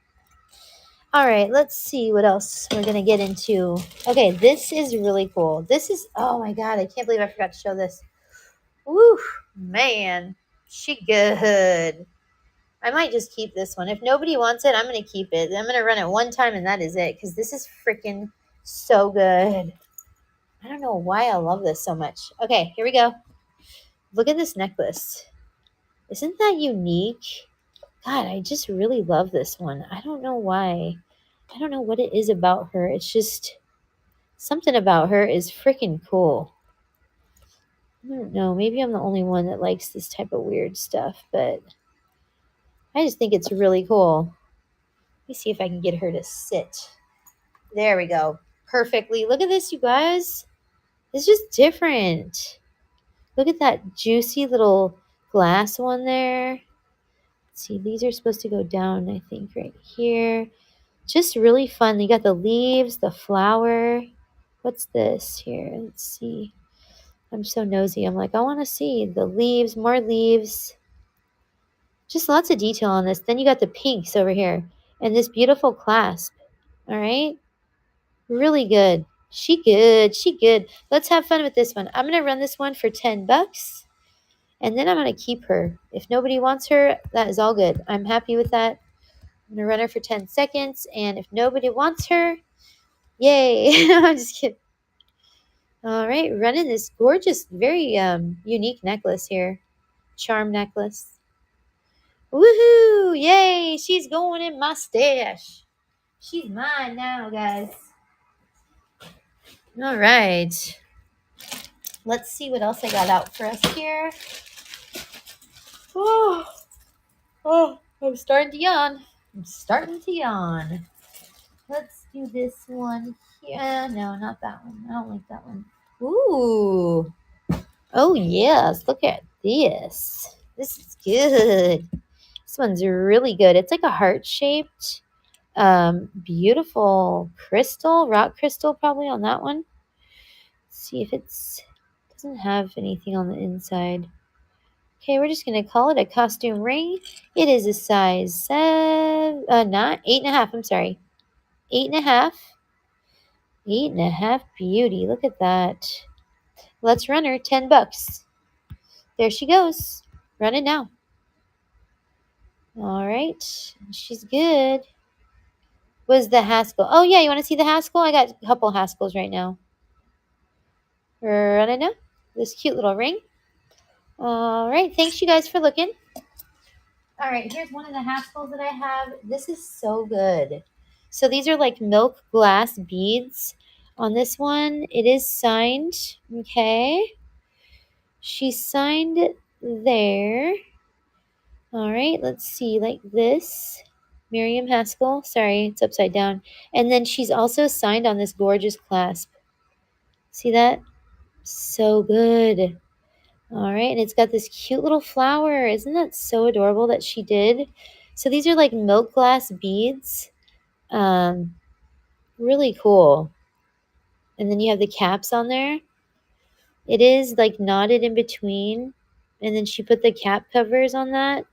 All right, let's see what else we're going to get into. Okay, this is really cool. This is, oh my God, I can't believe I forgot to show this. Woo, man, she good. I might just keep this one. If nobody wants it, I'm going to keep it. I'm going to run it one time and that is it because this is freaking so good. I don't know why I love this so much. Okay, here we go. Look at this necklace. Isn't that unique? God, I just really love this one. I don't know why. I don't know what it is about her. It's just something about her is freaking cool. I don't know. Maybe I'm the only one that likes this type of weird stuff, but I just think it's really cool. Let me see if I can get her to sit. There we go. Perfectly. Look at this, you guys. It's just different. Look at that juicy little glass one there. Let's see. These are supposed to go down, I think, right here. Just really fun. You got the leaves, the flower. What's this here? Let's see. I'm so nosy. I'm like, I want to see the leaves, more leaves. Just lots of detail on this. Then you got the pinks over here and this beautiful clasp. All right. Really good. She good. She good. Let's have fun with this one. I'm going to run this one for $10 and then I'm going to keep her. If nobody wants her, that is all good. I'm happy with that. I'm going to run her for 10 seconds. And if nobody wants her, yay. I'm just kidding. All right. Running this gorgeous, very unique necklace here. Charm necklace. Woohoo! Yay! She's going in my stash. She's mine now, guys. All right. Let's see what else I got out for us here. Oh, I'm starting to yawn. Let's do this one here. No, not that one. I don't like that one. Ooh. Oh, yes. Look at this. This is good. This one's really good. It's like a heart-shaped, beautiful crystal, rock crystal probably on that one. Let's see if doesn't have anything on the inside. Okay, we're just going to call it a costume ring. It is a size 8.5. I'm sorry. 8.5. 8.5 beauty. Look at that. Let's run her $10. There she goes. Run it now. All right. She's good. Was the Haskell? Oh, yeah. You want to see the Haskell? I got a couple Haskells right now. Run it now. This cute little ring. All right. Thanks, you guys, for looking. All right. Here's one of the Haskells that I have. This is so good. So these are like milk glass beads. On this one, it is signed. Okay. She signed there. All right, let's see, like this. Miriam Haskell. Sorry, it's upside down. And then she's also signed on this gorgeous clasp. See that? So good. All right, and it's got this cute little flower. Isn't that so adorable that she did? So these are like milk glass beads. Really cool. And then you have the caps on there. It is like knotted in between. And then she put the cap covers on that.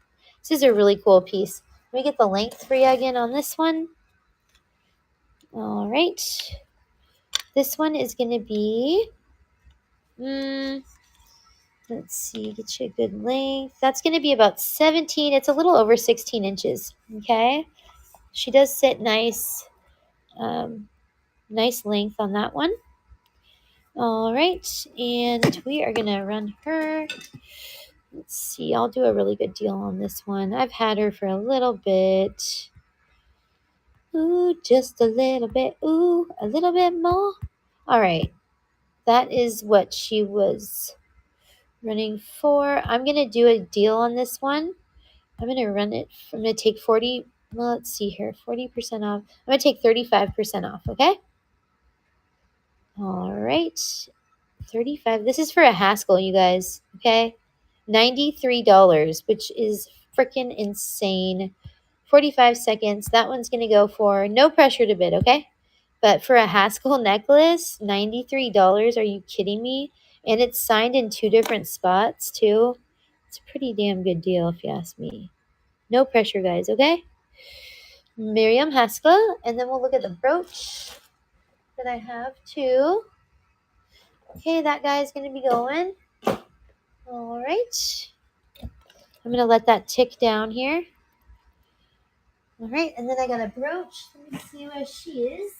This is a really cool piece. Let me get the length for you again on this one. All right. This one is going to be, let's see, get you a good length. That's going to be about 17. It's a little over 16 inches. Okay. She does sit nice, nice length on that one. All right. And we are going to run her. Let's see. I'll do a really good deal on this one. I've had her for a little bit. Ooh, just a little bit. Ooh, a little bit more. All right. That is what she was running for. I'm going to do a deal on this one. I'm going to run it. I'm going to take 40. Well, let's see here. 40% off. I'm going to take 35% off. Okay. All right. 35. This is for a Haskell, you guys. Okay. $93, which is freaking insane. 45 seconds. That one's going to go for no pressure to bid, okay? But for a Haskell necklace, $93. Are you kidding me? And it's signed in 2 different spots, too. It's a pretty damn good deal, if you ask me. No pressure, guys, okay? Miriam Haskell. And then we'll look at the brooch that I have, too. Okay, that guy's going to be going. All right. I'm going to let that tick down here. All right, and then I got a brooch. Let me see where she is.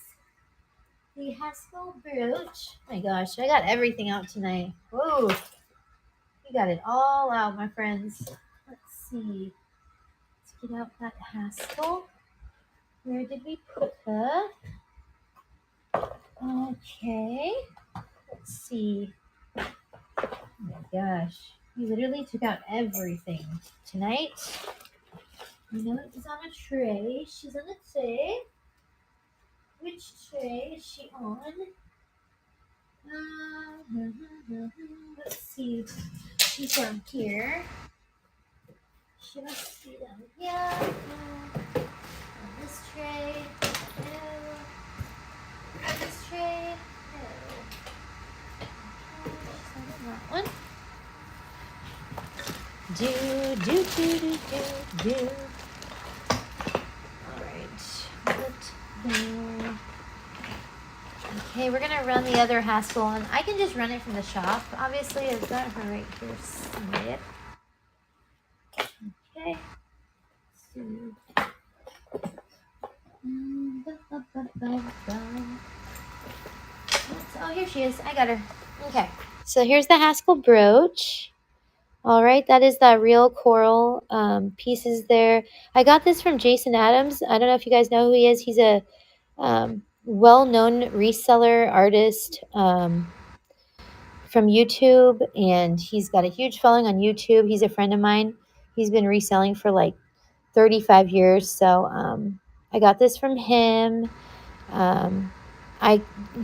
The Haskell brooch. Oh my gosh, I got everything out tonight. Whoa. We got it all out, my friends. Let's see. Let's get out that Haskell. Where did we put her? Okay. Let's see. Oh my gosh. We literally took out everything tonight. You know, it's on a tray. She's on a tray. Which tray is she on? Let's see. She's down here. She must be down here. On this tray. No. On this tray. No. Okay, she's on that one. Do. Alright. Okay, we're gonna run the other Haskell, and I can just run it from the shop. Obviously, I've got her right here somewhere. Okay. Oh, here she is. I got her. Okay. So here's the Haskell brooch. All right, that is the real coral pieces there. I got this from Jason Adams. I don't know if you guys know who he is. He's a well-known reseller artist from YouTube, and he's got a huge following on YouTube. He's a friend of mine. He's been reselling for like 35 years. So I got this from him. I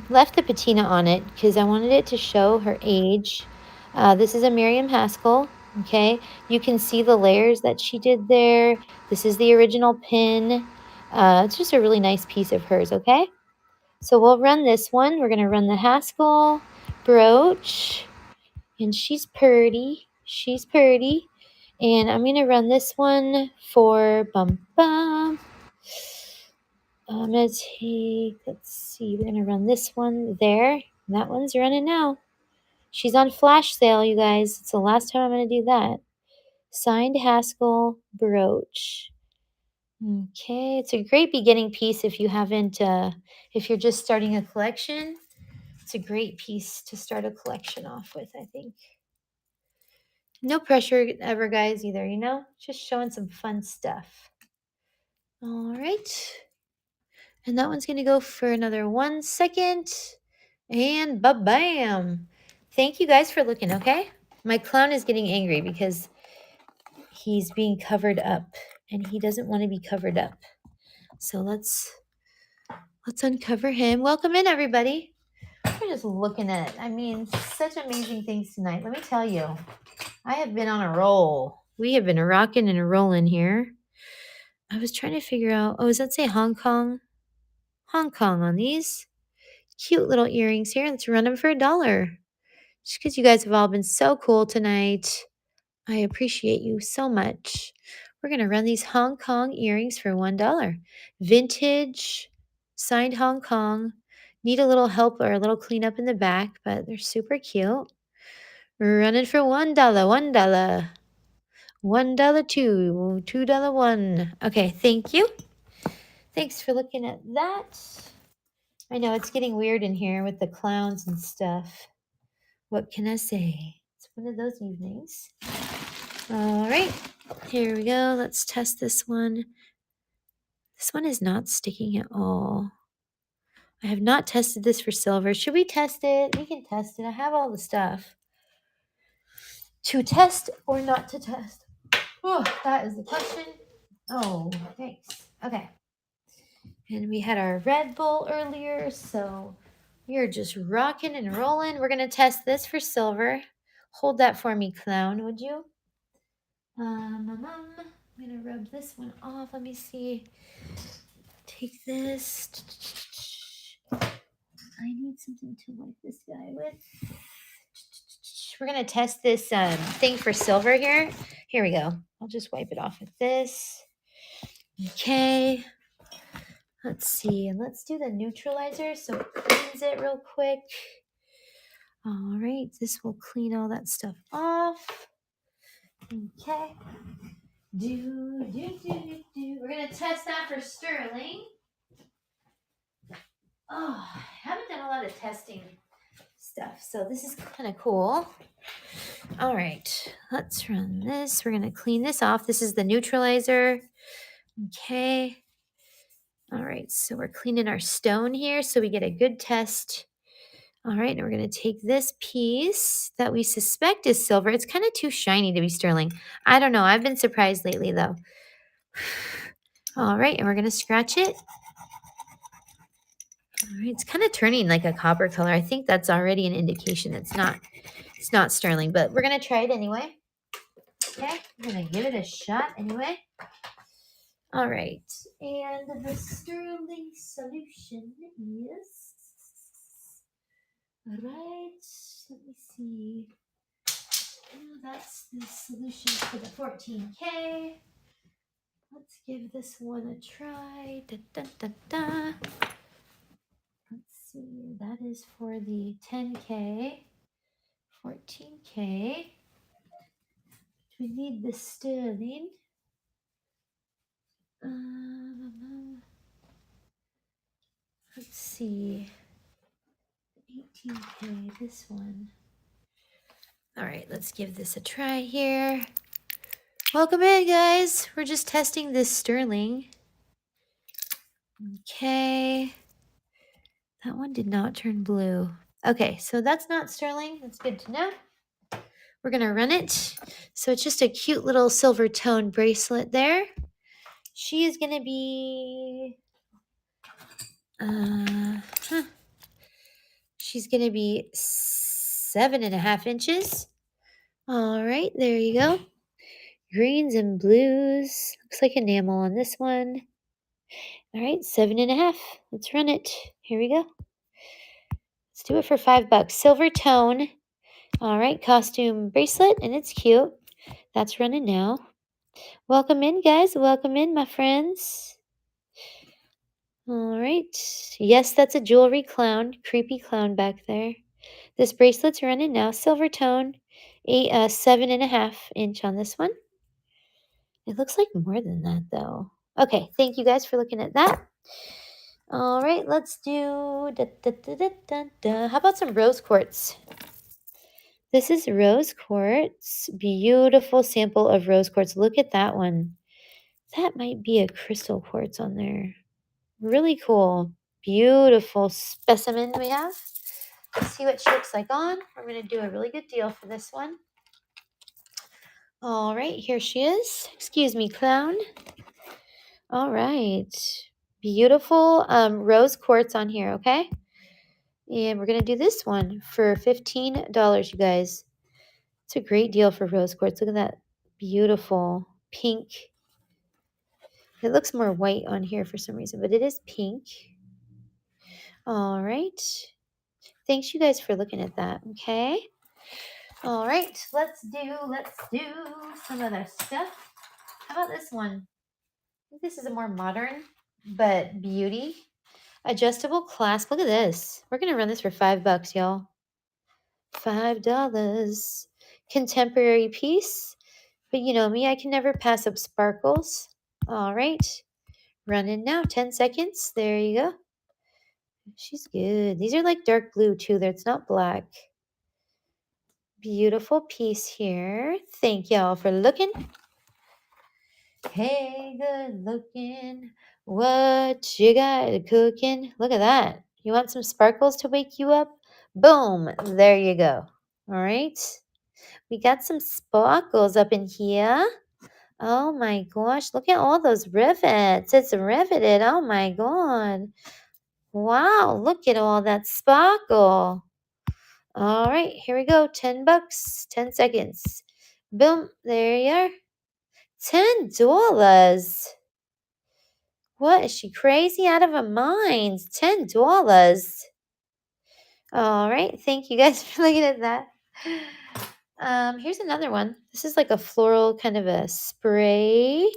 left the patina on it because I wanted it to show her age. This is a Miriam Haskell. Okay, you can see the layers that she did there. This is the original pin. It's just a really nice piece of hers. Okay, so we'll run this one. We're gonna run the Haskell brooch, and she's pretty. She's pretty. And I'm gonna run this one for bum bum. I'm going to take, let's see, we're going to run this one there. That one's running now. She's on flash sale, you guys. It's the last time I'm going to do that. Signed Haskell brooch. Okay, it's a great beginning piece if you haven't, if you're just starting a collection. It's a great piece to start a collection off with, I think. No pressure ever, guys, either, you know? Just showing some fun stuff. All right. And that one's going to go for another 1 second. And ba-bam. Thank you guys for looking, okay? My clown is getting angry because he's being covered up. And he doesn't want to be covered up. So let's uncover him. Welcome in, everybody. We're just looking at it. I mean, such amazing things tonight. Let me tell you, I have been on a roll. We have been rocking and rolling here. I was trying to figure out, oh, does that say Hong Kong? Hong Kong on these. Cute little earrings here. Let's run them for $1. Just because you guys have all been so cool tonight. I appreciate you so much. We're going to run these Hong Kong earrings for $1. Vintage, signed Hong Kong. Need a little help or a little cleanup in the back, but they're super cute. We're running for $1, $1. $1, two, $2, one. Okay, thank you. Thanks for looking at that. I know it's getting weird in here with the clowns and stuff. What can I say? It's one of those evenings. All right, here we go. Let's test this one. This one is not sticking at all. I have not tested this for silver. Should we test it? We can test it. I have all the stuff. To test or not to test? Oh, that is the question. Oh, thanks. Okay. And we had our Red Bull earlier, so we are just rocking and rolling. We're going to test this for silver. Hold that for me, clown, would you? I'm going to rub this one off. Let me see. Take this. I need something to wipe this guy with. We're going to test this thing for silver here. Here we go. I'll just wipe it off with this. Okay. Let's see. And let's do the neutralizer so it cleans it real quick. All right. This will clean all that stuff off. Okay. We're going to test that for sterling. Oh, I haven't done a lot of testing stuff, so this is kind of cool. All right, let's run this. We're going to clean this off. This is the neutralizer. Okay. All right, so we're cleaning our stone here so we get a good test. All right, and we're going to take this piece that we suspect is silver. It's kind of too shiny to be sterling. I don't know. I've been surprised lately, though. All right, and we're going to scratch it. All right, it's kind of turning like a copper color. I think that's already an indication it's not sterling, but we're going to try it anyway. Okay, we're going to give it a shot anyway. All right, and the sterling solution is, all right, let me see. Oh, that's the solution for the 14K. Let's give this one a try. Da, da, da, da. Let's see, that is for the 10K, 14K. We need the sterling. Let's see, 18K, this one. All right, let's give this a try here. Welcome in, guys. We're just testing this sterling. Okay. That one did not turn blue. Okay, so that's not sterling. That's good to know. We're going to run it. So it's just a cute little silver tone bracelet there. She is going to be, huh, she's going to be 7.5 inches. All right, there you go. Greens and blues. Looks like enamel on this one. All right, 7.5. Let's run it. Here we go. Let's do it for $5. Silver tone. All right, costume bracelet, and it's cute. That's running now. Welcome in, guys. Welcome in, my friends. All right. Yes, that's a jewelry clown. Creepy clown back there. This bracelet's running now. Silver tone. 7.5 inch on this one. It looks like more than that, though. Okay, thank you guys for looking at that. All right, let's do... How about some rose quartz? This is rose quartz. Beautiful sample of rose quartz. Look at that one. That might be a crystal quartz on there. Really cool. Beautiful specimen we have. Let's see what she looks like on. We're going to do a really good deal for this one. All right, here she is. Excuse me, clown. All right. Beautiful rose quartz on here, okay? And we're going to do this one for $15, you guys. It's a great deal for rose quartz. Look at that beautiful pink. It looks more white on here for some reason, but it is pink. All right. Thanks you guys for looking at that, okay? All right, let's do some other stuff. How about this one? I think this is a more modern, but beauty. Adjustable clasp. Look at this. We're going to run this for $5, y'all. $5. Contemporary piece. But you know me, I can never pass up sparkles. All right. Running now. 10 seconds. There you go. She's good. These are like dark blue too. It's not black. Beautiful piece here. Thank y'all for looking. Hey, good looking. What you got cooking? Look at that. You want some sparkles to wake you up? Boom. There you go. All right. We got some sparkles up in here. Oh my gosh. Look at all those rivets. It's riveted. Oh my God. Wow. Look at all that sparkle. All right. Here we go. $10. 10 seconds. Boom. There you are. $10. What is she crazy out of her mind? $10. All right. Thank you guys for looking at that. Here's another one. This is like a floral kind of a spray,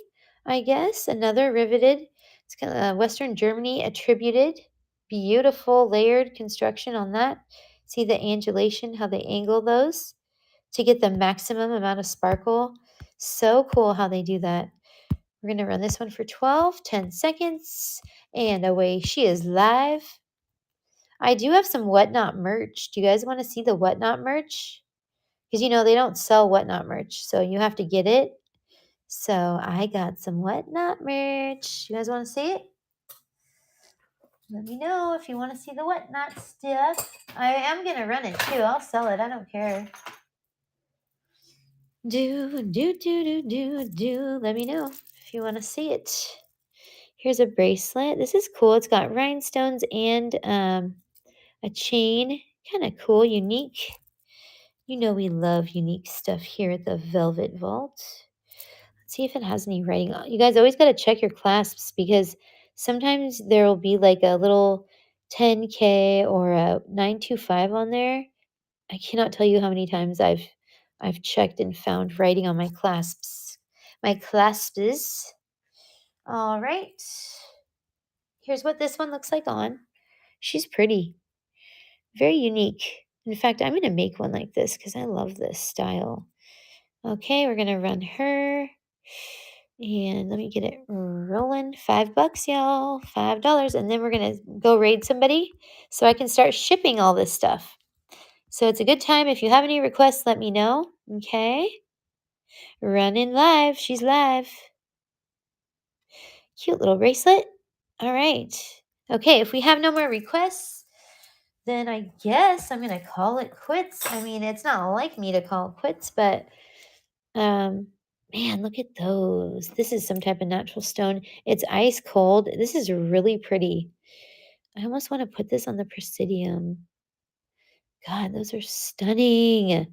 I guess. Another riveted. It's kind of Western Germany attributed. Beautiful layered construction on that. See the angulation, how they angle those to get the maximum amount of sparkle. So cool how they do that. We're going to run this one for 10 seconds. And away she is live. I do have some Whatnot merch. Do you guys want to see the Whatnot merch? Because, you know, they don't sell Whatnot merch, so you have to get it. So I got some Whatnot merch. You guys want to see it? Let me know if you want to see the Whatnot stuff. I am going to run it, too. I'll sell it. I don't care. Do. Let me know if you want to see it. Here's a bracelet. This is cool. It's got rhinestones and a chain. Kind of cool, unique. You know we love unique stuff here at the Velvet Vault. Let's see if it has any writing on. You guys always got to check your clasps because sometimes there will be like a little 10K or a 925 on there. I cannot tell you how many times I've checked and found writing on my clasps. My clasps. All right. Here's what this one looks like on. She's pretty. Very unique. In fact, I'm going to make one like this because I love this style. Okay, we're going to run her. And let me get it rolling. $5, y'all. $5. And then we're going to go raid somebody so I can start shipping all this stuff. So it's a good time. If you have any requests, let me know. Okay. Running live. She's live. Cute little bracelet. All right. Okay, if we have no more requests, then I guess I'm going to call it quits. I mean, it's not like me to call it quits, but um, man, look at those. This is some type of natural stone. It's ice cold. This is really pretty. I almost want to put this on the Presidium. God, those are stunning.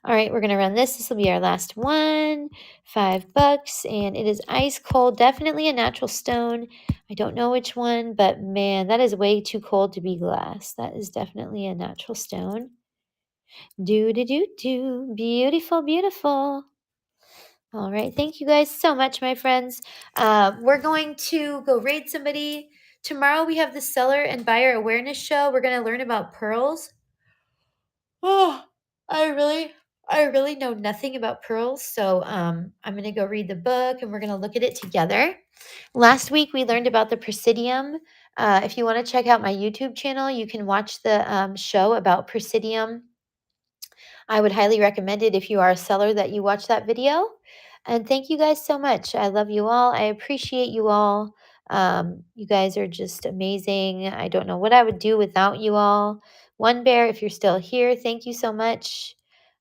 All right, we're going to run this. This will be our last one. $5. And it is ice cold. Definitely a natural stone. I don't know which one, but man, that is way too cold to be glass. That is definitely a natural stone. Do, do, do, do. Beautiful, beautiful. All right. Thank you guys so much, my friends. We're going to go raid somebody. Tomorrow we have the seller and buyer awareness show. We're going to learn about pearls. Oh, I really know nothing about pearls, so I'm gonna go read the book and we're gonna look at it together. Last week we learned about the Presidium. If you want to check out my YouTube channel, you can watch the show about Presidium. I would highly recommend it if you are a seller that you watch that video. And thank you guys so much. I love you all. I appreciate you all. You guys are just amazing. I don't know what I would do without you all. One Bear, if you're still here, thank you so much.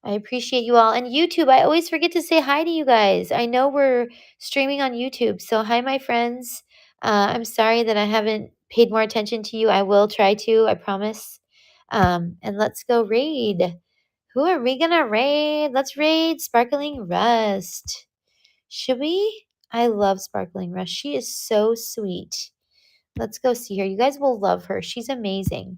I appreciate you all. And YouTube, I always forget to say hi to you guys. I know we're streaming on YouTube. So, hi, my friends. I'm sorry that I haven't paid more attention to you. I will try to, I promise. And let's go raid. Who are we gonna raid? Let's raid Sparkling Rust. Should we? I love Sparkling Rust. She is so sweet. Let's go see her. You guys will love her. She's amazing.